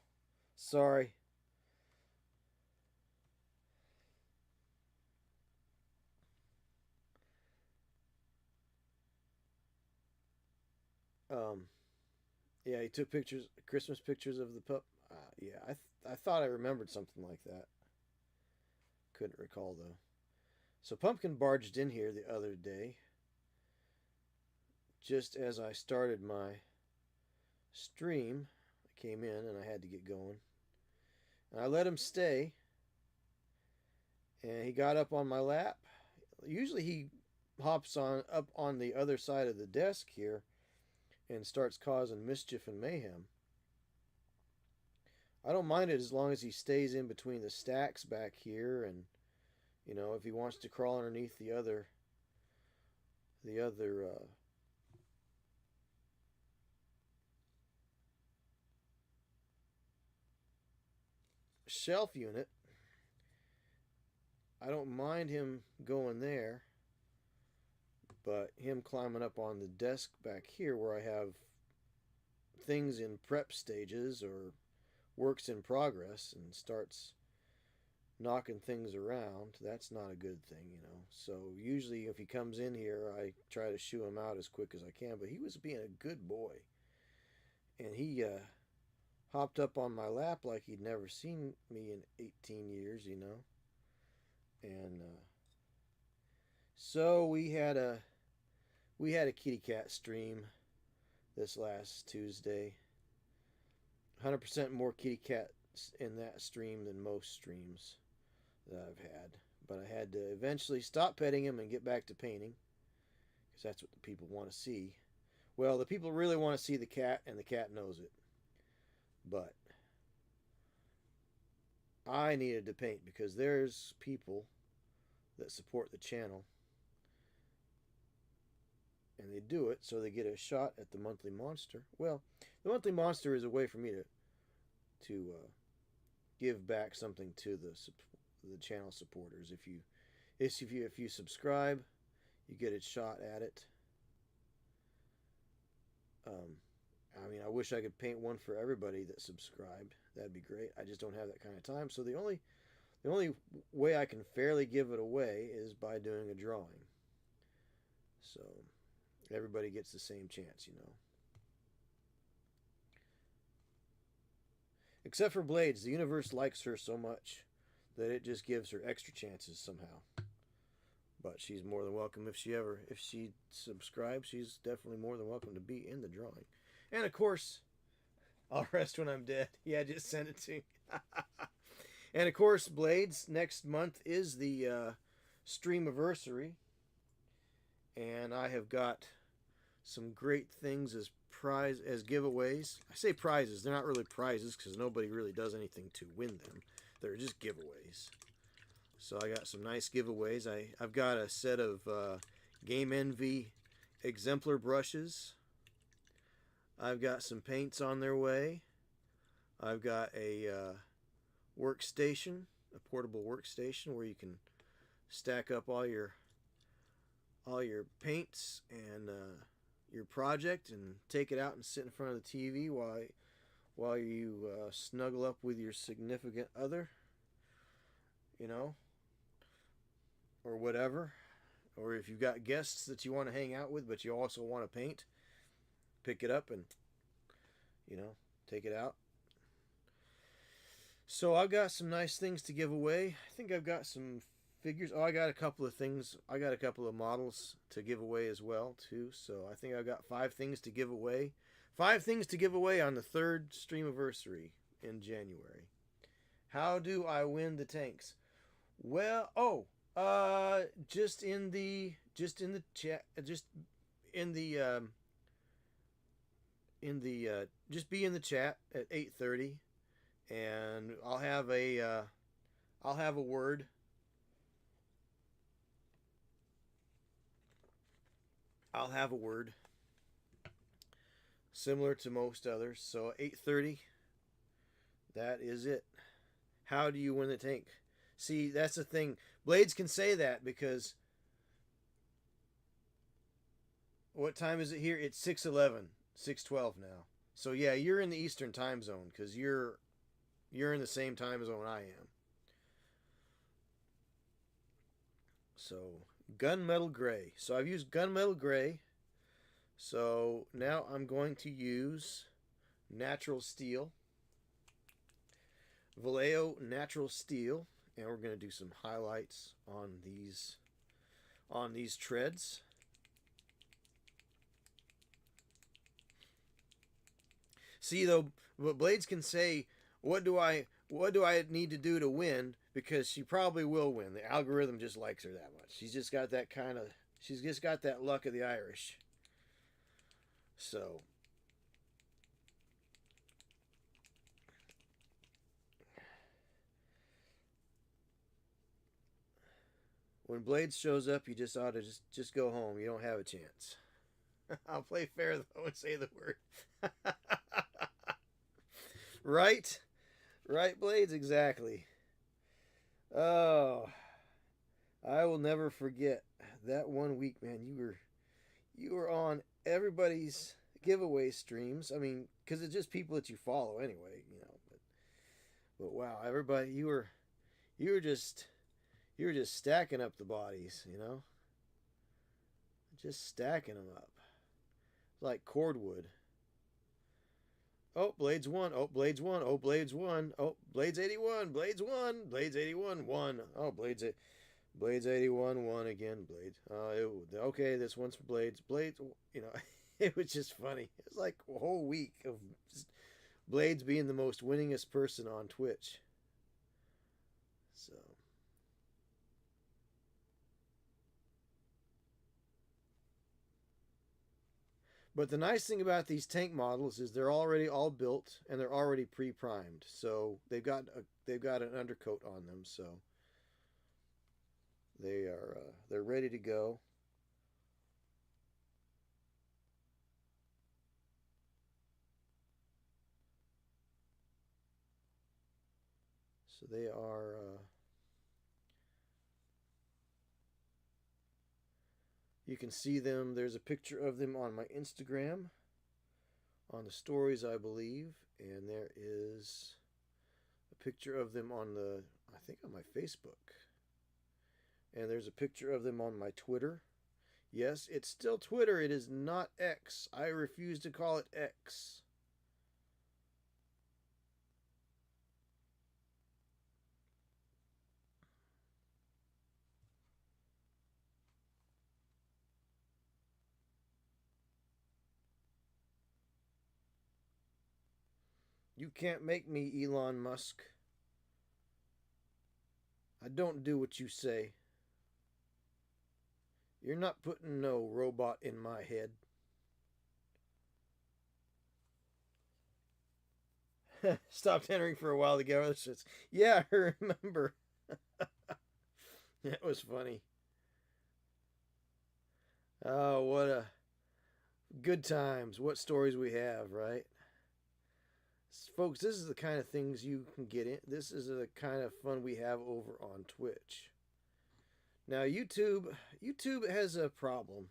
sorry. Yeah, he took Christmas pictures of the pup. Yeah, I thought I remembered something like that. Couldn't recall though. So Pumpkin barged in here the other day, just as I started my stream. I came in and I had to get going. And I let him stay. And he got up on my lap. Usually he hops on up on the other side of the desk here and starts causing mischief and mayhem. I don't mind it as long as he stays in between the stacks back here, and you know, if he wants to crawl underneath the other shelf unit, I don't mind him going there, but him climbing up on the desk back here where I have things in prep stages or works in progress and starts knocking things around, that's not a good thing, you know. So usually if he comes in here, I try to shoo him out as quick as I can, but he was being a good boy. And he hopped up on my lap like he'd never seen me in 18 years, you know. And so we had a kitty cat stream this last Tuesday. 100% more kitty cats in that stream than most streams that I've had. But I had to eventually stop petting him and get back to painting, because that's what the people want to see. Well, the people really want to see the cat, and the cat knows it. But I needed to paint because there's people that support the channel, and they do it so they get a shot at the monthly monster. Well, the monthly monster is a way for me to give back something to the channel supporters. If you subscribe, you get a shot at it. I mean, I wish I could paint one for everybody that subscribed. That'd be great. I just don't have that kind of time. So the only way I can fairly give it away is by doing a drawing. So everybody gets the same chance, you know. Except for Blades. The universe likes her so much that it just gives her extra chances somehow. But she's more than welcome if she subscribes. She's definitely more than welcome to be in the drawing. And of course, I'll rest when I'm dead. Yeah, just send it to me. And of course, Blades, next month is the streamiversary. And I have got some great things as giveaways. I say prizes. They're not really prizes because nobody really does anything to win them. They're just giveaways. So I got some nice giveaways. I've got a set of Game Envy exemplar brushes. I've got some paints on their way. I've got a workstation, a portable workstation where you can stack up all your paints and your project and take it out and sit in front of the TV while you snuggle up with your significant other, you know, or whatever. Or if you've got guests that you want to hang out with but you also want to paint, pick it up and, you know, take it out. So I've got some nice things to give away. I think I've got some figures. Oh, I got a couple of things. I got a couple of models to give away as well, too. So I think I've got 5 things to give away. 5 things to give away on the 3rd streamiversary in January. How do I win the tanks? Well, just be in the chat at 8:30, and I'll have a word. I'll have a word similar to most others. So 8:30, that is it. How do you win the tank? See, that's the thing. Blades can say that because what time is it here? It's 6:11, 6:12 now. So yeah, you're in the Eastern time zone because you're in the same time zone I am. So gunmetal gray. So I've used gunmetal gray. So now I'm going to use natural steel. Vallejo natural steel, and we're going to do some highlights on these treads. See though, but Blades can say, what do I need to do to win?" Because she probably will win. The algorithm just likes her that much. She's just got that luck of the Irish. So when Blades shows up, you just ought to just go home. You don't have a chance. I'll play fair though and say the word. Right? Right, Blades? Exactly. Oh, I will never forget that one week, man. You were on everybody's giveaway streams. I mean, because it's just people that you follow anyway, you know. But wow, everybody, you were just you were just stacking up the bodies, you know, just stacking them up like cordwood. Oh, Blades won. Oh, Blades won. Oh, Blades won. Oh, Blades 81. Blades won. Blades 81 won. Oh, Blades 81 won again. Blades. Okay, this one's for Blades. Blades, you know, it was just funny. It was like a whole week of Blades being the most winningest person on Twitch. So. But the nice thing about these tank models is they're already all built and they're already pre-primed. So they've got an undercoat on them. So they're ready to go. So they are. You can see them. There's a picture of them on my Instagram, on the stories, I believe, and there is a picture of them I think on my Facebook, and there's a picture of them on my Twitter. Yes, it's still Twitter. It is not X. I refuse to call it X. You can't make me, Elon Musk. I don't do what you say. You're not putting no robot in my head. Stopped entering for a while to get other shits. Yeah, I remember. That was funny. Oh, what a good times. What stories we have, right? Folks, this is the kind of things you can get in. This is the kind of fun we have over on Twitch. Now, YouTube has a problem.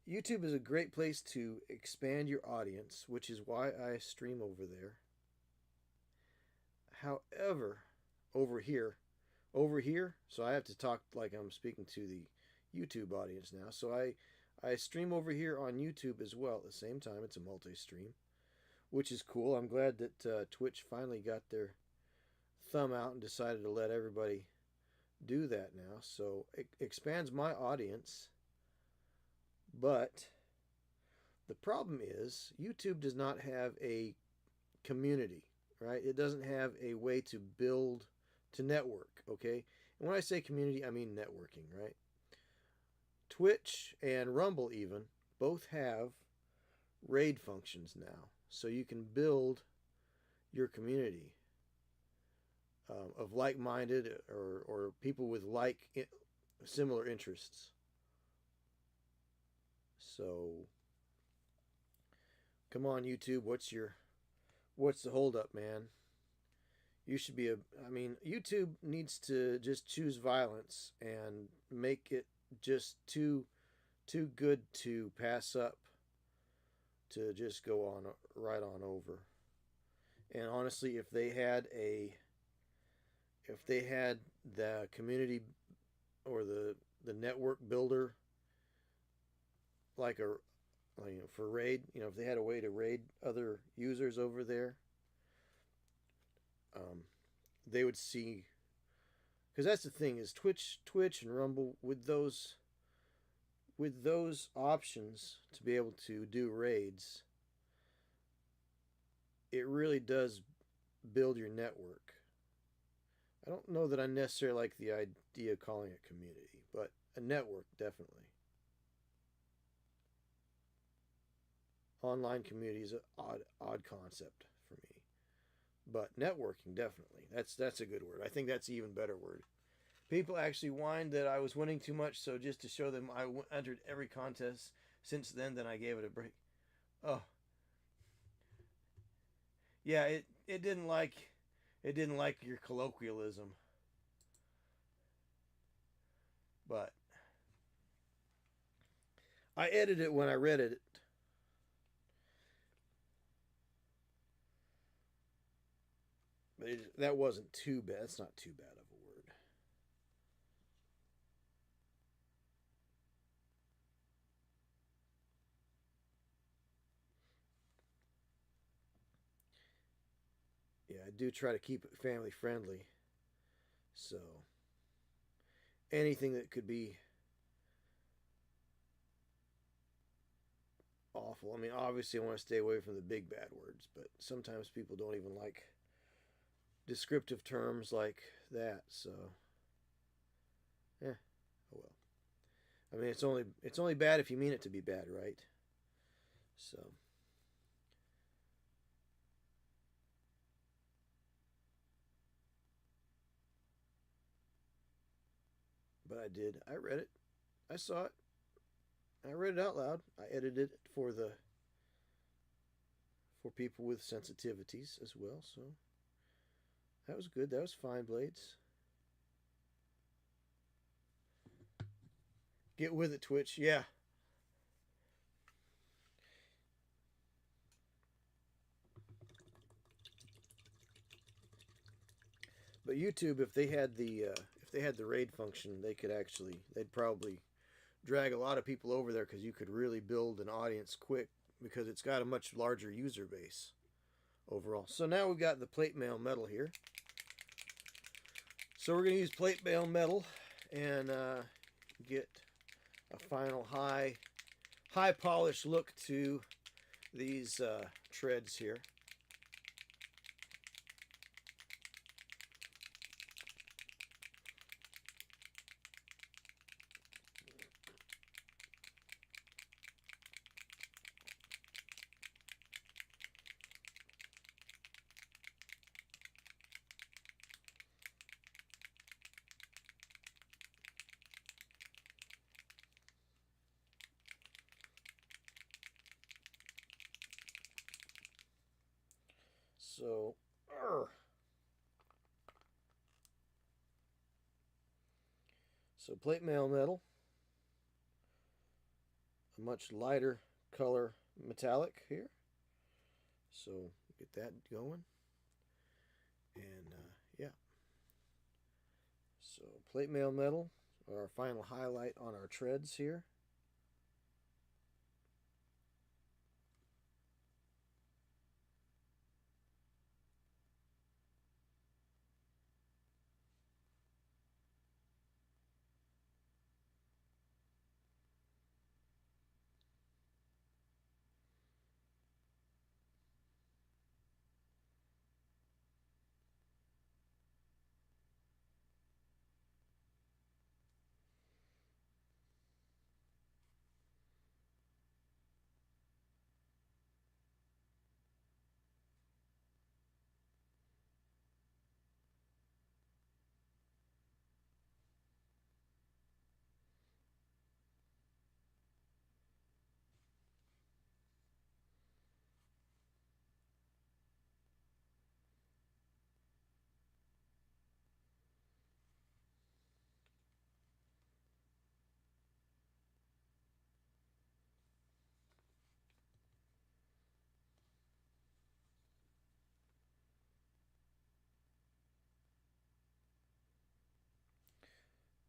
YouTube is a great place to expand your audience, which is why I stream over there. However, over here, so I have to talk like I'm speaking to the YouTube audience now. So I stream over here on YouTube as well at the same time. It's a multi-stream, which is cool. I'm glad that Twitch finally got their thumb out and decided to let everybody do that now. So it expands my audience. But the problem is YouTube does not have a community, right? It doesn't have a way to build, to network, okay? And when I say community, I mean networking, right? Twitch and Rumble even both have raid functions now. So you can build your community of like-minded or people with similar interests. So come on, YouTube, what's the holdup, man? You should be YouTube needs to just choose violence and make it just too good to pass up, to just go on right on over. And honestly, if they had the community or the network builder for raid, if they had a way to raid other users over there, they would see, because that's the thing is Twitch and Rumble with those options to be able to do raids, it really does build your network. I don't know that I necessarily like the idea of calling it community, but a network definitely. Online community is an odd concept for me, but networking definitely. That's a good word. I think that's an even better word. People actually whined that I was winning too much, so just to show them I entered every contest since then I gave it a break. Oh, yeah, it didn't like your colloquialism, but I edited it when I read it. But that wasn't too bad. That's not too bad of a word. Yeah, I do try to keep it family friendly. So anything that could be awful. I mean, obviously, I want to stay away from the big bad words, but sometimes people don't even like descriptive terms like that. So, oh well. I mean, it's only bad if you mean it to be bad, right? So, but I did. I read it. I saw it. I read it out loud. I edited it for people with sensitivities as well. So that was good. That was fine, Blades. Get with it, Twitch. Yeah. But YouTube, if they had the raid function, they'd probably drag a lot of people over there because you could really build an audience quick because it's got a much larger user base overall. So now we've got the plate mail metal here. So we're going to use plate mail metal and get a final high polished look to these treads here. So, so plate mail metal, a much lighter color metallic here. So get that going, and yeah. So plate mail metal, our final highlight on our treads here.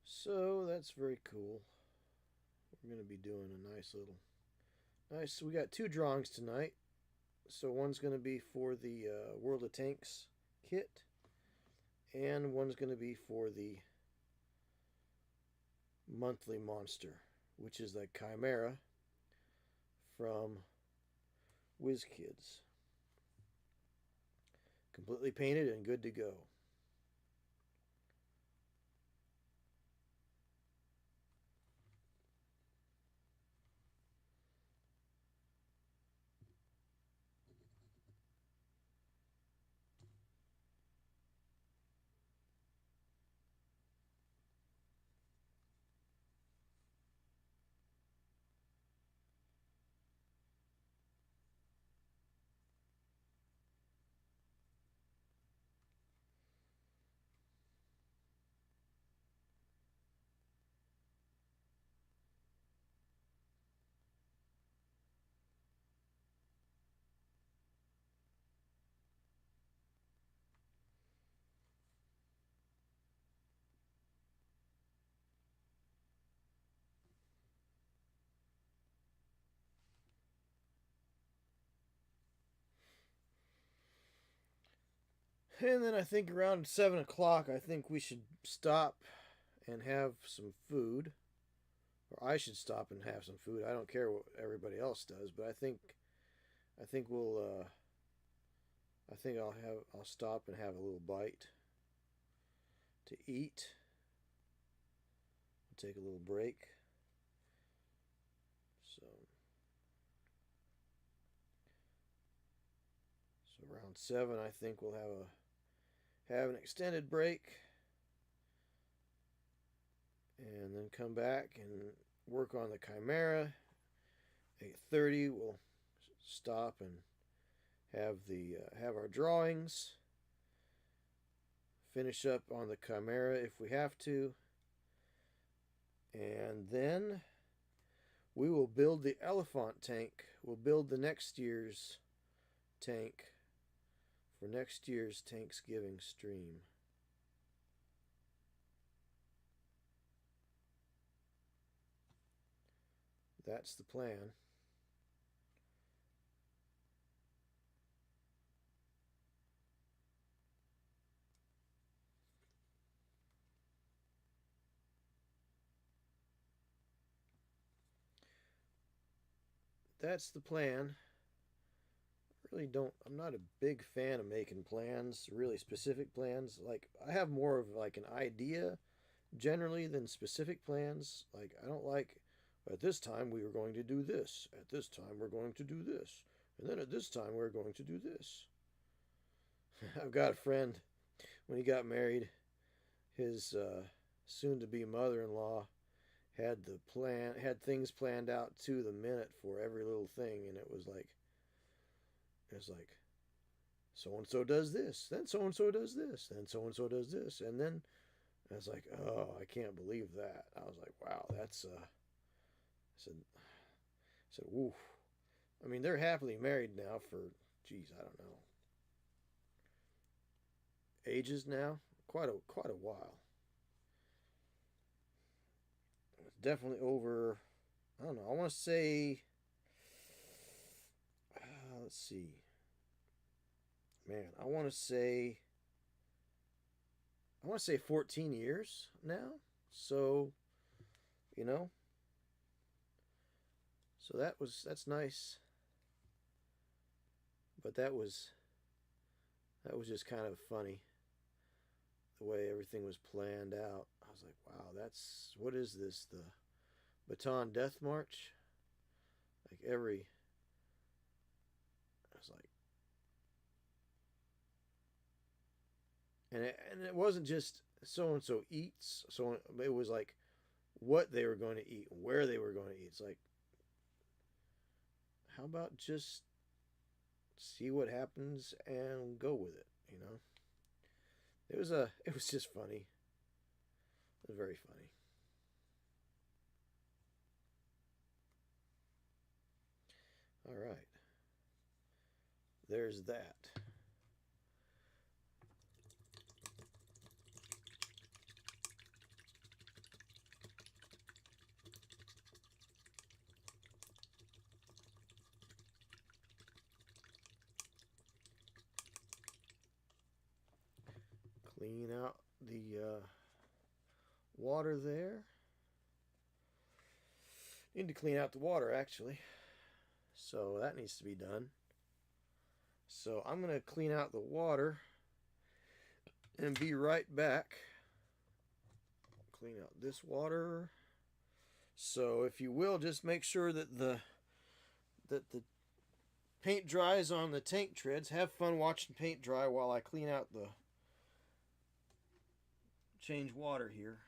So that's very cool. We're going to be doing a nice. We got two drawings tonight. So one's going to be for the World of Tanks kit, and one's going to be for the monthly monster, which is the Chimera from Wizkids. Completely painted and good to go. And then I think around 7 o'clock, I think we should stop and have some food. Or I should stop and have some food. I don't care what everybody else does, but I think we'll I think I'll stop and have a little bite to eat. I'll take a little break. So around 7, I think we'll have an extended break, and then come back and work on the Chimera. 8:30, we'll stop and have our drawings. Finish up on the Chimera if we have to, and then we will build the elephant tank. We'll build the next year's tank for next year's Thanksgiving stream. That's the plan. That's the plan. I'm not a big fan of making plans, really specific plans. Like, I have more of like an idea generally than specific plans. Like, I don't like, at this time we were going to do this, at this time we're going to do this, and then at this time we're going to do this. I've got a friend, when he got married, his soon-to-be mother-in-law had things planned out to the minute for every little thing, and it was like so and so does this, then so and so does this, then so and so does this, and then I was like, oh, I can't believe that. I was like, wow, that's I said, woof. I mean, they're happily married now for, geez, I don't know, ages now, quite a while. It's definitely over. I don't know. I want to say, let's see, man. I want to say 14 years now. So, you know, so that's nice. But that was just kind of funny, the way everything was planned out. I was like, wow, what is this? The Baton Death March? Like I was like, and it wasn't just so and so eats. So it was like what they were going to eat, where they were going to eat. It's like, how about just see what happens and go with it, you know? It was just funny. It was very funny. All right. There's that. Clean out the water there. Need to clean out the water actually. So that needs to be done. So I'm going to clean out the water and be right back. Clean out this water. So if you will, just make sure that the paint dries on the tank treads. Have fun watching paint dry while I clean out the change water here.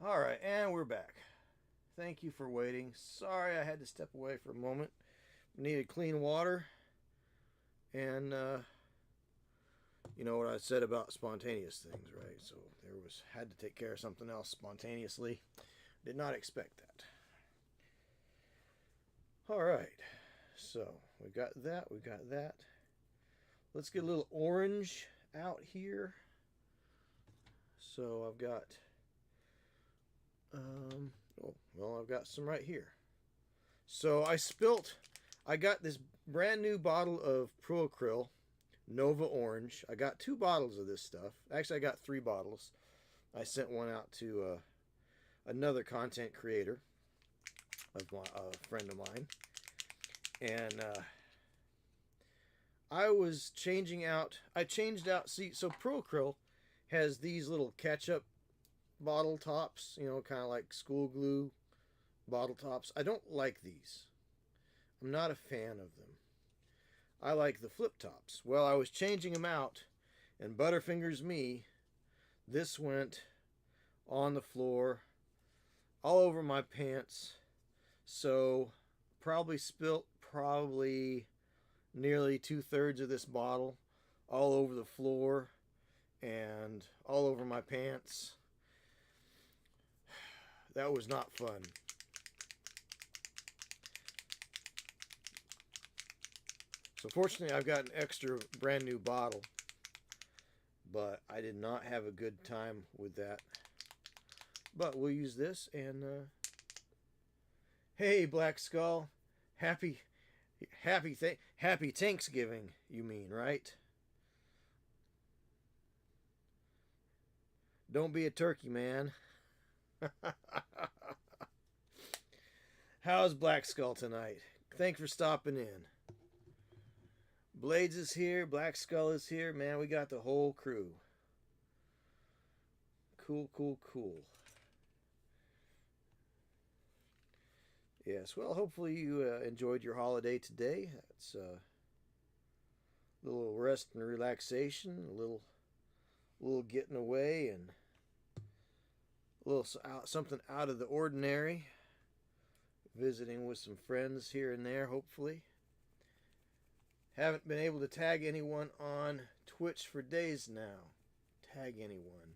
All right, and we're back. Thank you for waiting. Sorry I had to step away for a moment. Needed clean water. And you know what I said about spontaneous things, right? So had to take care of something else spontaneously. Did not expect that. All right. So we got that. We got that. Let's get a little orange out here. So I've got I've got some right here. So I got this brand new bottle of Proacryl Nova Orange. I got 2 bottles of this stuff. Actually, I got 3 bottles. I sent one out to another content creator, a friend of mine. And I changed out, see, so Proacryl has these little ketchup bottle tops, you know, kind of like school glue bottle tops. I don't like these. I'm not a fan of them. I like the flip tops. Well, I was changing them out, and Butterfingers me, this went on the floor, all over my pants. So probably spilt nearly 2/3 of this bottle all over the floor and all over my pants. That was not fun. So fortunately, I've got an extra brand new bottle, but I did not have a good time with that. But we'll use this, and hey, Black Skull, happy Thanksgiving, you mean, right? Don't be a turkey, man. How's Black Skull tonight? Thanks for stopping in. Blades is here, Black Skull is here. Man, we got the whole crew. Cool, cool, cool. Yes, well, hopefully you enjoyed your holiday today. It's a little rest and relaxation, a little getting away, and a little something out of the ordinary. Visiting with some friends here and there, hopefully. Haven't been able to tag anyone on Twitch for days now. Tag anyone.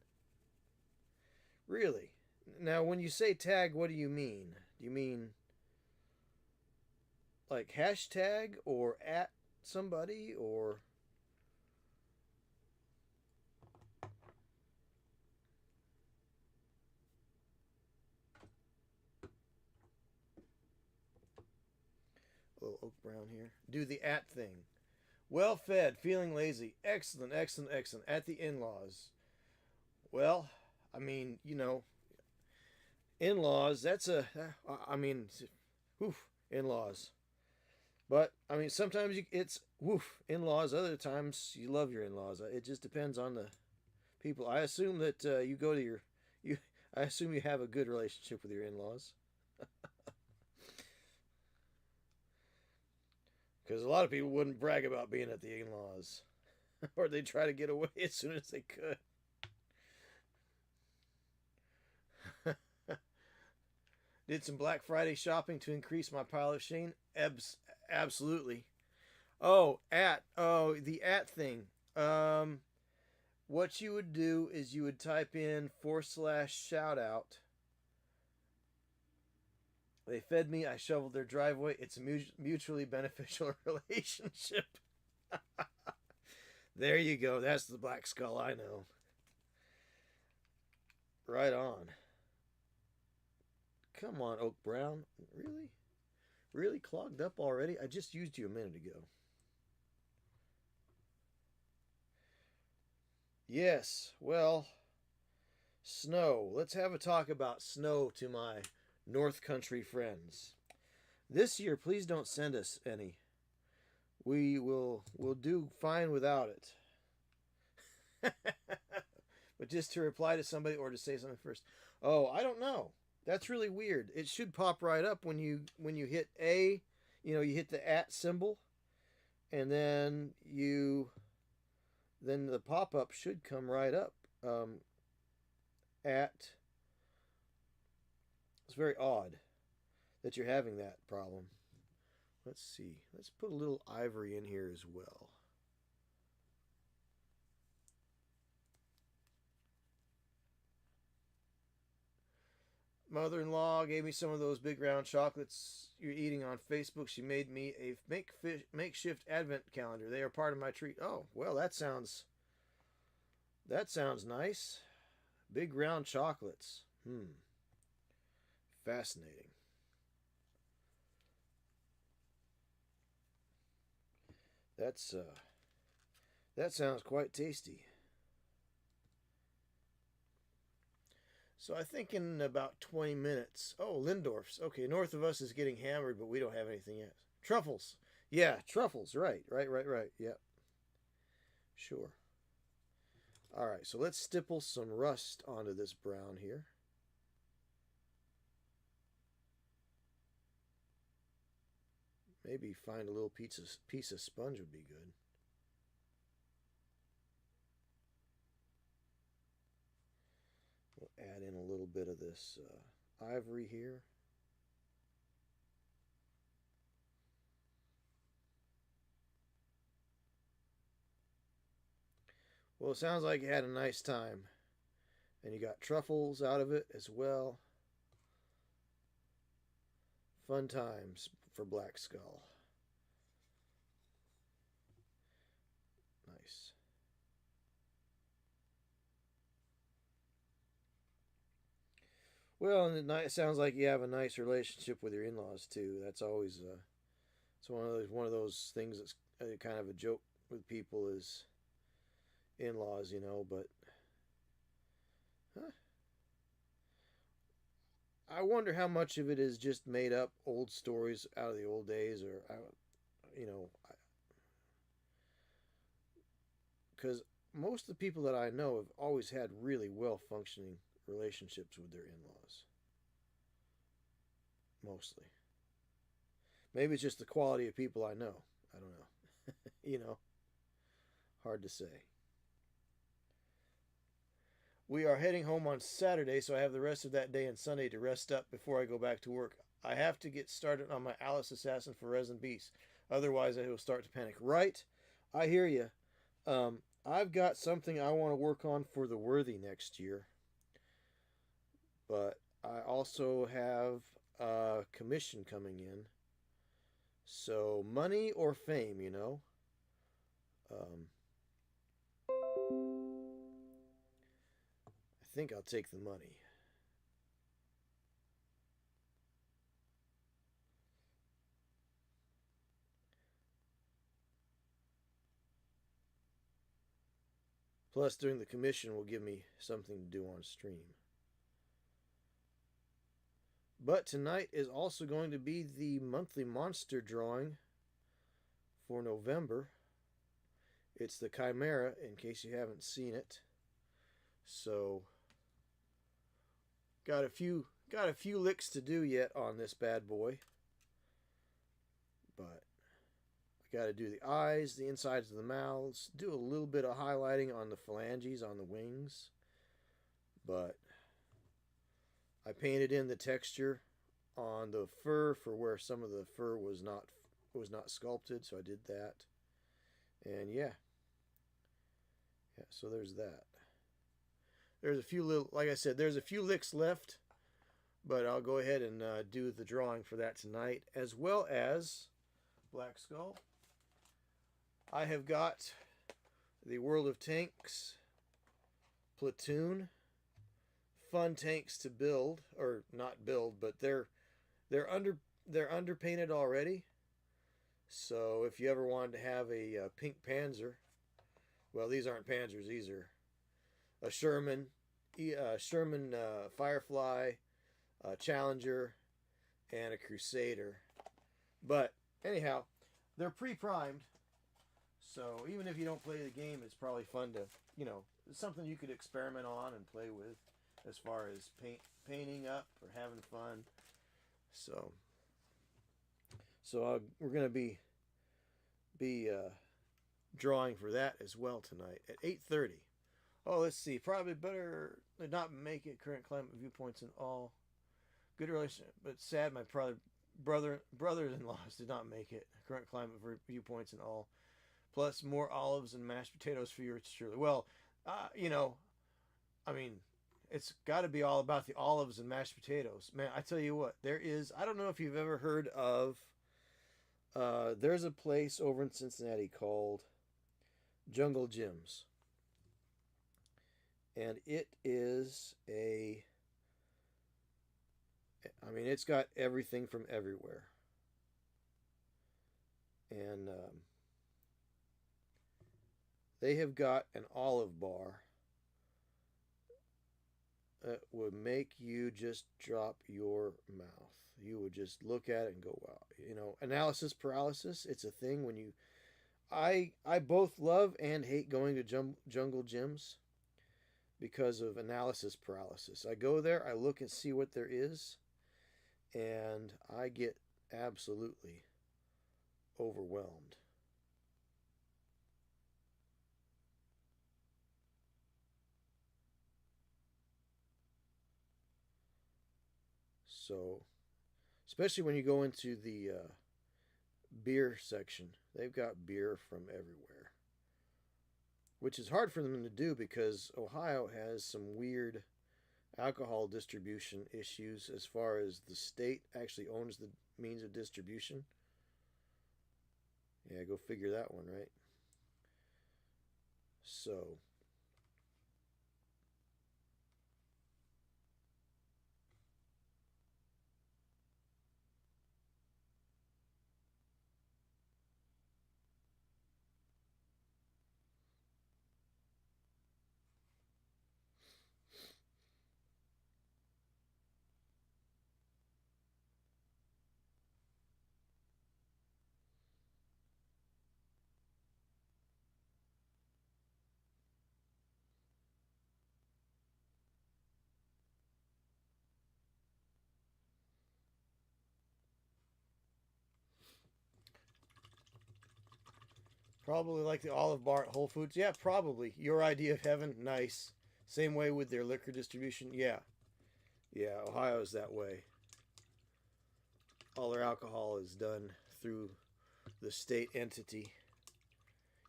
Really? Now, when you say tag, what do you mean? Do you mean like hashtag or at somebody or... A little oak brown here. Do the at thing. Well fed, feeling lazy. Excellent, excellent, excellent. At the in-laws. Well, I mean, you know, in-laws, that's in-laws. But, I mean, sometimes it's, in-laws. Other times, you love your in-laws. It just depends on the people. I assume that you go to I assume you have a good relationship with your in-laws. Because a lot of people wouldn't brag about being at the in-laws. Or they'd try to get away as soon as they could. Did some Black Friday shopping to increase my pile of shame? Absolutely. The at thing. What you would do is you would type in /shoutout. They fed me, I shoveled their driveway. It's a mutually beneficial relationship. There you go. That's the Black Skull I know. Right on. Come on, Oak Brown. Really? Really clogged up already? I just used you a minute ago. Yes, well, snow. Let's have a talk about snow to my North Country friends. This year, please don't send us any. We'll do fine without it. But just to reply to somebody or to say something first. Oh, I don't know. That's really weird. It should pop right up when you hit A, you hit the at symbol, and then the pop-up should come right up. At It's very odd that you're having that problem. Let's see. Let's put a little ivory in here as well. Mother-in-law gave me some of those big round chocolates you're eating on Facebook. She made me a makeshift advent calendar. They are part of my treat. Oh, well, that sounds nice. Big round chocolates. Fascinating. That sounds quite tasty. So I think in about 20 minutes. Oh, Lindorf's. Okay, north of us is getting hammered, but we don't have anything yet. Truffles. Yeah, truffles. Right. Yep. Sure. All right, so let's stipple some rust onto this brown here. Maybe find a little piece of sponge would be good. We'll add in a little bit of this ivory here. Well, it sounds like you had a nice time. And you got truffles out of it as well. Fun times for Black Skull. Nice. Well, and it sounds like you have a nice relationship with your in-laws too. That's always it's one of those things that's kind of a joke with people is in-laws, you know. But I wonder how much of it is just made up old stories out of the old days, or you know, because most of the people that I know have always had really well-functioning relationships with their in-laws. Mostly. Maybe it's just the quality of people I know. I don't know. You know, hard to say. We are heading home on Saturday, so I have the rest of that day and Sunday to rest up before I go back to work. I have to get started on my Alice Assassin for Resin Beast. Otherwise, I will start to panic. Right? I hear you. I've got something I want to work on for the Worthy next year. But I also have a commission coming in. So, money or fame, you know? I think I'll take the money. Plus, during the commission will give me something to do on stream. But tonight is also going to be the monthly monster drawing for November. It's the Chimera, in case you haven't seen it. So, got a few licks to do yet on this bad boy. But I got to do the eyes, the insides of the mouths, do a little bit of highlighting on the phalanges on the wings. But I painted in the texture on the fur for where some of the fur was not sculpted, so I did that. And yeah, so there's that. There's a few little, like I said, there's a few licks left, but I'll go ahead and do the drawing for that tonight, as well as Black Skull. I have got the World of Tanks platoon. Fun tanks to build, or not build, but they're underpainted already. So if you ever wanted to have a pink Panzer, well, these aren't Panzers, these are a Sherman Firefly, a Challenger, and a Crusader. But anyhow, they're pre-primed, so even if you don't play the game, it's probably fun to, you know, it's something you could experiment on and play with as far as painting up or having fun. So we're going to be drawing for that as well tonight at 8:30. Oh, let's see. Probably better not make it current climate viewpoints and all. Good relationship, but sad. My brothers-in-laws did not make it. Current climate viewpoints and all. Plus more olives and mashed potatoes for yours truly. Well, you know, I mean, it's got to be all about the olives and mashed potatoes, man. I tell you what, there is. I don't know if you've ever heard of. There's a place over in Cincinnati called Jungle Gyms, and it is a. I mean, it's got everything from everywhere, and they have got an olive bar that would make you just drop your mouth. You would just look at it and go, wow. You know, analysis paralysis, it's a thing when you. I both love and hate going to jungle gyms because of analysis paralysis. I go there, I look and see what there is, and I get absolutely overwhelmed. So, especially when you go into the beer section, they've got beer from everywhere, which is hard for them to do because Ohio has some weird alcohol distribution issues as far as the state actually owns the means of distribution. Yeah, go figure that one, right? So, probably like the olive bar at Whole Foods. Yeah, probably. Your idea of heaven, nice. Same way with their liquor distribution. Yeah. Yeah, Ohio's that way. All their alcohol is done through the state entity.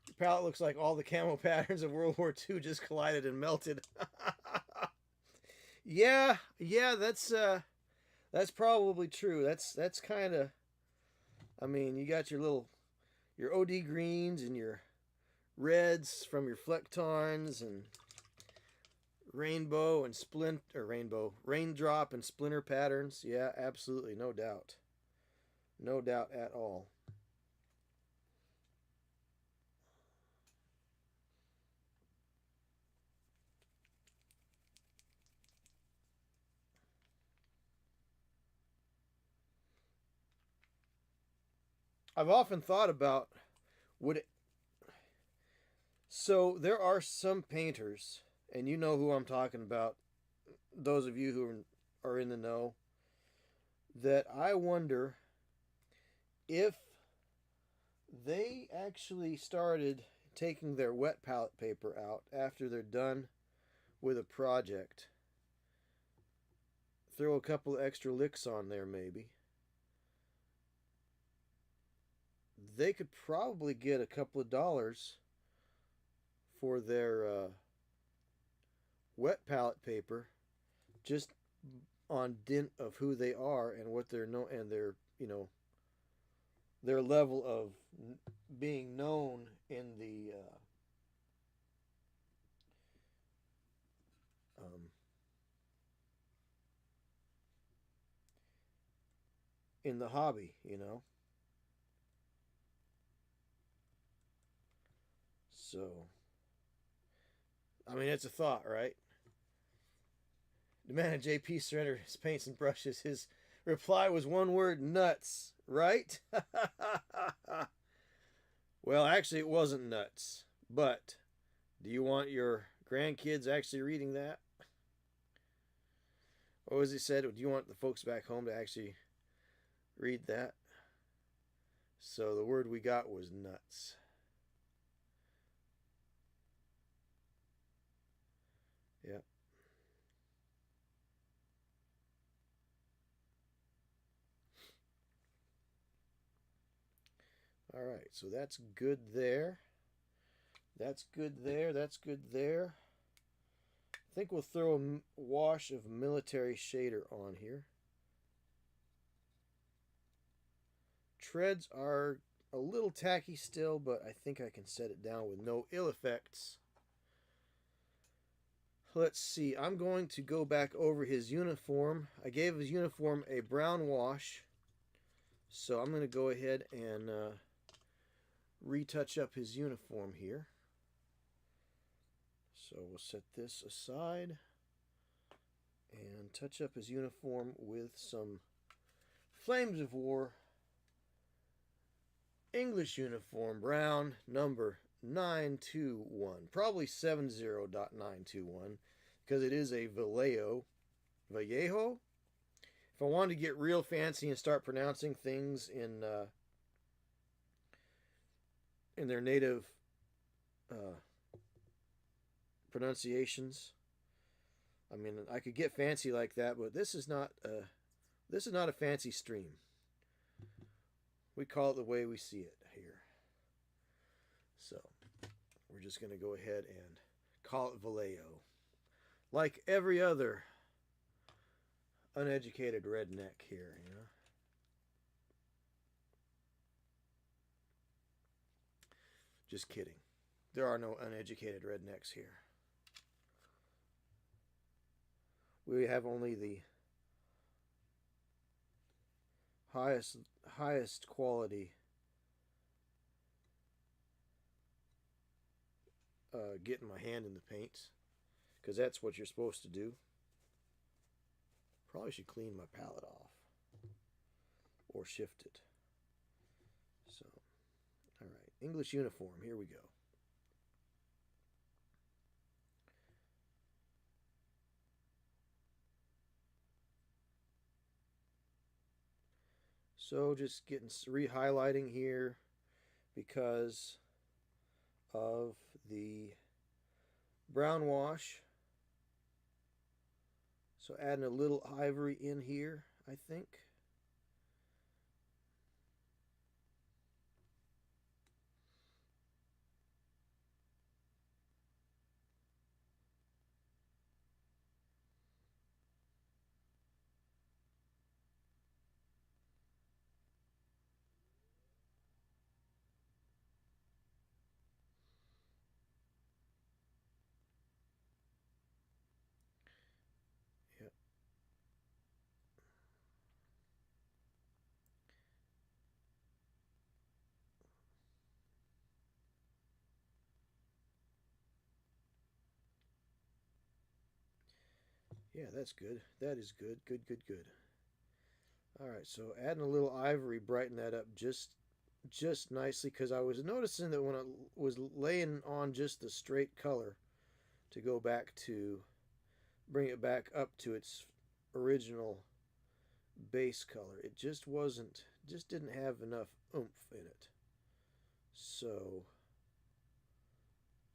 Your palette looks like all the camo patterns of World War II just collided and melted. Yeah, yeah, that's probably true. That's kind of. I mean, you got your OD greens and your reds from your Flectarns and rainbow and splint or rainbow raindrop and splinter patterns. Yeah, absolutely, no doubt, no doubt at all. I've often thought about would it, so there are some painters, and you know who I'm talking about. Those of you who are in the know, that I wonder if they actually started taking their wet palette paper out after they're done with a project. Throw a couple of extra licks on there, maybe. They could probably get a couple of dollars for their wet palette paper just on dint of who they are and what they're know and their their level of being known um, in the hobby, So, I mean, it's a thought, right? The man at JP surrendered his paints and brushes. His reply was one word: nuts. Right? Well, actually, it wasn't nuts. But do you want your grandkids actually reading that? What was he said? Do you want the folks back home to actually read that? So the word we got was nuts. Yeah. All right, so that's good there. That's good there. That's good there. I think we'll throw a wash of military shader on here. Treads are a little tacky still, but I think I can set it down with no ill effects. Let's see, I'm going to go back over his uniform. I gave his uniform a brown wash, so I'm going to go ahead and retouch up his uniform here. So we'll set this aside and touch up his uniform with some Flames of War English uniform, brown, number 921. Probably 70.921 because it is a Vallejo. Vallejo? If I wanted to get real fancy and start pronouncing things in their native pronunciations, I mean, I could get fancy like that, but this is not a fancy stream. We call it the way we see it here. So we're just going to go ahead and call it Vallejo, like every other uneducated redneck here, you know. Just kidding. There are no uneducated rednecks here. We have only the highest quality getting my hand in the paints, because that's what you're supposed to do. Probably should clean my palette off or shift it. So, all right, English uniform, here we go. So just getting re-highlighting here because of the brown wash. So adding a little ivory in here, I think. Yeah, that's good. That is good. Good, good, good. All right, so adding a little ivory brighten that up just nicely, because I was noticing that when I was laying on just the straight color to go back to bring it back up to its original base color, it just didn't have enough oomph in it. So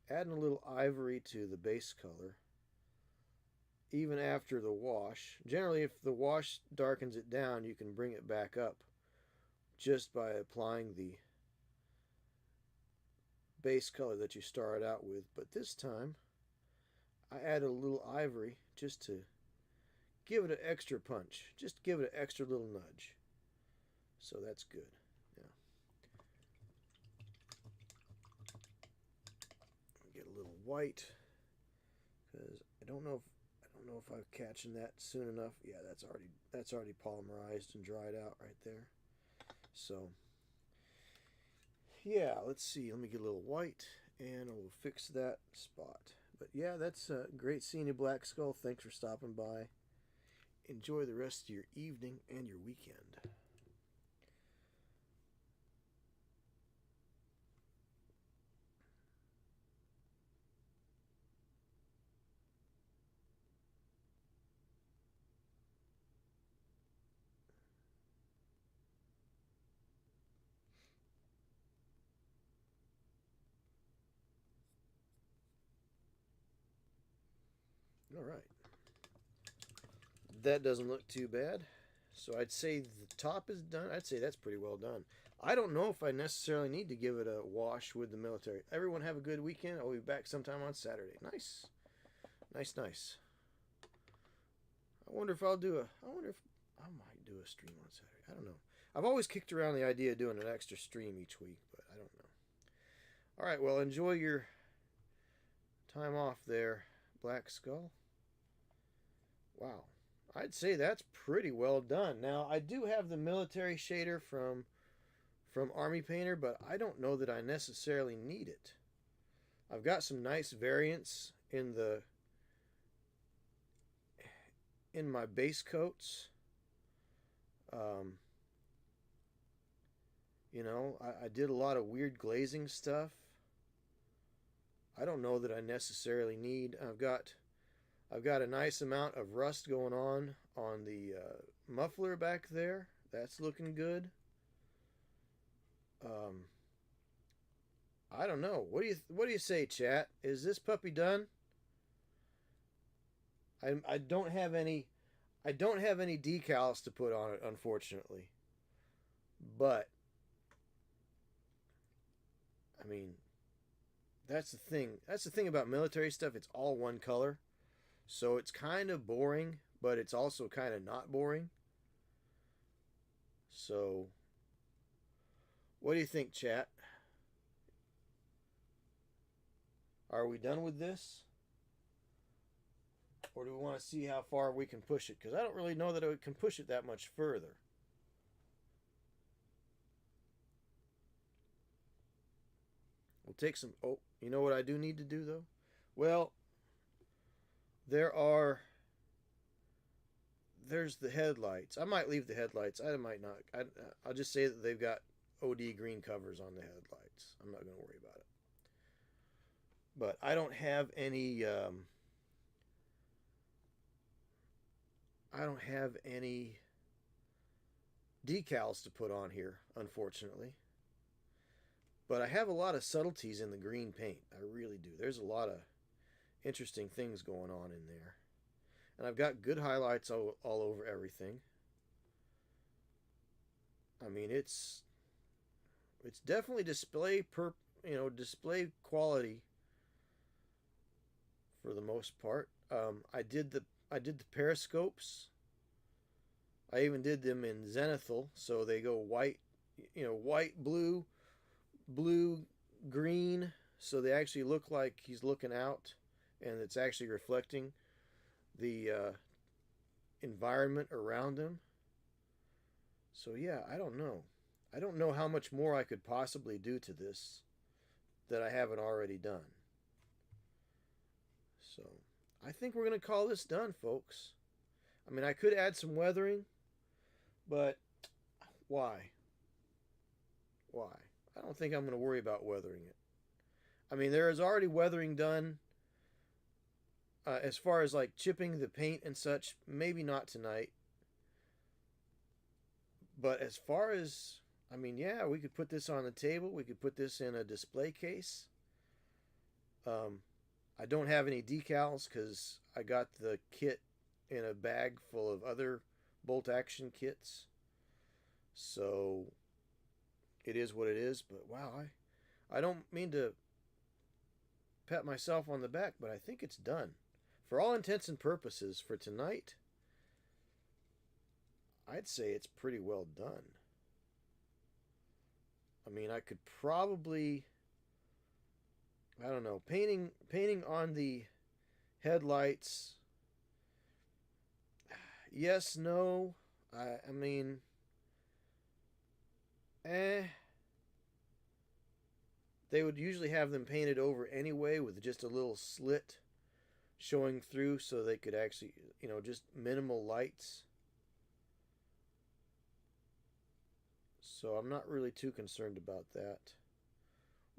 adding a little ivory to the base color, even after the wash. Generally, if the wash darkens it down, you can bring it back up just by applying the base color that you started out with. But this time, I added a little ivory just to give it an extra punch, just give it an extra little nudge. So that's good. Yeah. Get a little white, because I don't know if I'm catching that soon enough. Yeah, that's already polymerized and dried out right there. So yeah, let's see. Let me get a little white, and we'll fix that spot. But yeah, that's great seeing you, Black Skull. Thanks for stopping by. Enjoy the rest of your evening and your weekend. All right. That doesn't look too bad. So I'd say the top is done. I'd say that's pretty well done. I don't know if I necessarily need to give it a wash with the military. Everyone have a good weekend. I'll be back sometime on Saturday. Nice. Nice, nice. I wonder if I might do a stream on Saturday. I don't know. I've always kicked around the idea of doing an extra stream each week, but I don't know. All right, well, enjoy your time off there, Black Skull. Wow. I'd say that's pretty well done. Now, I do have the military shader from Army Painter, but I don't know that I necessarily need it. I've got some nice variants in my base coats. You know, I did a lot of weird glazing stuff. I don't know that I necessarily need. I've got a nice amount of rust going on the muffler back there. That's looking good. I don't know. What do you say, chat? Is this puppy done? I don't have any decals to put on it, unfortunately. But I mean, that's the thing. That's the thing about military stuff. It's all one color. So it's kind of boring, but it's also kind of not boring. So what do you think, chat? Are we done with this? Or do we want to see how far we can push it? Because I don't really know that I can push it that much further. We'll take some... Oh, you know what I do need to do, though? Well, there's the headlights. I might leave the headlights. I might not. I'll just say that they've got OD green covers on the headlights. I'm not going to worry about it. But I don't have any... I don't have any decals to put on here, unfortunately. But I have a lot of subtleties in the green paint. I really do. There's a lot of interesting things going on in there. And I've got good highlights all over everything. I mean, it's definitely display quality for the most part. I did the periscopes. I even did them in zenithal, so they go white, white, blue, green, so they actually look like he's looking out, and it's actually reflecting the environment around him. So yeah, I don't know how much more I could possibly do to this that I haven't already done. So I think we're going to call this done, folks. I mean, I could add some weathering, but why? I don't think I'm going to worry about weathering it. I mean, there is already weathering done as far as like chipping the paint and such. Maybe not tonight. But as far as, I mean, yeah, we could put this on the table. We could put this in a display case. I don't have any decals because I got the kit in a bag full of other bolt action kits. So it is what it is. But wow, I don't mean to pat myself on the back, but I think it's done. For all intents and purposes for tonight, I'd say it's pretty well done. I mean, I could probably... I don't know, painting on the headlights. Yes, no. I mean, they would usually have them painted over anyway with just a little slit showing through so they could actually, just minimal lights. So I'm not really too concerned about that.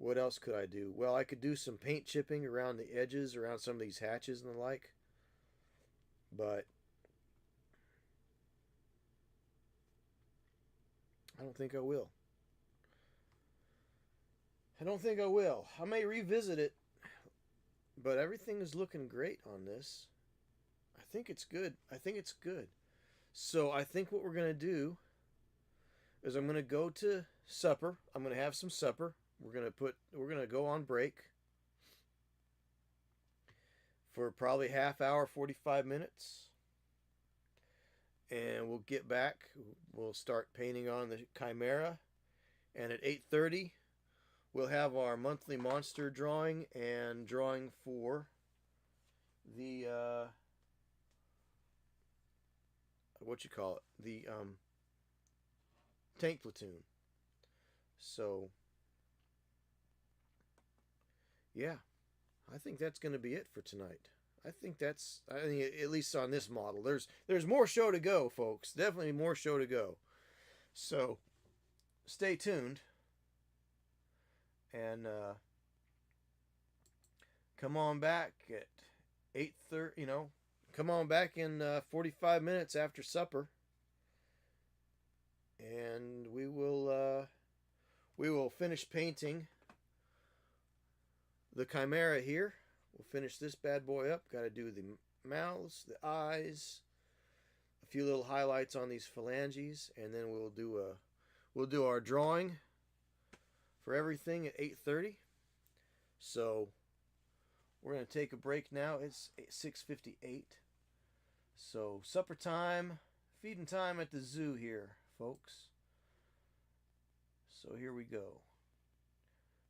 What else could I do? Well, I could do some paint chipping around the edges, around some of these hatches and the like. But I don't think I will. I may revisit it, but everything is looking great on this. I think it's good. So I think what we're gonna do is I'm gonna go to supper. I'm gonna have some supper. We're gonna go on break for probably half hour, 45 minutes. And we'll get back. We'll start painting on the Chimera. And at 8:30, we'll have our monthly monster drawing and drawing for the what you call it, the tank platoon. So yeah, I think that's going to be it for tonight. I think at least on this model. There's more show to go, folks. Definitely more show to go. So stay tuned and come on back at 8:30. Come on back in 45 minutes after supper, and we will finish painting the Chimera here. We'll finish this bad boy up. Got to do the mouths, the eyes, a few little highlights on these phalanges, and then we'll do our drawing for everything at 8:30. So we're gonna take a break now. It's 6:58. So supper time, feeding time at the zoo here, folks. So here we go.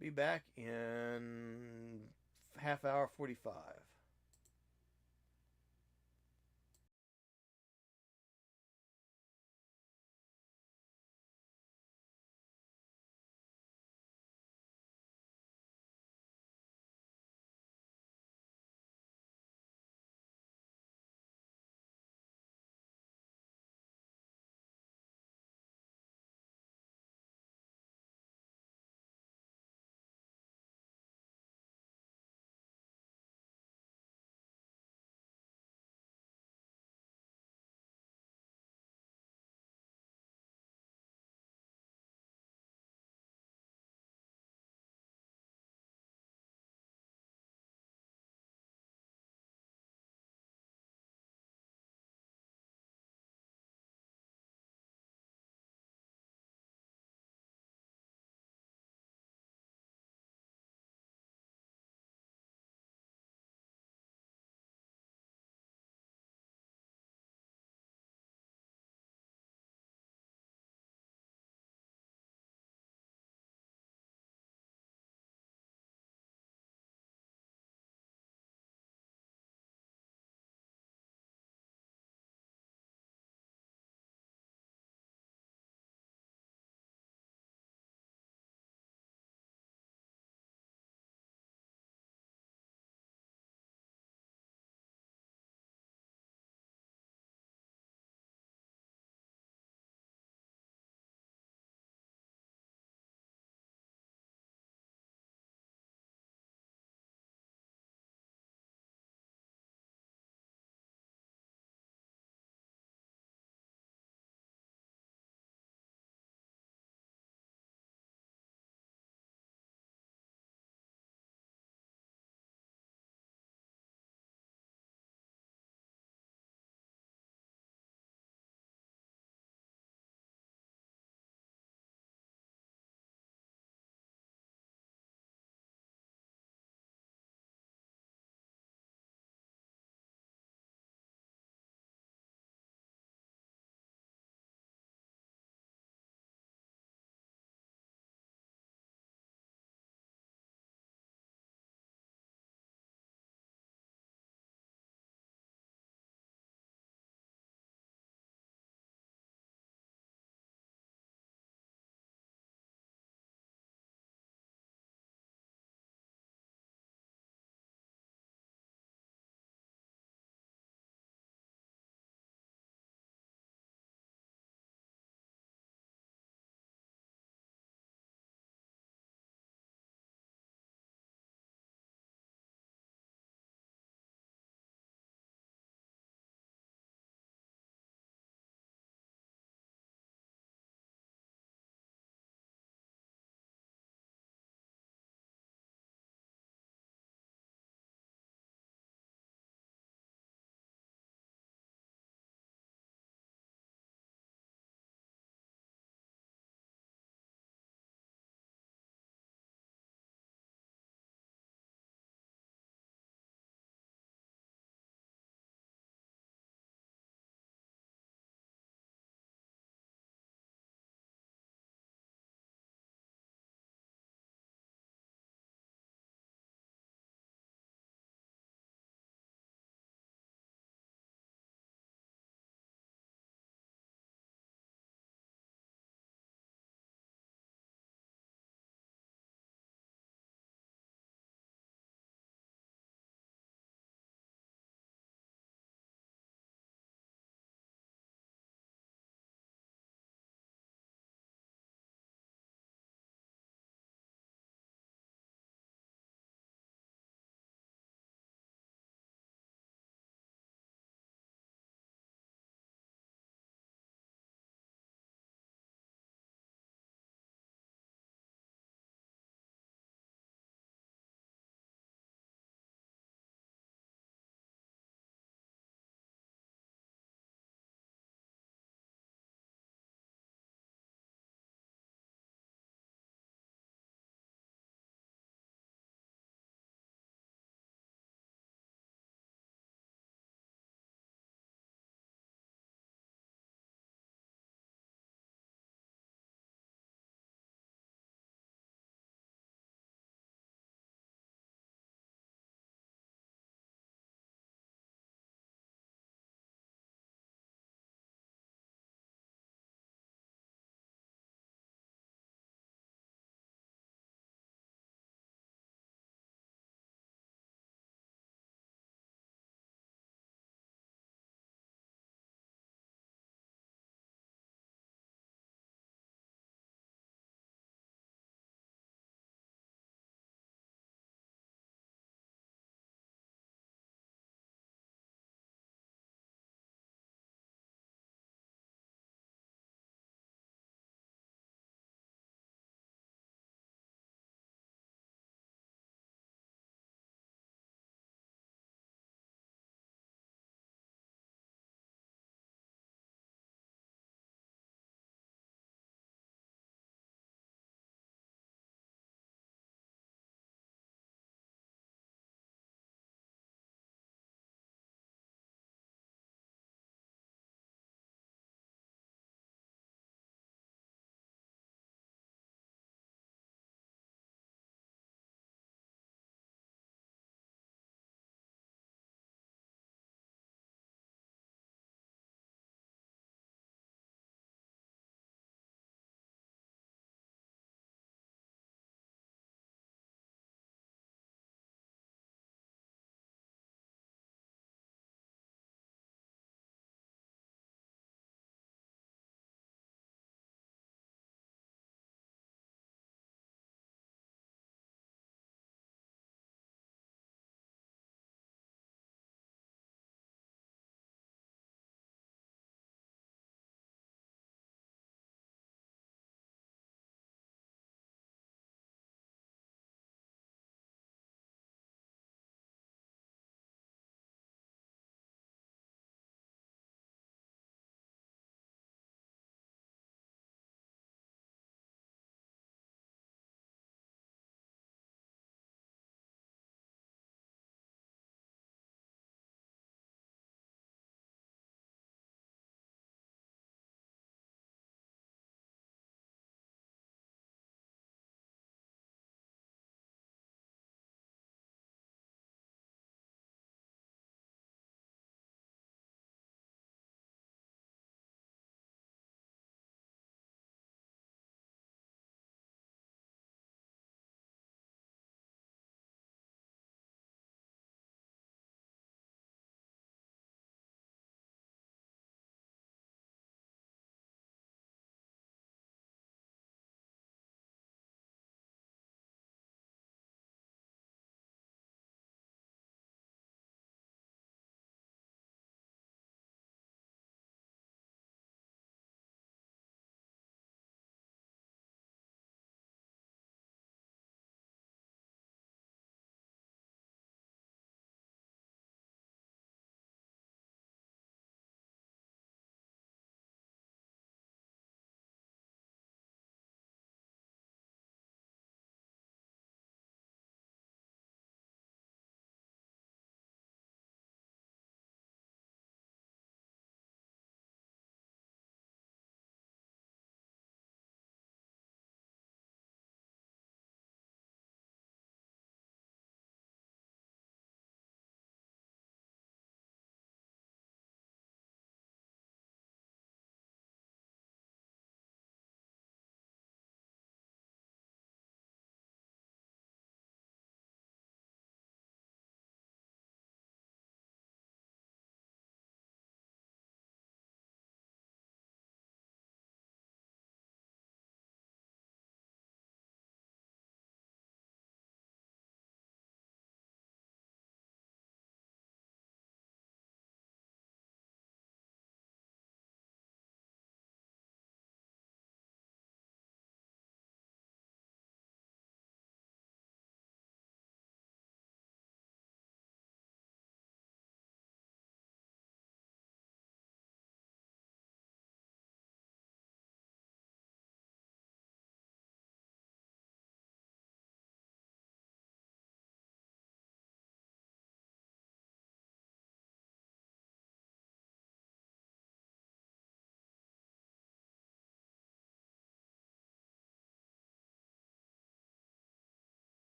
Be back in half hour 45.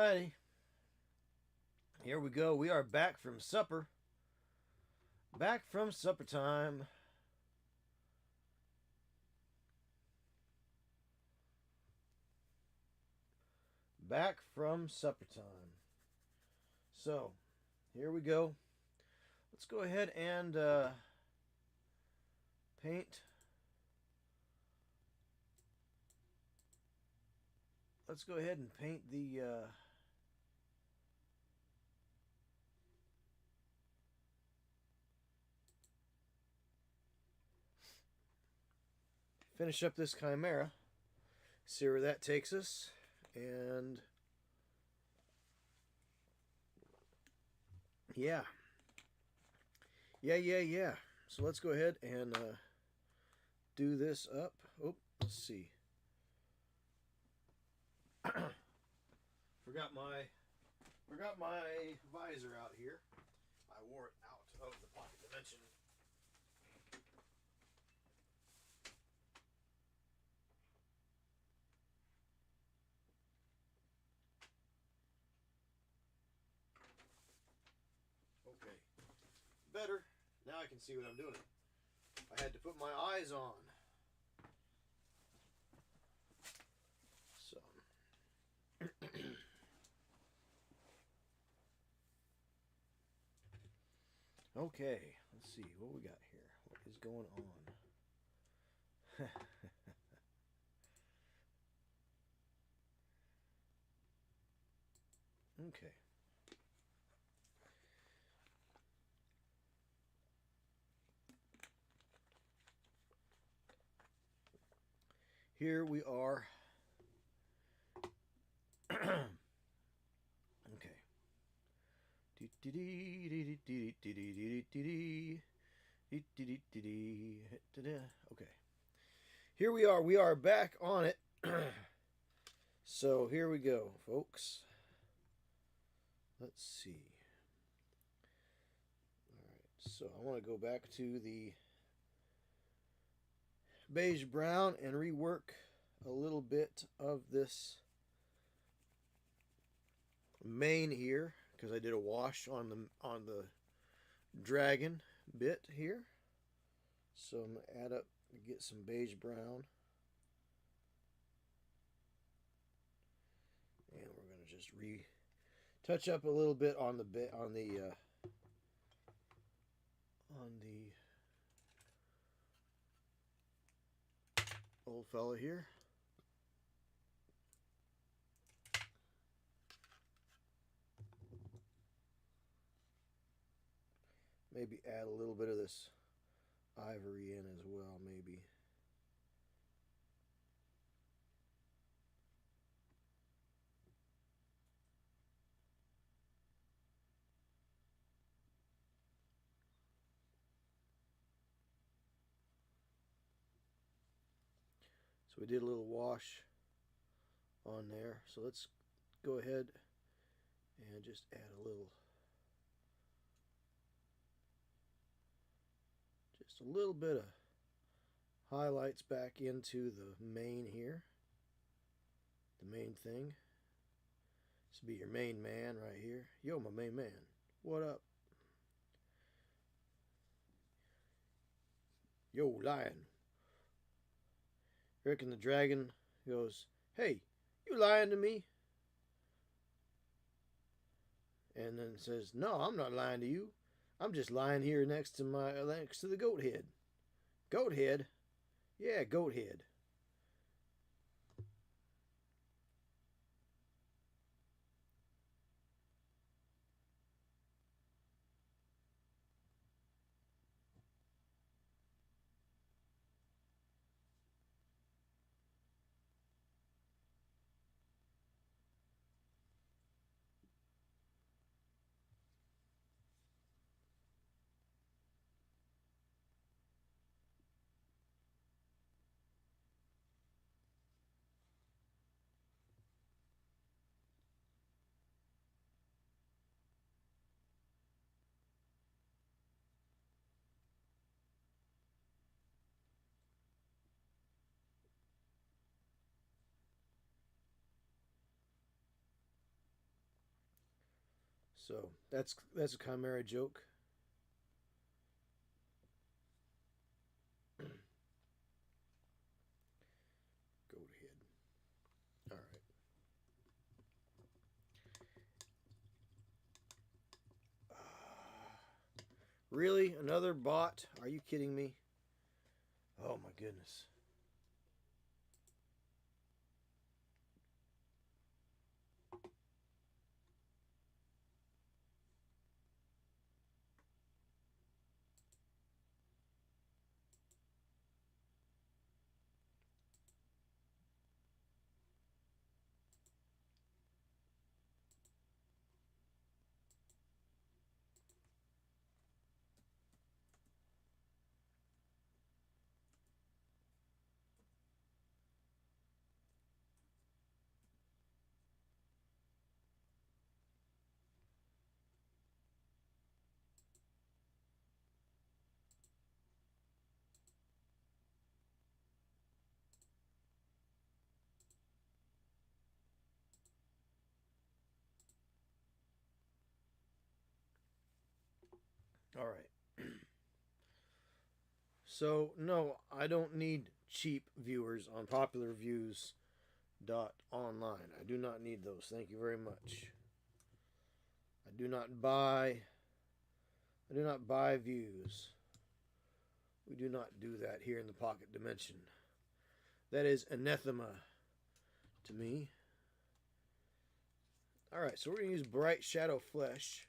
Alrighty. Here we go. We are back from supper. Back from supper time. Back from supper time. So, here we go. Let's go ahead and paint. Let's go ahead and paint the finish up this Chimera. See where that takes us. And yeah. So let's go ahead and do this up. Oh, let's see. Forgot my visor out here. I wore it out of the pocket dimension. Okay. Better. Now I can see what I'm doing. I had to put my eyes on. So. Okay, let's see what we got here. What is going on? Okay. Here we are. Okay. Okay. Here we are. We are back on it. So here we go, folks. Let's see. Alright, so I want to go back to the beige brown and rework a little bit of this mane here, because I did a wash on the dragon bit here. So I'm gonna add up, get some beige brown, and we're gonna just touch up a little bit on the old fella here. Maybe add a little bit of this ivory in as well, maybe. So we did a little wash on there. So let's go ahead and just add a little bit of highlights back into the mane here. The main thing. This will be your main man right here. Yo, my main man. What up? Yo, lion. Reckon the dragon goes, hey, you lying to me? And then says, no, I'm not lying to you. I'm just lying here next to the goat head. Goat head? Yeah, goat head. So that's a Chimera joke. Go ahead. All right. Really? Another bot? Are you kidding me? Oh my goodness. All right. So, no, I don't need cheap viewers on popularviews.online. I do not need those. Thank you very much. I do not buy views. We do not do that here in the pocket dimension. That is anathema to me. Alright, so we're going to use bright shadow flesh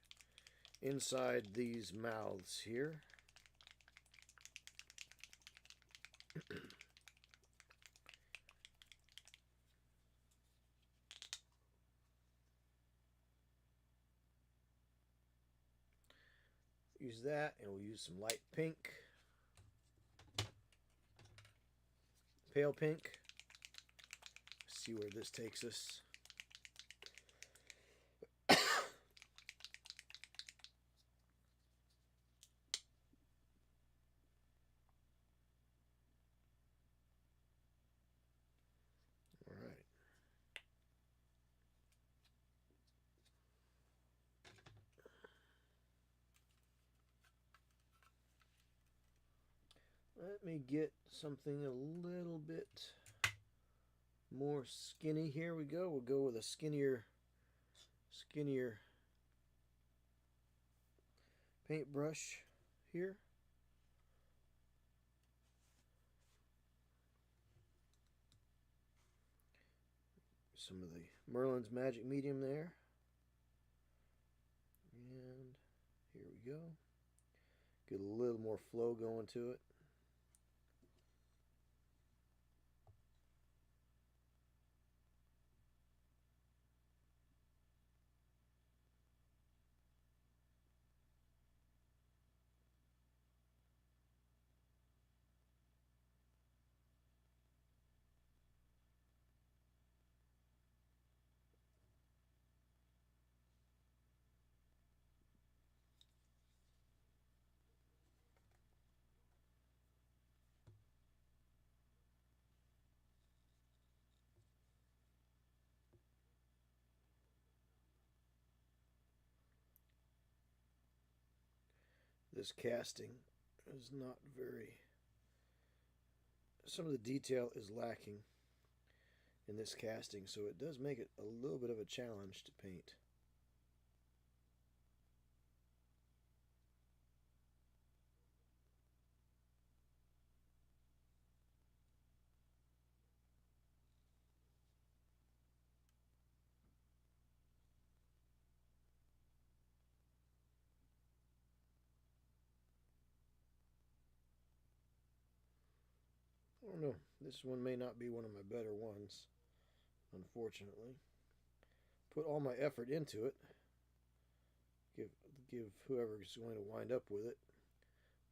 inside these mouths here. Use that, and we'll use some light pink. Pale pink. See where this takes us. Alright. Let me get something a little bit more skinny. Here we go. We'll go with a skinnier paintbrush here. Some of the Merlin's Magic Medium there. And here we go. Get a little more flow going to it. This casting is not very... Some of the detail is lacking in this casting, so it does make it a little bit of a challenge to paint. I don't know. This one may not be one of my better ones, unfortunately. Put all my effort into it. Give whoever's going to wind up with it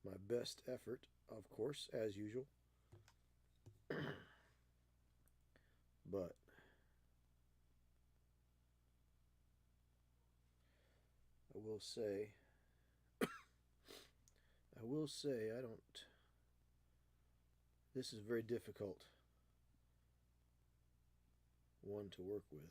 my best effort, of course, as usual. But I will say I don't... This is a very difficult one to work with.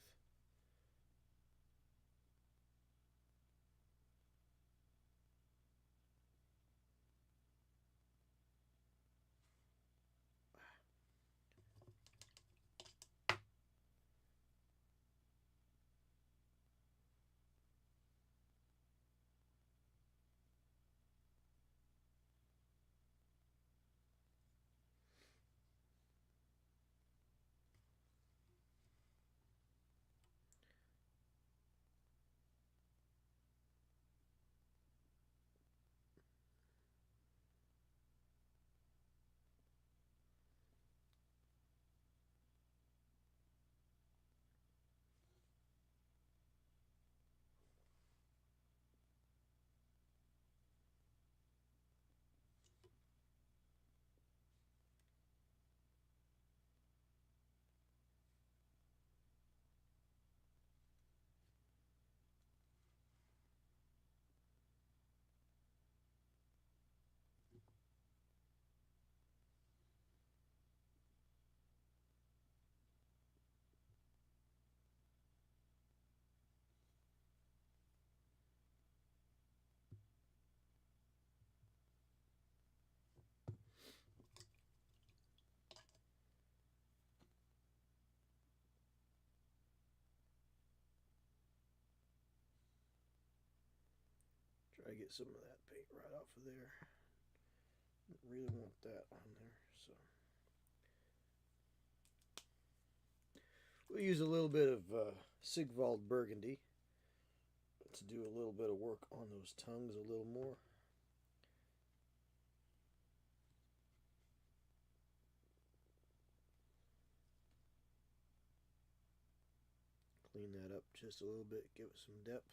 get some of that paint right off of there. Don't really want that on there, so we'll use a little bit of Sigvald Burgundy to do a little bit of work on those tongues a little more. Clean that up just a little bit, give it some depth.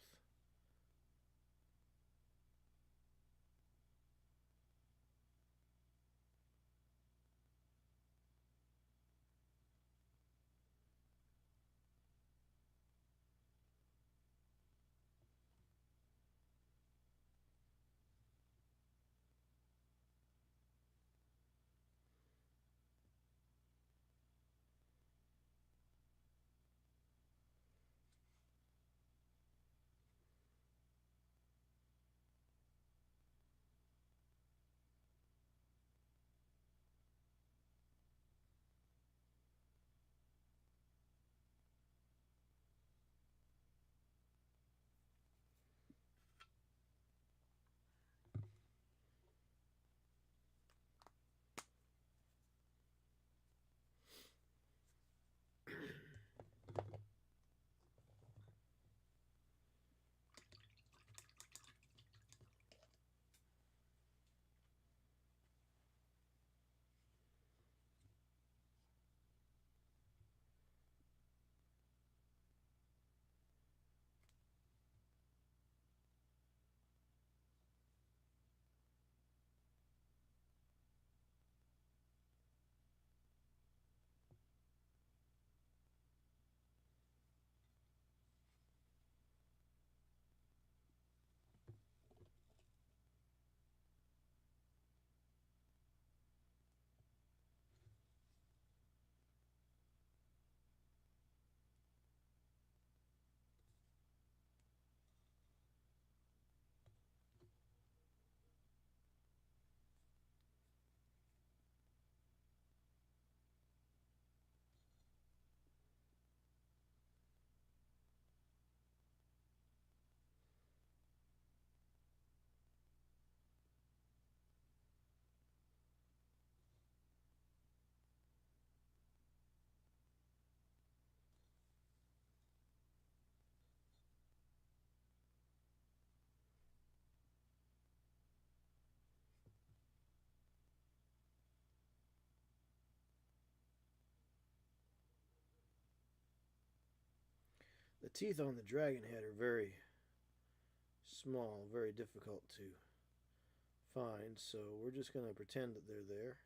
The teeth on the dragon head are very small, very difficult to find, so we're just going to pretend that they're there.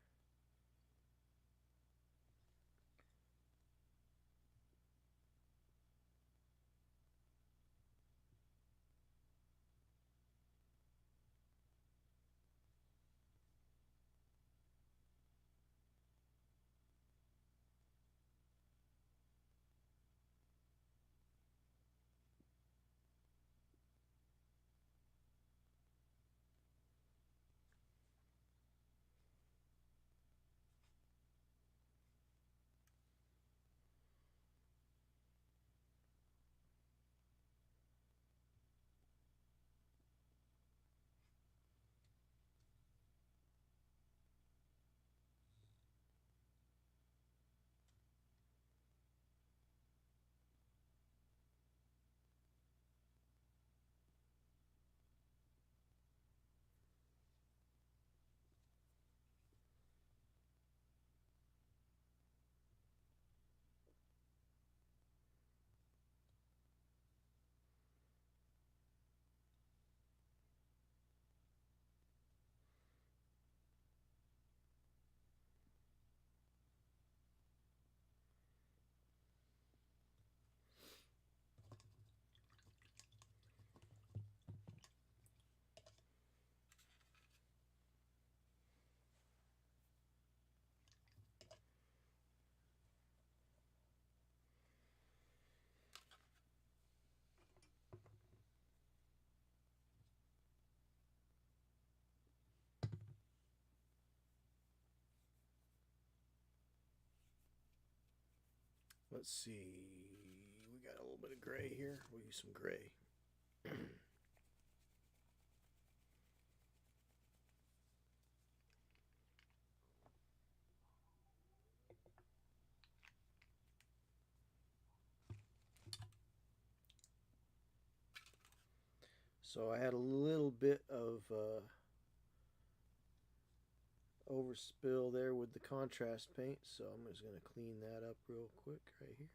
Let's see, we got a little bit of gray here. We'll use some gray. So I had a little bit of overspill there with the contrast paint, so I'm just going to clean that up real quick right here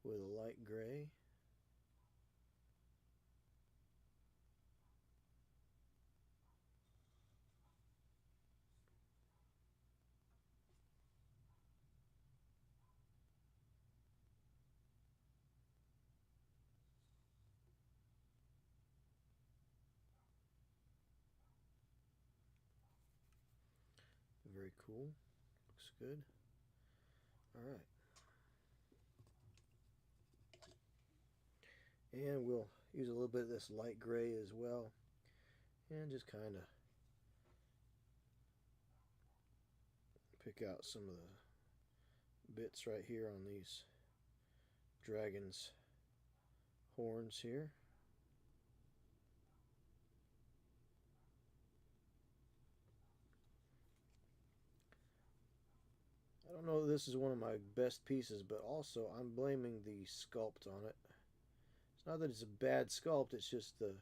with a light gray. Very cool. Looks good. All right. And we'll use a little bit of this light gray as well. And just kind of pick out some of the bits right here on these dragon's horns here. I don't know if this is one of my best pieces, but also I'm blaming the sculpt on it. It's not that it's a bad sculpt, it's just the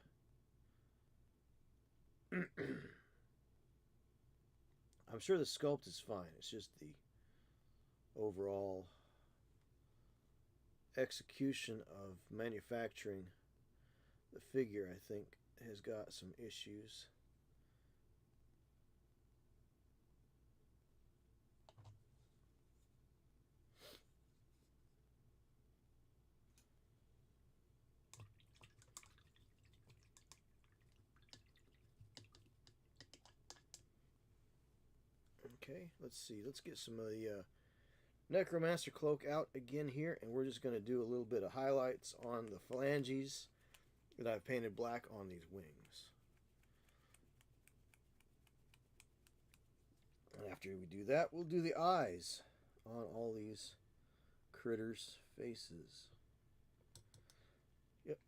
I'm sure the sculpt is fine. It's just the overall execution of manufacturing the figure, I think, has got some issues. Okay, let's see. Let's get some of the Necromancer cloak out again here, and we're just going to do a little bit of highlights on the phalanges that I've painted black on these wings. And after we do that, we'll do the eyes on all these critters' faces. Yep.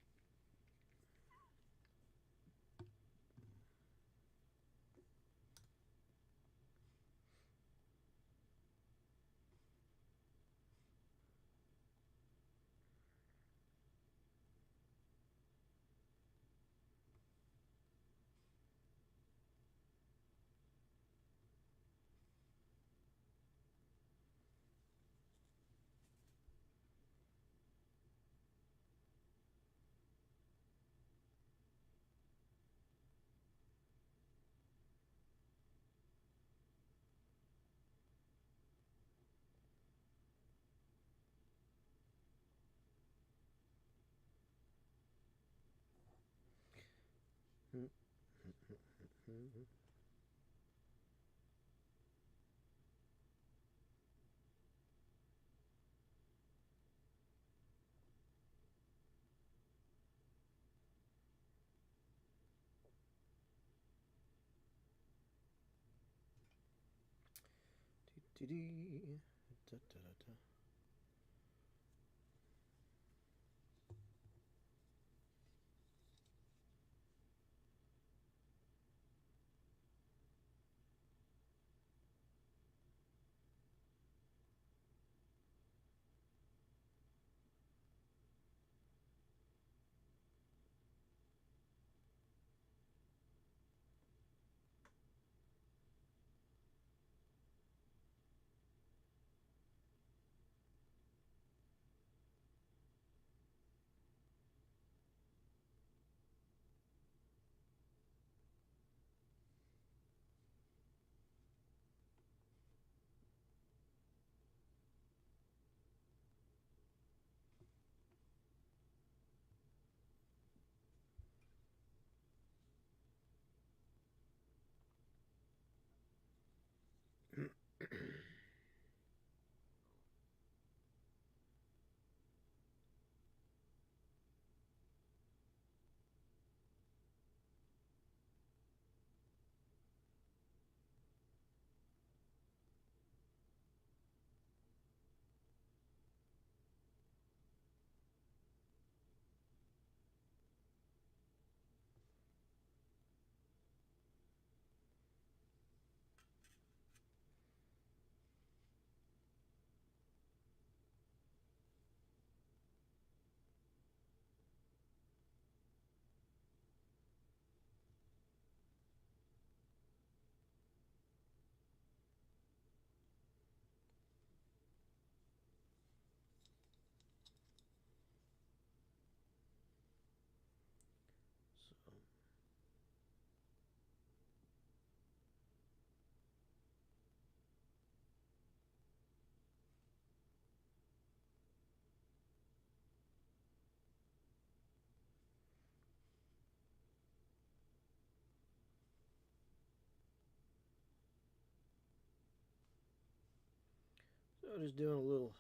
So just doing a little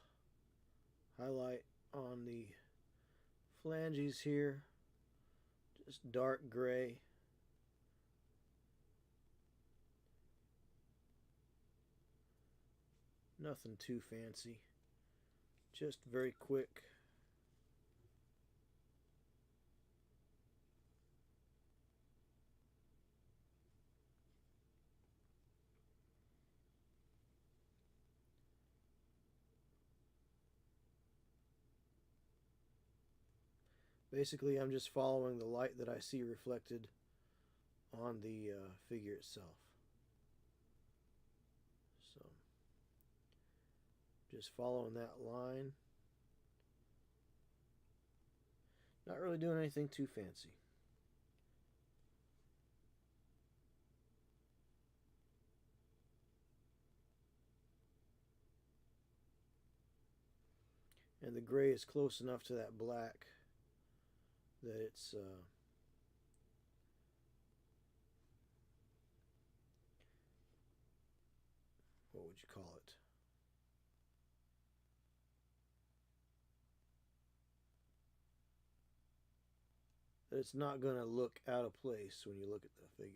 highlight on the flanges here. Just dark gray. Nothing too fancy. Just very quick. Basically, I'm just following the light that I see reflected on the figure itself. So, just following that line. Not really doing anything too fancy. And the gray is close enough to that black that it's what would you call it? That it's not going to look out of place when you look at the figure.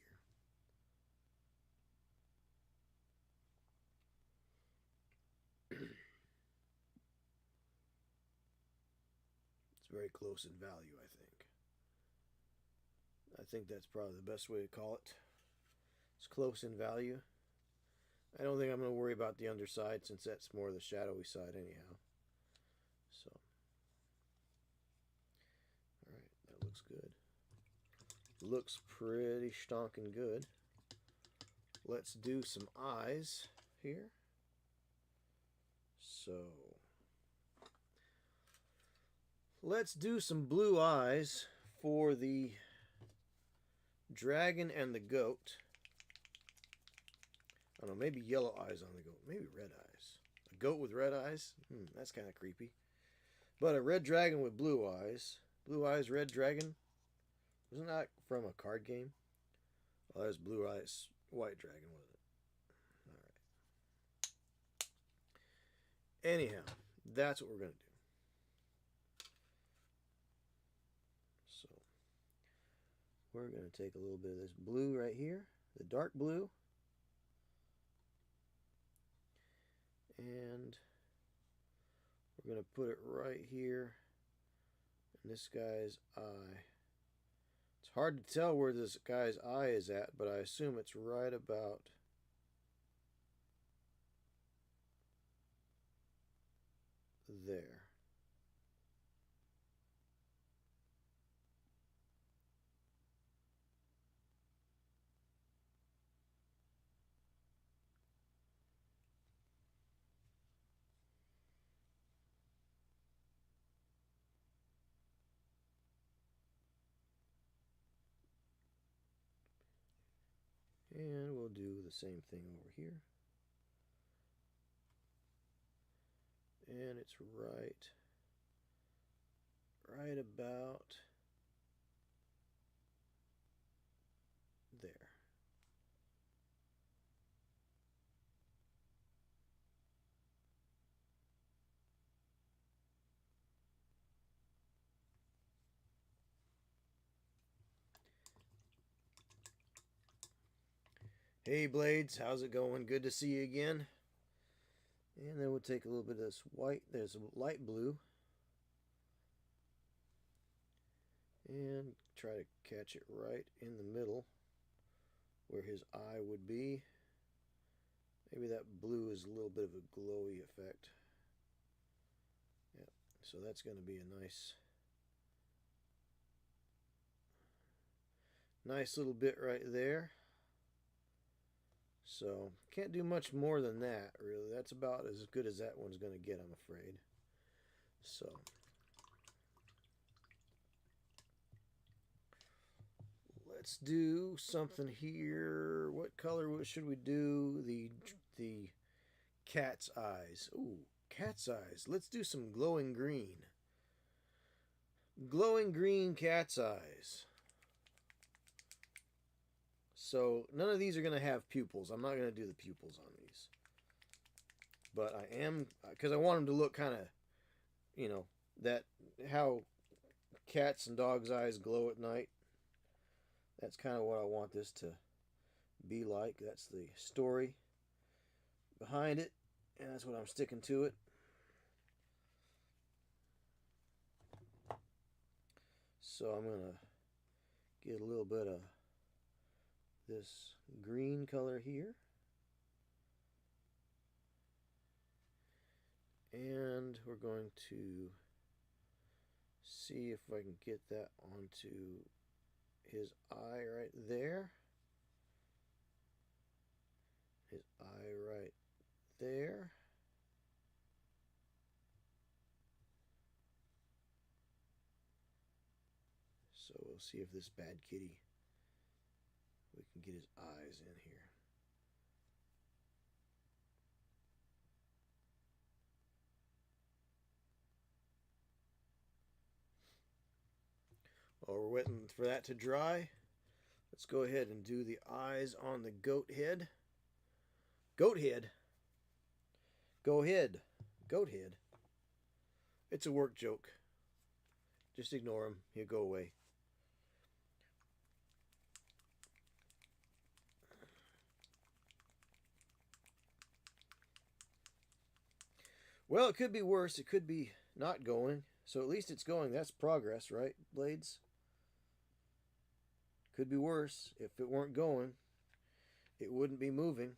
It's very close in value, I think. I think that's probably the best way to call it. It's close in value. I don't think I'm going to worry about the underside since that's more the shadowy side anyhow. So, alright, that looks good. Looks pretty stonking good. Let's do some eyes here. So, let's do some blue eyes for the dragon and the goat. I don't know, maybe yellow eyes on the goat. Maybe red eyes. A goat with red eyes? That's kind of creepy. But a red dragon with blue eyes. Blue eyes, red dragon. Wasn't that from a card game? Oh, there's blue eyes, white dragon, wasn't it? Alright. Anyhow, that's what we're going to do. So, we're going to take a little bit of this blue right here. The dark blue. And we're going to put it right here in this guy's eye. It's hard to tell where this guy's eye is at, but I assume it's right about there. And we'll do the same thing over here. And it's right about there. Hey Blades, how's it going? Good to see you again. And then we'll take a little bit of this white, there's a light blue. And try to catch it right in the middle where his eye would be. Maybe that blue is a little bit of a glowy effect. Yeah, so that's going to be a nice little bit right there. So, can't do much more than that, really. That's about as good as that one's going to get, I'm afraid. So, let's do something here. What color should we do? The cat's eyes. Ooh, cat's eyes. Let's do some glowing green. Glowing green cat's eyes. So, none of these are going to have pupils. I'm not going to do the pupils on these. But I am, because I want them to look kind of, that how cats and dogs' eyes glow at night. That's kind of what I want this to be like. That's the story behind it, and that's what I'm sticking to it. So I'm going to get a little bit of this green color here. And we're going to see if I can get that onto his eye right there. His eye right there. So we'll see if this bad kitty, we can get his eyes in here. While we're waiting for that to dry, let's go ahead and do the eyes on the goat head. Goat head? Go ahead. Goat head. It's a work joke. Just ignore him. He'll go away. Well, it could be worse. It could be not going. So at least it's going. That's progress, right, Blades? Could be worse. If it weren't going, it wouldn't be moving.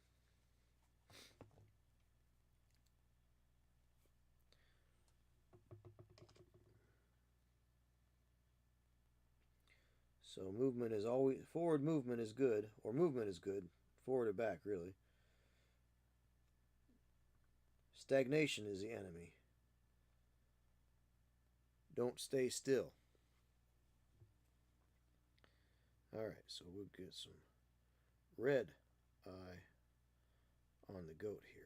So movement is always, forward movement is good, or movement is good, forward or back, really. Stagnation is the enemy. Don't stay still. Alright, so we'll get some red eye on the goat here.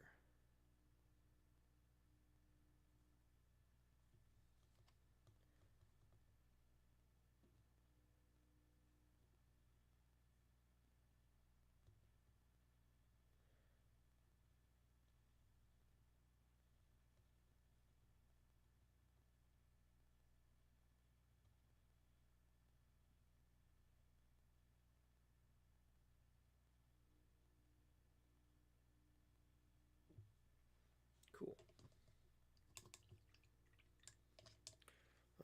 Cool.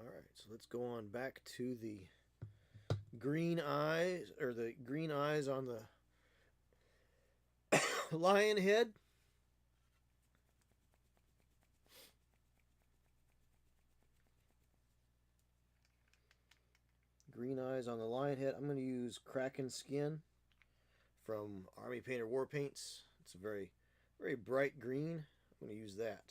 Alright, so let's go on back to the green eyes, or the green eyes on the lion head. Green eyes on the lion head. I'm going to use Kraken Skin from Army Painter War Paints. It's a very, very bright green. I'm going to use that.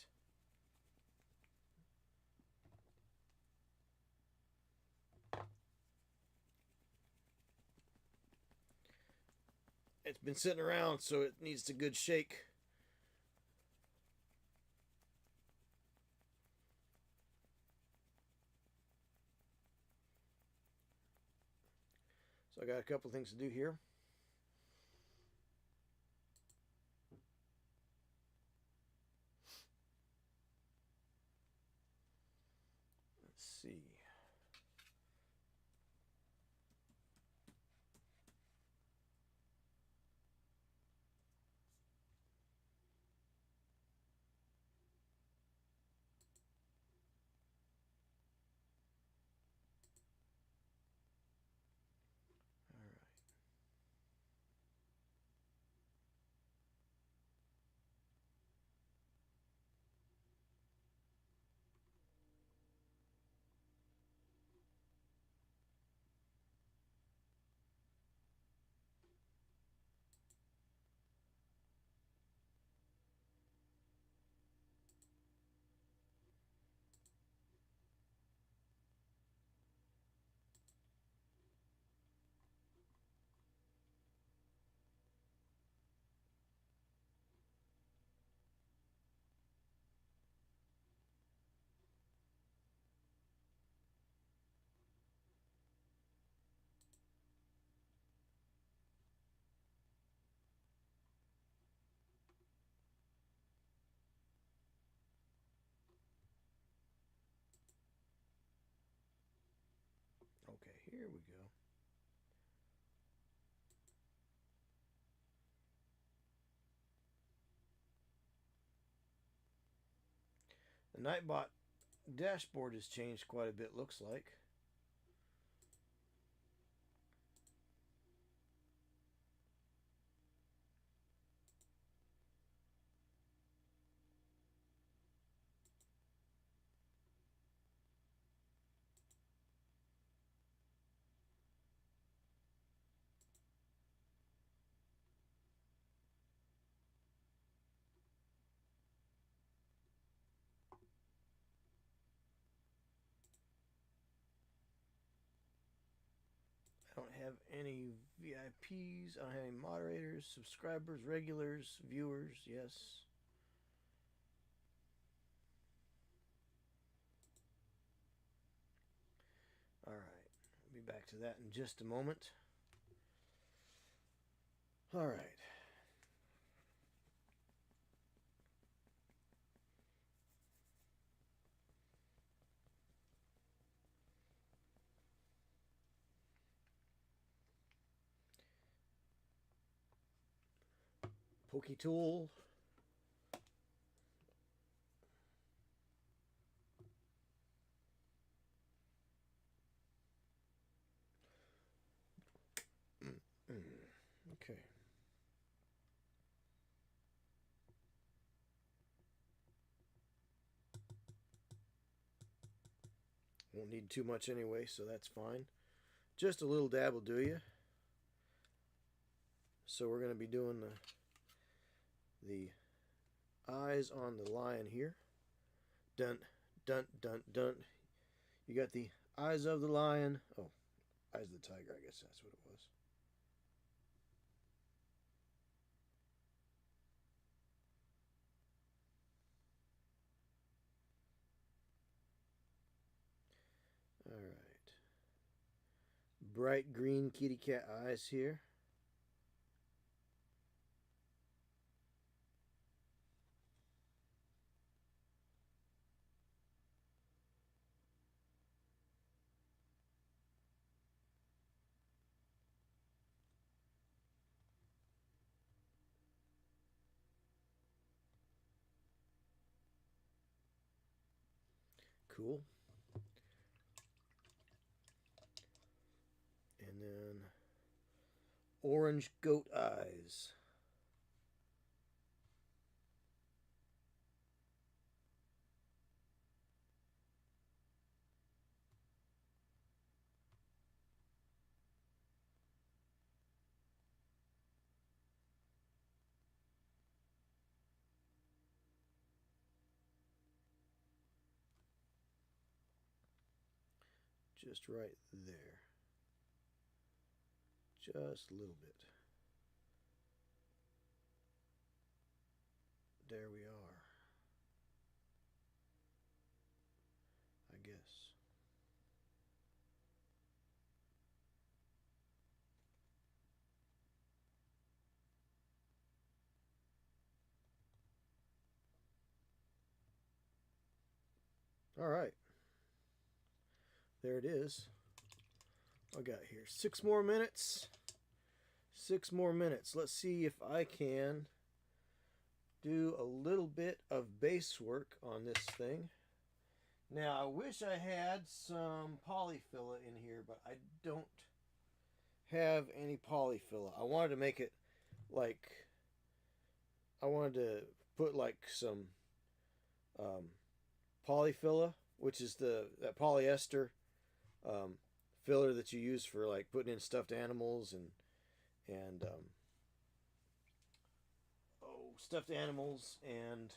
It's been sitting around, so it needs a good shake. So I got a couple things to do here. Let's see. we go. The Nightbot dashboard has changed quite a bit, looks like. I don't have any VIPs. I don't have any moderators, subscribers, regulars, viewers. Yes. All right. I'll be back to that in just a moment. All right. Pokey tool. Okay. Won't need too much anyway, so that's fine. Just a little dab will do you. So we're going to be doing the eyes on the lion here. Dun, dun, dun, dun. You got the eyes of the lion. Oh, eyes of the tiger, I guess that's what it was. All right. Bright green kitty cat eyes here. Cool. And then orange goat eyes. Just right there. Just a little bit. There we are. I guess. All right. There it is. I got here 6 more minutes. 6 more minutes. Let's see if I can do a little bit of base work on this thing. Now, I wish I had some polyfilla in here, but I don't have any polyfilla. I wanted to make it like, I wanted to put like some polyfilla, which is that polyester filler that you use for like putting in stuffed animals and stuffed animals and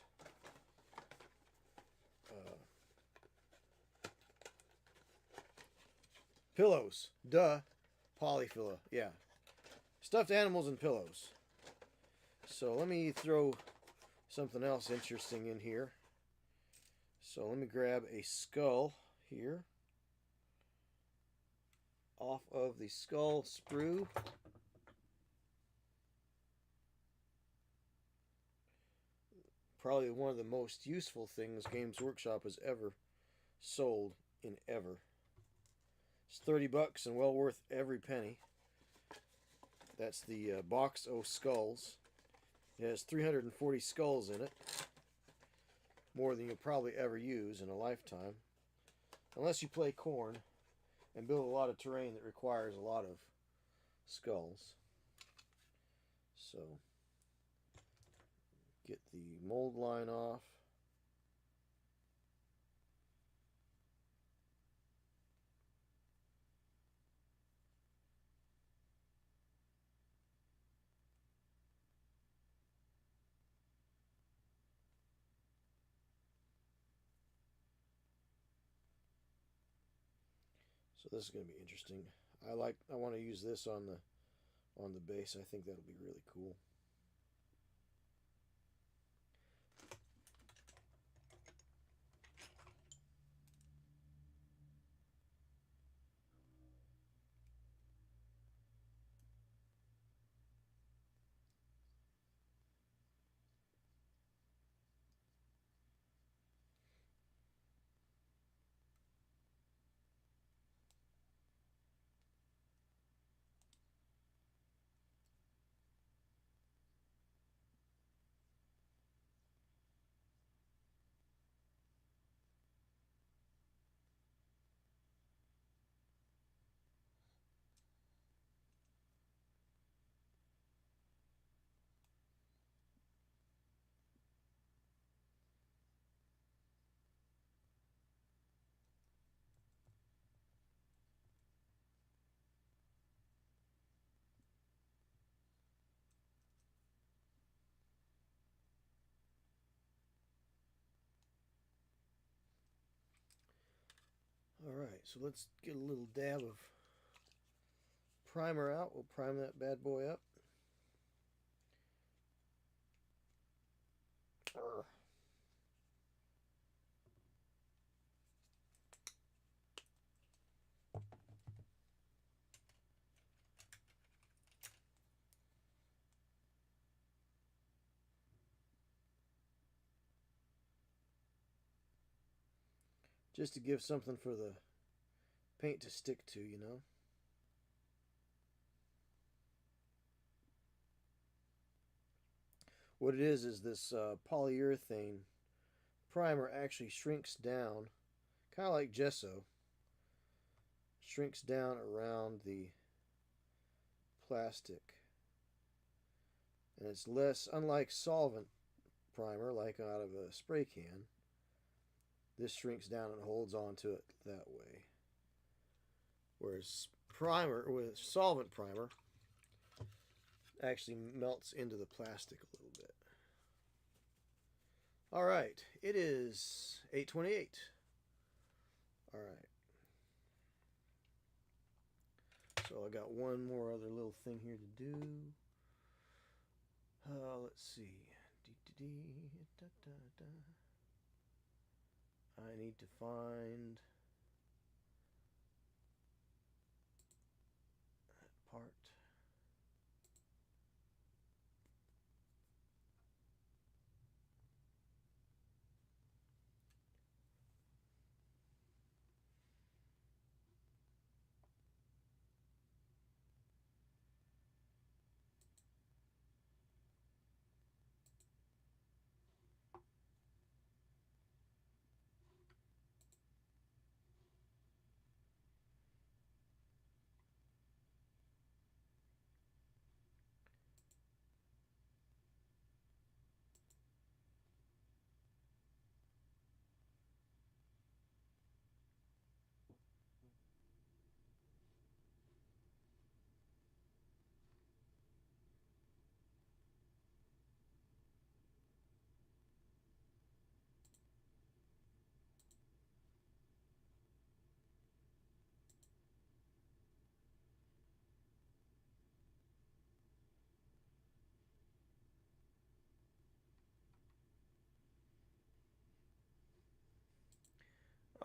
pillows. Duh. Polyfilla. Yeah. Stuffed animals and pillows. So let me throw something else interesting in here. So let me grab a skull here off of the skull sprue. Probably one of the most useful things Games Workshop has ever sold in ever. It's 30 bucks and well worth every penny. That's the box o' skulls. It has 340 skulls in it. More than you'll probably ever use in a lifetime. Unless you play corn and build a lot of terrain that requires a lot of skulls. So, get the mold line off. So this is going to be interesting. I want to use this on the base. I think that'll be really cool. Alright, so let's get a little dab of primer out. We'll prime that bad boy up. Just to give something for the paint to stick to, you know. What it is this polyurethane primer actually shrinks down, kind of like gesso, shrinks down around the plastic. And it's less, unlike solvent primer, like out of a spray can, this shrinks down and holds on to it that way. Whereas primer, with solvent primer, actually melts into the plastic a little bit. Alright, it is 8:28. Alright. So I got one more other little thing here to do. Let's see. I need to find that part.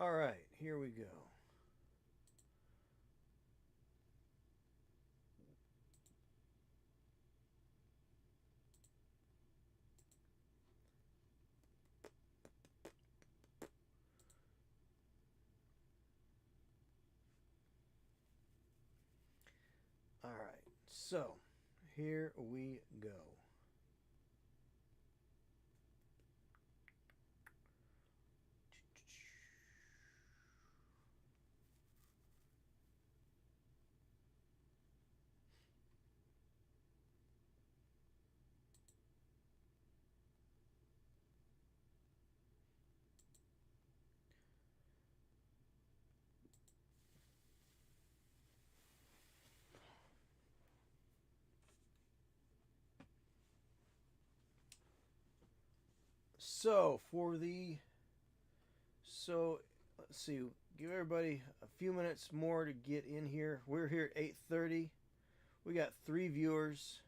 Alright, here we go. So, here we go. So let's see. Give everybody a few minutes more to get in here. We're here at 8:30. We got 3 viewers,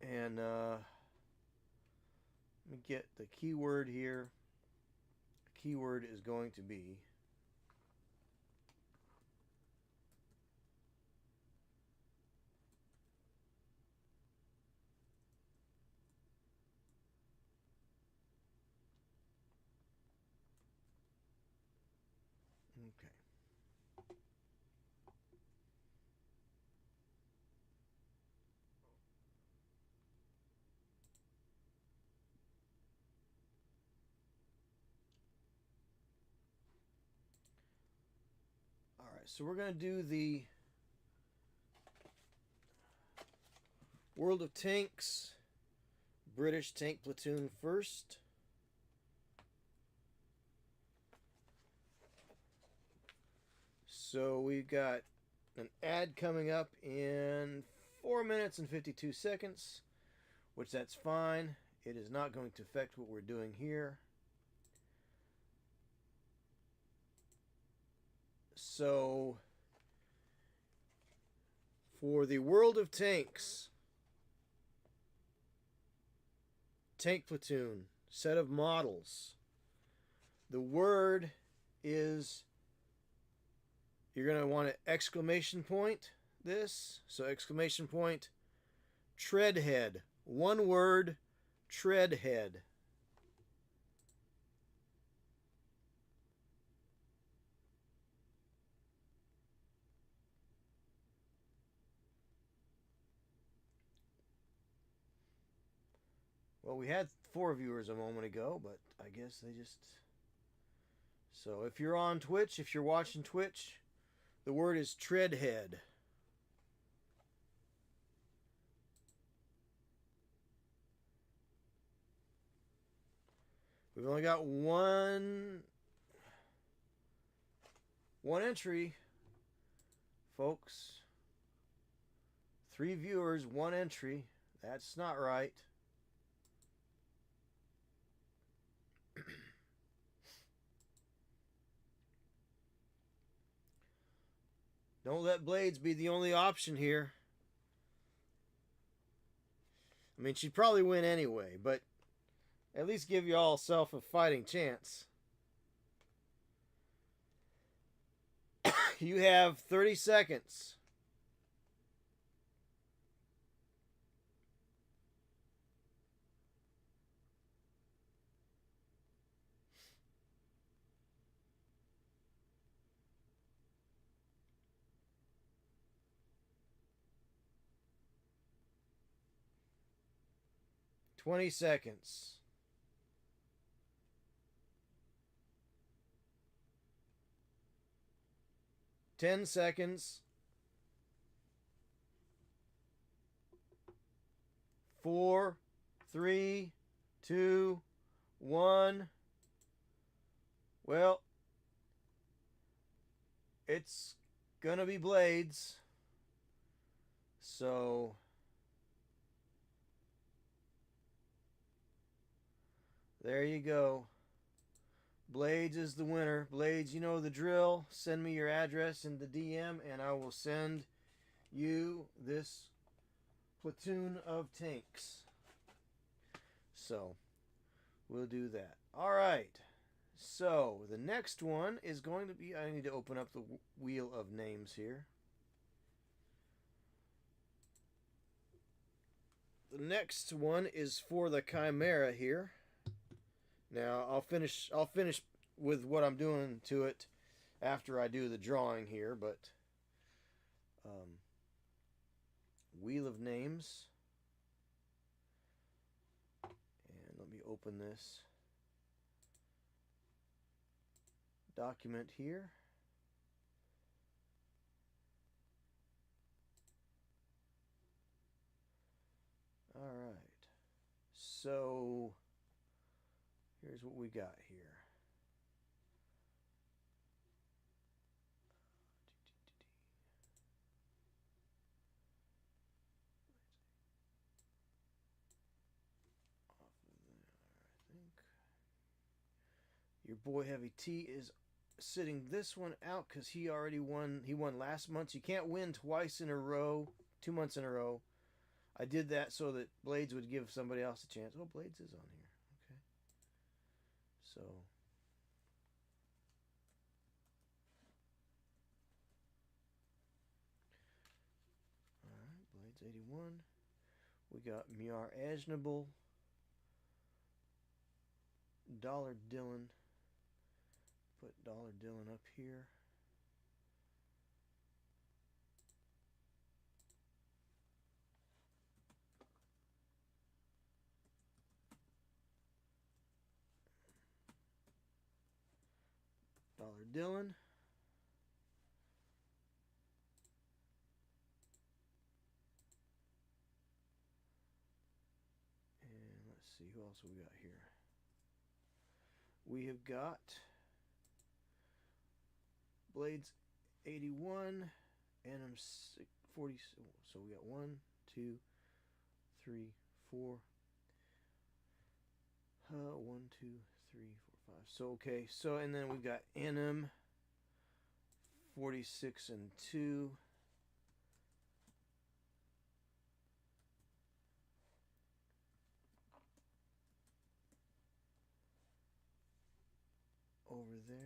and let me get the keyword here. The keyword is going to be okay. All right, so we're going to do the World of Tanks British Tank Platoon first. So we've got an ad coming up in 4 minutes and 52 seconds, which that's fine. It is not going to affect what we're doing here. So for the World of Tanks Tank Platoon set of models, the word is, you're going to want an exclamation point this. So exclamation point, treadhead. One word, treadhead. Well, we had 4 viewers a moment ago, but I guess they just... So if you're on Twitch, if you're watching Twitch, the word is treadhead. We've only got one entry, folks. 3 viewers, 1 entry. That's not right. Don't let blades be the only option here. I mean, she'd probably win anyway, but at least give y'all self a fighting chance. You have 30 seconds. $20 seconds. 10 seconds. 4, 3, 2, 1. Well, it's gonna be blades. So there you go. Blades is the winner. Blades, you know the drill. Send me your address in the DM and I will send you this platoon of tanks. So we'll do that. All right. So the next one is going to be, I need to open up the wheel of names here. The next one is for the Chimera here. Now I'll finish with what I'm doing to it after I do the drawing here, but Wheel of Names. And let me open this document here. All right. So here's what we got here. Your boy Heavy T is sitting this one out because he already won. He won last month. You can't win twice in a row, 2 months in a row. I did that so that Blades would give somebody else a chance. Oh, Blades is on here. Okay. So. Alright, Blades 81. We got Miar Ajnable. Dollar Dylan. Put Dollar Dylan up here. Dollar Dylan. And let's see, who else we got here? We have got Blades 81, and I'm 40. So we got 1, 2, 3, 4. 1, 2, 3, 4, 5. So okay. So and then we've got NM 46 and 2. Over there.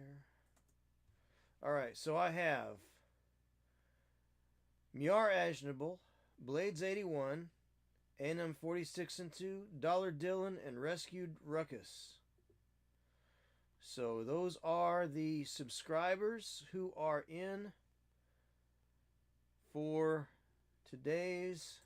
Alright, so I have Miar Ajnable, Blades 81, NM 46 and 2, Dollar Dylan, and Rescued Ruckus. So those are the subscribers who are in for today's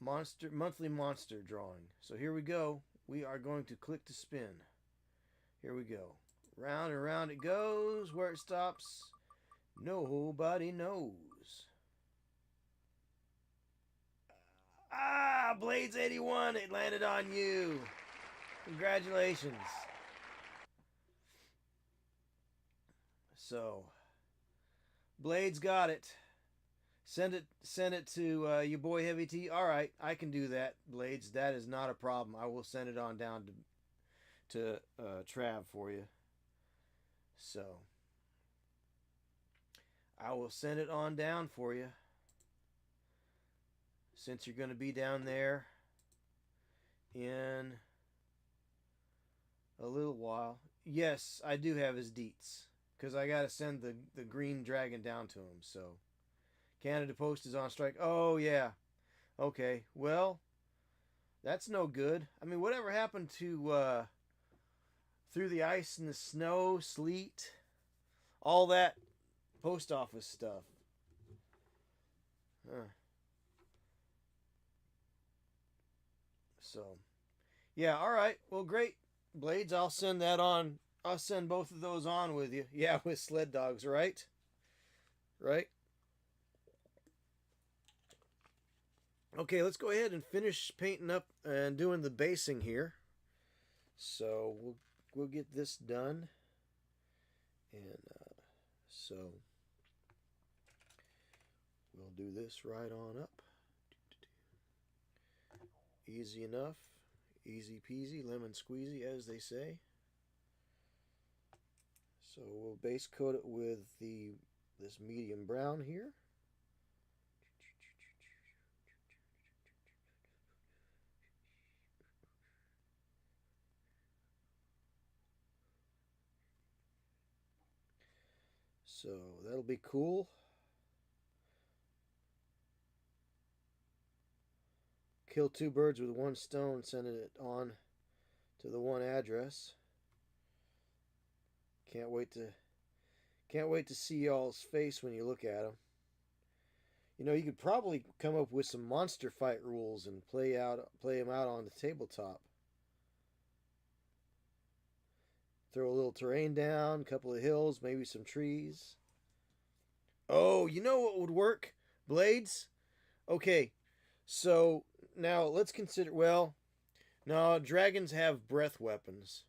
monthly monster drawing. So here we go. We are going to click to spin. Here we go. Round and round it goes. Where it stops, nobody knows. Ah, Blades 81. It landed on you. Congratulations. So, Blades got it. Send it to your boy Heavy T. All right, I can do that, Blades. That is not a problem. I will send it on down to Trav for you. So I will send it on down for you. Since you're going to be down there in a little while. Yes, I do have his deets. Because I got to send the green dragon down to him. So, Canada Post is on strike. Oh, yeah. Okay, well, that's no good. I mean, whatever happened to through the ice and the snow, sleet, all that post office stuff? Huh. So, yeah, all right. Well, great, Blades. I'll send that on. I'll send both of those on with you. Yeah, with sled dogs, right? Right? Okay, let's go ahead and finish painting up and doing the basing here. So we'll get this done, and so we'll do this right on up. Easy enough, easy peasy, lemon squeezy, as they say. So we'll base coat it with this medium brown here. So that'll be cool. Kill two birds with one stone, sending it on to the one address. Can't wait to see y'all's face when you look at them. You know, you could probably come up with some monster fight rules and play them out on the tabletop. Throw a little terrain down, a couple of hills, maybe some trees. Oh, you know what would work? Blades? Okay, so now let's consider. Well, no, dragons have breath weapons.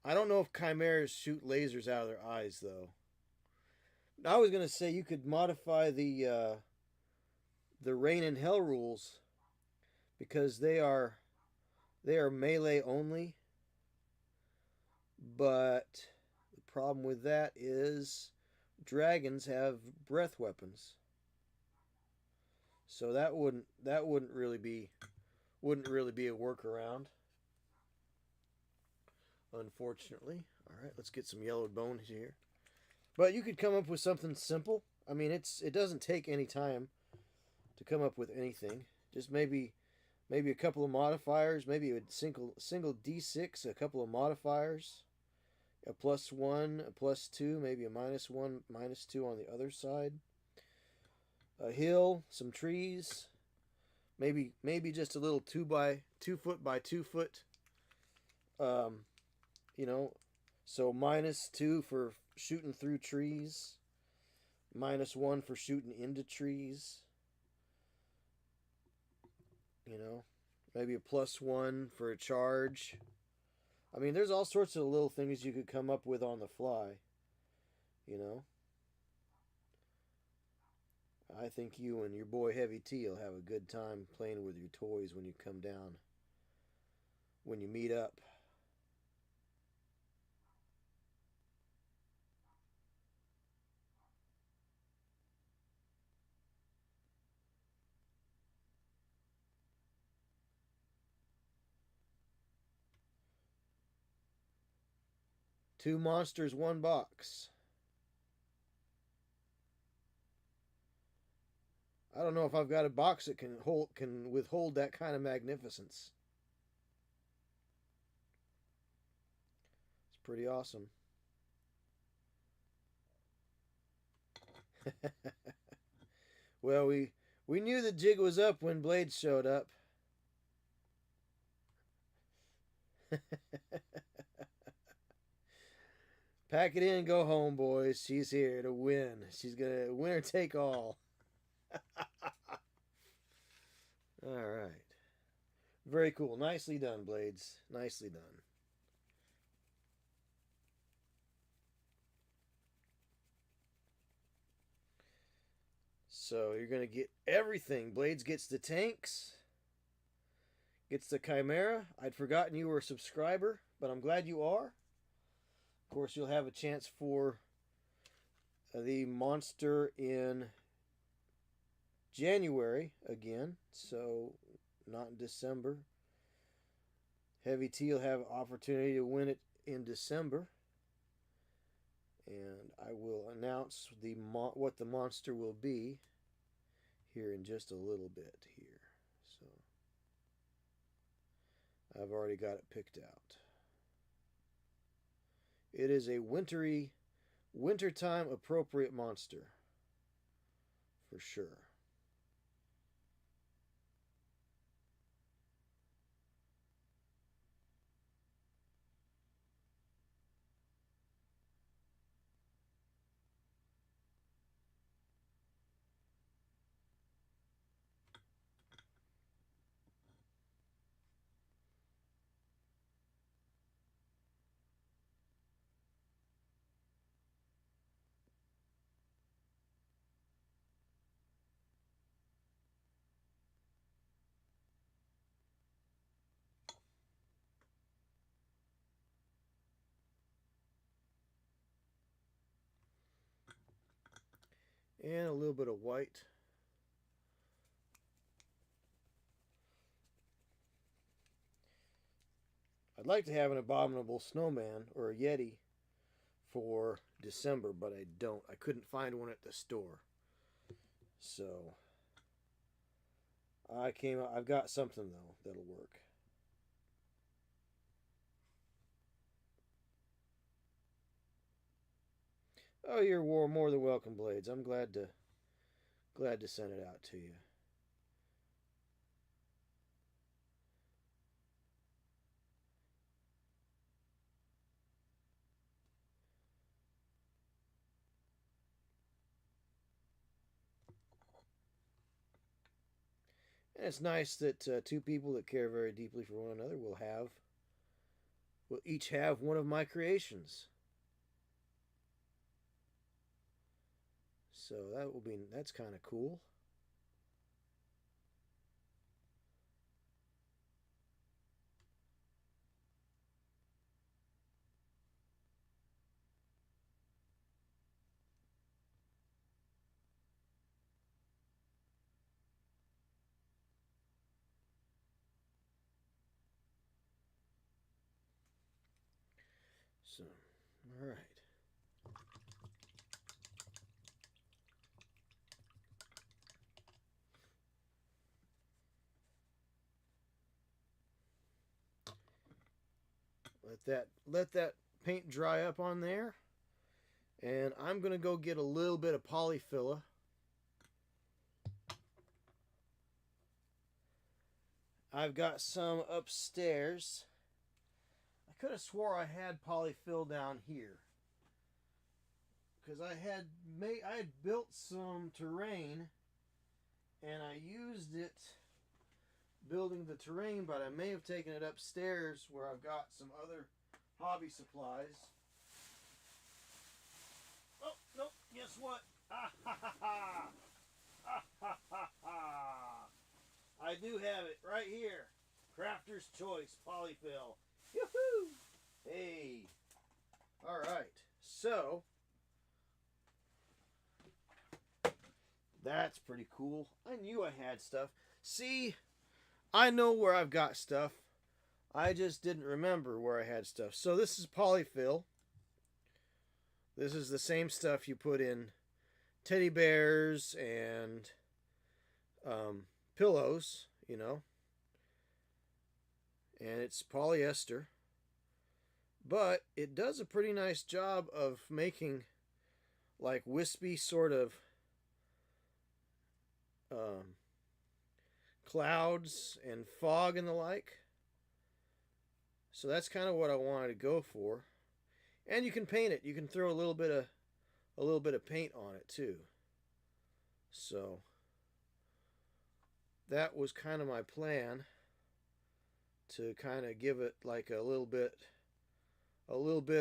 I don't know if chimeras shoot lasers out of their eyes, though. I was gonna say you could modify the rain and hell rules because they are melee only. But the problem with that is dragons have breath weapons. So that wouldn't really be a workaround. Unfortunately. Alright, let's get some yellowed bones here. But you could come up with something simple. I mean it doesn't take any time to come up with anything. Just maybe a couple of modifiers, maybe a single D6, a couple of modifiers. A +1, a +2, maybe a -1, -2 on the other side. A hill, some trees, maybe just a little 2 foot by 2 foot. You know, so -2 for shooting through trees, -1 for shooting into trees. You know, maybe a +1 for a charge. I mean, there's all sorts of little things you could come up with on the fly, you know. I think you and your boy Heavy T will have a good time playing with your toys when you come down, when you meet up. Two monsters, one box. I don't know if I've got a box that can withhold that kind of magnificence. It's pretty awesome. Well, we knew the jig was up when Blades showed up. Pack it in and go home, boys. She's here to win. She's going to win or take all. All right. Very cool. Nicely done, Blades. Nicely done. So you're going to get everything. Blades gets the tanks. Gets the Chimera. I'd forgotten you were a subscriber, but I'm glad you are. Of course, you'll have a chance for the monster in January again, so not in December. Heavy T will have opportunity to win it in December, and I will announce what the monster will be here in just a little bit here. So I've already got it picked out. It is a wintertime appropriate monster, for sure. And a little bit of white. I'd like to have an abominable snowman or a Yeti for December, but I don't. I couldn't find one at the store. So I've got something though that'll work. Oh, you're more than welcome, Blades. I'm glad to send it out to you. And it's nice that two people that care very deeply for one another will each have one of my creations. So that's kind of cool. So, all right. Let that paint dry up on there. And I'm going to go get a little bit of polyfilla. I've got some upstairs. I could have swore I had polyfill down here. Because I had built some terrain and I used it building the terrain, but I may have taken it upstairs where I've got some other hobby supplies. Oh, no, guess what? Ah, ha, ha, ha. Ah, ha, ha, ha. I do have it right here. Crafter's Choice Polyfill. Yoo-hoo! Hey. All right. So, that's pretty cool. I knew I had stuff. See, I know where I've got stuff. I just didn't remember where I had stuff. So this is polyfill. This is the same stuff you put in teddy bears and pillows, you know. And it's polyester. But it does a pretty nice job of making like wispy sort of clouds and fog and the like. So that's kind of what I wanted to go for. And you can paint it. You can throw a little bit of paint on it too. So that was kind of my plan, to kind of give it like a little bit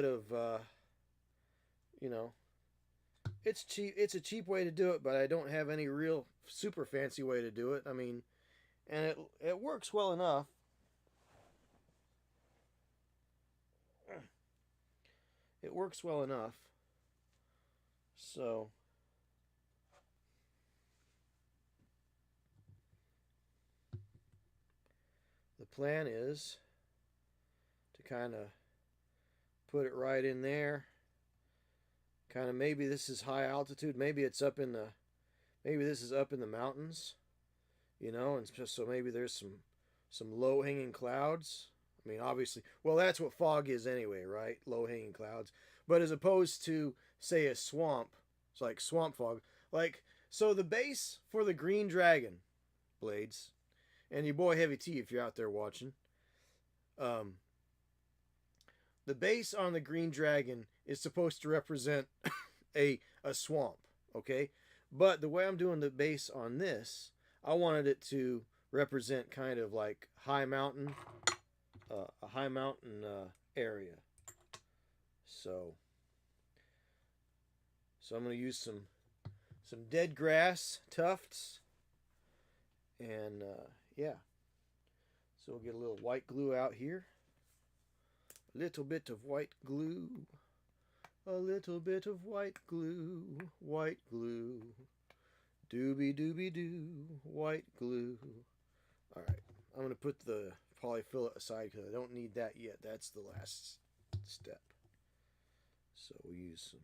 of you know, it's cheap. It's a cheap way to do it, but I don't have any real super fancy way to do it. I mean, and it works well enough. It works well enough. So the plan is to kind of put it right in there. Kind of, maybe this is high altitude. Maybe this is up in the mountains, you know, and just so maybe there's some low hanging clouds. I mean, obviously, well, that's what fog is anyway, right? Low hanging clouds. But as opposed to, say, a swamp, it's like swamp fog. Like, so the base for the Green Dragon, Blades, and your boy Heavy T, if you're out there watching, the base on the Green Dragon is supposed to represent a swamp, okay? But the way I'm doing the base on this, I wanted it to represent kind of like a high mountain area. So I'm going to use some dead grass tufts, and yeah. So we'll get a little white glue out here. A little bit of white glue. A little bit of white glue. White glue. Doobie doobie doo. White glue. Alright. I'm going to put the polyfill aside because I don't need that yet. That's the last step. So we'll use some.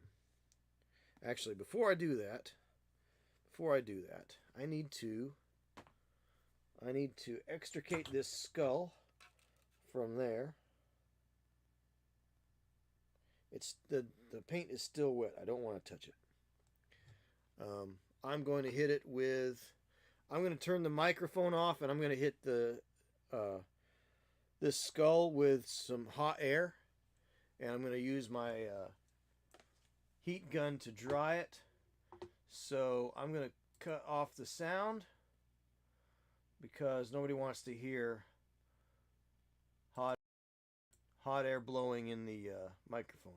Actually, before I do that, I need to extricate this skull from there. It's the paint is still wet. I don't want to touch it. I'm going to hit it with. I'm going to turn the microphone off, and I'm going to hit the this skull with some hot air, and I'm going to use my heat gun to dry it. So I'm going to cut off the sound because nobody wants to hear hot air blowing in the microphone.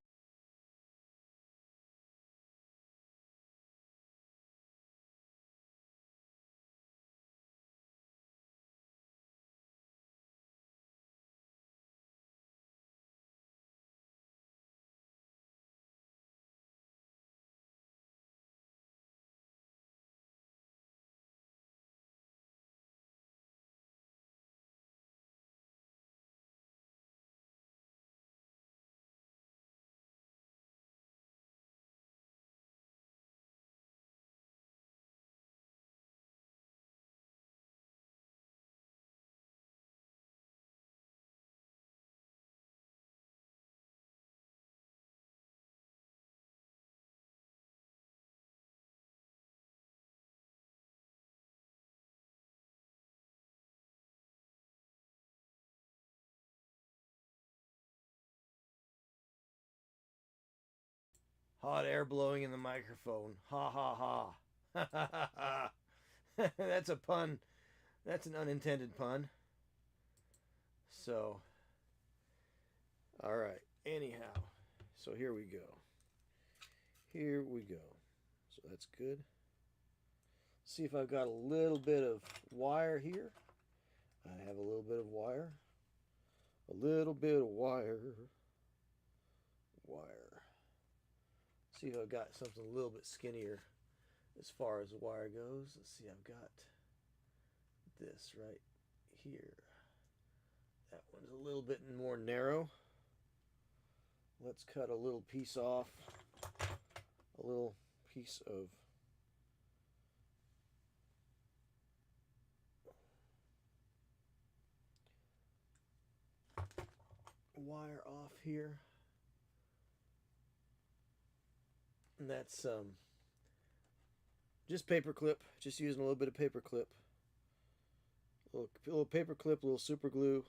Hot air blowing in the microphone. Ha ha ha. Ha ha ha ha. That's a pun. That's an unintended pun. So, all right. Anyhow, so here we go. Here we go. So that's good. See if I've got a little bit of wire here. I have a little bit of wire. A little bit of wire. Wire. See if I've got something a little bit skinnier as far as the wire goes. Let's see, I've got this right here. That one's a little bit more narrow. Let's cut a little piece off. A little piece of wire off here. And that's just paper clip, just using a little bit of paper clip. Little paper clip, a little super glue.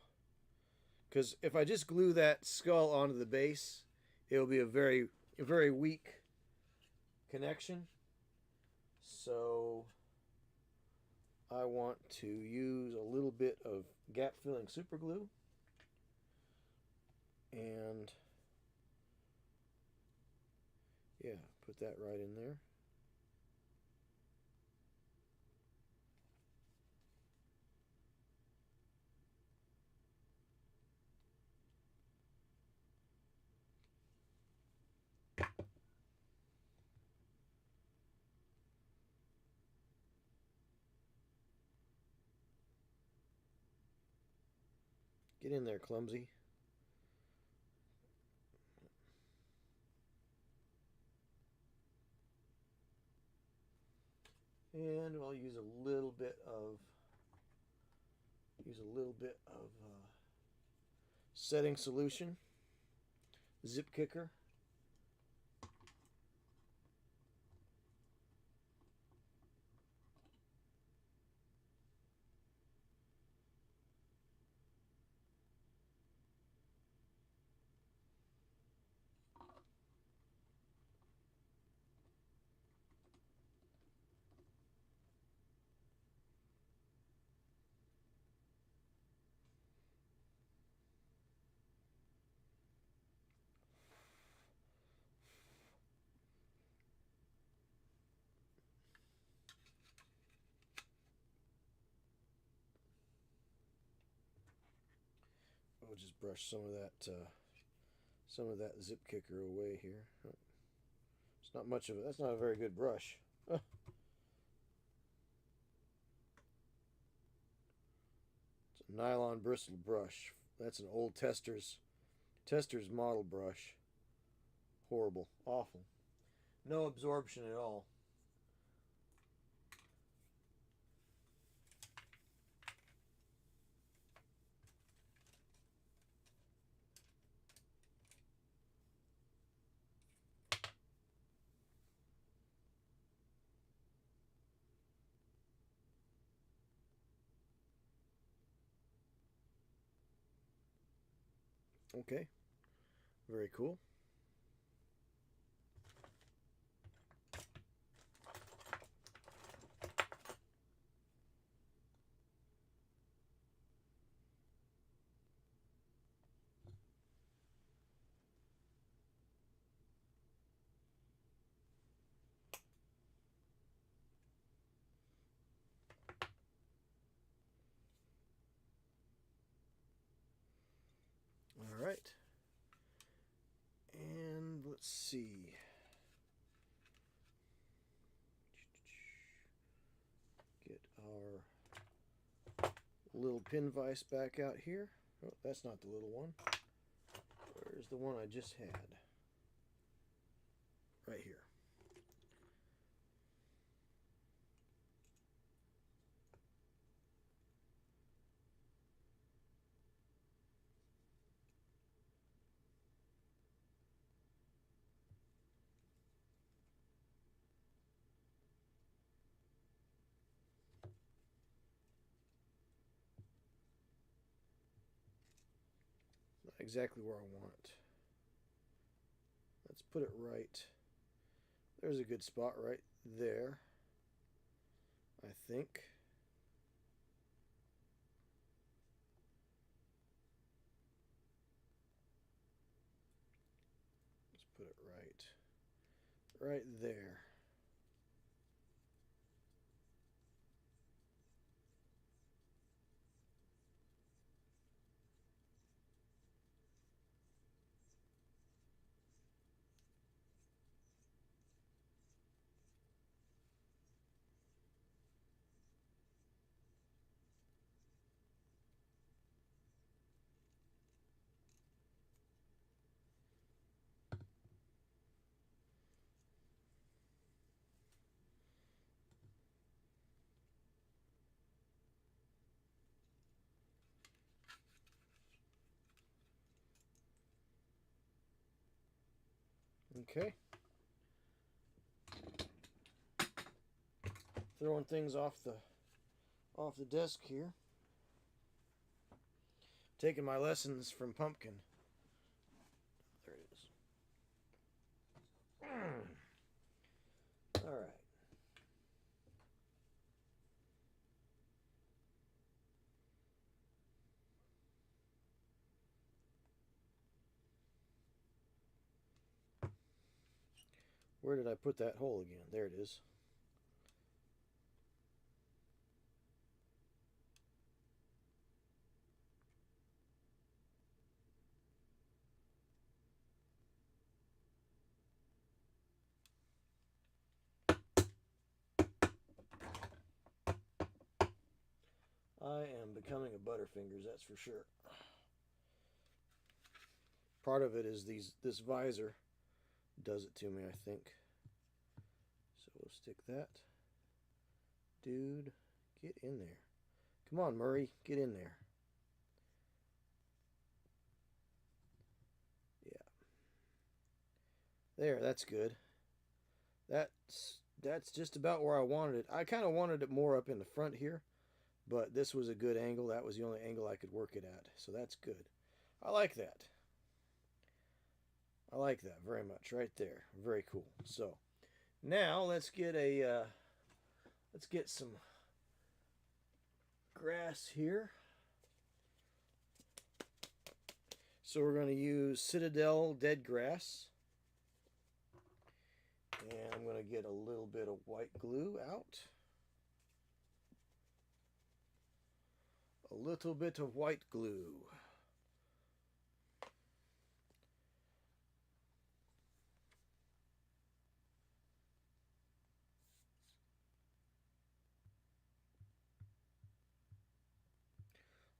Because if I just glue that skull onto the base, it'll be a very weak connection. So I want to use a little bit of gap filling super glue. And yeah, put that right in there. Get in there, clumsy. And I'll use a little bit of setting solution, zip kicker. We'll just brush some of that zip kicker away here. It's not much of it. That's not a very good brush. It's a nylon bristle brush. That's an old tester's model brush. Horrible, awful. No absorption at all. Okay, very cool. All right. And let's see. Get our little pin vise back out here. Oh, that's not the little one. Where's the one I just had? Right here. Not exactly where I want it. Let's put it right. There's a good spot right there, I think. Let's put it right there. Okay. Throwing things off the desk here. Taking my lessons from Pumpkin. There it is. All right. Where did I put that hole again? There it is. I am becoming a Butterfingers, that's for sure. Part of it is this visor does it to me, I think. So we'll stick that. Dude, get in there. Come on, Murray, get in there. Yeah. There, that's good. That's just about where I wanted it. I kind of wanted it more up in the front here, but this was a good angle. That was the only angle I could work it at. So that's good. I like that. I like that very much right there. Very cool. So now let's get some grass here. So we're going to use Citadel dead grass. And I'm going to get a little bit of white glue out. A little bit of white glue.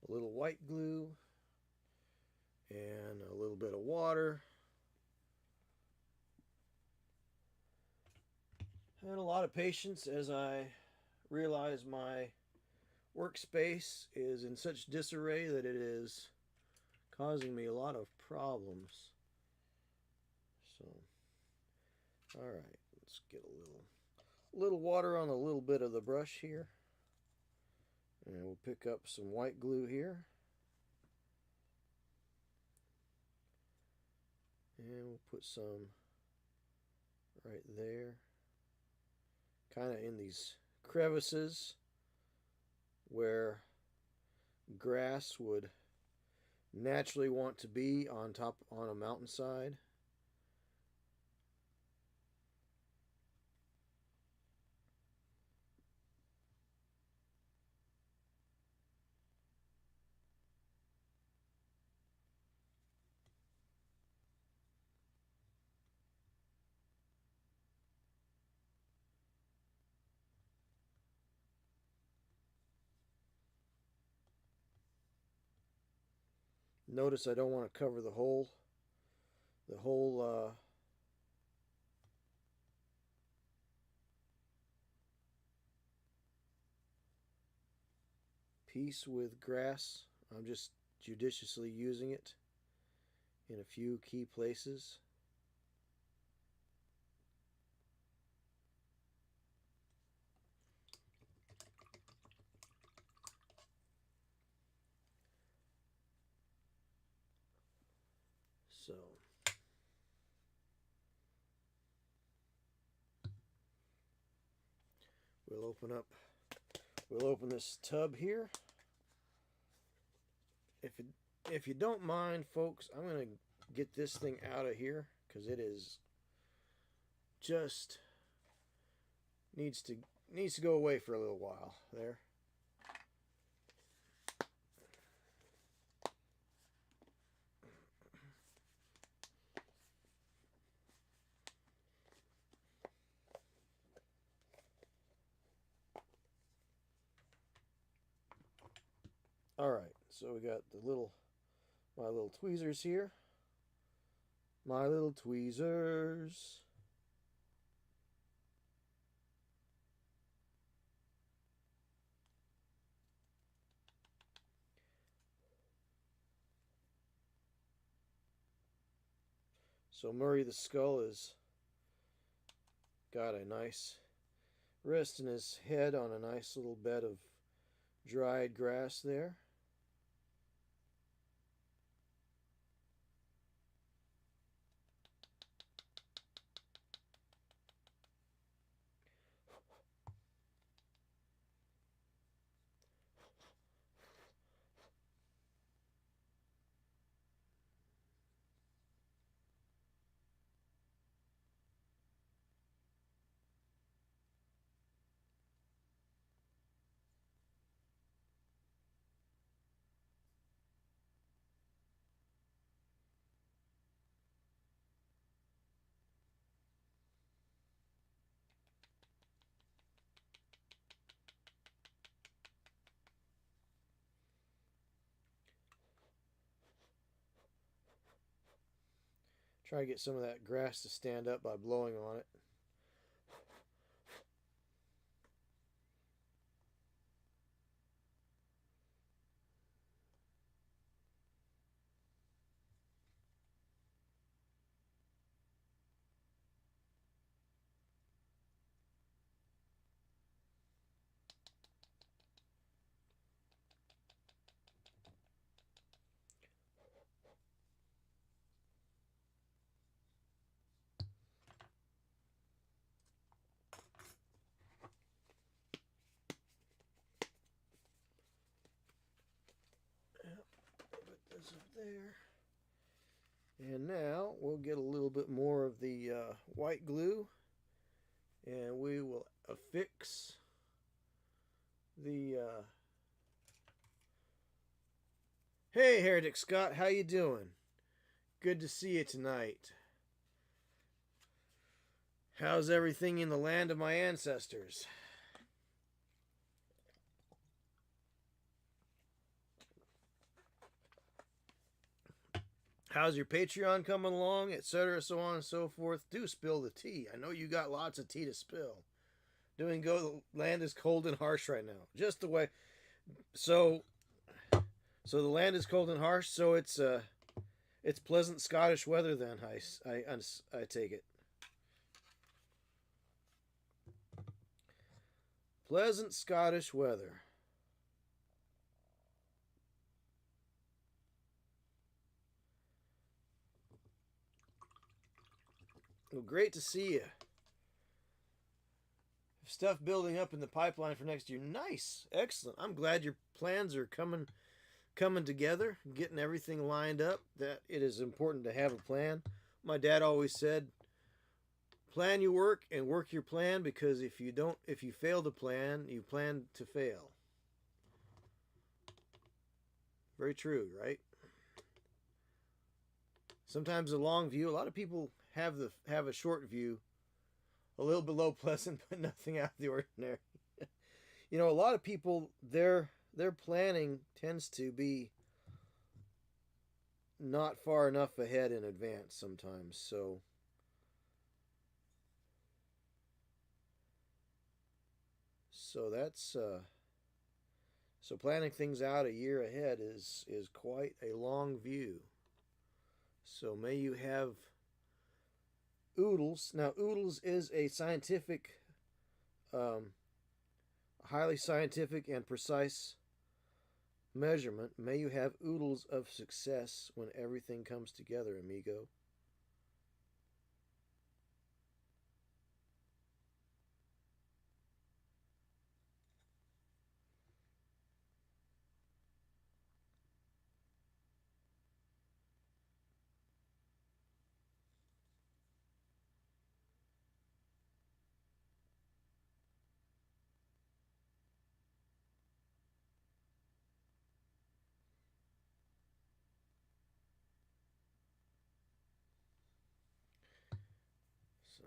A little white glue. And a little bit of water. And a lot of patience as I realize my workspace is in such disarray that it is causing me a lot of problems. So, all right, let's get a little water on a little bit of the brush here. And we'll pick up some white glue here. And we'll put some right there, kind of in these crevices where grass would naturally want to be on top on a mountainside. Notice I don't want to cover the whole piece with grass. I'm just judiciously using it in a few key places. So we'll open this tub here. If you don't mind, folks, I'm going to get this thing out of here because it is just needs to go away for a little while there. All right, so we got my little tweezers here. My little tweezers. So Murray the Skull has got a nice resting his head on a nice little bed of dried grass there. Try to get some of that grass to stand up by blowing on it. Up there. And now we'll get a little bit more of the white glue and we will affix the Hey Heretic Scott, how you doing? Good to see you tonight. How's everything in the land of my ancestors? How's your Patreon coming along, etc., so on and so forth? Do spill the tea. I know you got lots of tea to spill. Doing go, the land is cold and harsh right now. Just the way. So the land is cold and harsh, so it's pleasant Scottish weather then, I take it. Pleasant Scottish weather. Well, great to see you. Stuff building up in the pipeline for next year. Nice. Excellent. I'm glad your plans are coming together, getting everything lined up. That it is important to have a plan. My dad always said, plan your work and work your plan, because if you fail to plan, you plan to fail. Very true, right? Sometimes a long view. A lot of people have a short view, a little below pleasant, but nothing out of the ordinary. You know, a lot of people, their planning tends to be not far enough ahead in advance sometimes. So that's so planning things out a year ahead is quite a long view. So may you have oodles. Now, oodles is a scientific, highly scientific and precise measurement. May you have oodles of success when everything comes together, amigo. So,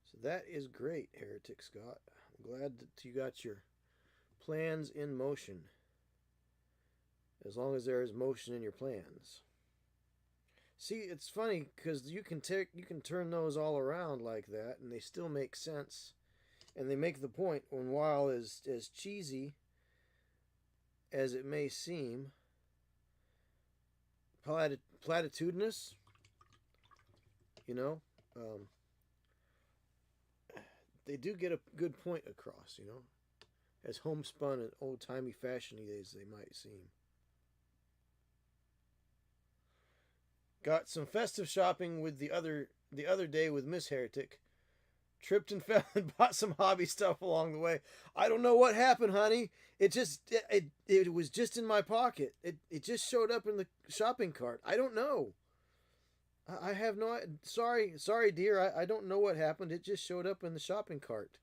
so that is great, Heretic Scott. I'm glad that you got your plans in motion. As long as there is motion in your plans. See, it's funny because you can turn those all around like that, and they still make sense, and they make the point. When while as cheesy as it may seem, platitudinous, you know, they do get a good point across. You know, as homespun and old timey fashiony as they might seem. Got some festive shopping with the other day with Miss Heretic. Tripped and fell and bought some hobby stuff along the way. I don't know what happened, honey. It was just in my pocket. It just showed up in the shopping cart. I don't know. I have no. Sorry, dear. I don't know what happened. It just showed up in the shopping cart.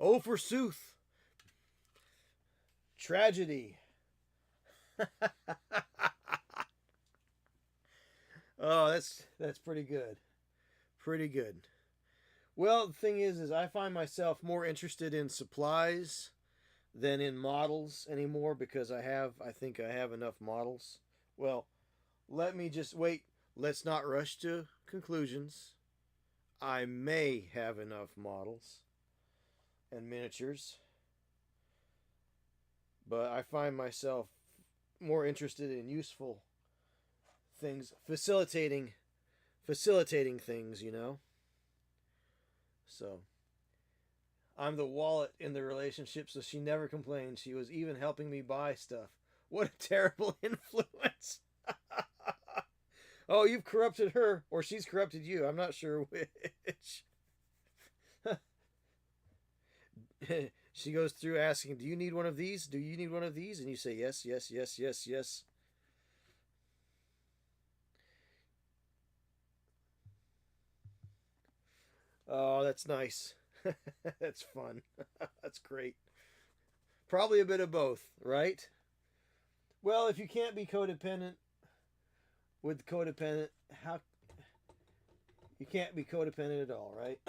Oh, forsooth. Tragedy. Oh, that's pretty good. Pretty good. Well, the thing is I find myself more interested in supplies than in models anymore, because I think I have enough models. Well, let me just wait. Let's not rush to conclusions. I may have enough models and miniatures, but I find myself more interested in useful things, facilitating things, you know. So I'm the wallet in the relationship, so she never complained. She was even helping me buy stuff. What a terrible influence. Oh, you've corrupted her, or she's corrupted you. I'm not sure which. She goes through asking, do you need one of these? Do you need one of these? And you say, yes, yes, yes, yes, yes. Oh, that's nice. That's fun. That's great. Probably a bit of both, right? Well, if you can't be codependent with codependent, how you can't be codependent at all, right?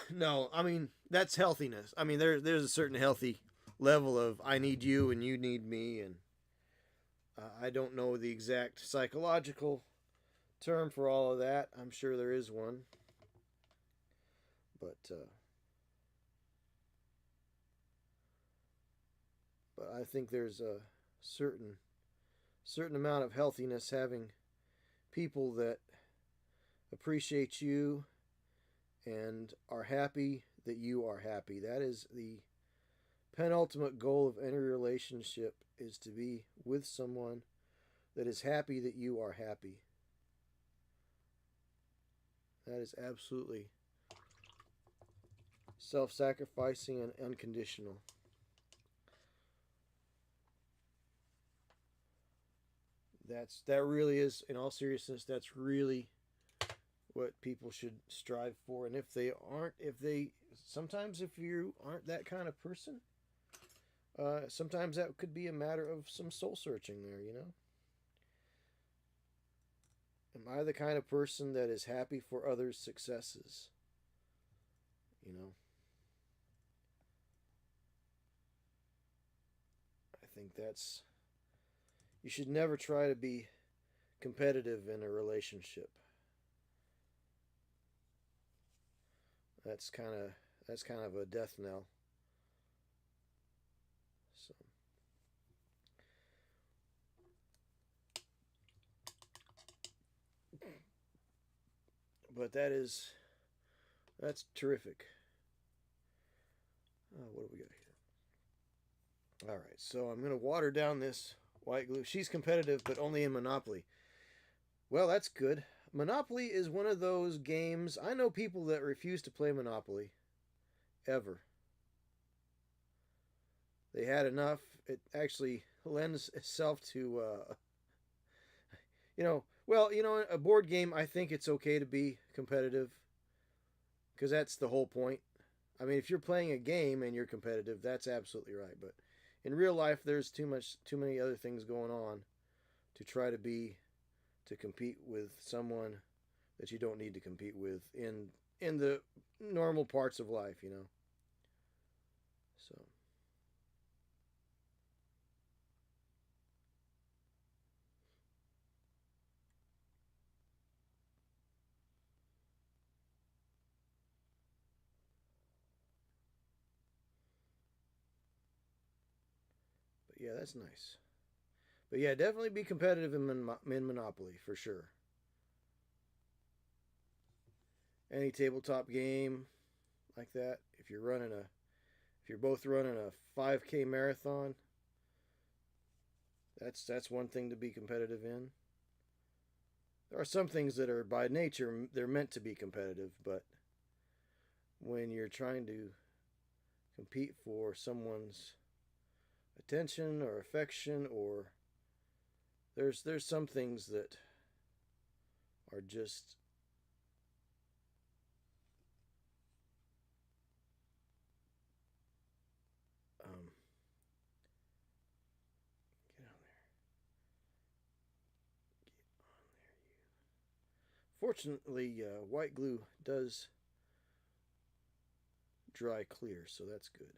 No, I mean that's healthiness. I mean there's a certain healthy level of I need you and you need me, and I don't know the exact psychological term for all of that. I'm sure there is one, but I think there's a certain amount of healthiness having people that appreciate you and are happy that you are happy. That is the penultimate goal of any relationship, is to be with someone that is happy that you are happy. That is absolutely self-sacrificing and unconditional. That really is, in all seriousness, that's really what people should strive for. And if they aren't, sometimes if you aren't that kind of person, sometimes that could be a matter of some soul searching there, you know? Am I the kind of person that is happy for others' successes? You know? I think you should never try to be competitive in a relationship. That's kind of a death knell. So but that's terrific. What do we got here? All right, so I'm going to water down this white glue. She's competitive, but only in Monopoly. Well, that's good. Monopoly is one of those games. I know people that refuse to play Monopoly ever. They had enough. It actually lends itself to, a board game. I think it's okay to be competitive because that's the whole point. I mean, if you're playing a game and you're competitive, that's absolutely right. But in real life, there's too many other things going on to try to compete with someone that you don't need to compete with in the normal parts of life, you know. So but yeah, that's nice. But yeah, definitely be competitive in Monopoly for sure. Any tabletop game like that, if you're both running a 5K marathon, that's one thing to be competitive in. There are some things that are by nature they're meant to be competitive, but when you're trying to compete for someone's attention or affection, or there's some things that are just get on there. Fortunately, white glue does dry clear, so that's good.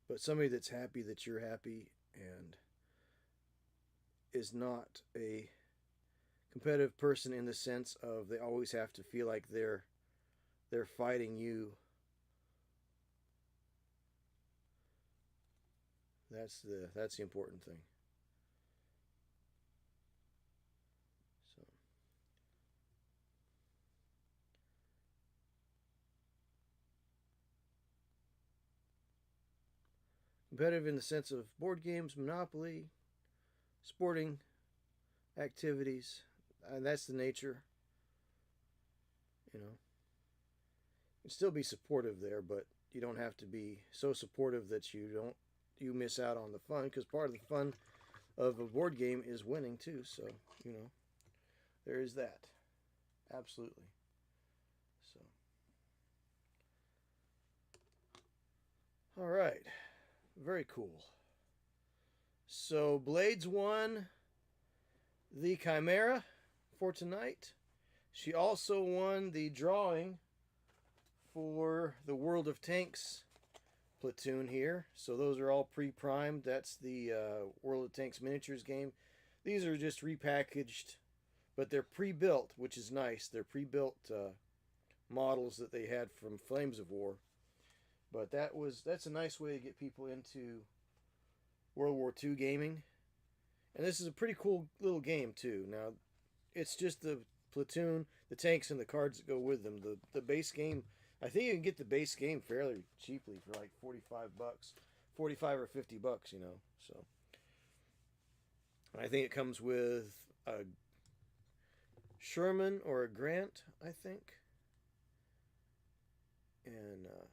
But somebody that's happy that you're happy and is not a competitive person in the sense of they always have to feel like they're fighting you. That's the important thing. So competitive in the sense of board games, Monopoly, sporting activities, and that's the nature. You know, you can still be supportive there, but you don't have to be so supportive that you miss out on the fun, because part of the fun of a board game is winning too. So you know, there is that. Absolutely. So, all right, very cool. So Blades won the Chimera for tonight. She also won the drawing for the World of Tanks platoon here. So those are all pre-primed. That's the World of Tanks miniatures game. These are just repackaged, but they're pre-built, which is nice. They're pre-built models that they had from Flames of War. But that's a nice way to get people into World War II gaming. And this is a pretty cool little game too. Now, it's just the platoon, the tanks, and the cards that go with them. The base game, I think you can get the base game fairly cheaply for like $45, 45 or $50, you know. So I think it comes with a Sherman or a Grant, I think, and a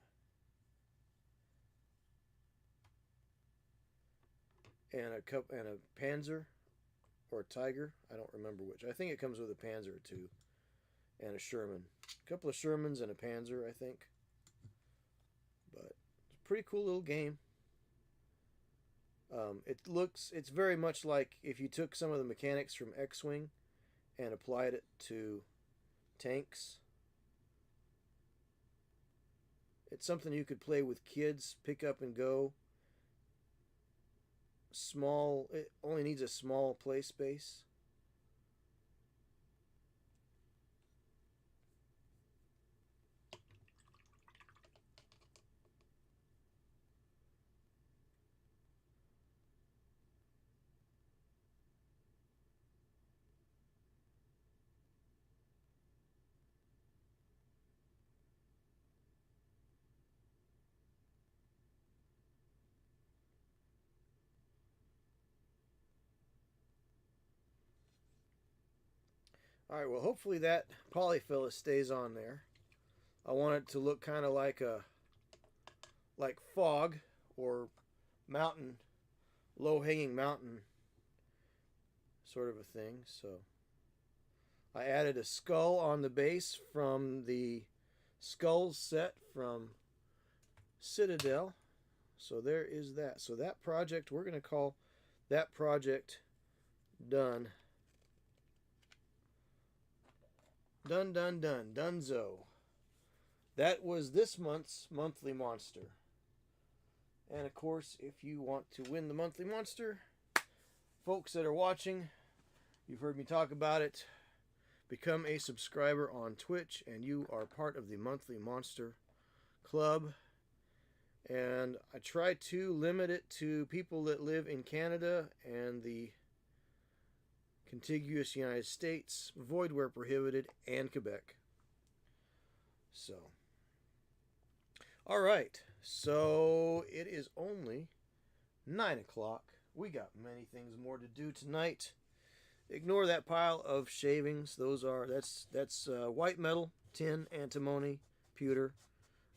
Panzer or a Tiger. I don't remember which. I think it comes with a Panzer or two and a Sherman. A couple of Shermans and a Panzer, I think. But it's a pretty cool little game. It's very much like if you took some of the mechanics from X-Wing and applied it to tanks. It's something you could play with kids, pick up and go. Small, it only needs a small play space. All right, well, hopefully that polyfill stays on there. I want it to look kind of like fog or mountain, low-hanging mountain sort of a thing. So I added a skull on the base from the skulls set from Citadel. So there is that. So that project, we're going to call that project done. Done, done, done. Dunzo. That was this month's monthly monster. And of course, if you want to win the monthly monster, folks that are watching, you've heard me talk about it. Become a subscriber on Twitch, and you are part of the monthly monster club. And I try to limit it to people that live in Canada and the contiguous United States, void where prohibited, and Quebec. So, all right. So it is only 9 o'clock. We got many things more to do tonight. Ignore that pile of shavings. That's white metal, tin, antimony, pewter.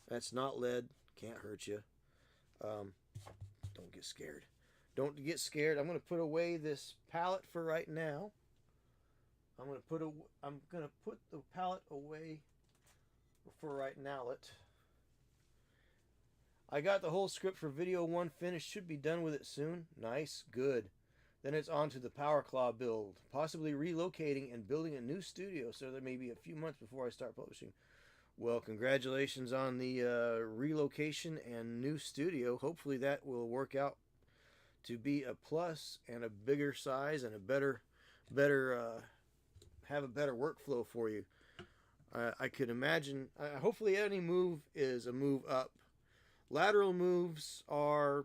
That's not lead. Can't hurt you. Don't get scared. Don't get scared. I'm going to put away this palette for right now. I'm going to put the palette away for right now. I got the whole script for video 1 finished. Should be done with it soon. Nice. Good. Then it's on to the Power Claw build. Possibly relocating and building a new studio, so there may be a few months before I start publishing. Well, congratulations on the relocation and new studio. Hopefully that will work out to be a plus and a bigger size and a better have a better workflow for you. I could imagine, hopefully any move is a move up. Lateral moves are,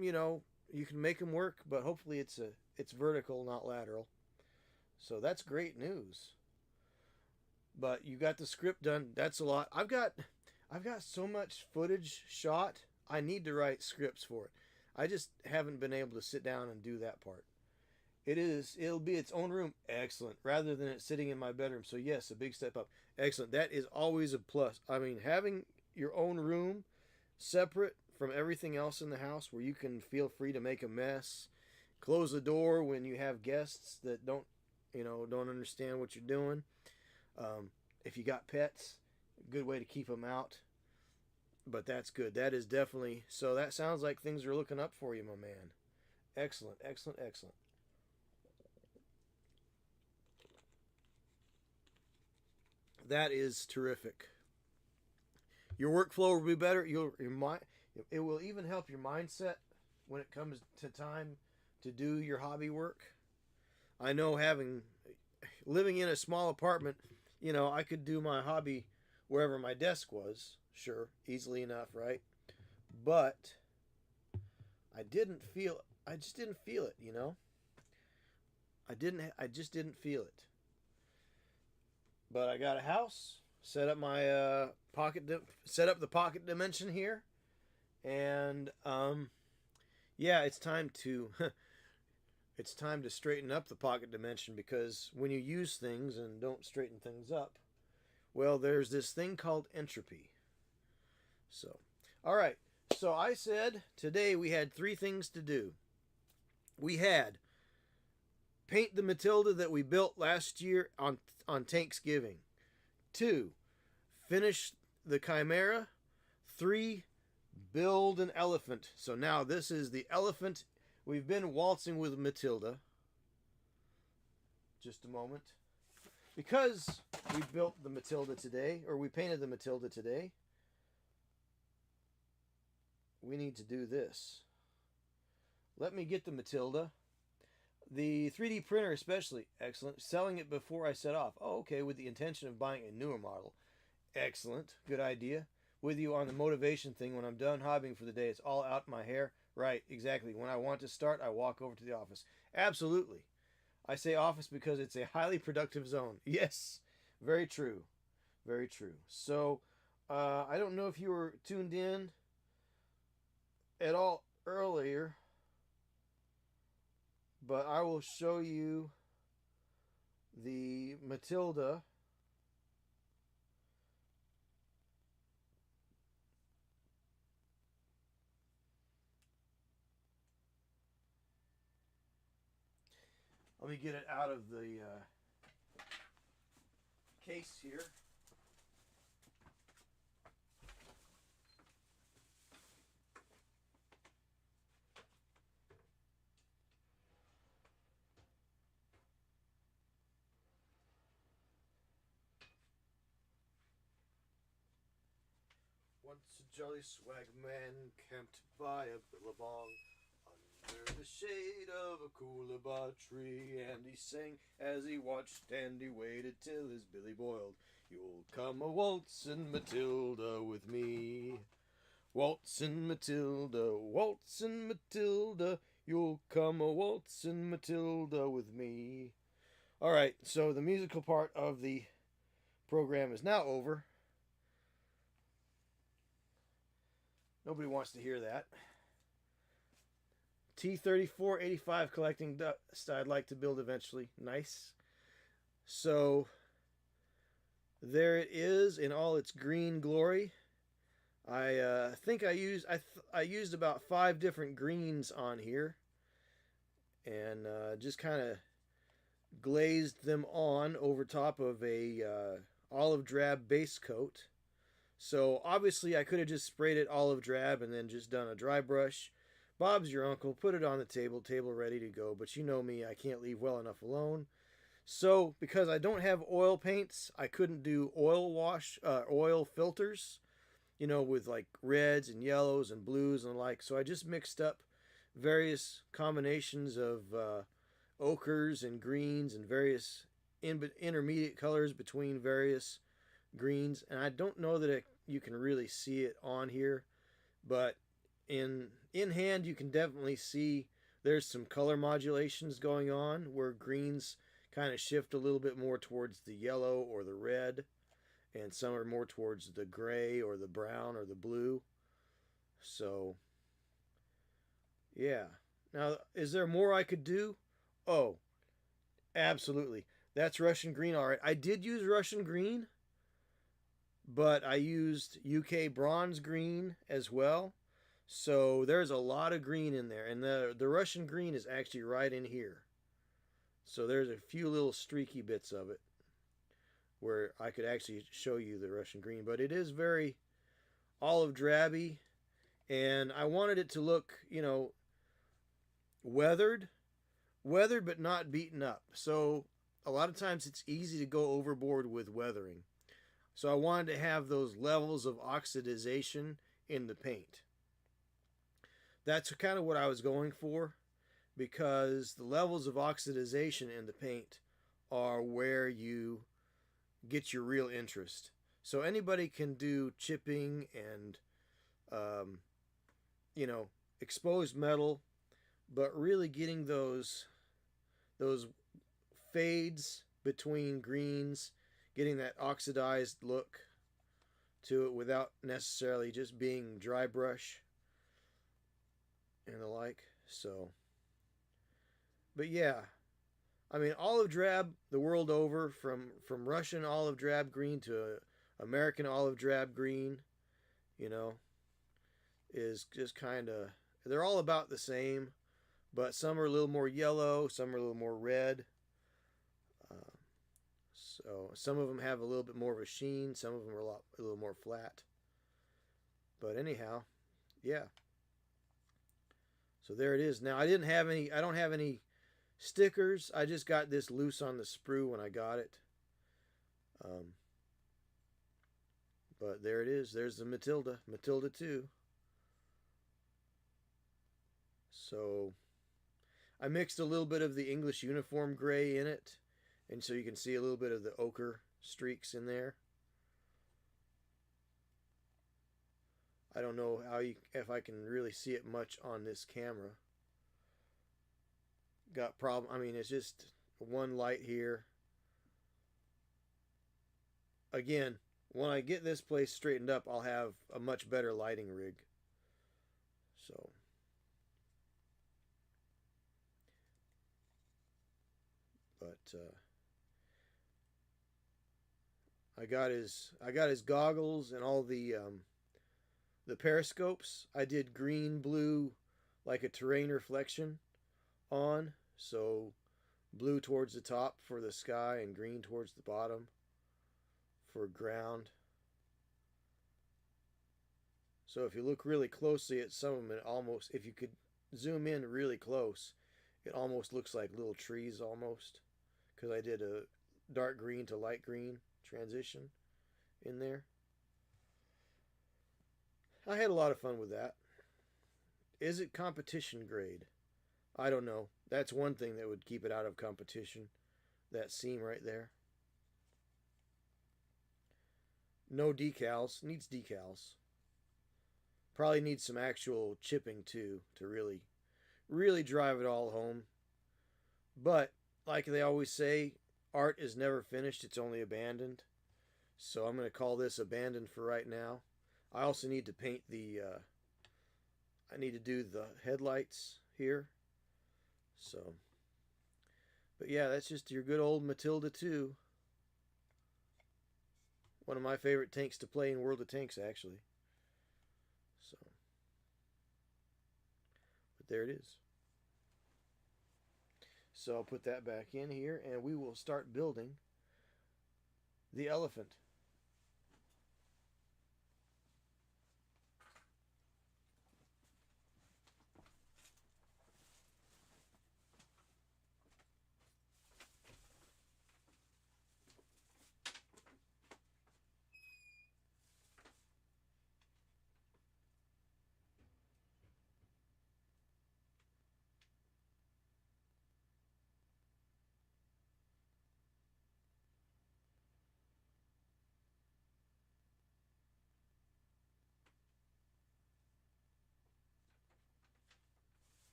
you can make them work, but hopefully it's vertical, not lateral. So that's great news. But you got the script done. That's a lot. I've got so much footage shot. I need to write scripts for it. I just haven't been able to sit down and do that part. It'll be its own room. Excellent. Rather than it sitting in my bedroom. So yes, a big step up. Excellent. That is always a plus. I mean, having your own room separate from everything else in the house where you can feel free to make a mess. Close the door when you have guests that don't understand what you're doing. If you got pets, a good way to keep them out. But that's good. That is definitely... So that sounds like things are looking up for you, my man. Excellent, excellent, excellent. That is terrific. Your workflow will be better. It will even help your mindset when it comes to time to do your hobby work. I know living in a small apartment, I could do my hobby wherever my desk was. Sure, easily enough, right? But I just didn't feel it, you know. I just didn't feel it. But I got a house, set up my set up the pocket dimension here, and yeah, it's time to it's time to straighten up the pocket dimension, because when you use things and don't straighten things up, well, there's this thing called entropy. So, all right. So I said today we had three things to do. We had paint the Matilda that we built last year on Thanksgiving. 2, finish the Chimera. 3, build an elephant. So now this is the elephant. We've been waltzing with Matilda. Just a moment. Because we built the Matilda today, or we painted the Matilda today, we need to do this. Let me get the Matilda. The 3D printer especially, excellent. Selling it before I set off. Oh, okay, with the intention of buying a newer model. Excellent, good idea. With you on the motivation thing. When I'm done hobbying for the day, it's all out in my hair. Right, exactly. When I want to start, I walk over to the office. Absolutely. I say office because it's a highly productive zone. Yes, very true. Very true. So, I don't know if you were tuned in at all earlier, but I will show you the Matilda. Let me get it out of the case here. Once a jolly swagman camped by a billabong under the shade of a coolabah tree, and he sang as he watched and he waited till his billy boiled. You'll come a waltzin' Matilda with me. Waltzin' Matilda, you'll come a waltzin' Matilda with me. All right, so the musical part of the program is now over. Nobody wants to hear that. T-3485 collecting dust I'd like to build eventually. Nice. So there it is in all its green glory. I think I used about 5 different greens on here, and just kind of glazed them on over top of a olive drab base coat. So obviously I could have just sprayed it olive drab and then just done a dry brush. Bob's your uncle, put it on the table ready to go. But you know me, I can't leave well enough alone. So because I don't have oil paints, I couldn't do oil filters, you know, with like reds and yellows and blues and the like. So I just mixed up various combinations of ochres and greens and various intermediate colors between various greens, and I don't know that you can really see it on here, but in hand you can definitely see there's some color modulations going on where greens kind of shift a little bit more towards the yellow or the red, and some are more towards the gray or the brown or the blue. So yeah, now is there more I could do? Oh, absolutely. That's Russian green. All right, I did use Russian green, but I used UK bronze green as well. So there's a lot of green in there. And the Russian green is actually right in here. So there's a few little streaky bits of it where I could actually show you the Russian green. But it is very olive drabby. And I wanted it to look, you know, weathered but not beaten up. So a lot of times it's easy to go overboard with weathering. So I wanted to have those levels of oxidization in the paint. That's kind of what I was going for, because the levels of oxidization in the paint are where you get your real interest. So anybody can do chipping and, you know, exposed metal, but really getting those fades between greens, getting that oxidized look to it without necessarily just being dry brush and the like. So, but yeah, I mean, olive drab the world over, from Russian olive drab green to American olive drab green, you know, is just kind of, they're all about the same, but some are a little more yellow, some are a little more red. Uh, so some of them have a little bit more of a sheen, some of them are a little more flat. But anyhow, yeah. So there it is. Now I don't have any stickers. I just got this loose on the sprue when I got it. But there it is. There's the Matilda 2. So I mixed a little bit of the English uniform gray in it, and so you can see a little bit of the ochre streaks in there. I don't know if I can really see it much on this camera. Got problem. I mean, it's just one light here. Again, when I get this place straightened up, I'll have a much better lighting rig. So, but I got his goggles and all the periscopes. I did green, blue, like a terrain reflection on. So blue towards the top for the sky and green towards the bottom for ground. So if you look really closely at some of them, it almost, if you could zoom in really close, it almost looks like little trees almost, because I did a dark green to light green transition in there. I had a lot of fun with that. Is it competition grade? I don't know. That's one thing that would keep it out of competition. That seam right there. No decals. Needs decals. Probably needs some actual chipping too to really drive it all home. But like they always say, art is never finished, it's only abandoned. So I'm going to call this abandoned for right now. I also need to paint I need to do the headlights here. So, but yeah, that's just your good old Matilda 2. One of my favorite tanks to play in World of Tanks, actually. So, but there it is. So I'll put that back in here, and we will start building the elephant.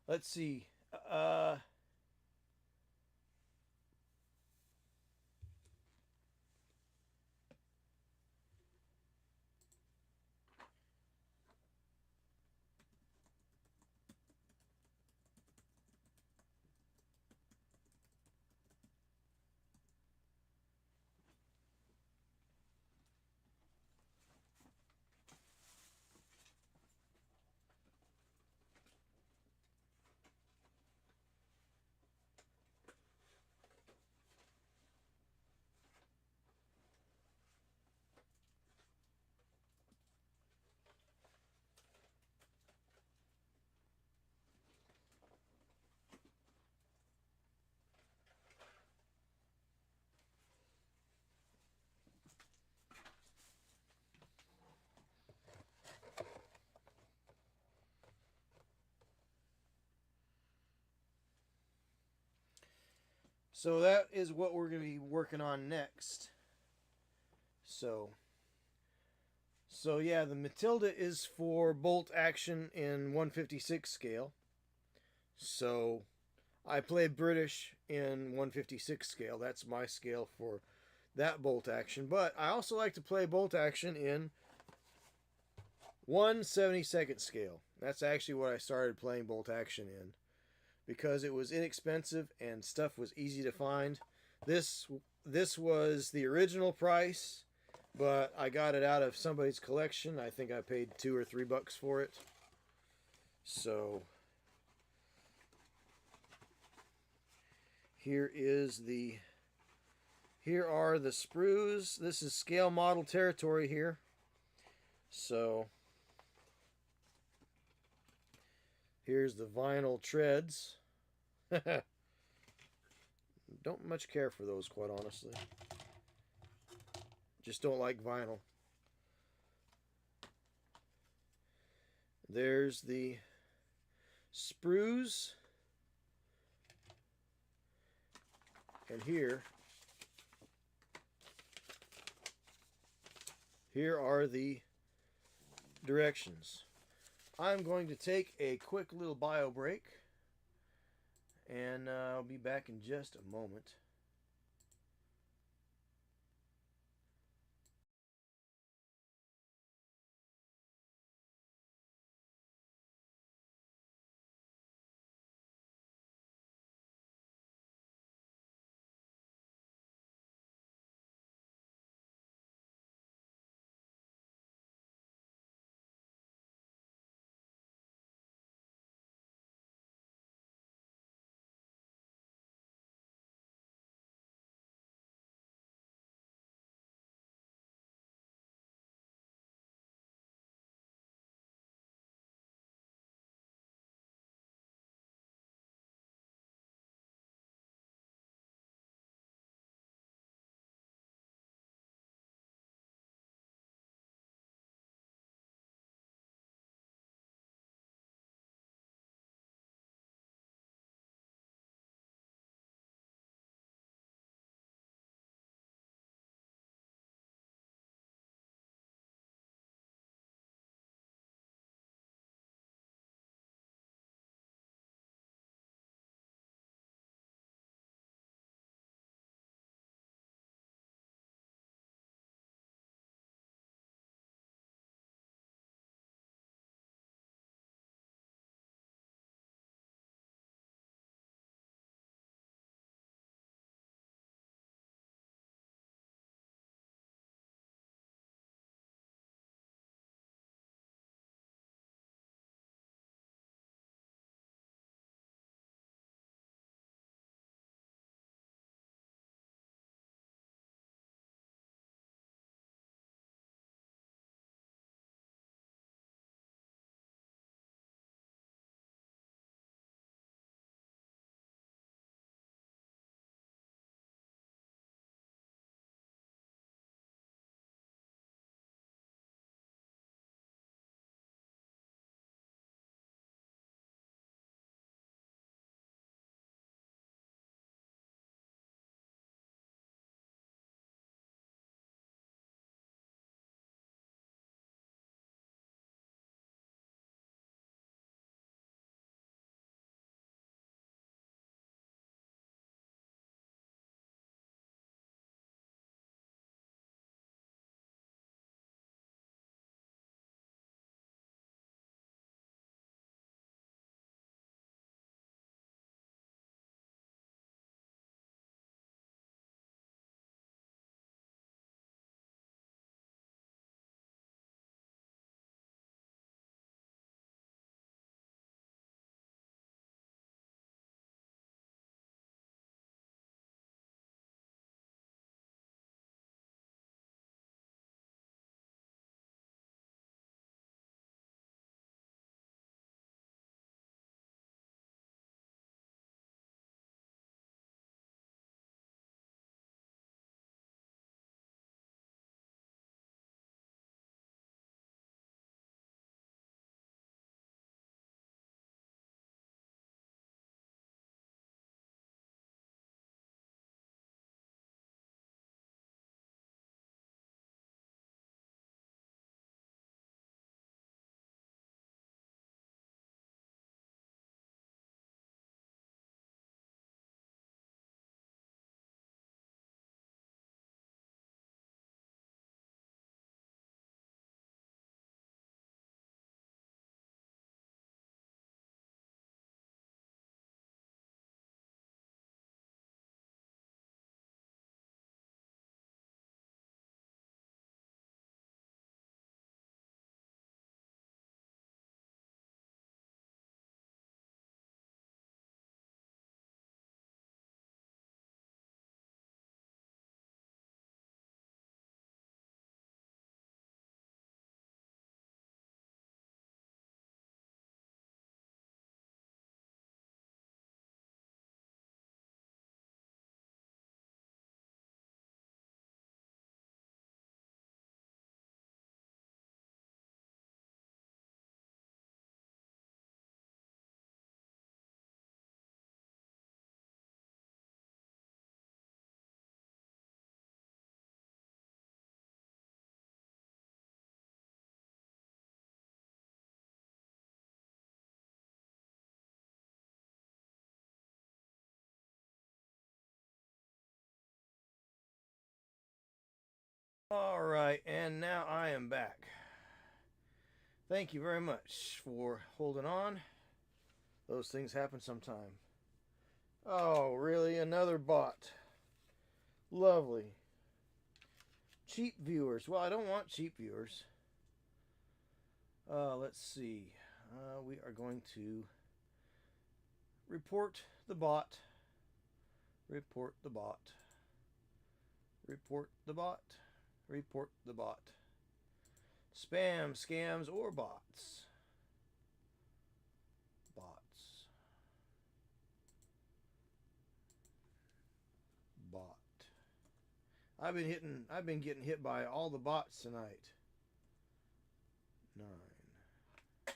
Let's see. So that is what we're going to be working on next. So yeah, the Matilda is for bolt action in 156 scale. So I play British in 156 scale. That's my scale for that bolt action. But I also like to play bolt action in 1/72 scale. That's actually what I started playing bolt action in, because it was inexpensive and stuff was easy to find. This was the original price, but I got it out of somebody's collection. I think I paid $2 or $3 for it. So here are the sprues. This is scale model territory here. So here's the vinyl treads. Don't much care for those, quite honestly. Just don't like vinyl. There's the sprues. And here are the directions. I'm going to take a quick little bio break, and I'll be back in just a moment. All right, and now I am back. Thank you very much for holding on. Those things happen sometime. Oh, really? Another bot. Lovely. Cheap viewers. Well, I don't want cheap viewers. Let's see. We are going to report the bot. Report the bot. Report the bot. Report the bot. Spam, scams, or bots. Bots. Bot. I've been getting hit by all the bots tonight. 9. 35.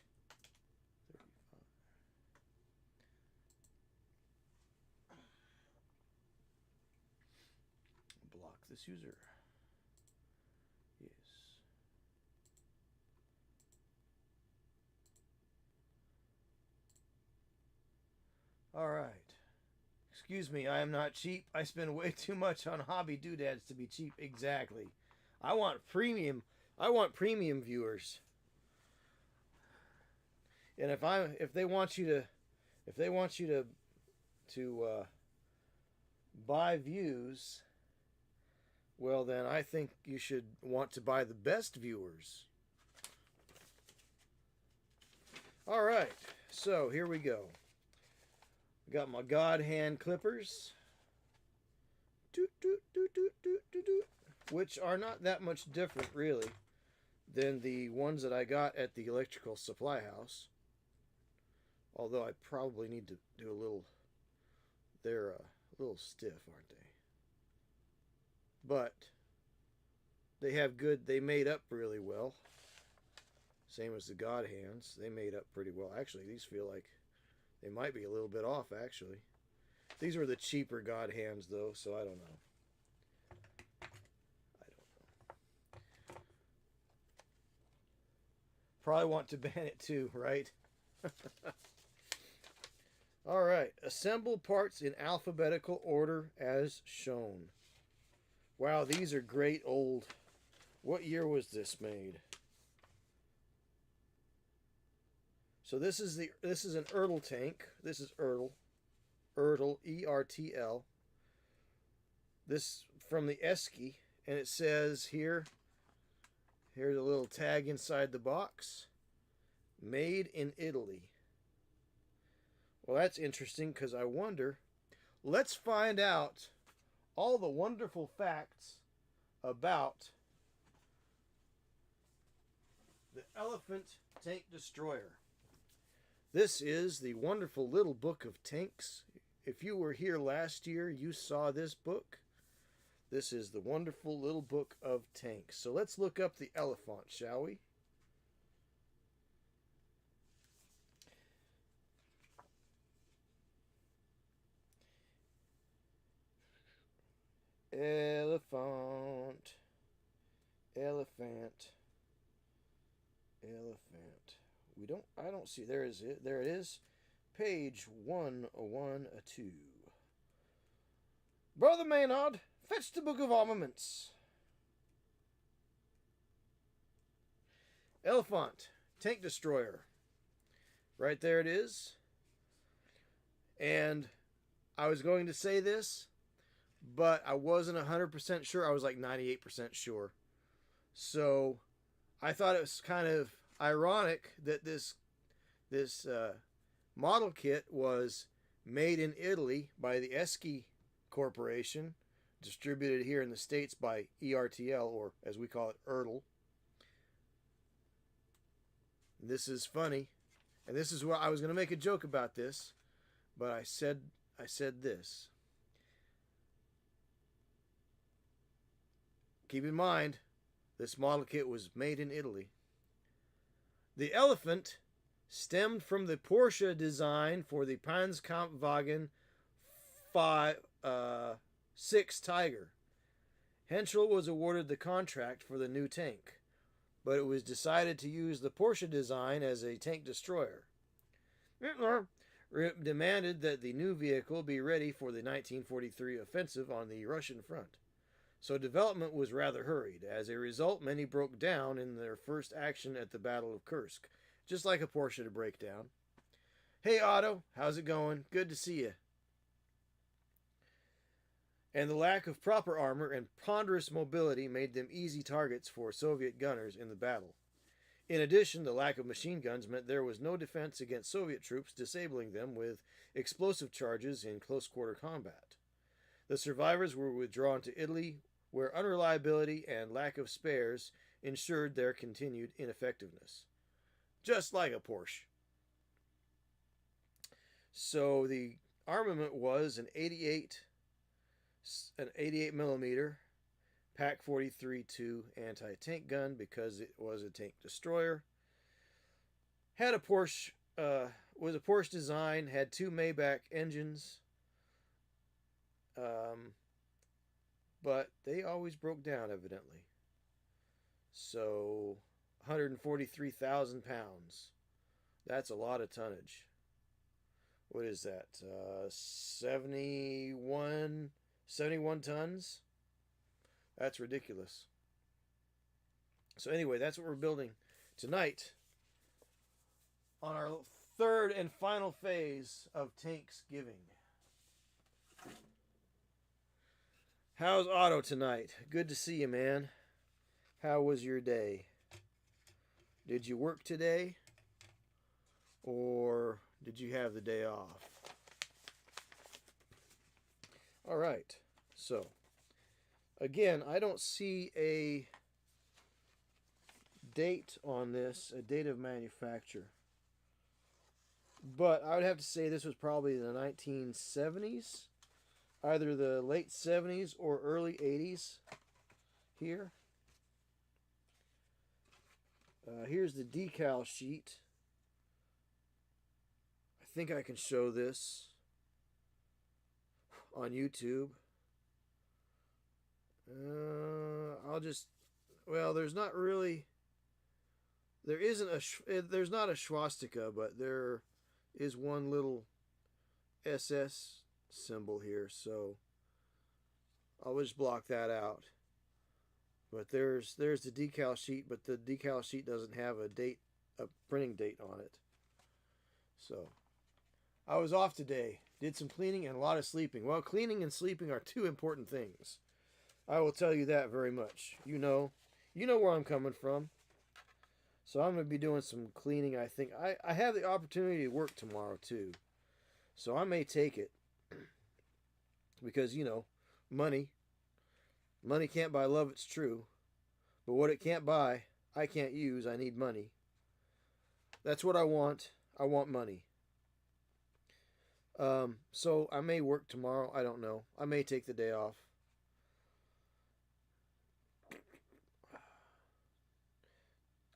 Block this user. Yes. All right. Excuse me, I am not cheap. I spend way too much on hobby doodads to be cheap. Exactly. I want premium. I want premium viewers. And if they want you to buy views, well then I think you should want to buy the best viewers. All right. So, here we go. Got my God hand clippers, which are not that much different, really, than the ones that I got at the electrical supply house. Although I probably need to do a little. They're a little stiff, aren't they? But they have good. They made up really well. Same as the God hands. They made up pretty well. Actually, these feel like they might be a little bit off, actually. These are the cheaper God hands, though, so I don't know. Probably want to ban it too, right? All right. Assemble parts in alphabetical order as shown. Wow, these are great old. What year was this made? So this is an Ertl tank. This is Ertl, E-R-T-L. This from the Esky, and it says here. Here's a little tag inside the box. Made in Italy. Well, that's interesting because I wonder. Let's find out all the wonderful facts about the Elephant Tank Destroyer. This is the wonderful little book of tanks. If you were here last year, you saw this book. This is the wonderful little book of tanks. So let's look up the Elephant, shall we? Elephant. Elephant. Elephant. I don't see, there is it. There it is. Page 112. Brother Maynard, fetch the Book of Armaments. Elephant, tank destroyer. Right there it is. And I was going to say this, but I wasn't 100% sure. I was like 98% sure. So I thought it was kind of ironic that this model kit was made in Italy by the Esky Corporation, distributed here in the States by ERTL, or as we call it, Ertl. This is funny, and this is where I was going to make a joke about this, but I said this. Keep in mind, this model kit was made in Italy. The Elephant stemmed from the Porsche design for the Panzerkampfwagen 6 Tiger. Henschel was awarded the contract for the new tank, but it was decided to use the Porsche design as a tank destroyer. Hitler demanded that the new vehicle be ready for the 1943 offensive on the Russian front. so development was rather hurried. As a result, many broke down in their first action at the Battle of Kursk, just like a Porsche to break down. Hey Otto, how's it going? Good to see you. And the lack of proper armor and ponderous mobility made them easy targets for Soviet gunners in the battle. In addition, the lack of machine guns meant there was no defense against Soviet troops, disabling them with explosive charges in close quarter combat. The survivors were withdrawn to Italy, where unreliability and lack of spares ensured their continued ineffectiveness. Just like a Porsche. So the armament was an 88 millimeter Pak 43-2 anti-tank gun because it was a tank destroyer. Had a Porsche, was a Porsche design, had two Maybach engines, but they always broke down evidently. So 143,000 pounds. That's a lot of tonnage. What is that? 71 tons? That's ridiculous. So anyway, that's what we're building tonight on our third and final phase of Tanksgiving. How's Otto tonight? Good to see you, man. How was your day? Did you work today? Or did you have the day off? All right. So, again, I don't see a date on this, a date of manufacture. But I would have to say this was probably the 1970s, either the late 70s or early 80s here. Here's the decal sheet. I think I can show this on YouTube. There's not really, there's not a swastika, but there is one little SS symbol here, so I'll just block that out. But there's the decal sheet, but the decal sheet doesn't have a printing date on it. So I was off today, did some cleaning and a lot of sleeping. Well, cleaning and sleeping are two important things. I will tell you that very much. You know where I'm coming from. So I'm going to be doing some cleaning, I think. I have the opportunity to work tomorrow, too. So I may take it. Because, money. Money can't buy love, it's true. But what it can't buy, I can't use. I need money. That's what I want. I want money. So I may work tomorrow. I don't know. I may take the day off.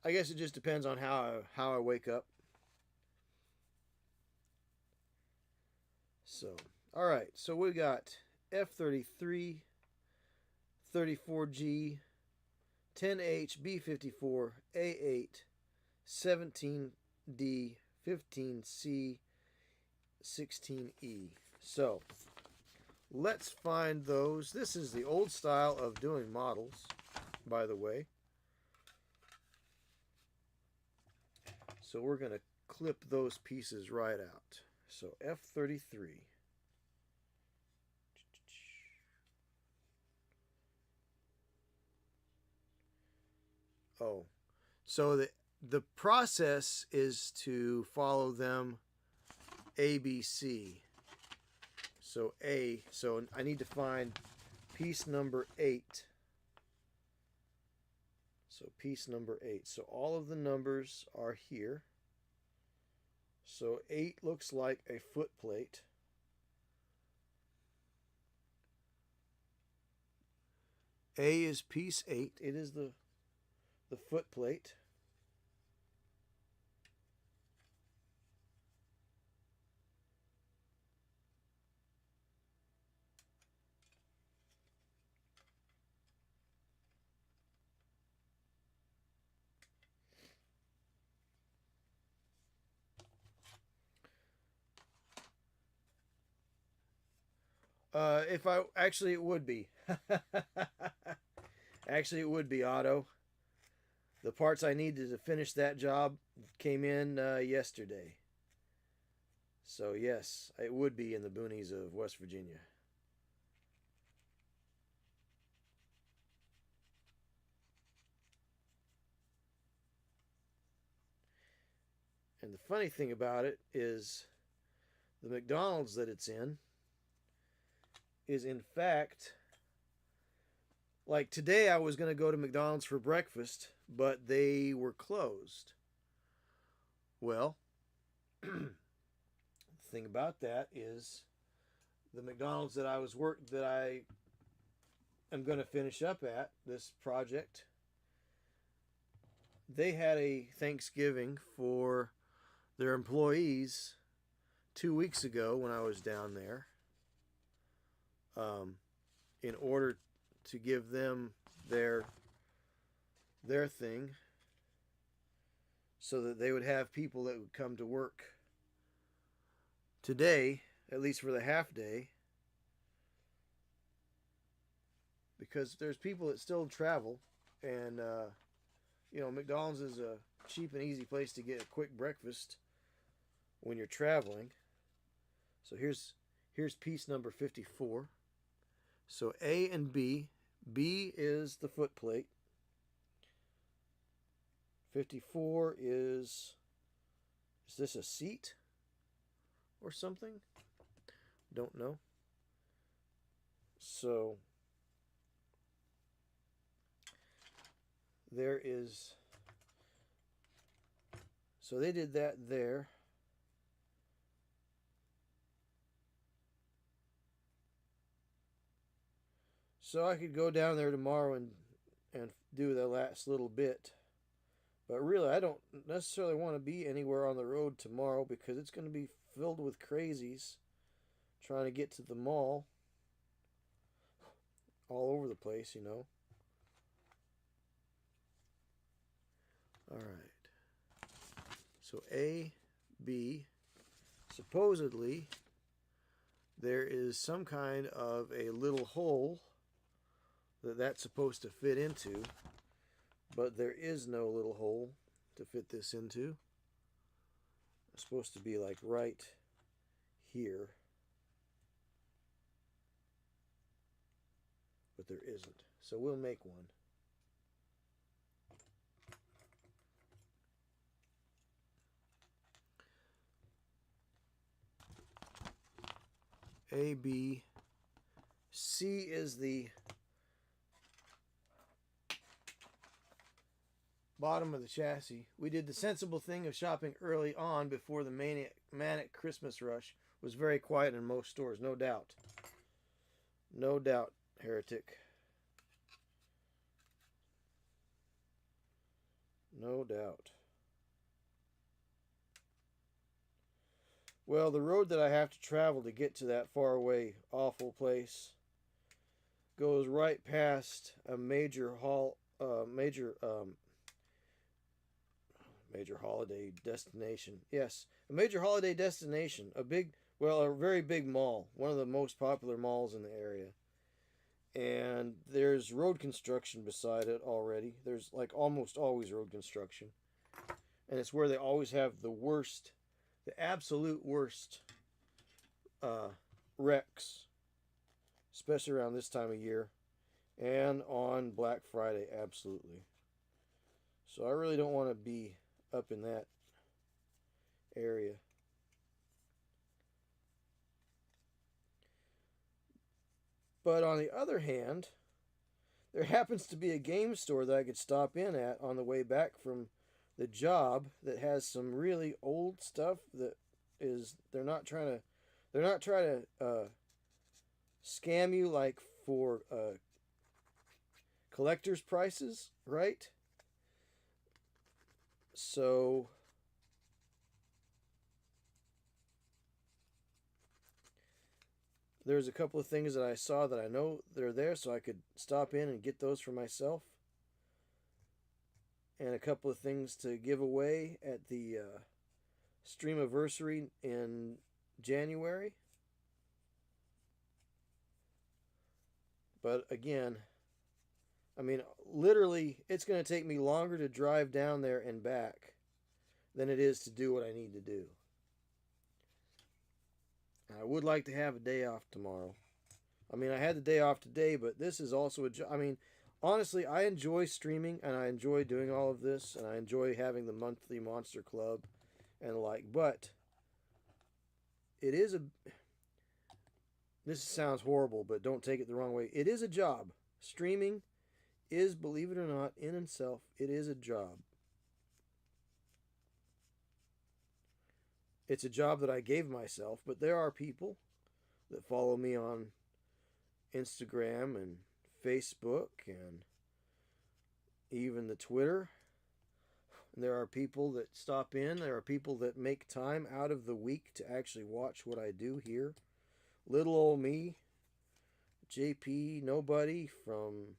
I guess it just depends on how I wake up. So, all right. So we got F-33, 34G, 10H, B-54, A-8, 17D, 15C, 16E. So, let's find those. This is the old style of doing models, by the way. So we're going to clip those pieces right out. So F-33. Oh, so the process is to follow them A, B, C. So A, so I need to find piece number 8. So piece number 8. So all of the numbers are here. So 8 looks like a foot plate. A is piece 8. It is the foot plate. If I actually, it would be. Actually, it would be Otto. The parts I needed to finish that job came in yesterday. So yes, it would be in the boonies of West Virginia. And the funny thing about it is the McDonald's that it's in is in fact, like today I was going to go to McDonald's for breakfast, but they were closed. Well, the thing about that is the McDonald's that I am going to finish up at this project, they had a Thanksgiving for their employees 2 weeks ago when I was down there, in order to give them their thing, so that they would have people that would come to work today, at least for the half day, because there's people that still travel, and McDonald's is a cheap and easy place to get a quick breakfast when you're traveling. So here's piece number 54. So A and B. B is the foot plate. 54 is this a seat or something? Don't know. So there is, so they did that there. So I could go down there tomorrow and do the last little bit. But really, I don't necessarily want to be anywhere on the road tomorrow because it's going to be filled with crazies trying to get to the mall. All over the place, you know. All right. So A, B, supposedly there is some kind of a little hole that's supposed to fit into, but there is no little hole to fit this into. It's supposed to be like right here, but there isn't. So we'll make one. A, B, C is the bottom of the chassis. We did the sensible thing of shopping early on before the manic Christmas rush was very quiet in most stores, no doubt. No doubt, heretic. No doubt. Well, the road that I have to travel to get to that faraway, awful place goes right past a major holiday destination. Yes, a major holiday destination. A very big mall. One of the most popular malls in the area. And there's road construction beside it already. There's like almost always road construction. And it's where they always have the absolute worst wrecks. Especially around this time of year. And on Black Friday, absolutely. So I really don't want to be up in that area. But on the other hand, there happens to be a game store that I could stop in at on the way back from the job that has some really old stuff that is they're not trying to scam you like for collector's prices, right? So there's a couple of things that I saw that I know they're there, so I could stop in and get those for myself. And a couple of things to give away at the Streamiversary in January. But again, I mean, literally, it's going to take me longer to drive down there and back than it is to do what I need to do. I would like to have a day off tomorrow. I mean, I had the day off today, but this is also a job. I mean, honestly, I enjoy streaming and I enjoy doing all of this and I enjoy having the monthly Monster Club and the like, but it is a. This sounds horrible, but don't take it the wrong way. It is a job. Streaming is, believe it or not, in itself, it is a job. It's a job that I gave myself, but there are people that follow me on Instagram and Facebook and even the Twitter. There are people that stop in. There are people that make time out of the week to actually watch what I do here. Little old me, JP, nobody from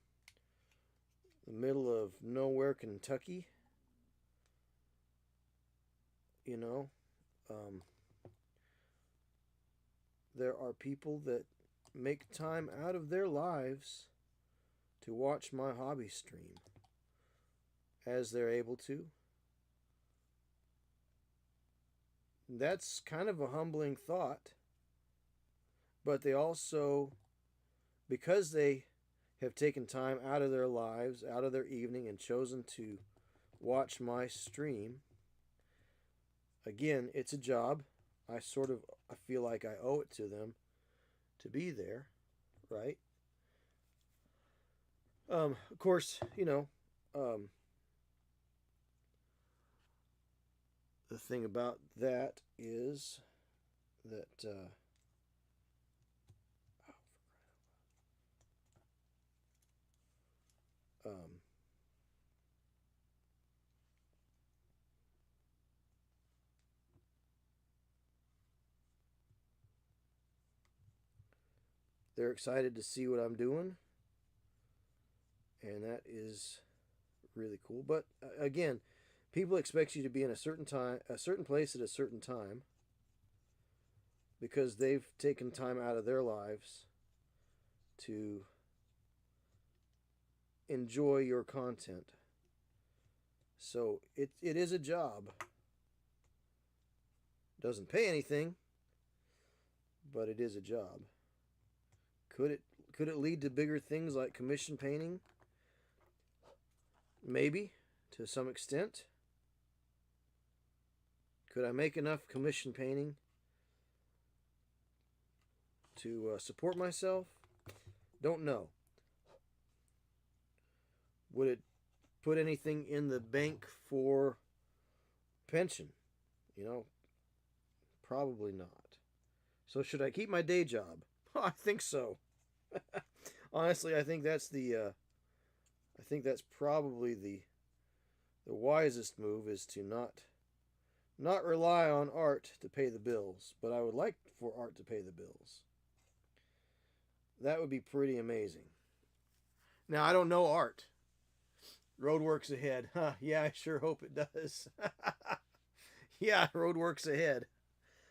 the middle of nowhere, Kentucky. You know, there are people that make time out of their lives to watch my hobby stream as they're able to. That's kind of a humbling thought, but they also, because they have taken time out of their lives, out of their evening, and chosen to watch my stream, again, it's a job. I feel like I owe it to them to be there, right? Of course, the thing about that is that they're excited to see what I'm doing, and that is really cool. But again, people expect you to be in a certain place at a certain time, because they've taken time out of their lives to enjoy your content. So it is a job. Doesn't pay anything, but it is a job. Could it lead to bigger things like commission painting? Maybe, to some extent. Could I make enough commission painting to support myself? Don't know. Would it put anything in the bank for pension? Probably not. So should I keep my day job? I think so. Honestly, I think that's probably the wisest move, is to not rely on art to pay the bills, but I would like for art to pay the bills. That would be pretty amazing. Now, I don't know art. Roadworks ahead. Huh, yeah, I sure hope it does. Yeah, roadworks ahead.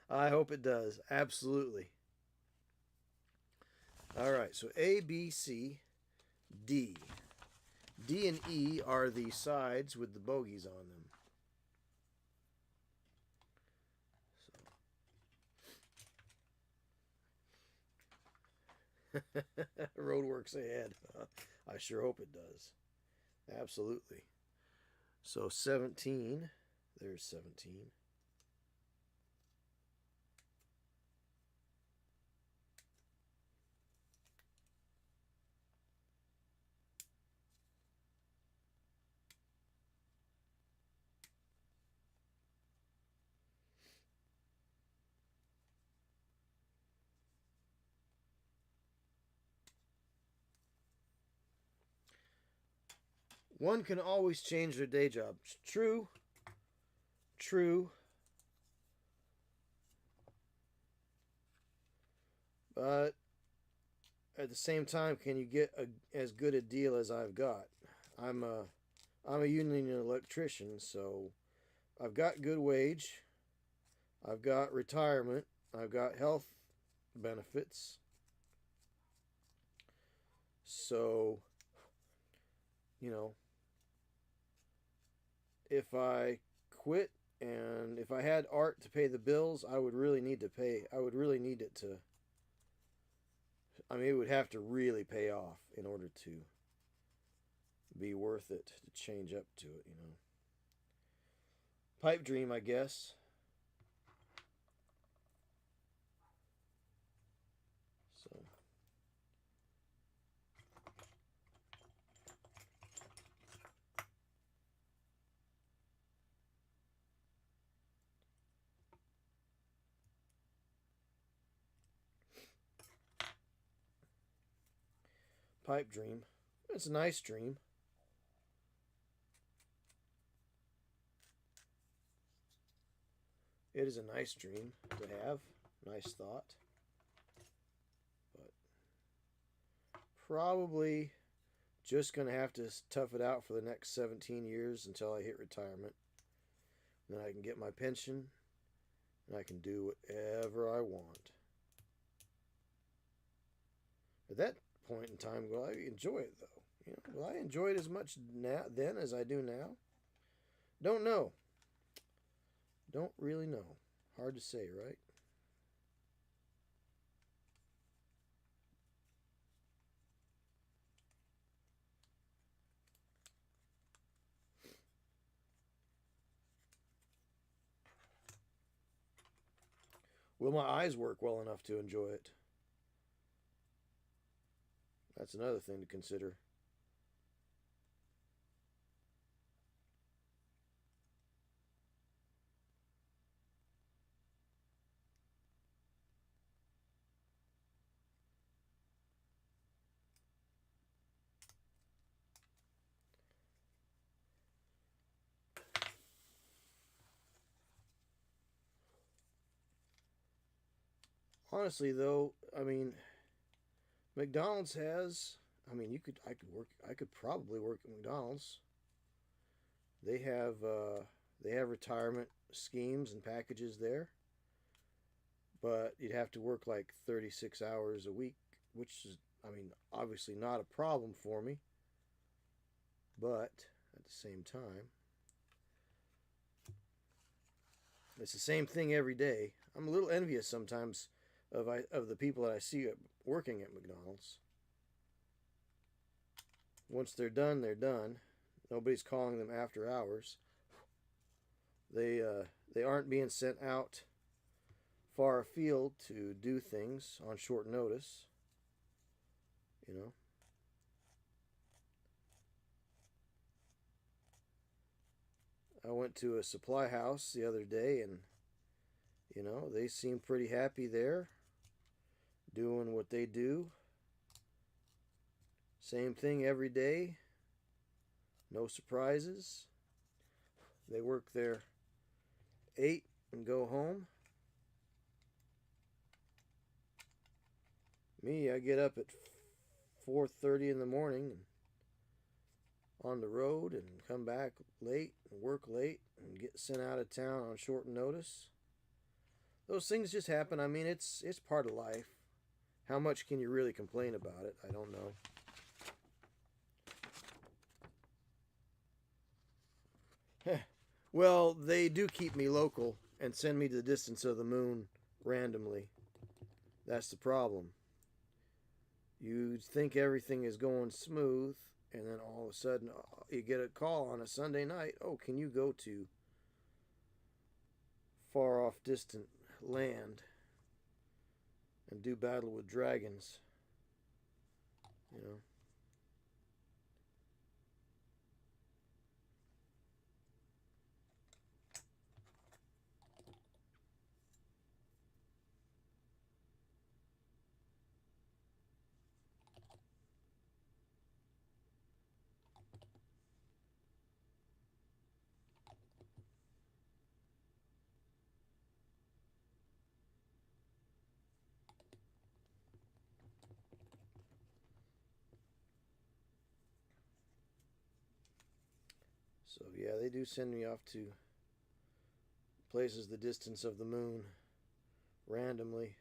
I hope it does. Absolutely. All right, so A, B, C, D. D and E are the sides with the bogies on them. Roadworks ahead. I sure hope it does. Absolutely. So 17. There's 17. One can always change their day job. True. True. But at the same time, can you get as good a deal as I've got? I'm a union electrician, so I've got good wage. I've got retirement. I've got health benefits. So, you know, if I quit and if I had art to pay the bills, I would really need to pay. I would really need it to. I mean, it would have to really pay off in order to be worth it to change up to it, you know. Pipe dream, I guess. So. Pipe dream. It's a nice dream. It is a nice dream to have. Nice thought. But probably just going to have to tough it out for the next 17 years until I hit retirement. Then I can get my pension and I can do whatever I want. At that point in time, will I enjoy it though? You know, will I enjoy it as much now then as I do now? Don't know. Don't really know. Hard to say, right? Will my eyes work well enough to enjoy it? That's another thing to consider. Honestly, though, I mean, McDonald's has. I mean, I could work. I could probably work at McDonald's. They have. They have retirement schemes and packages there, but you'd have to work like 36 hours a week, which is, I mean, obviously not a problem for me. But at the same time, it's the same thing every day. I'm a little envious sometimes of the people that I see working at McDonald's. Once they're done, they're done. Nobody's calling them after hours. They aren't being sent out far afield to do things on short notice. You know. I went to a supply house the other day and you know, they seem pretty happy there doing what they do. Same thing every day. No surprises. They work their 8 and go home. Me, I get up at 4:30 in the morning and on the road and come back late and work late and get sent out of town on short notice. Those things just happen. I mean, it's part of life. How much can you really complain about it? I don't know. Well, they do keep me local and send me to the distance of the moon randomly. That's the problem. You think everything is going smooth, and then all of a sudden you get a call on a Sunday night. Oh, can you go to far off distant land and do battle with dragons? You know. So yeah, they do send me off to places the distance of the moon randomly.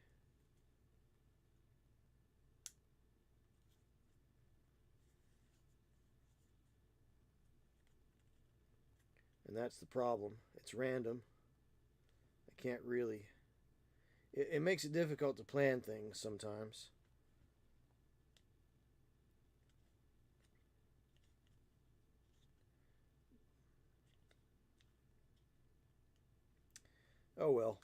And that's the problem. It's random. I can't really. It makes it difficult to plan things sometimes. Oh well.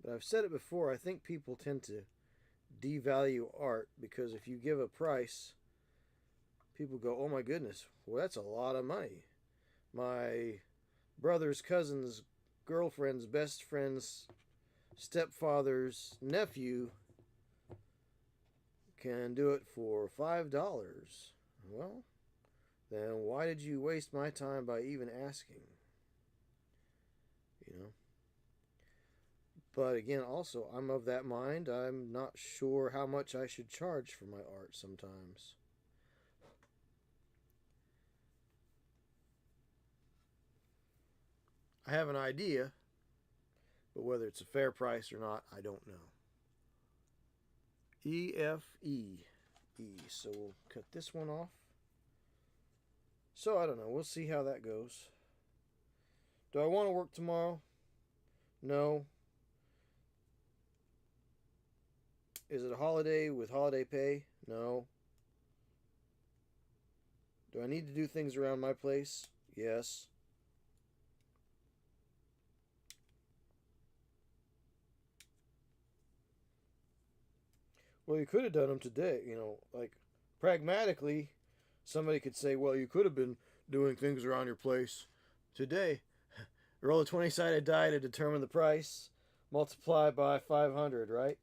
But I've said it before, I think people tend to devalue art because if you give a price, people go, oh my goodness, well, that's a lot of money. My brother's cousin's girlfriend's best friend's stepfather's nephew can do it for $5. Well, then why did you waste my time by even asking? You know? But again, also, I'm of that mind. I'm not sure how much I should charge for my art sometimes. I have an idea, but whether it's a fair price or not, I don't know. EFE. So we'll cut this one off. So I don't know. We'll see how that goes. Do I want to work tomorrow? No. Is it a holiday with holiday pay? No. Do I need to do things around my place? Yes. Well, you could have done them today. Like pragmatically, somebody could say, well, you could have been doing things around your place today. Roll a 20-sided die to determine the price. Multiply by 500, right?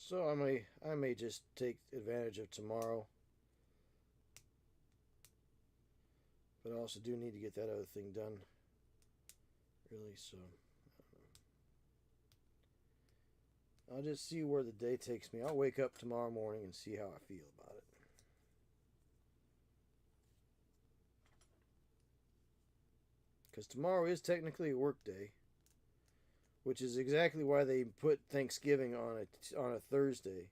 So I may just take advantage of tomorrow. But I also do need to get that other thing done. Really, so I'll just see where the day takes me. I'll wake up tomorrow morning and see how I feel about it. Because tomorrow is technically a work day, which is exactly why they put Thanksgiving on a Thursday.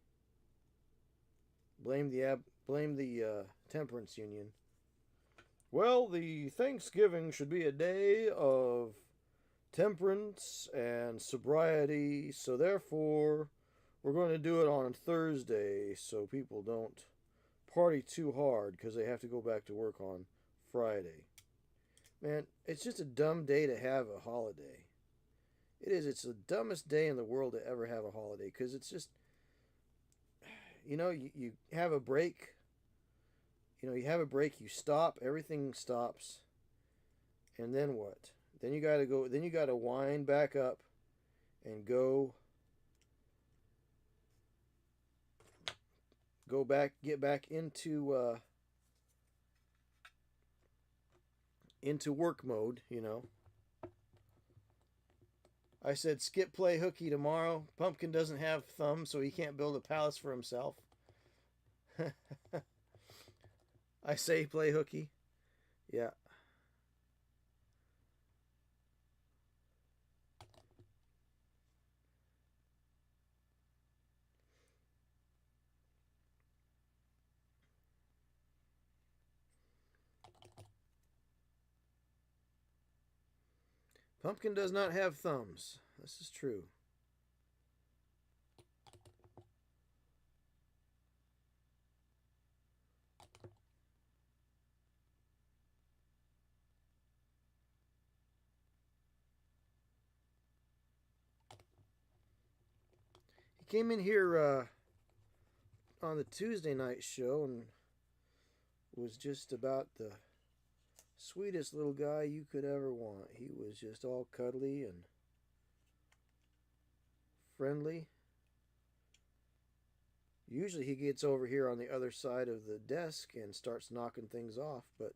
Blame the temperance union. Well, the Thanksgiving should be a day of temperance and sobriety, so therefore we're going to do it on Thursday so people don't party too hard because they have to go back to work on Friday. Man, it's just a dumb day to have a holiday. It is. It's the dumbest day in the world to ever have a holiday because it's just, you have a break. You have a break, you stop, everything stops. And then what? Then you got to go, then you got to wind back up and go get back into work mode, you know. I said skip play hooky tomorrow. Pumpkin doesn't have thumbs, so he can't build a palace for himself. I say play hooky. Yeah. Pumpkin does not have thumbs. This is true. He came in here on the Tuesday night show and was just about the sweetest little guy you could ever want. He was just all cuddly and friendly. Usually he gets over here on the other side of the desk and starts knocking things off, but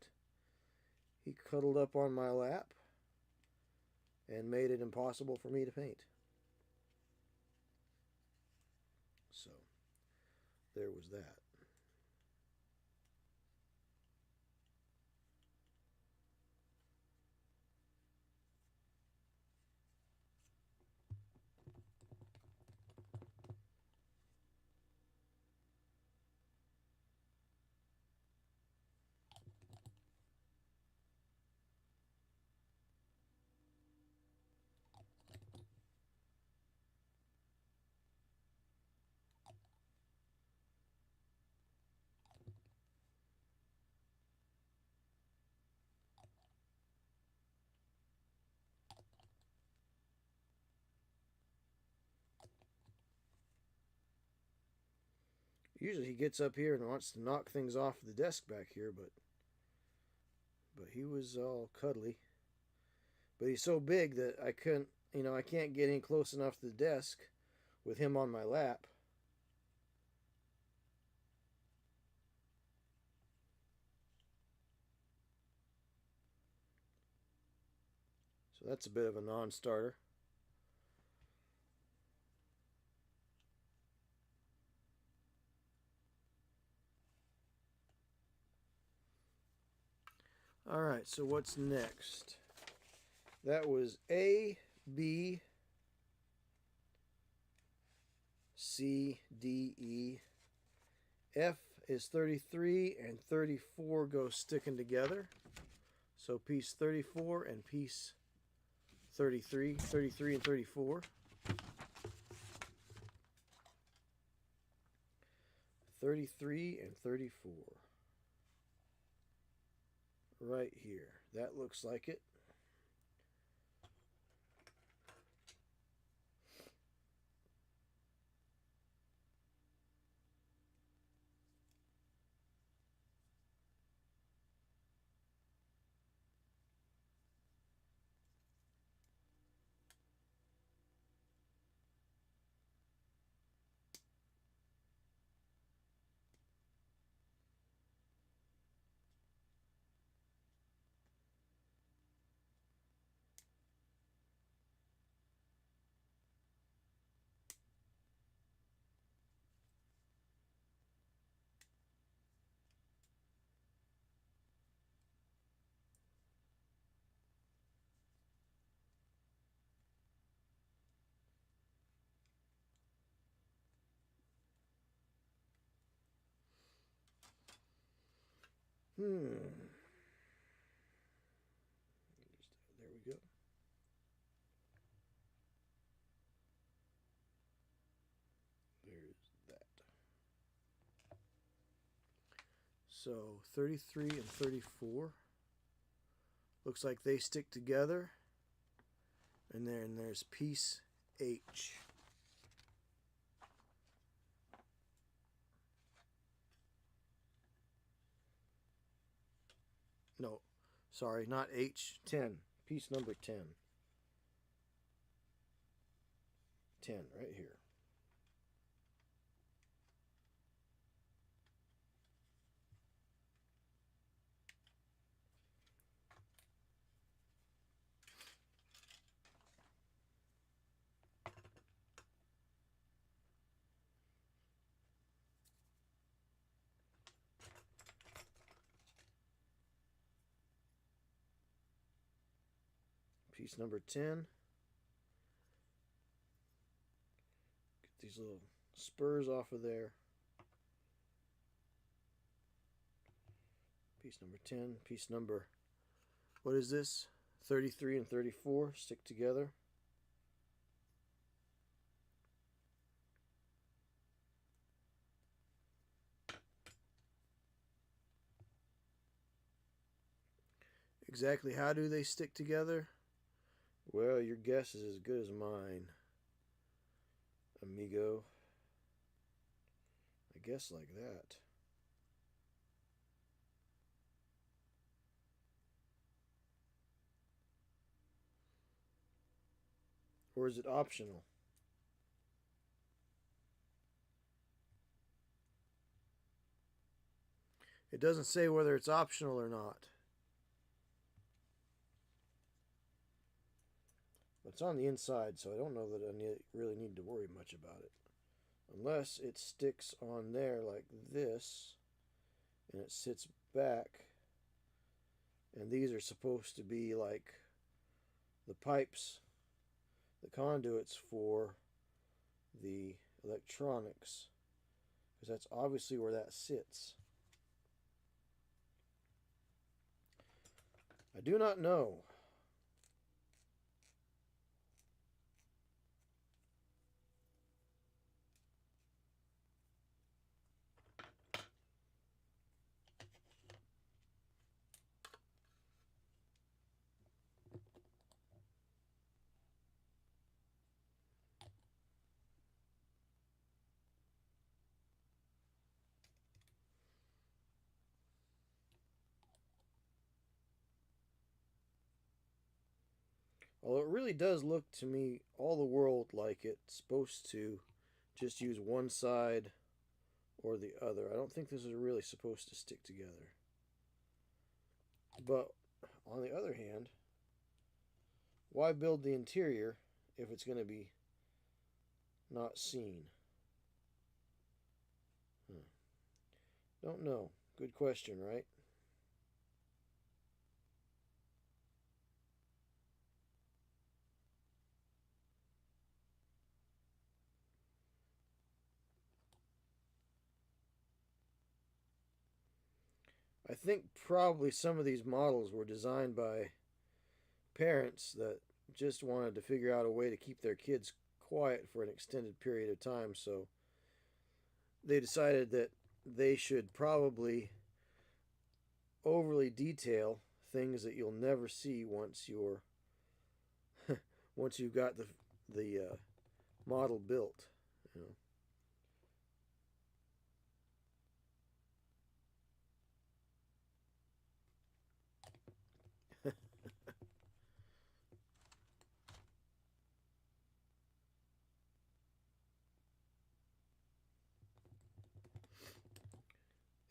he cuddled up on my lap and made it impossible for me to paint. So, there was that. Usually he gets up here and wants to knock things off the desk back here, but he was all cuddly. But he's so big that I can't get in close enough to the desk with him on my lap. So that's a bit of a non-starter. Alright, so what's next? That was A, B, C, D, E. F is 33 and 34 go sticking together. So piece 34 and piece 33, 33 and 34. 33 and 34. Right here. That looks like it. There we go. There's that. So 33 and 34. Looks like they stick together. And then there's piece H. No, sorry, not H. 10. Piece number 10. 10, right here. Piece number 10. Get these little spurs off of there. Piece number 10. Piece number, what is this? 33 and 34 stick together. Exactly how do they stick together? Well, your guess is as good as mine, amigo. I guess like that. Or is it optional? It doesn't say whether it's optional or not. It's on the inside, so I don't know that I really need to worry much about it. Unless it sticks on there like this, and it sits back, and these are supposed to be like the pipes, the conduits for the electronics, because that's obviously where that sits. I do not know. Well, it really does look to me all the world like it's supposed to just use one side or the other. I don't think this is really supposed to stick together. But on the other hand, why build the interior if it's going to be not seen? Don't know. Good question, right? I think probably some of these models were designed by parents that just wanted to figure out a way to keep their kids quiet for an extended period of time, so they decided that they should probably overly detail things that you'll never see once you're once you've got the model built. You know.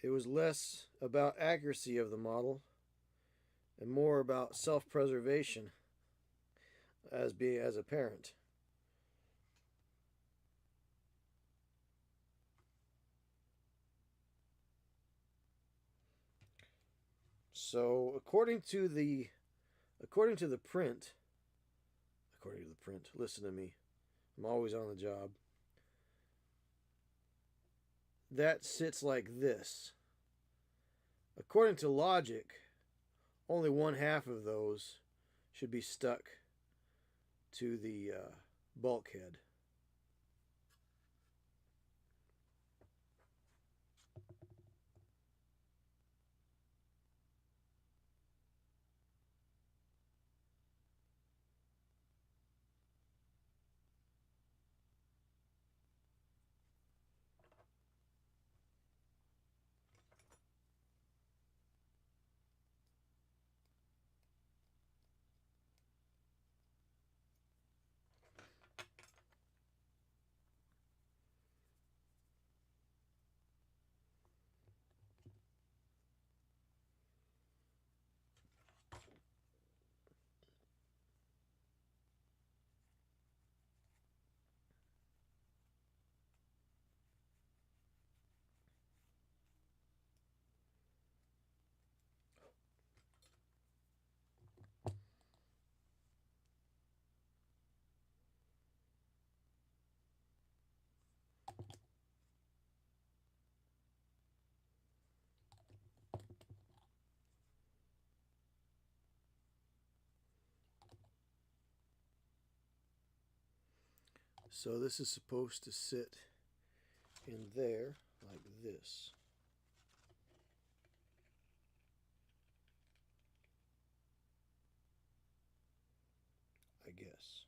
It was less about accuracy of the model and more about self-preservation as a parent. So according to the print, listen to me. I'm always on the job. That sits like this. According to logic, only one half of those should be stuck to the bulkhead. So this is supposed to sit in there like this. I guess.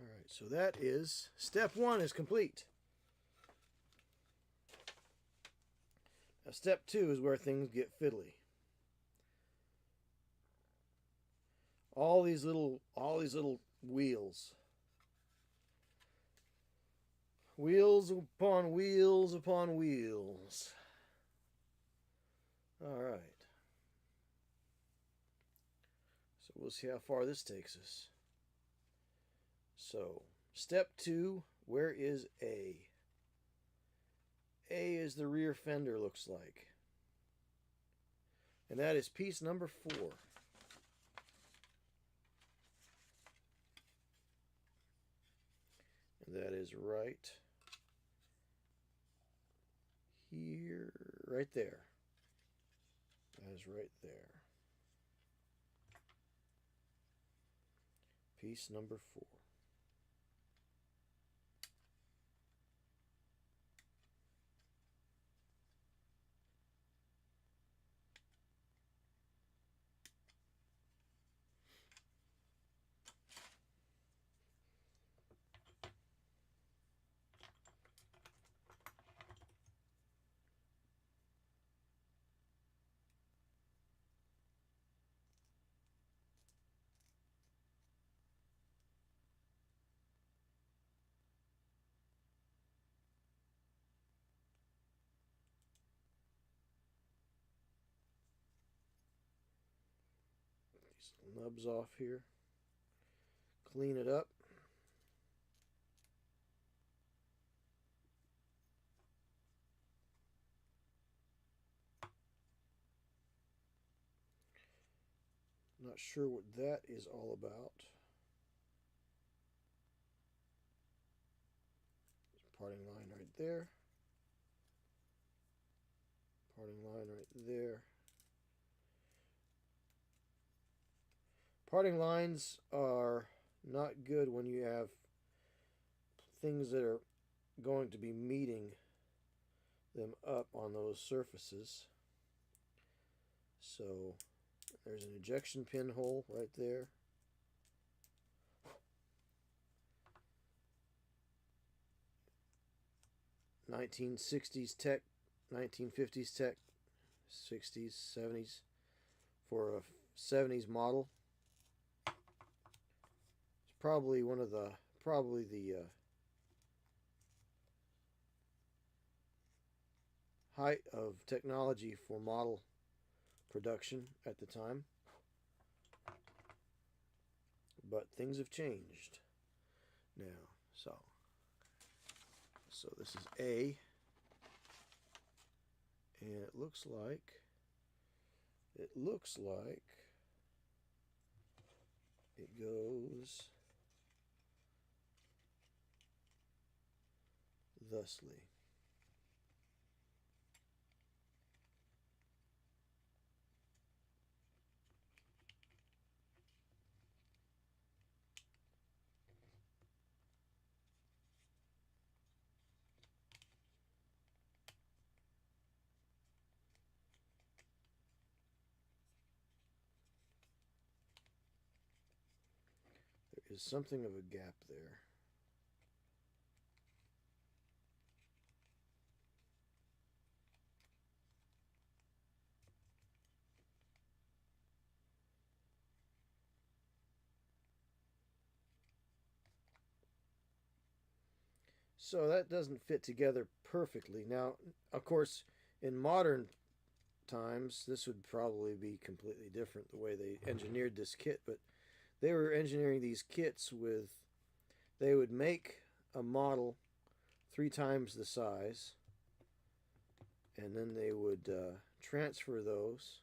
All right, so that is step 1 is complete. Now step 2 is where things get fiddly. All these little wheels. Wheels upon wheels upon wheels. All right. So we'll see how far this takes us. So, step 2, where is A? A is the rear fender, looks like. And that is piece number 4. And that is right here, right there. That is right there. Piece number 4. These nubs off here. Clean it up. Not sure what that is all about. Parting line right there. Parting line right there. Parting lines are not good when you have things that are going to be meeting them up on those surfaces. So there's an ejection pin hole right there. '60s tech, 1950s tech, 60s, 70s for a 70s model. It's probably the height of technology for model production at the time. But things have changed now. So this is A, and it looks like it goes thusly. is something of a gap there. So that doesn't fit together perfectly. Now, of course, in modern times, this would probably be completely different the way they engineered this kit, but they were engineering these kits with, they would make a model 3 times the size, and then they would transfer those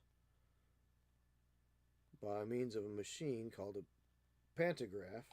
by means of a machine called a pantograph.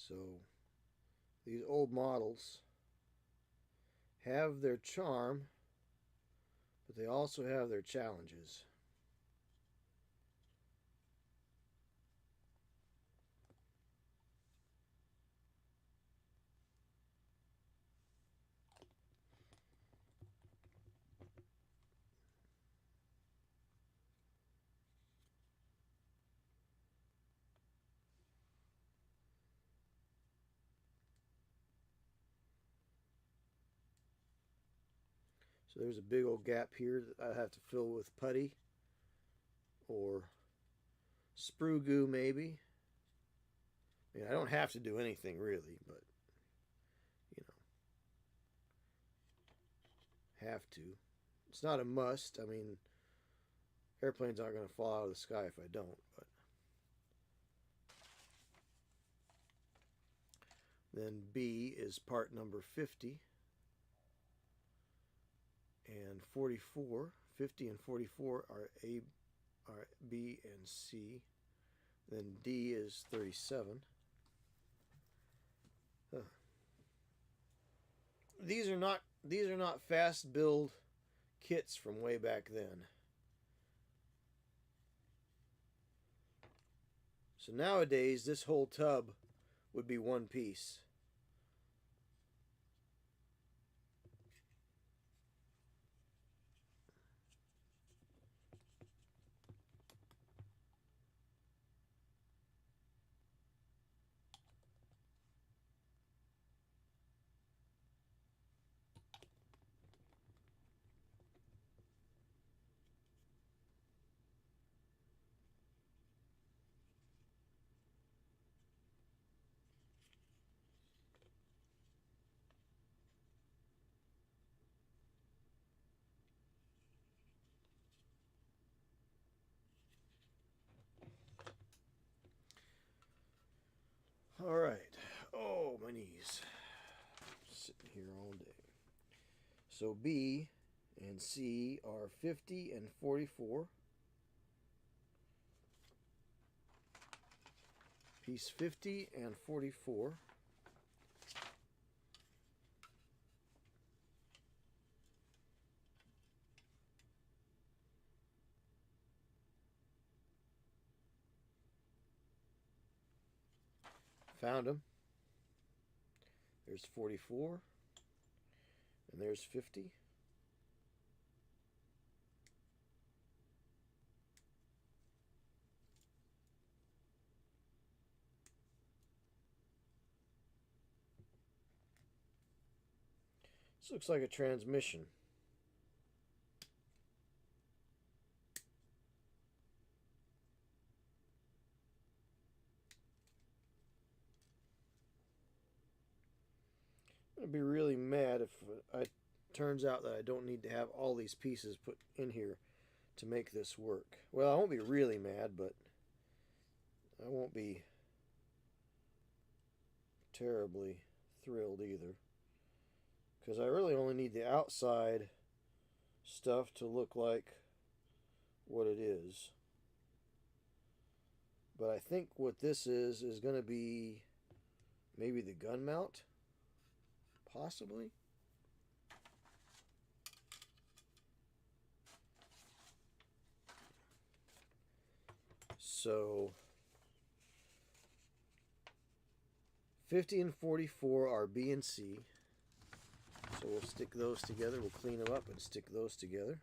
So these old models have their charm, but they also have their challenges. So there's a big old gap here that I have to fill with putty or sprue goo maybe. I mean, I don't have to do anything really, but you know, have to. It's not a must. I mean, airplanes aren't going to fall out of the sky if I don't, but then B is part number 50 and 44. 50 and 44 are B and C. Then D is 37. Huh. These are not fast build kits from way back then. So nowadays this whole tub would be one piece. All right. Oh, my knees. Sitting here all day. So B and C are 50 and 44. Piece 50 and 44. Found them. There's 44. And there's 50. This looks like a transmission. I'd be really mad if it turns out that I don't need to have all these pieces put in here to make this work. Well, I won't be really mad, but I won't be terribly thrilled either. Because I really only need the outside stuff to look like what it is. But I think what this is going to be maybe the gun mount, possibly. So 50 and 44 are B and C. So we'll stick those together. We'll clean them up and stick those together.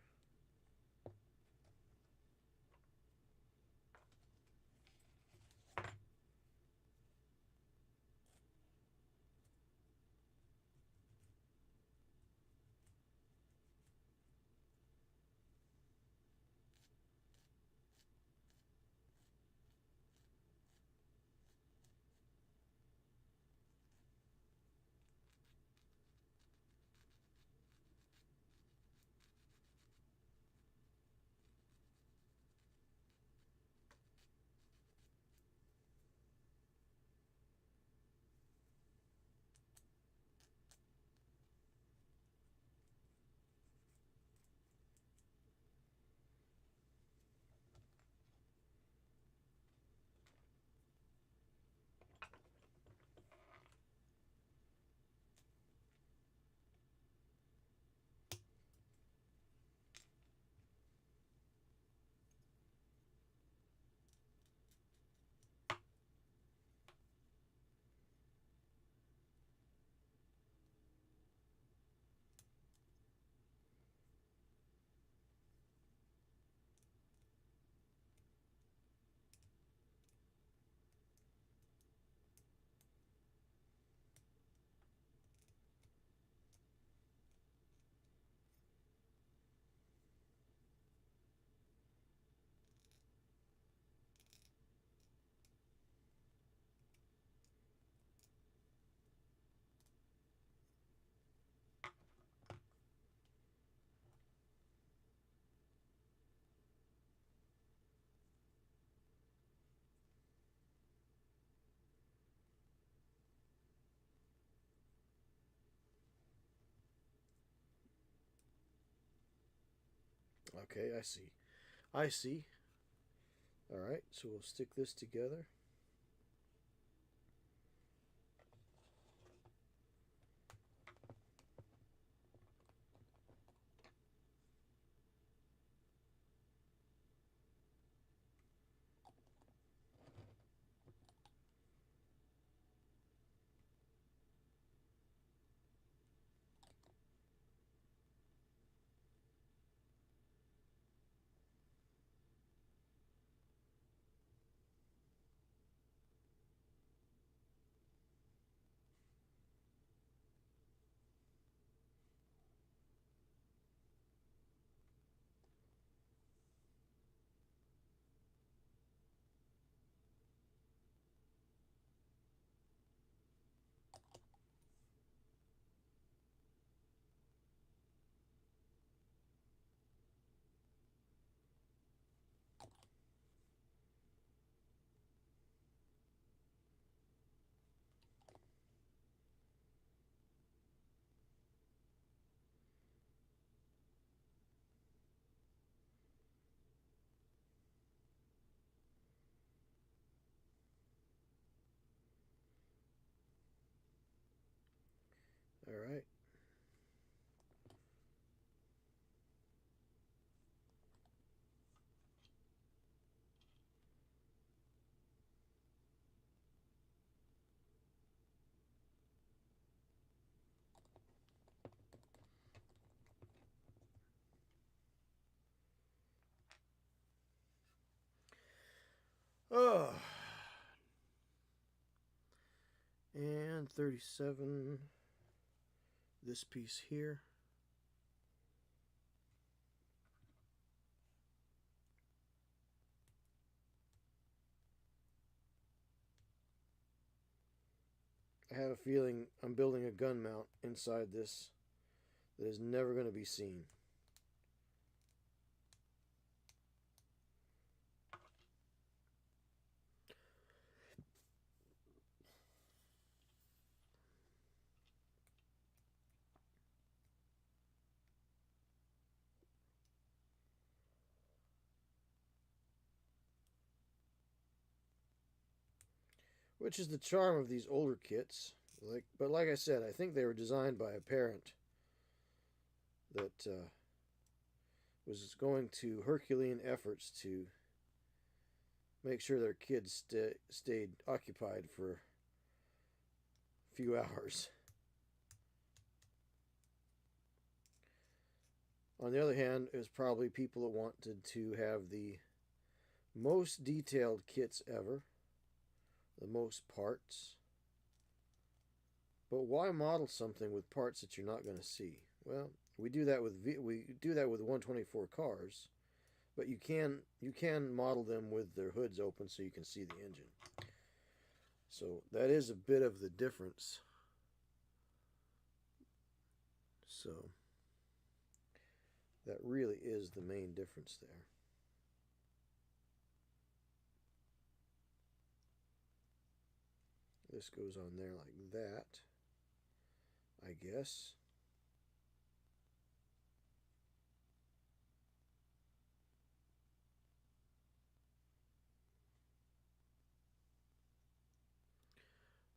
Okay, I see. I see. All right, so we'll stick this together. All right. Oh. And 37. This piece here. I have a feeling I'm building a gun mount inside this that is never going to be seen. which is the charm of these older kits. But like I said, I think they were designed by a parent that was going to Herculean efforts to make sure their kids stayed occupied for a few hours. On the other hand, it was probably people that wanted to have the most detailed kits ever, the most parts. But why model something with parts that you're not going to see? Well, we do that with 124 cars, but you can model them with their hoods open so you can see the engine. So that is a bit of the difference. So that really is the main difference there. This goes on there like that, I guess.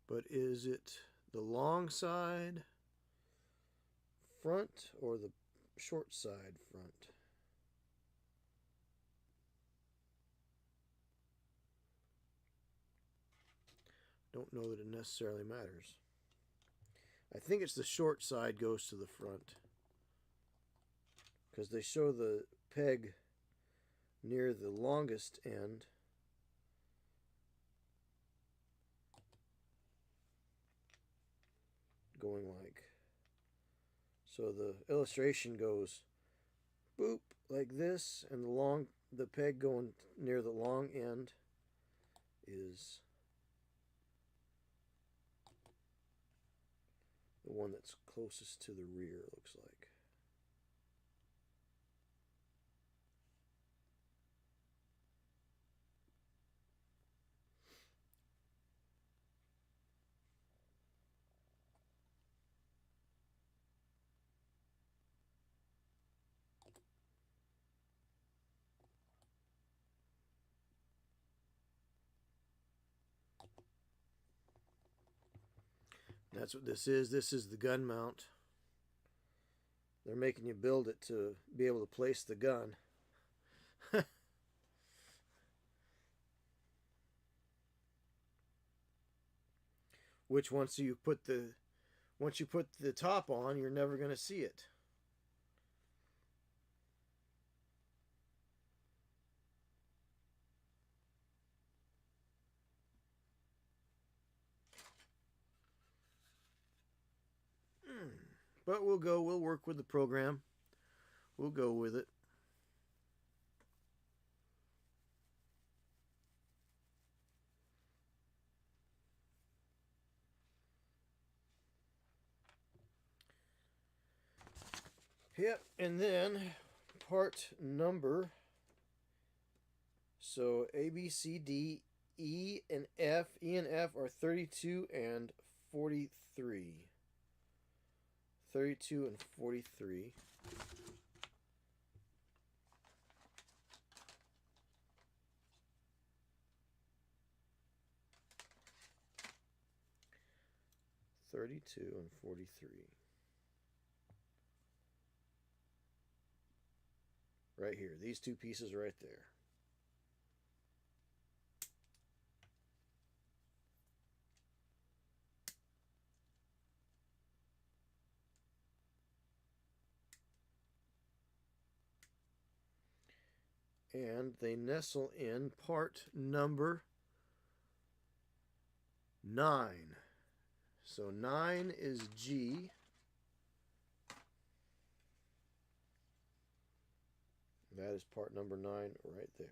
But is it the long side front or the short side front? Don't know that it necessarily matters. I think it's the short side goes to the front, because they show the peg near the longest end going like, so the illustration goes boop like this, and the peg going near the long end is the one that's closest to the rear, looks like. That's what this is. This is the gun mount. They're making you build it to be able to place the gun. Which once you put the top on, you're never going to see it. But we'll work with the program. We'll go with it. Yep, and then part number. So A, B, C, D, E, and F. E and F are 32 and 43. 32 and 43. And 43. Right here. These two pieces right there. And they nestle in part number 9. So 9 is G. That is part number 9 right there.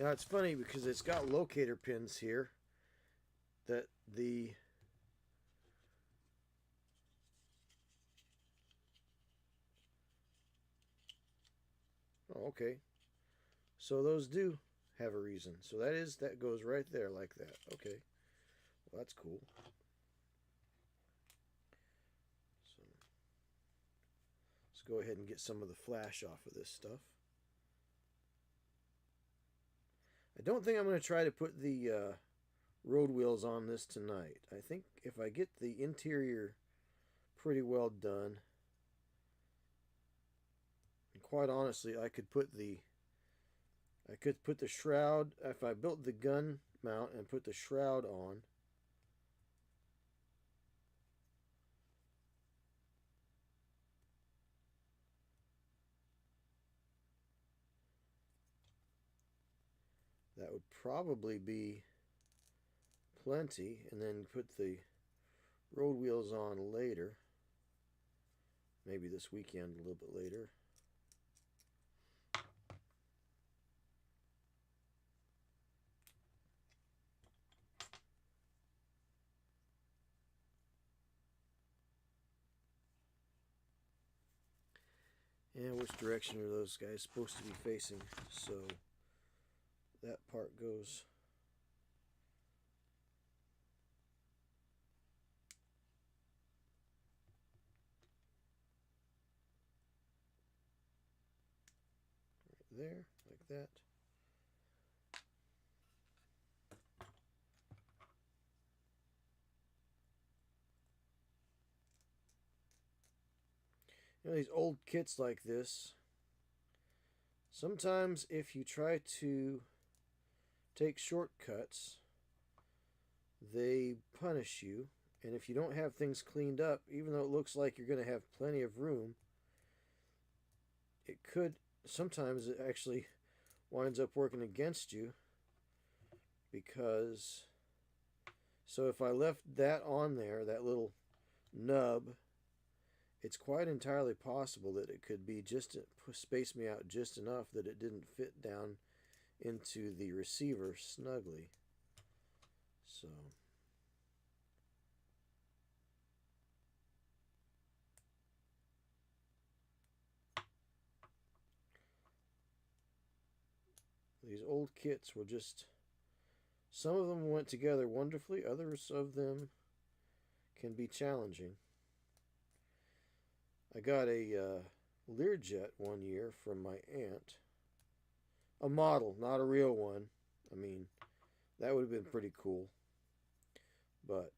Now it's funny because it's got locator pins here that the oh, okay. So those do have a reason. So that goes right there like that. Okay. Well, that's cool. So let's go ahead and get some of the flash off of this stuff. I don't think I'm going to try to put the road wheels on this tonight. I think if I get the interior pretty well done, and quite honestly, I could put the shroud, if I built the gun mount and put the shroud on. That would probably be plenty, and then put the road wheels on later. Maybe this weekend a little bit later. And which direction are those guys supposed to be facing? So that part goes right there, like that. You know, these old kits like this, sometimes if you try to take shortcuts, they punish you. And if you don't have things cleaned up, even though it looks like you're going to have plenty of room, it could, sometimes it actually winds up working against you. Because, so if I left that on there, that little nub, it's quite entirely possible that it could be just space me out just enough that it didn't fit down into the receiver snugly. So these old kits will just, some of them went together wonderfully, others of them can be challenging. I got a Learjet one year from my aunt. A model, not a real one. I mean, that would have been pretty cool. But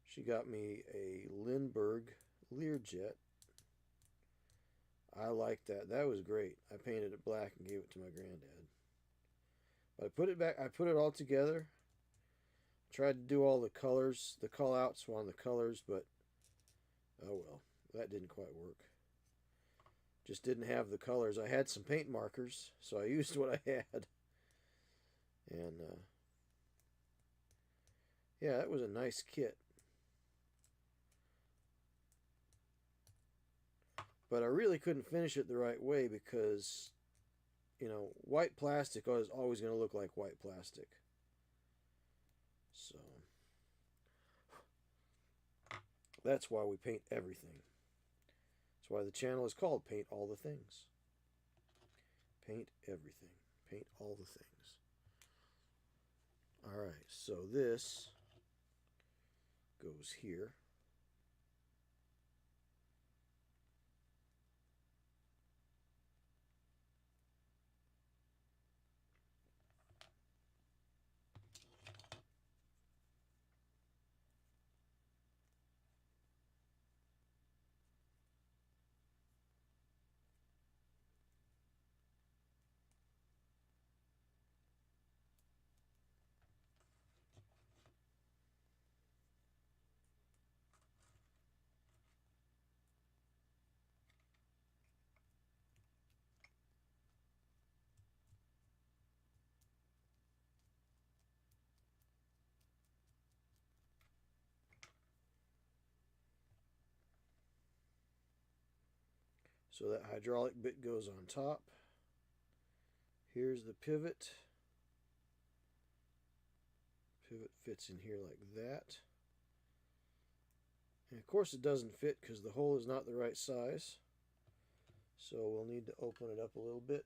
she got me a Lindbergh Learjet. I liked that. That was great. I painted it black and gave it to my granddad. But I put it back. I put it all together. Tried to do all the colors, the call outs on the colors, but oh well, that didn't quite work. Just didn't have the colors. I had some paint markers, so I used what I had. And yeah, that was a nice kit. But I really couldn't finish it the right way because, you know, white plastic is always going to look like white plastic. So that's why we paint everything. That's why the channel is called Paint All the Things. Paint everything. Paint all the things. Alright, so this goes here. So that hydraulic bit goes on top. Here's the pivot. Pivot fits in here like that. And of course it doesn't fit because the hole is not the right size. So we'll need to open it up a little bit.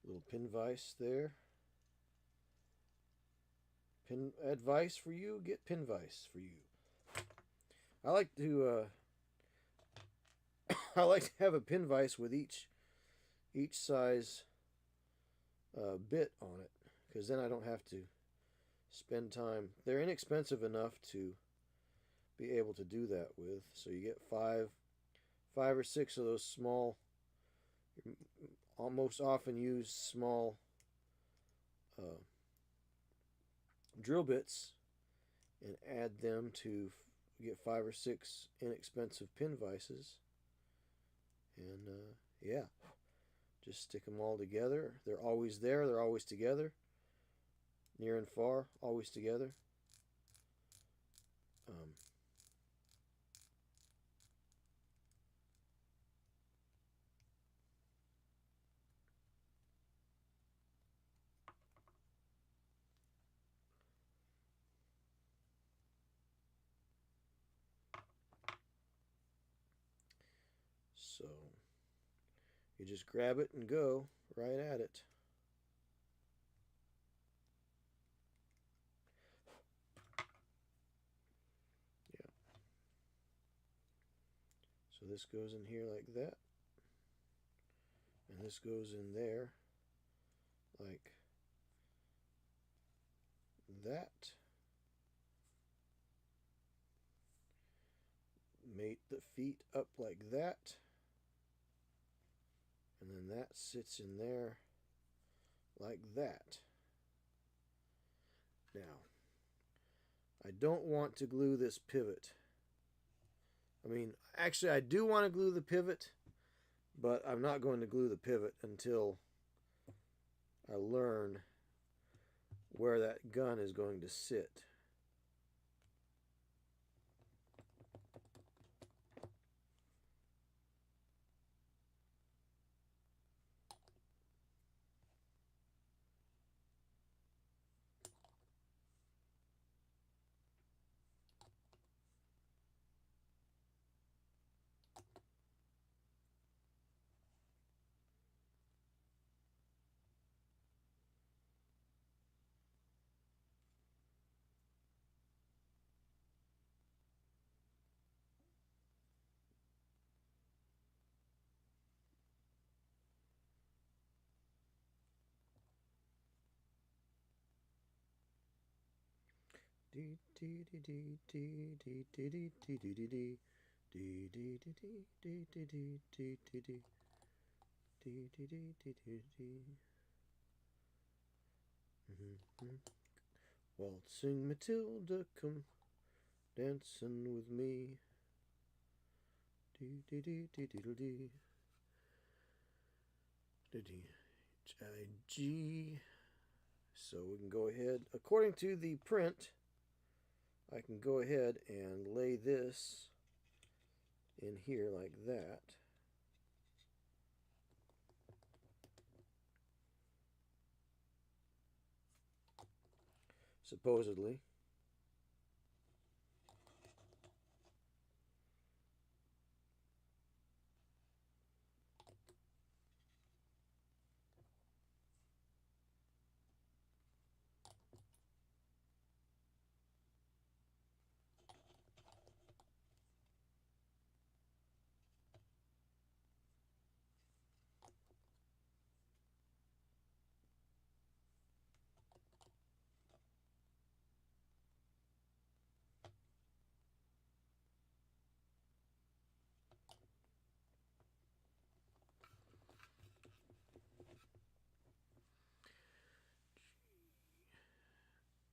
Little pin vise there. Pin advice for you, get pin vise for you. I like to I like to have a pin vise with each size bit on it, because then I don't have to spend time. They're inexpensive enough to be able to do that with. So you get five or six of those small, almost often used small drill bits, and add them to get 5 or 6 inexpensive pin vices. And yeah, just stick them all together. They're always there, they're always together. Near and far, always together. So you just grab it and go right at it. Yeah. So this goes in here like that. And this goes in there like that. Mate the feet up like that. And then that sits in there like that. Now, I don't want to glue this pivot. I mean, actually I do want to glue the pivot, but I'm not going to glue the pivot until I learn where that gun is going to sit. Waltzing Matilda, come dancing with me. H-I-G. So we can go ahead, according to the print, I can go ahead and lay this in here like that. Supposedly.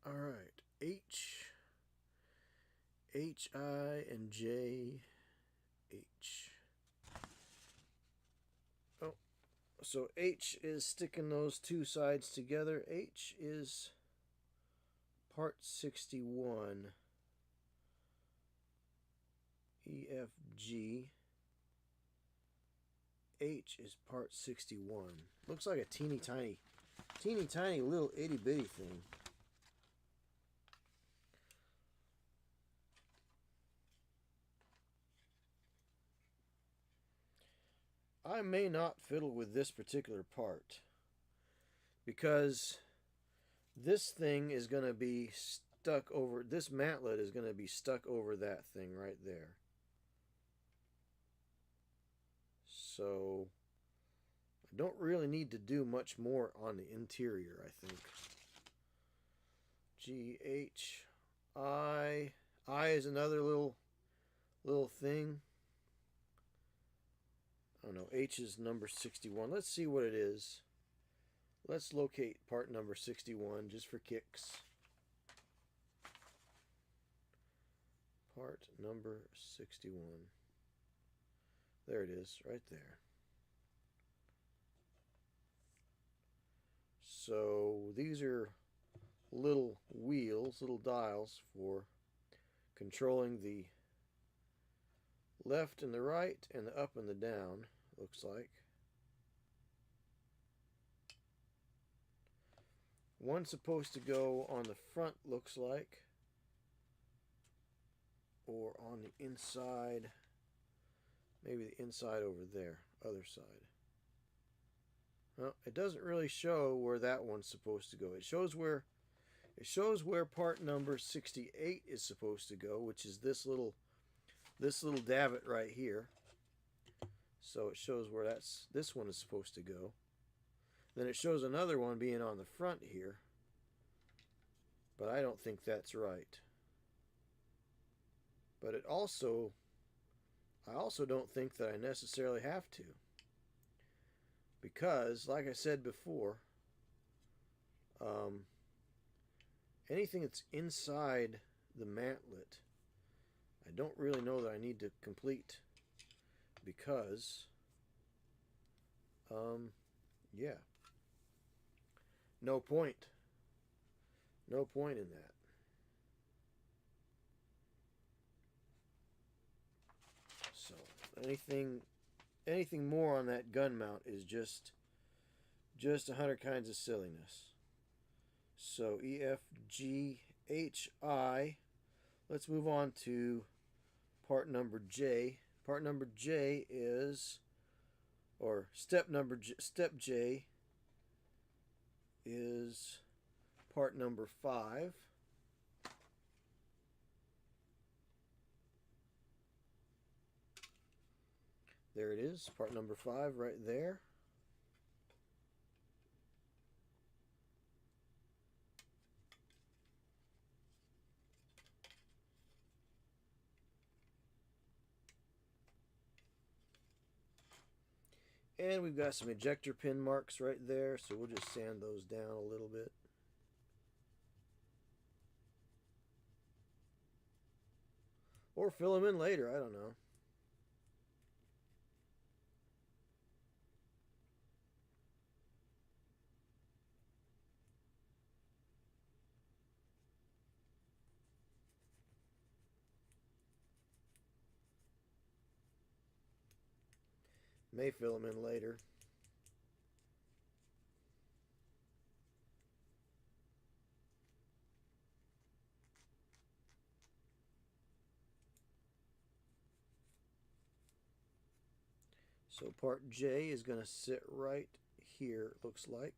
All right, H, I, and J, H. Oh, so H is sticking those two sides together. H is part 61. E, F, G. H is part 61. Looks like a teeny tiny little itty bitty thing. I may not fiddle with this particular part because this thing is going to be stuck over, this mantlet is going to be stuck over that thing right there. So I don't really need to do much more on the interior, I think. G, H, I. I is another little thing. Oh no, H is number 61. Let's see what it is. Let's locate part number 61 just for kicks. Part number 61. There it is, right there. So these are little wheels, little dials for controlling the left and the right and the up and the down, looks like. One's supposed to go on the front, looks like, or on the inside. Maybe the inside over there, other side. Well, it doesn't really show where that one's supposed to go. It shows where part number 68 is supposed to go, which is this little davit right here. So it shows where this one is supposed to go. Then it shows another one being on the front here. But I don't think that's right. But I also don't think that I necessarily have to. Because, like I said before, anything that's inside the mantlet, I don't really know that I need to complete. Because, yeah. No point. No point in that. So, anything more on that gun mount is just 100 kinds of silliness. So, E, F, G, H, I. Let's move on to part number J. Part number J is, or step J is part number 5. There it is, part number 5 right there. And we've got some ejector pin marks right there, so we'll just sand those down a little bit. Or fill them in later, I don't know. May fill them in later. So part J is going to sit right here, it looks like.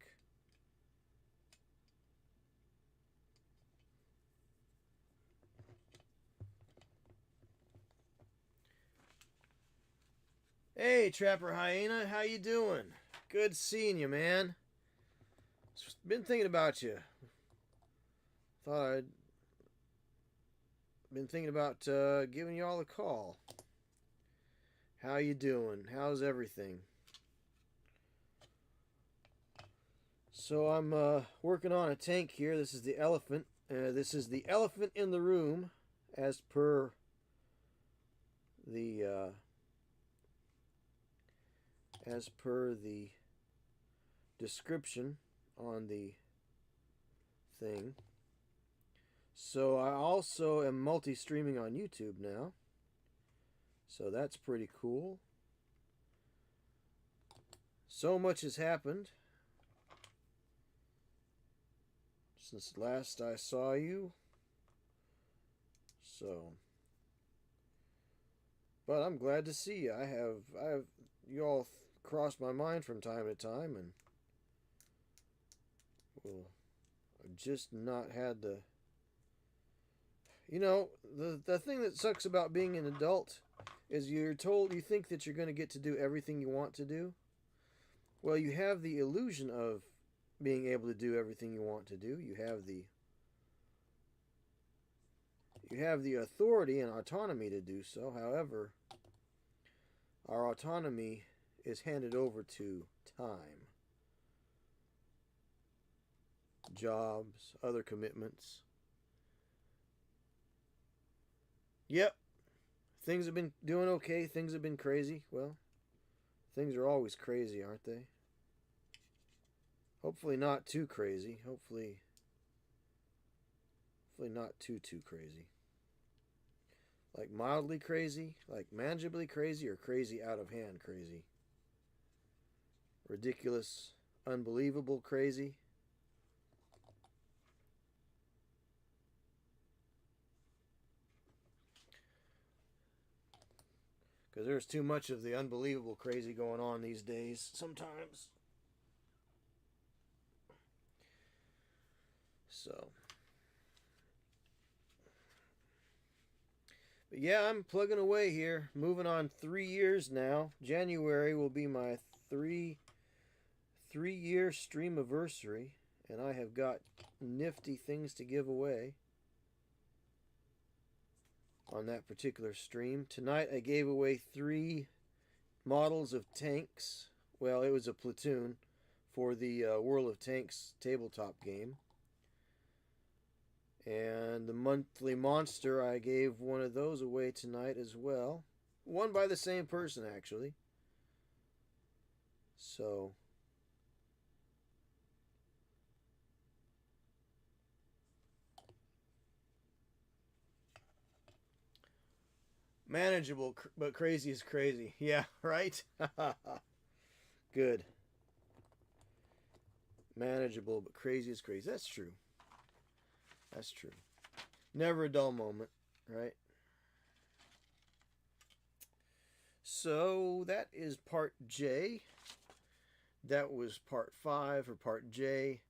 Hey, Trapper Hyena, how you doing? Good seeing you, man. Been thinking about you. Been thinking about giving you all a call. How you doing? How's everything? So I'm working on a tank here. This is the Elephant. This is the elephant in the room, as per the description on the thing. So I also am multi-streaming on YouTube now. So that's pretty cool. So much has happened since last I saw you. So, but I'm glad to see you. I have you all crossed my mind from time to time, and well, I've just not had the. You know, the thing that sucks about being an adult is you think that you're going to get to do everything you want to do. Well, you have the illusion of being able to do everything you want to do. You have the authority and autonomy to do so. However, our autonomy is handed over to time, jobs, other commitments. Yep, things have been doing okay. Things have been crazy. Well, things are always crazy, aren't they? Hopefully not too crazy. Hopefully not too crazy. Like mildly crazy, like manageably crazy, or crazy out of hand crazy. Ridiculous, unbelievable crazy. Because there's too much of the unbelievable crazy going on these days sometimes. So. But yeah, I'm plugging away here. Moving on 3 years now. January will be my three-year stream anniversary. And I have got nifty things to give away on that particular stream. Tonight I gave away 3 models of tanks. Well, it was a platoon for the World of Tanks tabletop game. And the monthly monster, I gave one of those away tonight as well. One by the same person, actually. So manageable, but crazy is crazy. Yeah, right? Good. Manageable, but crazy is crazy. That's true. That's true. Never a dull moment, right? So that is part J. That was part 5 or part J.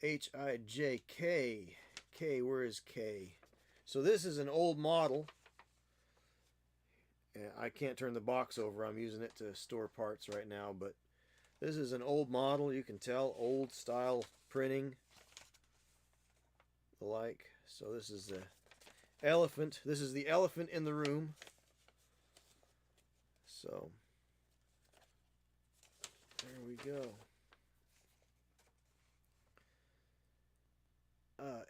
H-I-J-K. K, where is K? So this is an old model. I can't turn the box over. I'm using it to store parts right now, but this is an old model. You can tell, old style printing. The like. So this is the elephant. This is the elephant in the room. So there we go.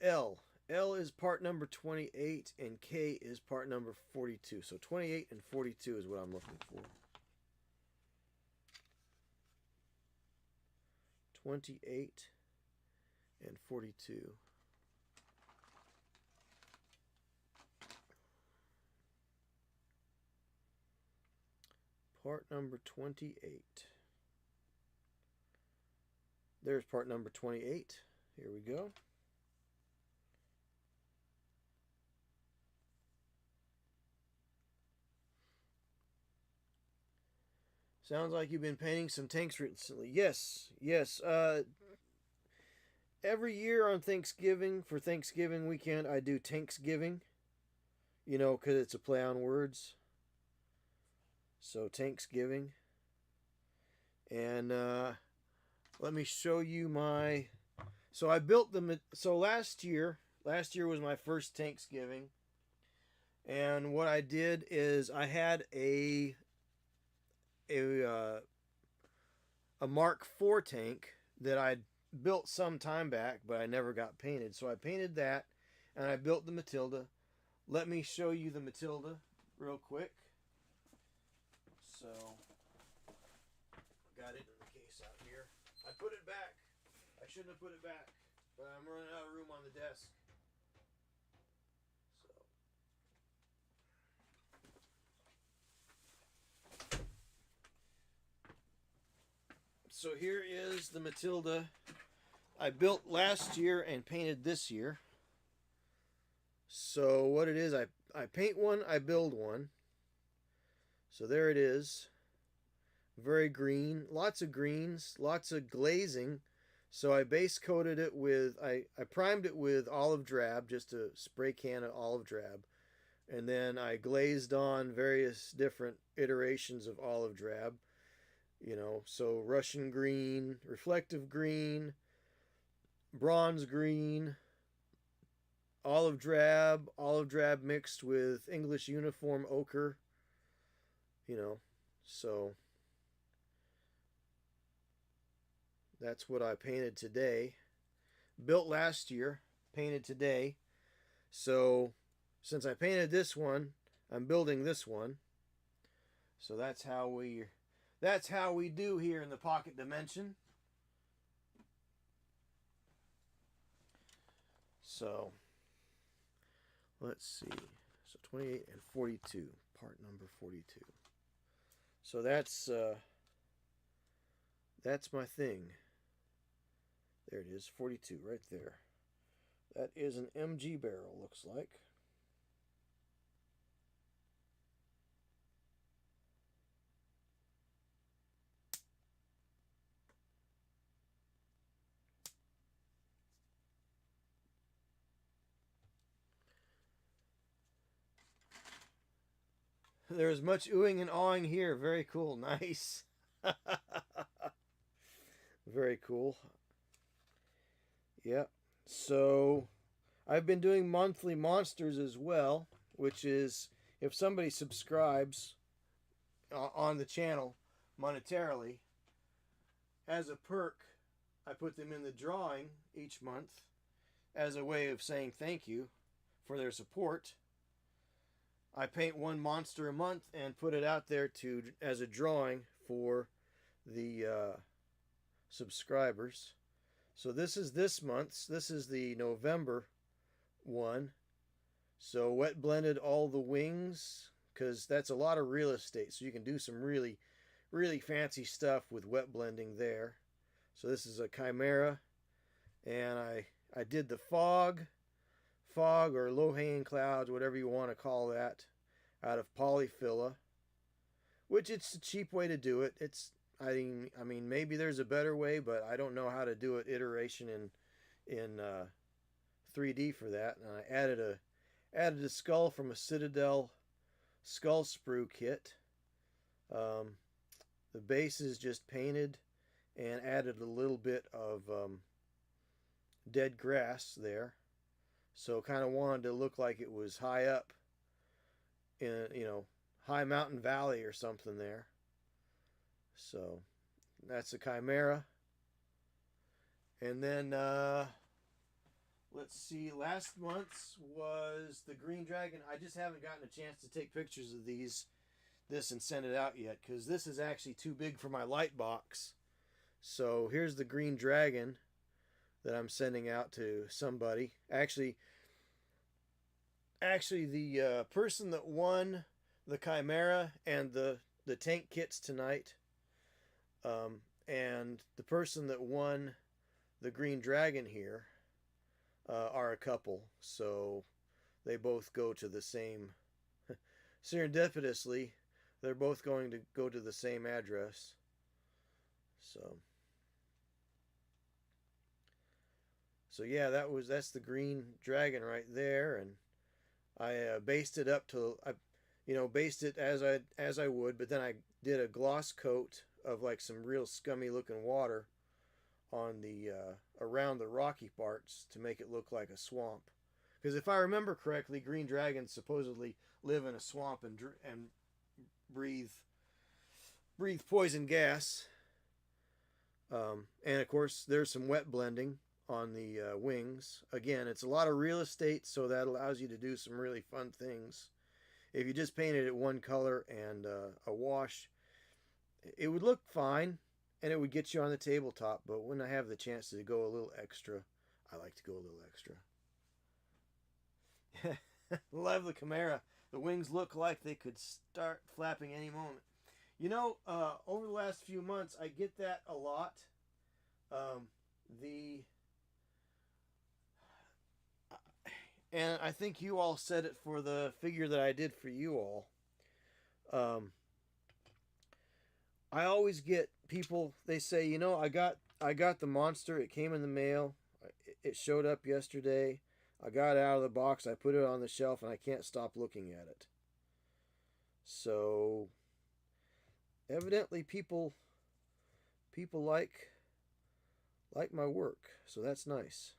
L. L is part number 28 and K is part number 42. So 28 and 42 is what I'm looking for. 28 and 42. Part number 28. There's part number 28. Here we go. Sounds like you've been painting some tanks recently. Yes, yes. Every year on Thanksgiving, for Thanksgiving weekend, I do Tanksgiving. You know, because it's a play on words. So, Tanksgiving. And let me show you my... So, I built them... So, last year was my first Tanksgiving. And what I did is I had a Mark IV tank that I'd built some time back, but I never got painted. So I painted that, and I built the Matilda. Let me show you the Matilda real quick. So, got it in the case out here. I put it back. I shouldn't have put it back, but I'm running out of room on the desk. So here is the Matilda I built last year and painted this year. So what it is, I paint one, I build one. So there it is. Very green, lots of greens, lots of glazing. So I base coated it with, I primed it with olive drab, just a spray can of olive drab. And then I glazed on various different iterations of olive drab. You know, so Russian green, reflective green, bronze green, olive drab mixed with English uniform ochre. You know, so that's what I painted today. Built last year, painted today. So since I painted this one, I'm building this one. So that's how we do here in the pocket dimension. So let's see. So 28 and 42, part number 42. So that's my thing. There it is, 42 right there. That is an MG barrel, looks like. There's much oohing and awing here. Very cool. Nice. Very cool. Yeah. So I've been doing monthly monsters as well, which is if somebody subscribes on the channel monetarily, as a perk, I put them in the drawing each month as a way of saying thank you for their support. I paint one monster a month and put it out there as a drawing for the subscribers. So this is this month's. This is the November one. So wet blended all the wings, because that's a lot of real estate. So you can do some really, really fancy stuff with wet blending there. So this is a Chimera, and I did the fog or low-hanging clouds, whatever you want to call that, out of polyfilla, which it's a cheap way to do it. I mean, maybe there's a better way, but I don't know how to do it iteration in 3D for that. And I added a skull from a Citadel skull sprue kit. The base is just painted and added a little bit of dead grass there. So kind of wanted to look like it was high up in, high mountain valley or something there. So that's a Chimera. And then let's see, last month's was the Green Dragon. I just haven't gotten a chance to take pictures of this and send it out yet, because this is actually too big for my light box. So here's the Green Dragon that I'm sending out to somebody. Actually, the person that won the Chimera and the tank kits tonight, and the person that won the Green Dragon here are a couple. So they both go to the same, serendipitously, they're both going to go to the same address. So yeah, that's the Green Dragon right there, and I based it up to, based it as I would, but then I did a gloss coat of like some real scummy looking water on the around the rocky parts to make it look like a swamp. Because if I remember correctly, Green Dragons supposedly live in a swamp and breathe poison gas. And of course, there's some wet blending on the wings. Again, it's a lot of real estate, so that allows you to do some really fun things. If you just painted it one color and a wash, it would look fine and it would get you on the tabletop. But when I have the chance to go a little extra, I like to go a little extra. Love the Chimera. The wings look like they could start flapping any moment. You know, over the last few months, I get that a lot. The and I think you all said it for the figure that I did for you all. Um, I always get people. They say, you know, I got the monster. It came in the mail. It showed up yesterday. I got it out of the box. I put it on the shelf, and I can't stop looking at it. So evidently, people like my work. So that's nice.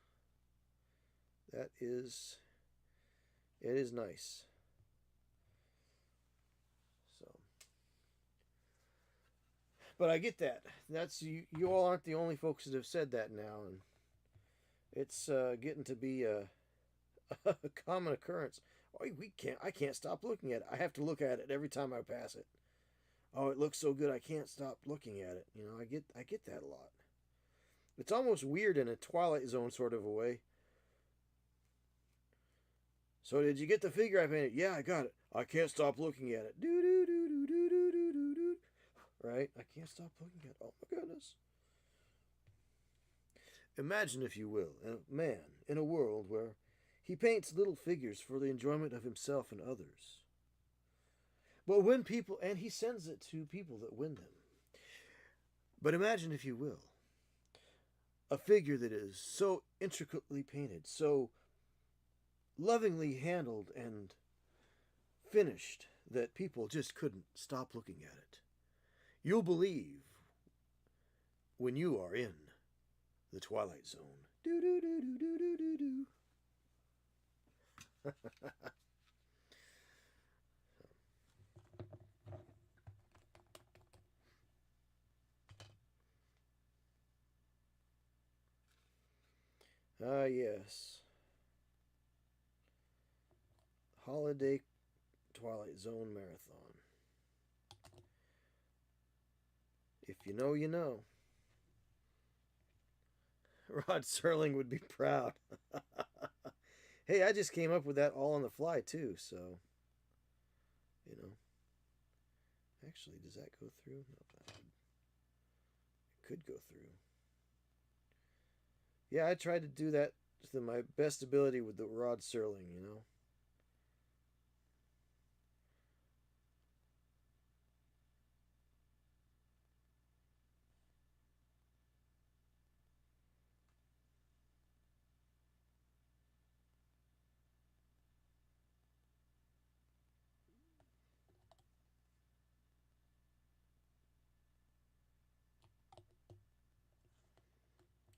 That is it is nice. So, but I get that. That's you. You all aren't the only folks that have said that now, and it's getting to be a common occurrence. Oh, I can't stop looking at it. I have to look at it every time I pass it. Oh, it looks so good. I can't stop looking at it. You know, I get that a lot. It's almost weird in a Twilight Zone sort of a way. So did you get the figure I painted? Yeah, I got it. I can't stop looking at it. Do do do do do do do do do. Right? I can't stop looking at it. Oh my goodness. Imagine, if you will, a man in a world where he paints little figures for the enjoyment of himself and others. But when people, and he sends it to people that win them. But imagine, if you will, a figure that is so intricately painted, so lovingly handled and finished that people just couldn't stop looking at it. You'll believe when you are in the Twilight Zone. Do do do do do do do do. Ah, yes. Holiday Twilight Zone Marathon. If you know, you know. Rod Serling would be proud. Hey, I just came up with that all on the fly, too, so, you know. Actually, does that go through? No, it could go through. Yeah, I tried to do that to my best ability with the Rod Serling, you know.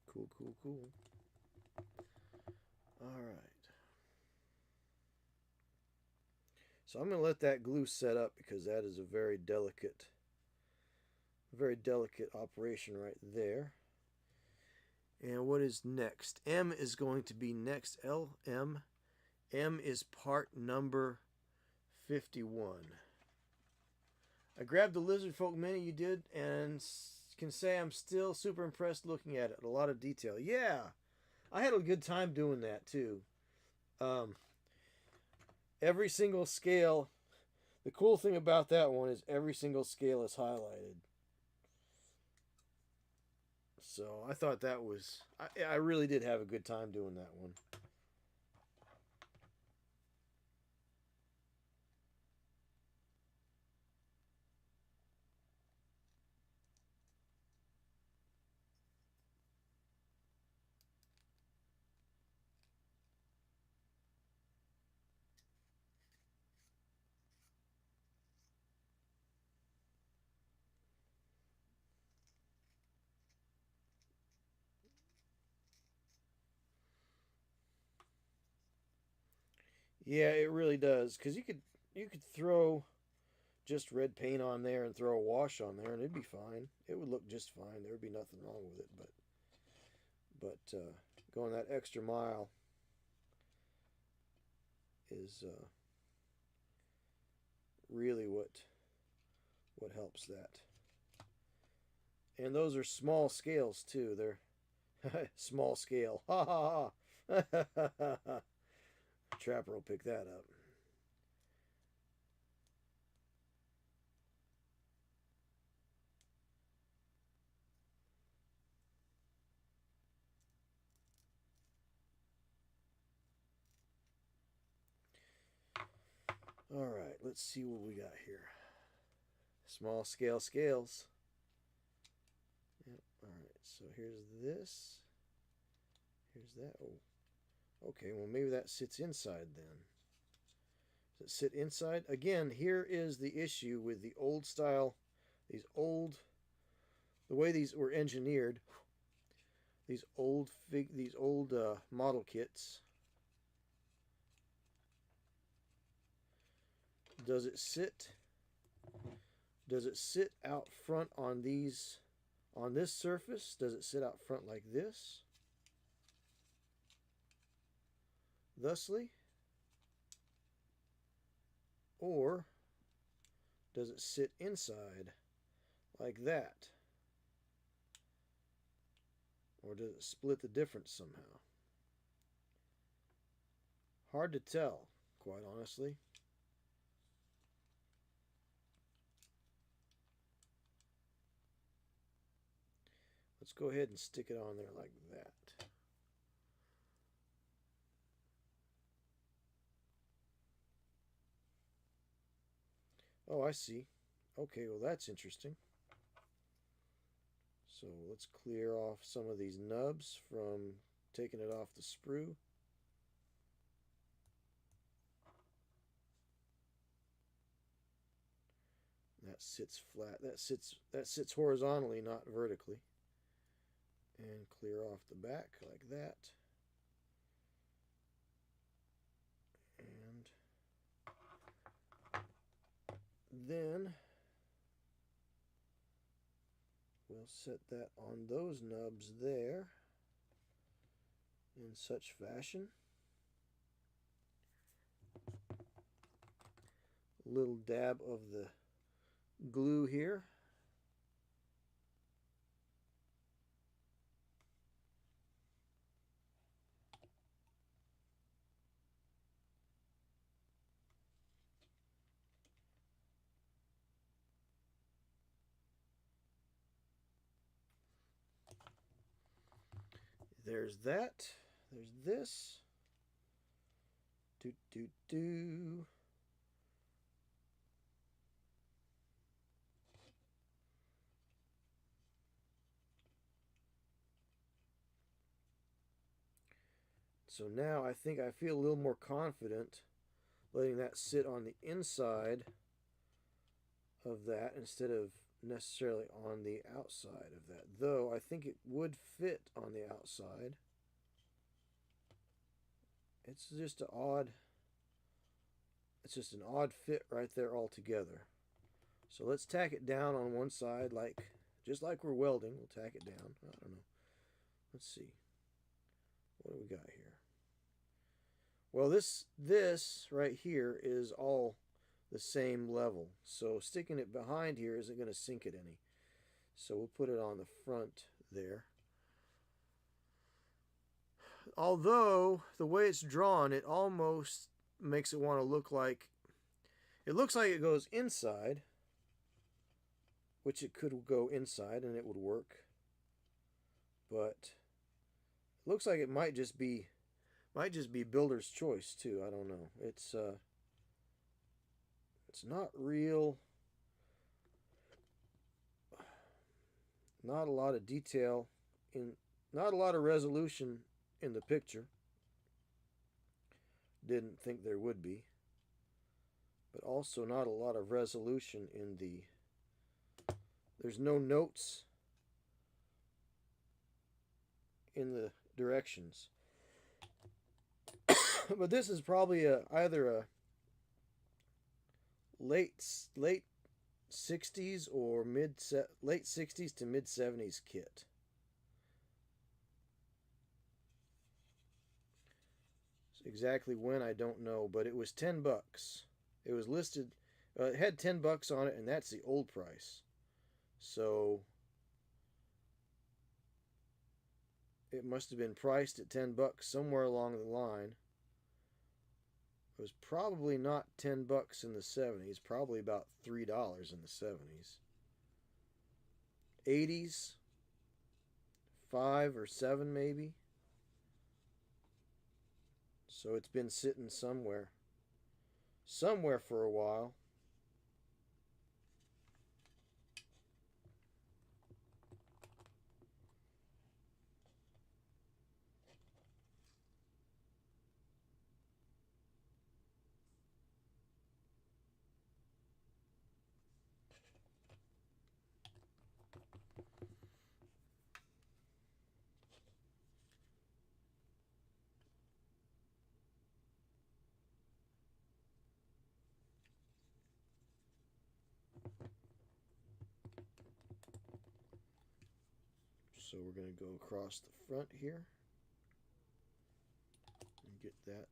Cool, cool, cool. All right. So I'm going to let that glue set up because that is a very delicate operation right there. And what is next? M is going to be next. M is part number 51. I grabbed the Lizard Folk Mini you did and can say I'm still super impressed looking at it. A lot of detail. Yeah, I had a good time doing that too. Every single scale, the cool thing about that one is every single scale is highlighted. So I thought that was, I really did have a good time doing that one. Yeah, it really does, because you could throw just red paint on there and throw a wash on there and it'd be fine. It would look just fine. There would be nothing wrong with it. But going that extra mile is really what helps that. And those are small scales too. They're small scale. Ha ha ha. Trapper will pick that up. All right, let's see what we got here. Small scale scales. Yep. All right, so here's this. Here's that. Oh, okay. Well, maybe that sits inside then. Does it sit inside? Again, here is the issue with the old style, the way these were engineered. These old model kits. Does it sit out front on this surface? Does it sit out front like this? Thusly? Or does it sit inside like that? Or does it split the difference somehow? Hard to tell, quite honestly. Let's go ahead and stick it on there like that. Oh, I see. Okay, well that's interesting. So let's clear off some of these nubs from taking it off the sprue. That sits flat. That sits horizontally, not vertically. And clear off the back like that. And then we'll set that on those nubs there in such fashion. A little dab of the glue here. There's that. There's this. Do. So now I think I feel a little more confident letting that sit on the inside of that instead of necessarily on the outside of that. Though I think it would fit on the outside. It's just an odd fit right there altogether. So let's tack it down on one side just like we're welding. We'll tack it down. I don't know. Let's see. What do we got here? Well, this right here is all the same level. So sticking it behind here isn't going to sink it any. So we'll put it on the front there. Although the way it's drawn, it almost makes it want to look like it looks like it goes inside, which it could go inside and it would work. But it looks like it might just be builder's choice too. I don't know. It's not real. Not a lot of detail not a lot of resolution in the picture. Didn't think there would be. But also not a lot of resolution in there's no notes in the directions. But this is probably either a late 60s or late 60s to mid 70s kit. Exactly when, I don't know, but it was $10. It was listed, it had $10 on it, and that's the old price. So it must have been priced at $10 somewhere along the line. It was probably not $10 in the 70s, probably about $3 in the 70s. 80s, 5 or 7 maybe. So it's been sitting somewhere for a while. So we're going to go across the front here and get that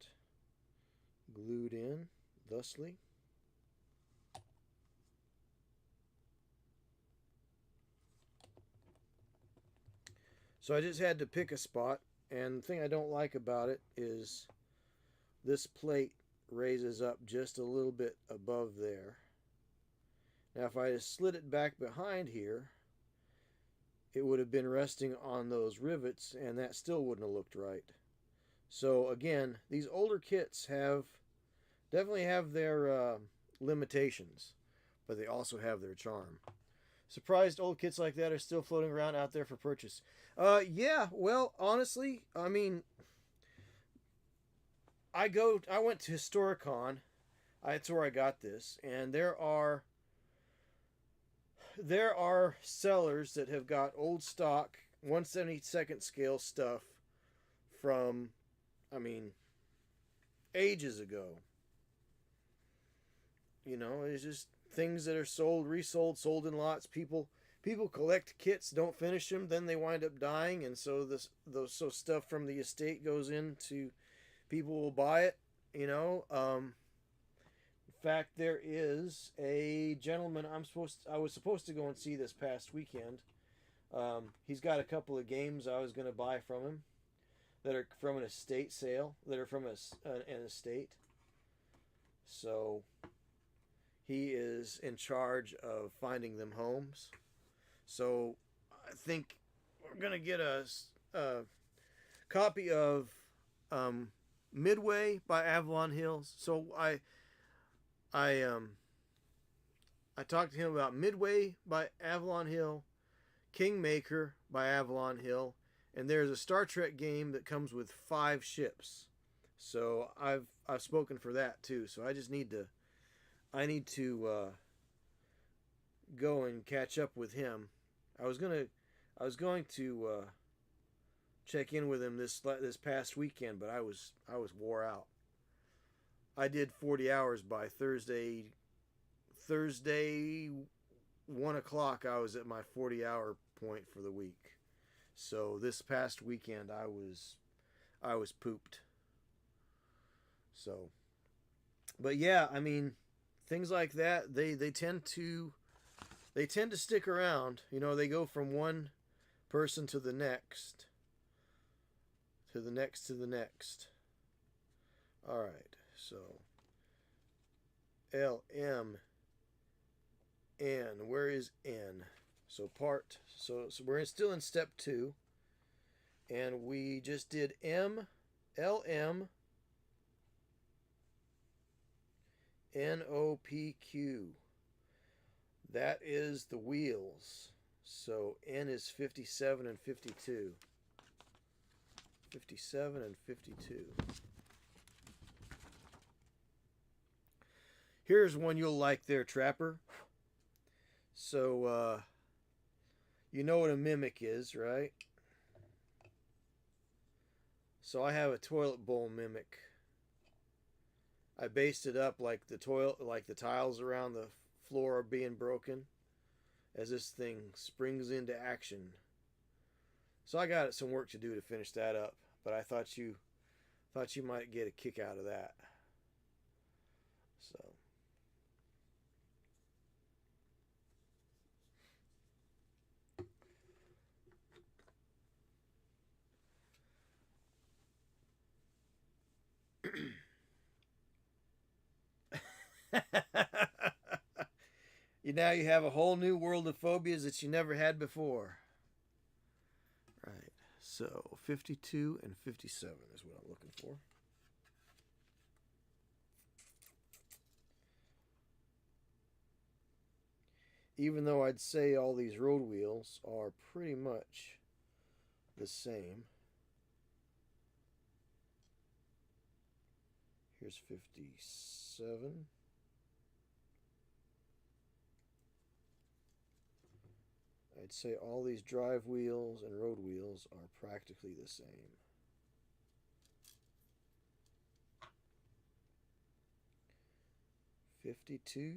glued in thusly. So I just had to pick a spot, and the thing I don't like about it is this plate raises up just a little bit above there. Now if I just slid it back behind here, it would have been resting on those rivets, and that still wouldn't have looked right. So again, these older kits definitely have their limitations, but they also have their charm. Surprised old kits like that are still floating around out there for purchase. Yeah, well, honestly, I mean, I went to Historicon. That's where I got this, and there are sellers that have got old stock 1/72nd scale stuff from, I mean, ages ago. You know, it's just things that are sold, resold, sold in lots. People collect kits, don't finish them, then they wind up dying, and so so stuff from the estate goes into, people will buy it. You know, in fact, there is a gentleman I was supposed to go and see this past weekend. He's got a couple of games I was going to buy from him that are from an estate sale, that are from an estate. So he is in charge of finding them homes. So I think we're going to get a copy of Midway by Avalon Hills. So I talked to him about Midway by Avalon Hill, Kingmaker by Avalon Hill, and there's a Star Trek game that comes with 5 ships. So I've spoken for that too. So I just need to go and catch up with him. I was going to check in with him this past weekend, but I was wore out. I did 40 hours by Thursday 1 o'clock. I was at my 40-hour point for the week. So this past weekend I was pooped. So, but yeah, I mean, things like that, they tend to stick around. You know, they go from one person to the next, to the next, to the next. All right, so LM N, where is N? So we're still in step 2, and we just did M, LM, NOPQ. That is the wheels. So N is 57 and 52. 57 and 52. Here's one you'll like there, Trapper. So, you know what a mimic is, right? So I have a toilet bowl mimic. I based it up like the tiles around the floor are being broken as this thing springs into action. So I got some work to do to finish that up, but I thought you might get a kick out of that. So now you have a whole new world of phobias that you never had before. Right. So 52 and 57 is what I'm looking for. Even though I'd say all these road wheels are pretty much the same. Here's 57. I'd say all these drive wheels and road wheels are practically the same. $52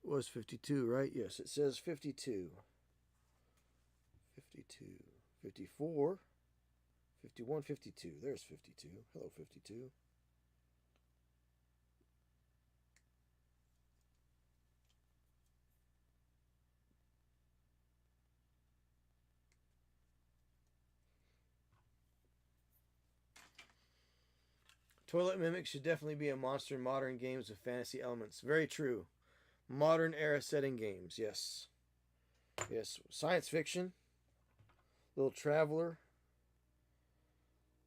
was 52, right? Yes, it says 52. 52, 54, 51, 52. There's 52. Hello, 52. Toilet mimics should definitely be a monster in modern games with fantasy elements. Very true. Modern era setting games, yes. Yes, science fiction. Little traveler.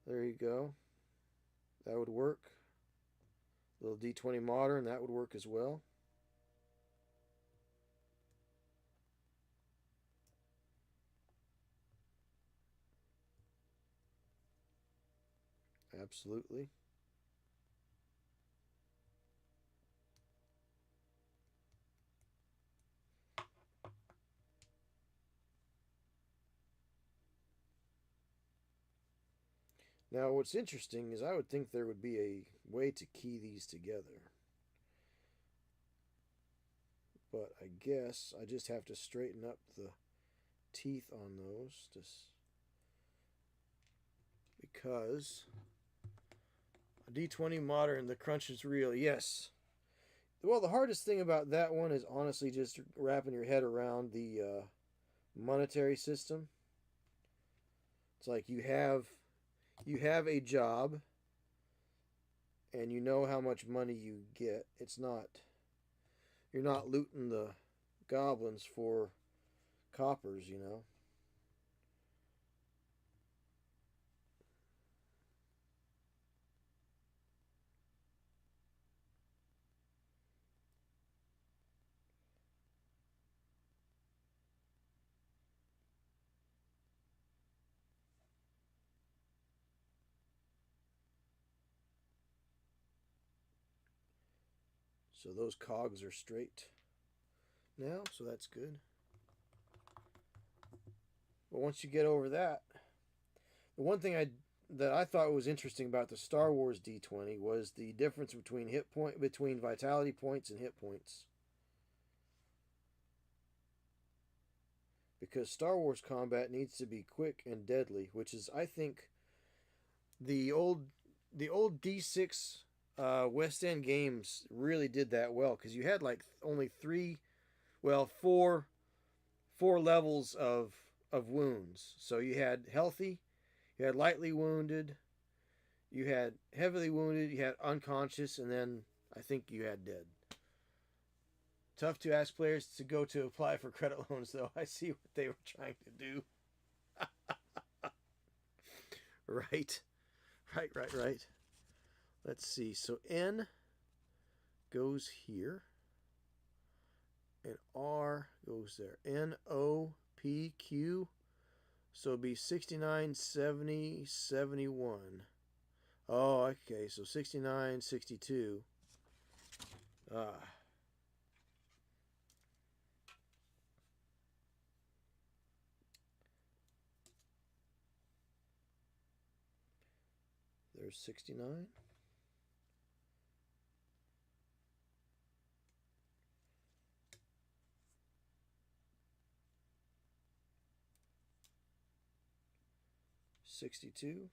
There you go. That would work. Little D20 modern, that would work as well. Absolutely. Now, what's interesting is I would think there would be a way to key these together. But I guess I just have to straighten up the teeth on those because a D20 modern, the crunch is real. Yes. Well, the hardest thing about that one is honestly just wrapping your head around the monetary system. It's like you have a job and you know how much money you get. You're not looting the goblins for coppers, you know. So those cogs are straight now, so that's good. But once you get over that, the one thing that I thought was interesting about the Star Wars D20 was the difference between vitality points and hit points. Because Star Wars combat needs to be quick and deadly, which is, I think, the old D6 West End games really did that well, because you had like only four levels of wounds. So you had healthy, you had lightly wounded, you had heavily wounded, you had unconscious, and then I think you had dead. Tough to ask players to go to apply for credit loans, though. I see what they were trying to do. Right. Let's see. So N goes here. And R goes there. N, O, P, Q. So it'd be 69, 70, 71. Oh, okay. So 69, 62. There's 69. 62.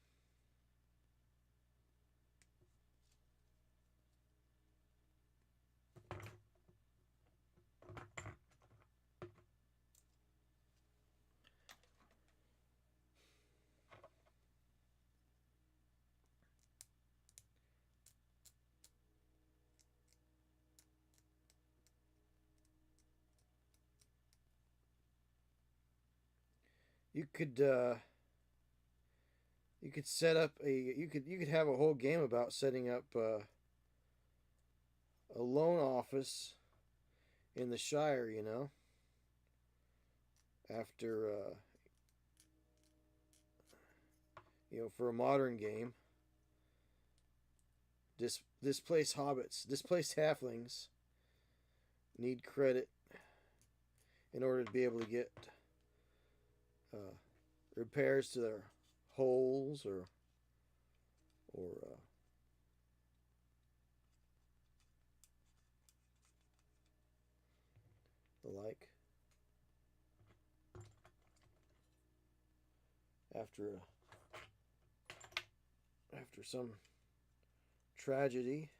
You could set up a you could have a whole game about setting up a loan office in the Shire. You know, after for a modern game, displaced hobbits, displaced halflings need credit in order to be able to get uh, repairs to their holes or the like. After some tragedy,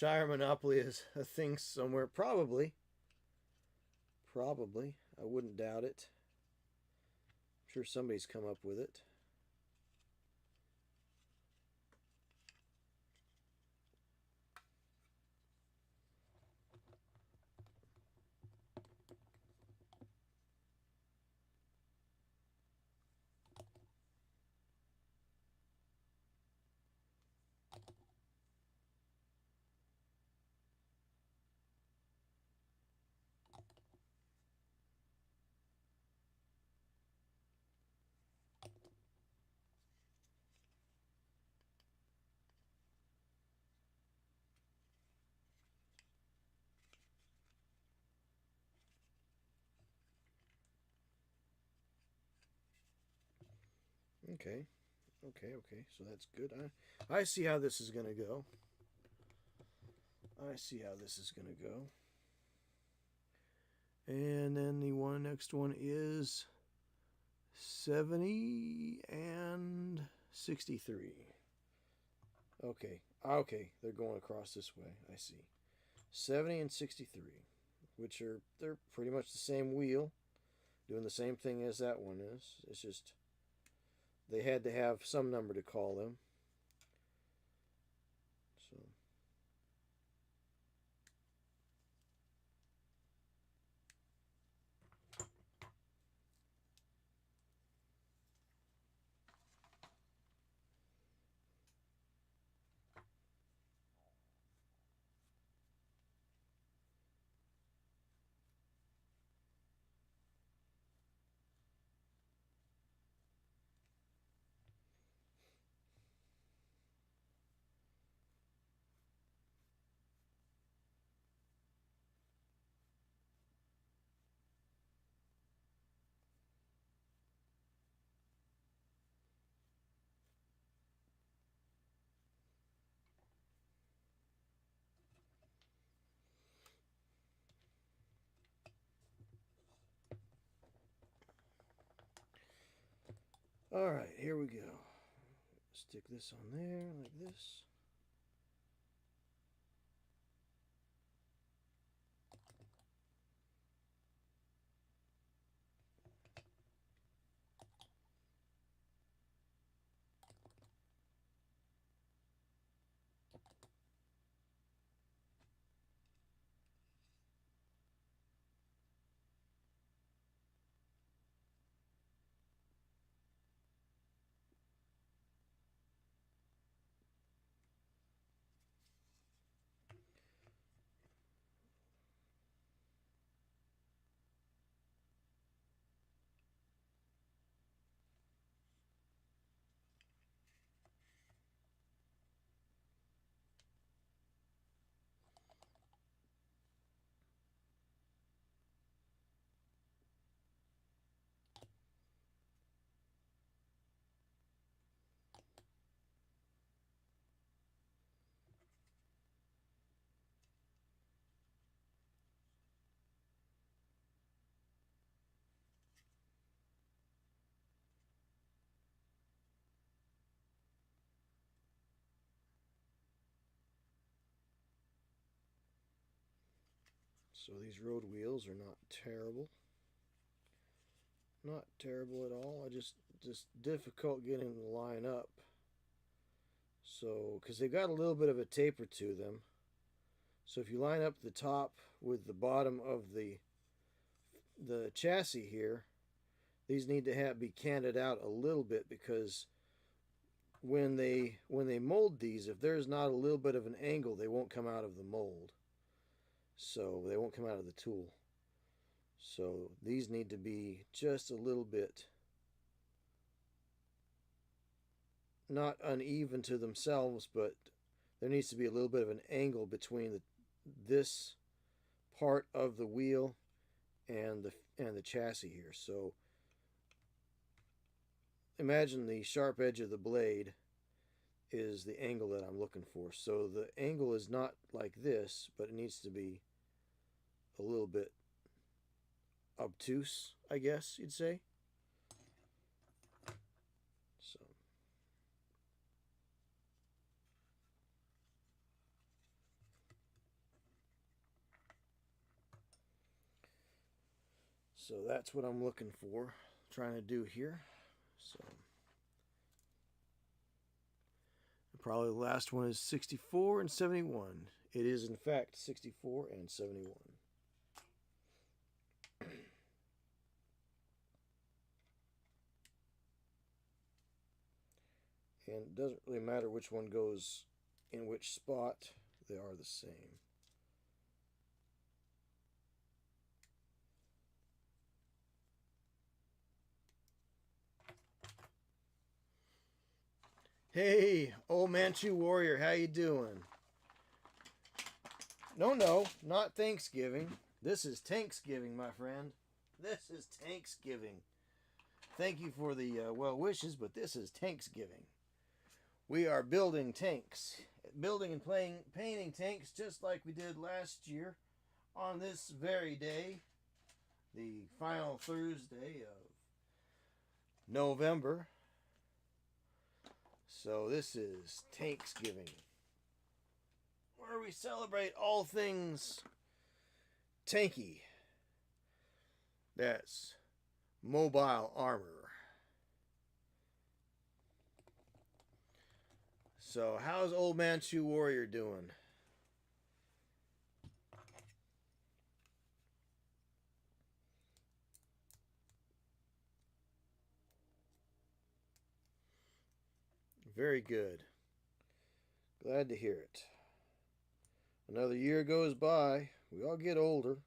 Shire Monopoly is a thing somewhere. Probably. Probably. I wouldn't doubt it. I'm sure somebody's come up with it. Okay. Okay. So that's good. I see how this is going to go. I see how this is going to go. And then the next one is 70 and 63. Okay, they're going across this way. I see. 70 and 63, which they're pretty much the same wheel, doing the same thing as that one is. It's just they had to have some number to call them. So all right, here we go. Stick this on there like this. So these road wheels are not terrible. Not terrible at all. Just difficult getting them to line up. So, because they've got a little bit of a taper to them. So if you line up the top with the bottom of the chassis here, these need to be canted out a little bit, because when they mold these, if there's not a little bit of an angle, they won't come out of the mold. So they won't come out of the tool. So these need to be just a little bit, not uneven to themselves, but there needs to be a little bit of an angle between this part of the wheel and the chassis here. So imagine the sharp edge of the blade is the angle that I'm looking for. So the angle is not like this, but it needs to be a little bit obtuse, I guess you'd say. So that's what I'm looking for, trying to do here. So probably the last one is 64 and 71. It is in fact 64 and 71. And it doesn't really matter which one goes in which spot, they are the same. Hey, old Manchu Warrior, how you doing? No, not Thanksgiving. This is Tanksgiving, my friend. This is Tanksgiving. Thank you for the well wishes, but this is Tanksgiving. We are building tanks. Building and painting tanks just like we did last year on this very day, the final Thursday of November. So this is Tanksgiving, where we celebrate all things tanky. That's mobile armor. So how's old Manchu Warrior doing? Very good. Glad to hear it. Another year goes by. We all get older.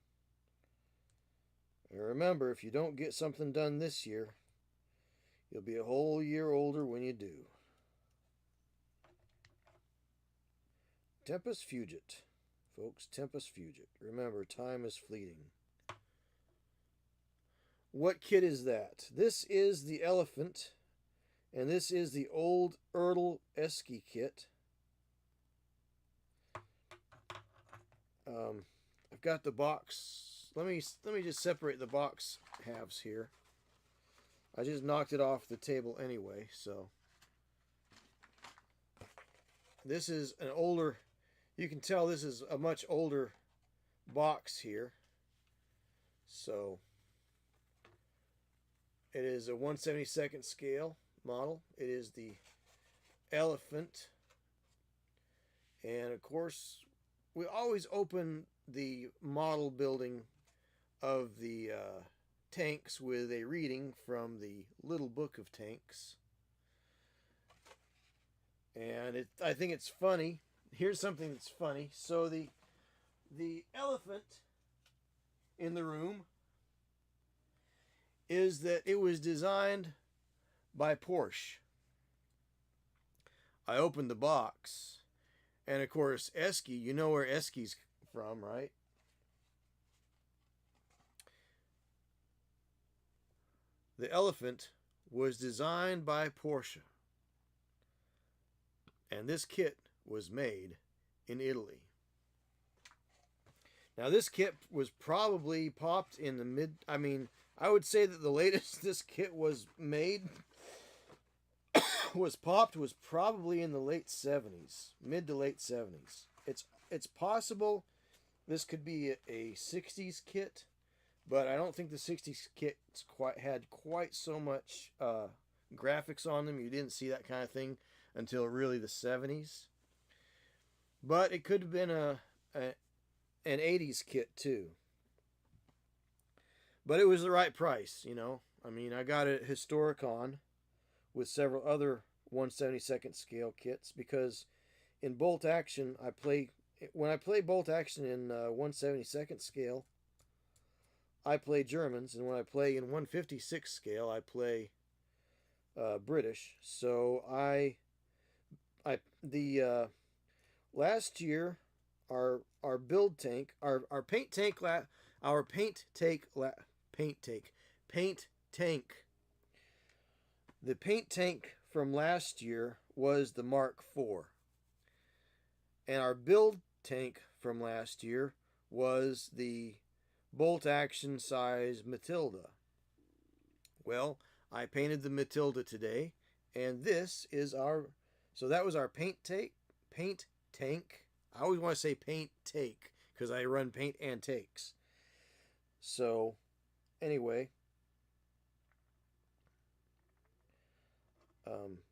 And remember, if you don't get something done this year, you'll be a whole year older when you do. Tempus fugit. Folks, tempus fugit. Remember, time is fleeting. What kit is that? This is the elephant. And this is the old Erdl Esky kit. I've got the box. Let me just separate the box halves here. I just knocked it off the table anyway, so this is an older. You can tell this is a much older box here. So it is a 1/72nd scale model. It is the elephant, and of course we always open the model building of the tanks with a reading from the Little Book of Tanks. And I think it's funny. Here's something that's funny. So the elephant in the room is that it was designed by Porsche. I opened the box, and of course Esky, you know where Esky's from, right? The elephant was designed by Porsche, and this kit was made in Italy. Now this kit was probably popped in the I would say that the latest this kit was made was probably in the late 70s, mid to late 70s. It's possible This could be a 60s kit, but I don't think the 60s kits had quite so much graphics on them. You didn't see that kind of thing until really the 70s. But it could have been an 80s kit too. But it was the right price, you know. I mean, I got it at Historicon with several other 1/72nd scale kits because in bolt action when I play bolt action in 1/72nd scale, I play Germans, and when I play in 1/56 scale, I play British. So last year, our build tank, our paint tank, our paint tank, paint tank. The paint tank from last year was the Mark IV, and our build tank from last year was the bolt action size Matilda. Well, I painted the Matilda today, and this is so that was our paint tank. I always want to say paint take because I run paint and takes. So, anyway,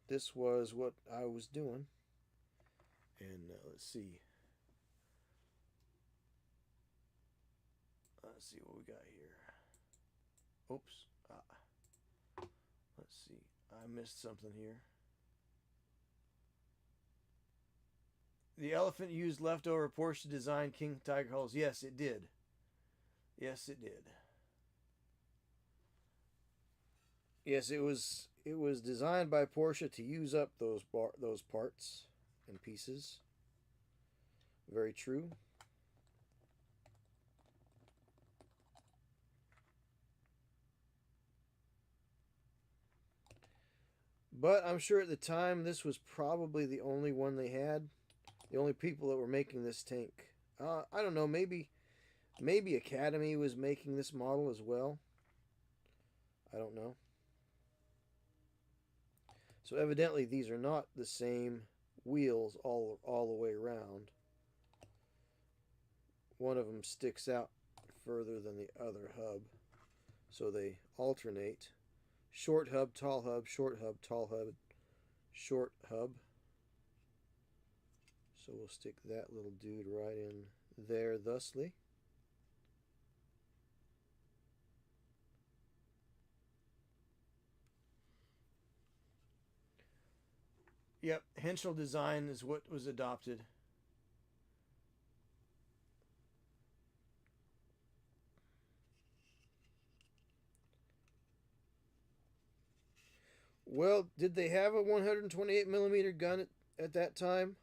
this was what I was doing. And let's see. Let's see what we got here. Oops. Let's see. I missed something here. The elephant used leftover Porsche design King Tiger hulls. Yes, it did. Yes, it did. Yes, it was designed by Porsche to use up those parts and pieces. Very true. But I'm sure at the time this was probably the only one they had. The only people that were making this tank. I don't know, maybe Academy was making this model as well. I don't know. So evidently these are not the same wheels all the way around. One of them sticks out further than the other hub. So they alternate. Short hub, tall hub, short hub, tall hub, short hub. So we'll stick that little dude right in there thusly. Yep, Henschel design is what was adopted. Well, did they have a 128 millimeter gun at that time?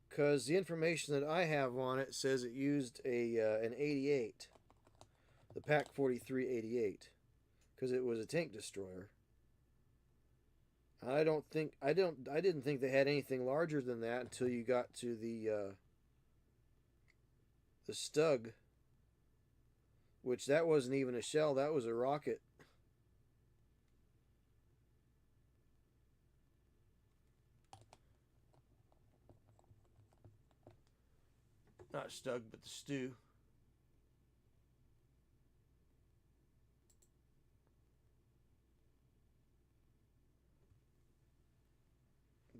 Because the information that I have on it says it used an 88, the Pak 43 88, because it was a tank destroyer. I didn't think they had anything larger than that until you got to the Stug, which that wasn't even a shell, that was a rocket. Not Stug, but the Stew.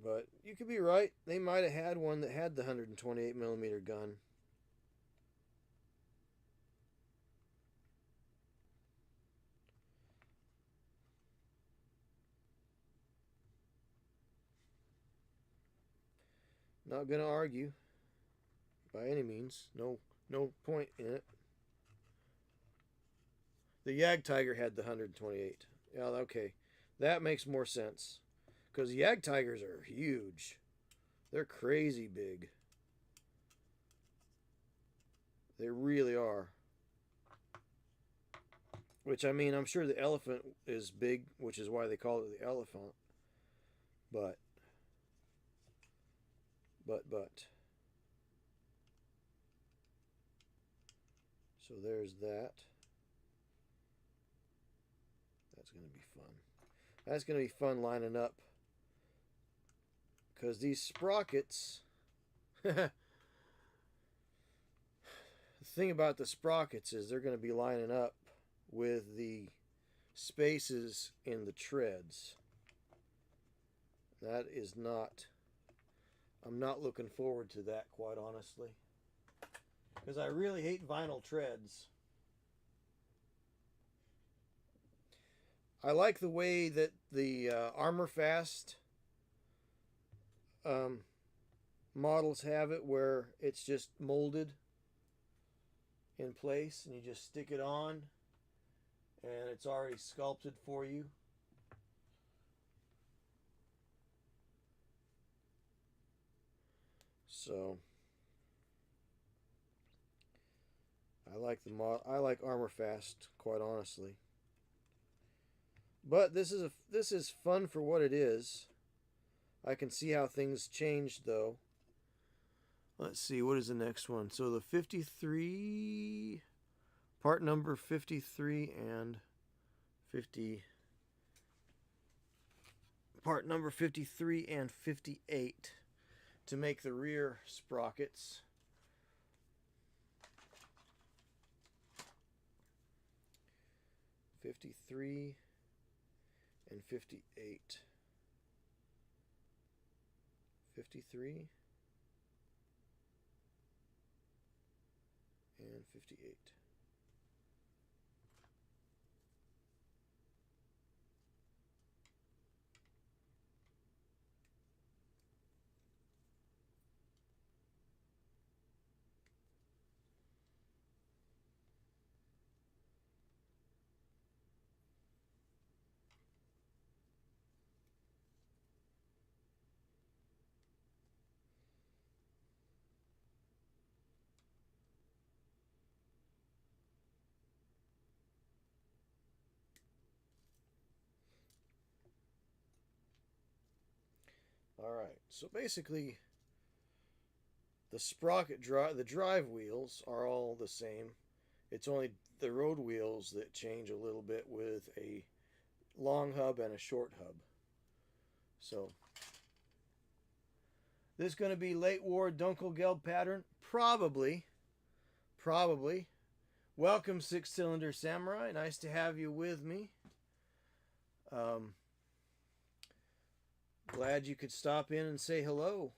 But you could be right. They might have had one that had the 128 millimeter gun. Not gonna argue by any means. No point in it. The Jagdtiger had the 128. Yeah, okay. That makes more sense. Because Jagdtigers are huge. They're crazy big. They really are. Which, I mean, I'm sure the elephant is big, which is why they call it the elephant. But. So there's that. That's going to be fun. That's going to be fun lining up. Because these sprockets, thing about the sprockets is they're going to be lining up with the spaces in the treads. That is not, I'm not looking forward to that, quite honestly, because I really hate vinyl treads. I like the way that the Armor Fast models have it, where it's just molded in place and you just stick it on and it's already sculpted for you. So I like Armor Fast, quite honestly. But this is fun for what it is. I can see how things changed though. Let's see, what is the next one? So the 53, part number 53 and 50, part number 53 and 58 to make the rear sprockets. '53 and 58. 53 and 58. All right, so basically the the drive wheels are all the same. It's only the road wheels that change a little bit with a long hub and a short hub. So this is going to be late war Dunkelgelb pattern, probably. Welcome, Six Cylinder Samurai. Nice to have you with me. Glad you could stop in and say hello.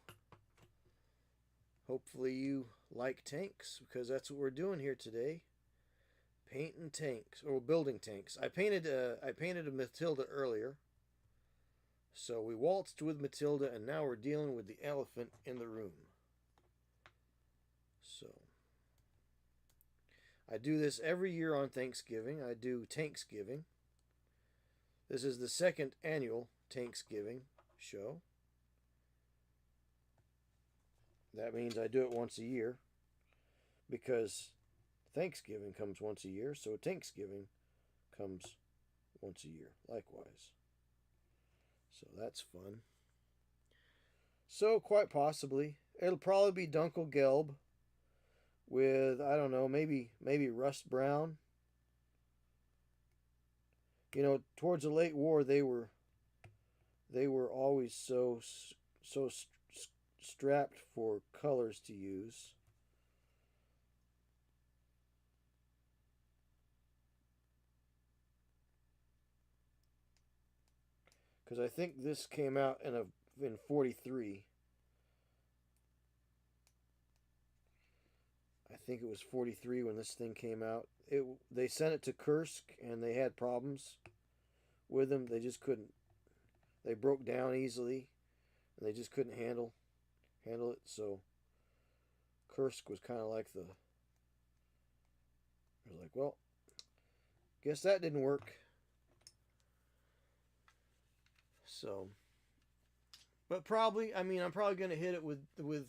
Hopefully you like tanks, because that's what we're doing here today. Painting tanks, or building tanks. I painted a Matilda earlier. So we waltzed with Matilda, and now we're dealing with the elephant in the room. So I do this every year on Thanksgiving. I do Tanksgiving. This is the second annual Tanksgiving show. That means I do it once a year, because Thanksgiving comes once a year, so Tanksgiving comes once a year, likewise. So that's fun. So quite possibly, it'll probably be Dunkelgelb with, I don't know, maybe rust brown. You know, towards the late war, they were always so strapped for colors to use. Because I think this came out in 43. I think it was 43 when this thing came out. They sent it to Kursk and they had problems with them. They just couldn't. They broke down easily, and they just couldn't handle it. So Kursk was kind of like I was like, well, guess that didn't work. So, but probably, I mean, I'm probably going to hit it with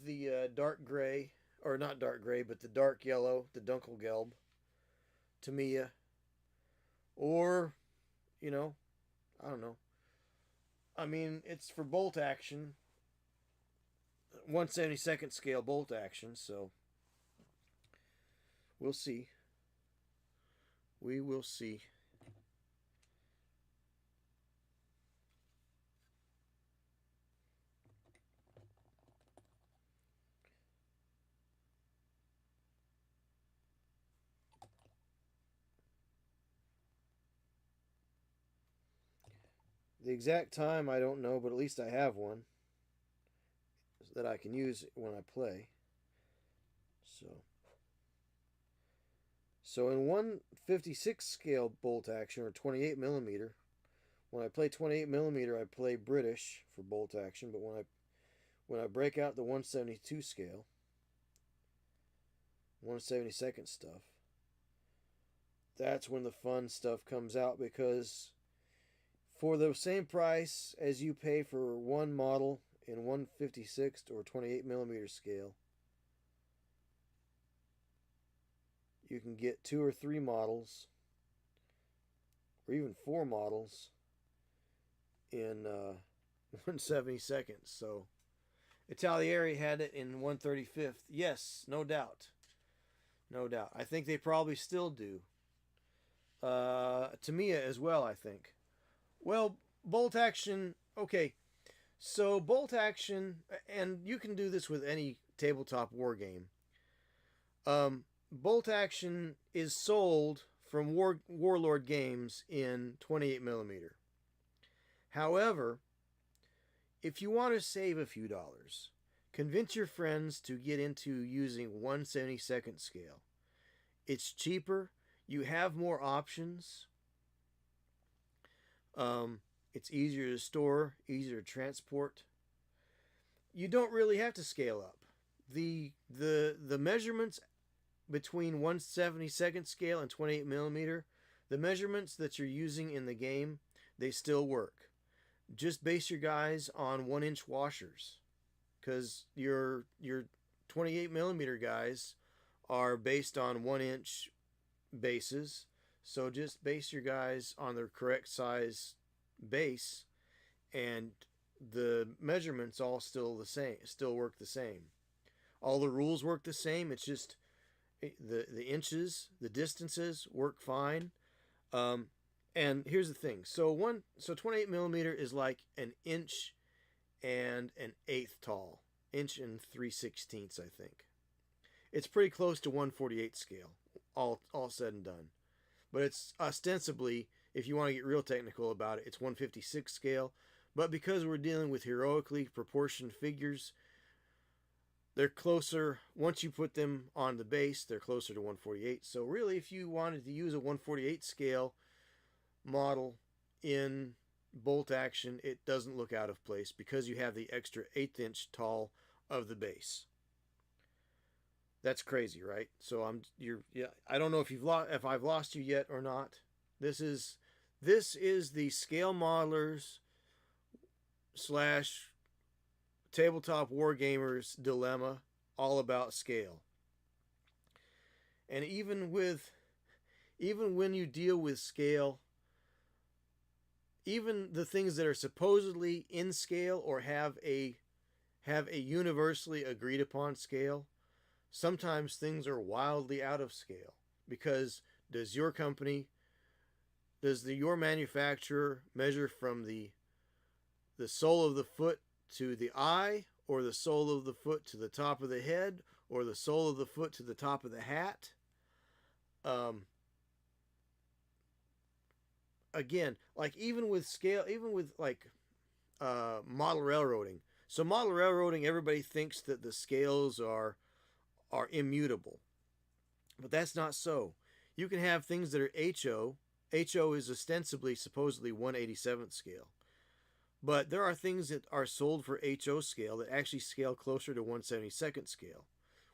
the dark gray, or not dark gray, but the dark yellow, the Dunkelgelb, Tamiya, or, you know, I don't know. I mean, it's for bolt action, 1/72nd scale bolt action, so we'll see. We will see. The exact time I don't know, but at least I have one that I can use when I play. So in 156 scale bolt action, or 28 millimeter, when I play 28 millimeter, I play British for bolt action. But when I break out the 172 scale, 172nd stuff, that's when the fun stuff comes out, because for the same price as you pay for one model in 156 or 28 millimeter scale, you can get 2 or 3 models, or even 4 models in 1/72. So Italieri had it in 1/35. Yes, no doubt. No doubt. I think they probably still do. Tamiya as well, I think. Well, bolt action, okay. So bolt action, and you can do this with any tabletop war game. Bolt action is sold from Warlord Games in 28 millimeter. However, if you want to save a few dollars, convince your friends to get into using 1/72 scale. It's cheaper. You have more options. It's easier to store, easier to transport. You don't really have to scale up. The measurements between 1/72 scale and 28 millimeter, the measurements that you're using in the game, they still work. Just base your guys on 1-inch washers, because your 28 millimeter guys are based on 1-inch bases. So just base your guys on the correct size base, and the measurements all still work the same. All the rules work the same. It's just the inches, the distances work fine. And here's the thing. So 28 millimeter is like an inch and an eighth tall, inch and 3/16, I think. It's pretty close to 1/48 scale, all said and done. But it's ostensibly, if you want to get real technical about it, it's 156 scale. But because we're dealing with heroically proportioned figures, they're closer. Once you put them on the base, they're closer to 148. So really, if you wanted to use a 148 scale model in bolt action, it doesn't look out of place, because you have the extra 1/8 inch tall of the base. That's crazy, right? So I don't know if I've lost you yet or not. This is the scale modelers / tabletop wargamers dilemma, all about scale. And even when you deal with scale, even the things that are supposedly in scale or have a universally agreed upon scale, sometimes things are wildly out of scale, because does your manufacturer measure from the sole of the foot to the eye, or the sole of the foot to the top of the head, or the sole of the foot to the top of the hat? Again, like even with scale, even with like model railroading. So model railroading, everybody thinks that the scales are immutable, but that's not so. You can have things that are HO. HO is ostensibly, supposedly 1/87th scale, but there are things that are sold for HO scale that actually scale closer to 1/72 scale,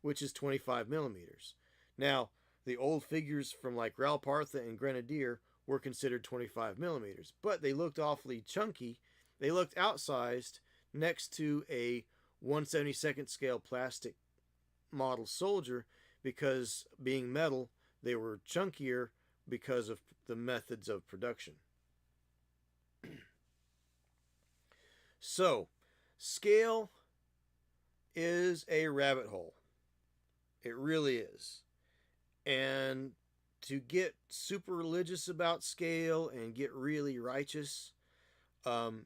which is 25 millimeters. Now, the old figures from like Ralpartha and Grenadier were considered 25 millimeters, but they looked awfully chunky. They looked outsized next to a 1/72 scale plastic model soldier, because being metal, they were chunkier because of the methods of production. So, scale is a rabbit hole. It really is. And to get super religious about scale and get really righteous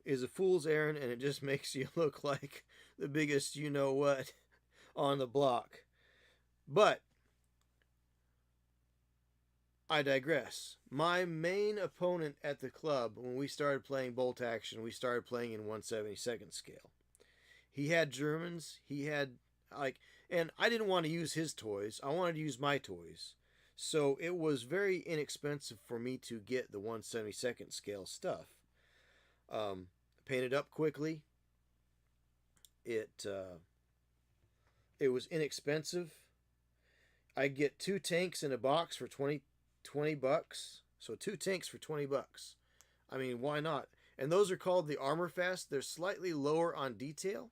is a fool's errand, and it just makes you look like the biggest you-know-what on the block. But I digress. My main opponent at the club, when we started playing bolt action, we started playing in 1/72nd scale. He had Germans. He had, like, and I didn't want to use his toys. I wanted to use my toys. So it was very inexpensive for me to get the 1/72nd scale stuff. Painted up quickly. It was inexpensive. I get 2 tanks in a box for 20 bucks. So 2 tanks for 20 bucks. I mean, why not? And those are called the Armor Fast. They're slightly lower on detail,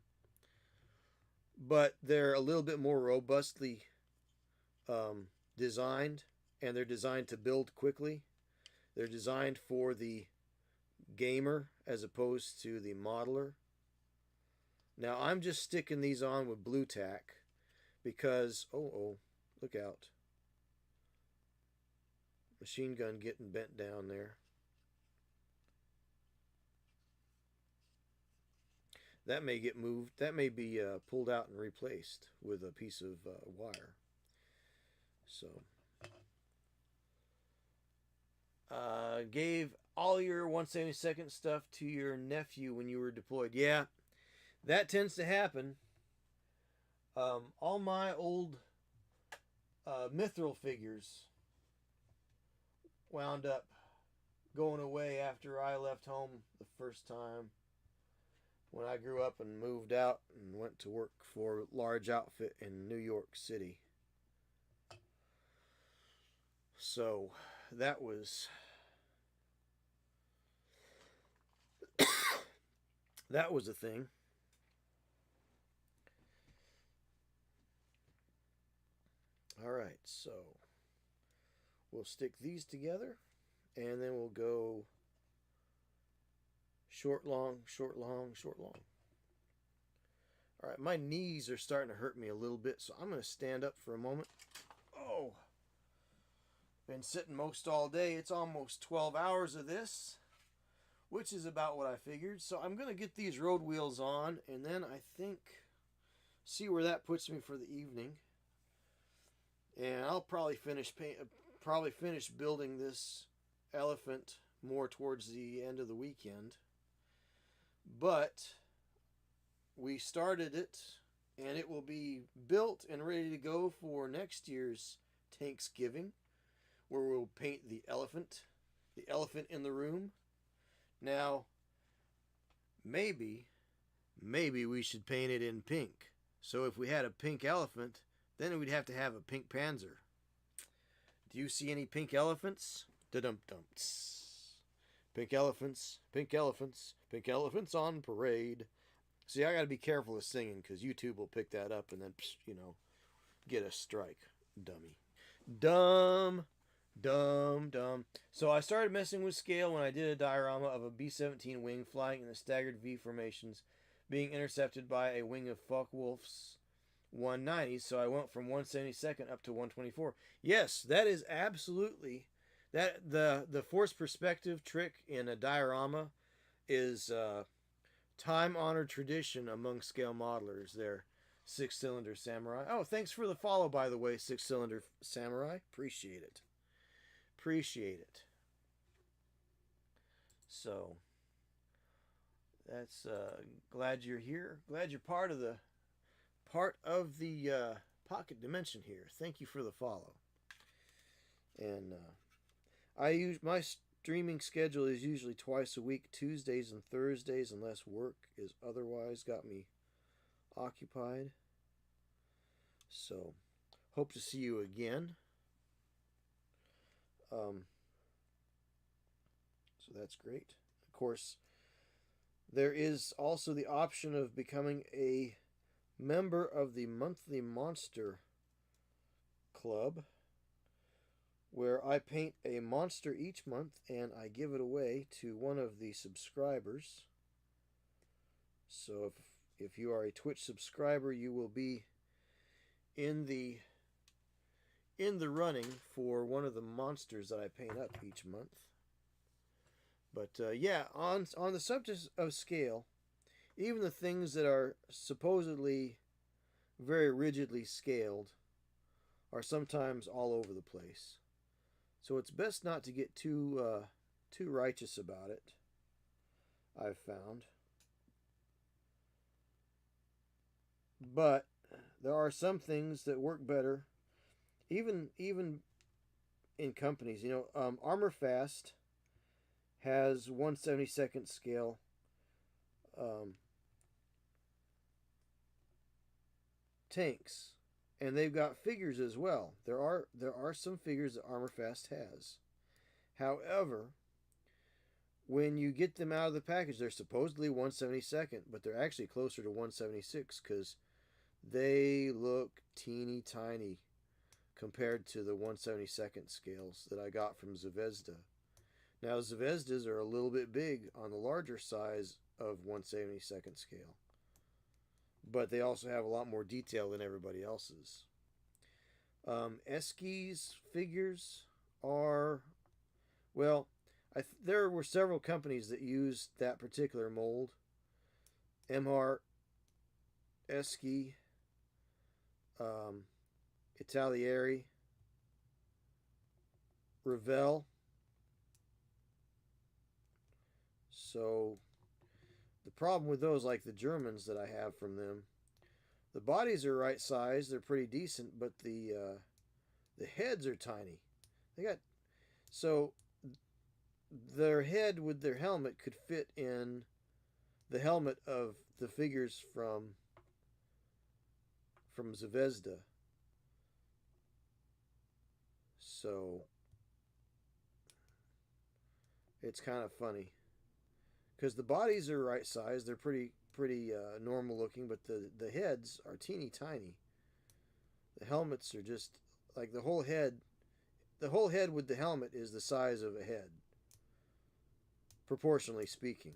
but they're a little bit more robustly designed, and they're designed to build quickly. They're designed for the gamer as opposed to the modeler. Now I'm just sticking these on with blue tack because, oh, look out. Machine gun getting bent down there. That may get moved. That may be pulled out and replaced with a piece of wire. So, gave all your 1/72nd stuff to your nephew when you were deployed. Yeah, that tends to happen. All my old mithril figures wound up going away after I left home the first time, when I grew up and moved out and went to work for a large outfit in New York City. So that was that was a thing. All right, so we'll stick these together, and then we'll go short, long, short, long, short, long. All right, my knees are starting to hurt me a little bit, so I'm going to stand up for a moment. Oh, been sitting most all day. It's almost 12 hours of this, which is about what I figured. So I'm going to get these road wheels on, and then I think see where that puts me for the evening. And I'll probably finish building this elephant more towards the end of the weekend. But we started it, and it will be built and ready to go for next year's Thanksgiving, where we'll paint the elephant in the room. Now, maybe we should paint it in pink. So if we had a pink elephant, then we'd have to have a pink panzer. Do you see any pink elephants? Da-dum-dum. Pink elephants, pink elephants, pink elephants on parade. See, I got to be careful of singing because YouTube will pick that up and then, get a strike. Dummy. Dumb. So I started messing with scale when I did a diorama of a B-17 wing flying in the staggered V formations, being intercepted by a wing of Focke-Wulf's 190. So I went from 1/72nd up to 1/24. Yes, that is absolutely that the forced perspective trick in a diorama is time-honored tradition among scale modelers. There, 6-cylinder samurai. Oh, thanks for the follow, by the way, 6-cylinder samurai. Appreciate it. So that's glad you're here. Glad you're part of the pocket dimension here. Thank you for the follow. And my streaming schedule is usually twice a week, Tuesdays and Thursdays, unless work is otherwise got me occupied. So hope to see you again. So that's great. Of course, there is also the option of becoming a member of the monthly monster club, where I paint a monster each month and I give it away to one of the subscribers. So if you are a Twitch subscriber, you will be in the running for one of the monsters that I paint up each month. But yeah, on the subject of scale, even the things that are supposedly very rigidly scaled are sometimes all over the place. So it's best not to get too righteous about it, I've found. But there are some things that work better, even in companies. Armor Fast has 1/72nd scale um, tanks, and they've got figures as well. There are some figures that Armor Fast has. However, when you get them out of the package, they're supposedly 1/72nd, but they're actually closer to 1/76 because they look teeny tiny compared to the 1/72nd scales that I got from Zvezda. Now, Zvezdas are a little bit big on the larger size of 1/72nd scale, but they also have a lot more detail than everybody else's. Eski's figures are, well, there were several companies that used that particular mold. Emhart, Eski, Italieri, Revell. So the problem with those, like the Germans that I have from them, the bodies are right size, they're pretty decent, but the heads are tiny. They got so their head with their helmet could fit in the helmet of the figures from Zvezda. So it's kind of funny because the bodies are right size, they're pretty normal looking, but the heads are teeny tiny. The helmets are just like the whole head with the helmet is the size of a head, proportionally speaking.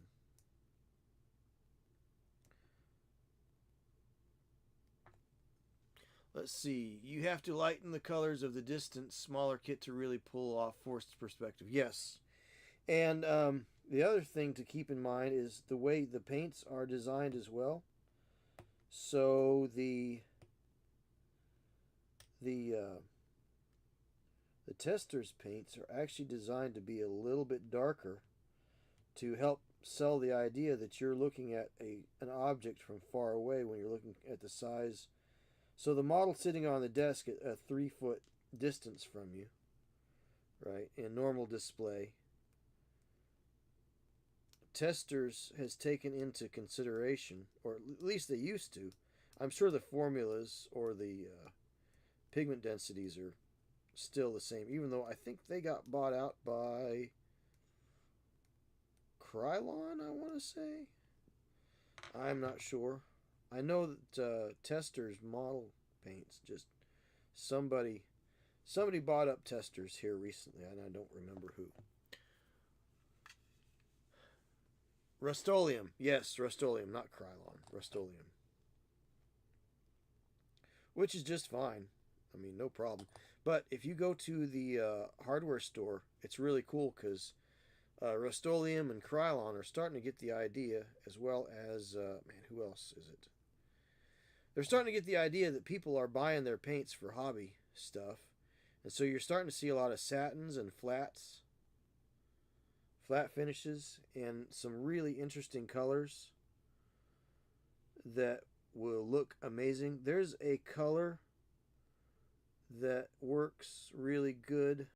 Let's see. You have to lighten the colors of the distant, smaller kit to really pull off forced perspective. Yes. And the other thing to keep in mind is the way the paints are designed as well. So the tester's paints are actually designed to be a little bit darker to help sell the idea that you're looking at an object from far away when you're looking at the size. So the model sitting on the desk at a 3-foot distance from you, right, in normal display, Testers has taken into consideration, or at least they used to. I'm sure the formulas or the pigment densities are still the same, even though I think they got bought out by Krylon, I want to say. I'm not sure. I know that Testers model paints, just somebody bought up Testers here recently, and I don't remember who. Rust-Oleum. Yes, Rust-Oleum, not Krylon. Rust-Oleum. Which is just fine. I mean, no problem. But if you go to the hardware store, it's really cool because Rust-Oleum and Krylon are starting to get the idea, as well as, man, who else is it? They're starting to get the idea that people are buying their paints for hobby stuff. And so you're starting to see a lot of satins and flat finishes, and some really interesting colors that will look amazing. There's a color that works really good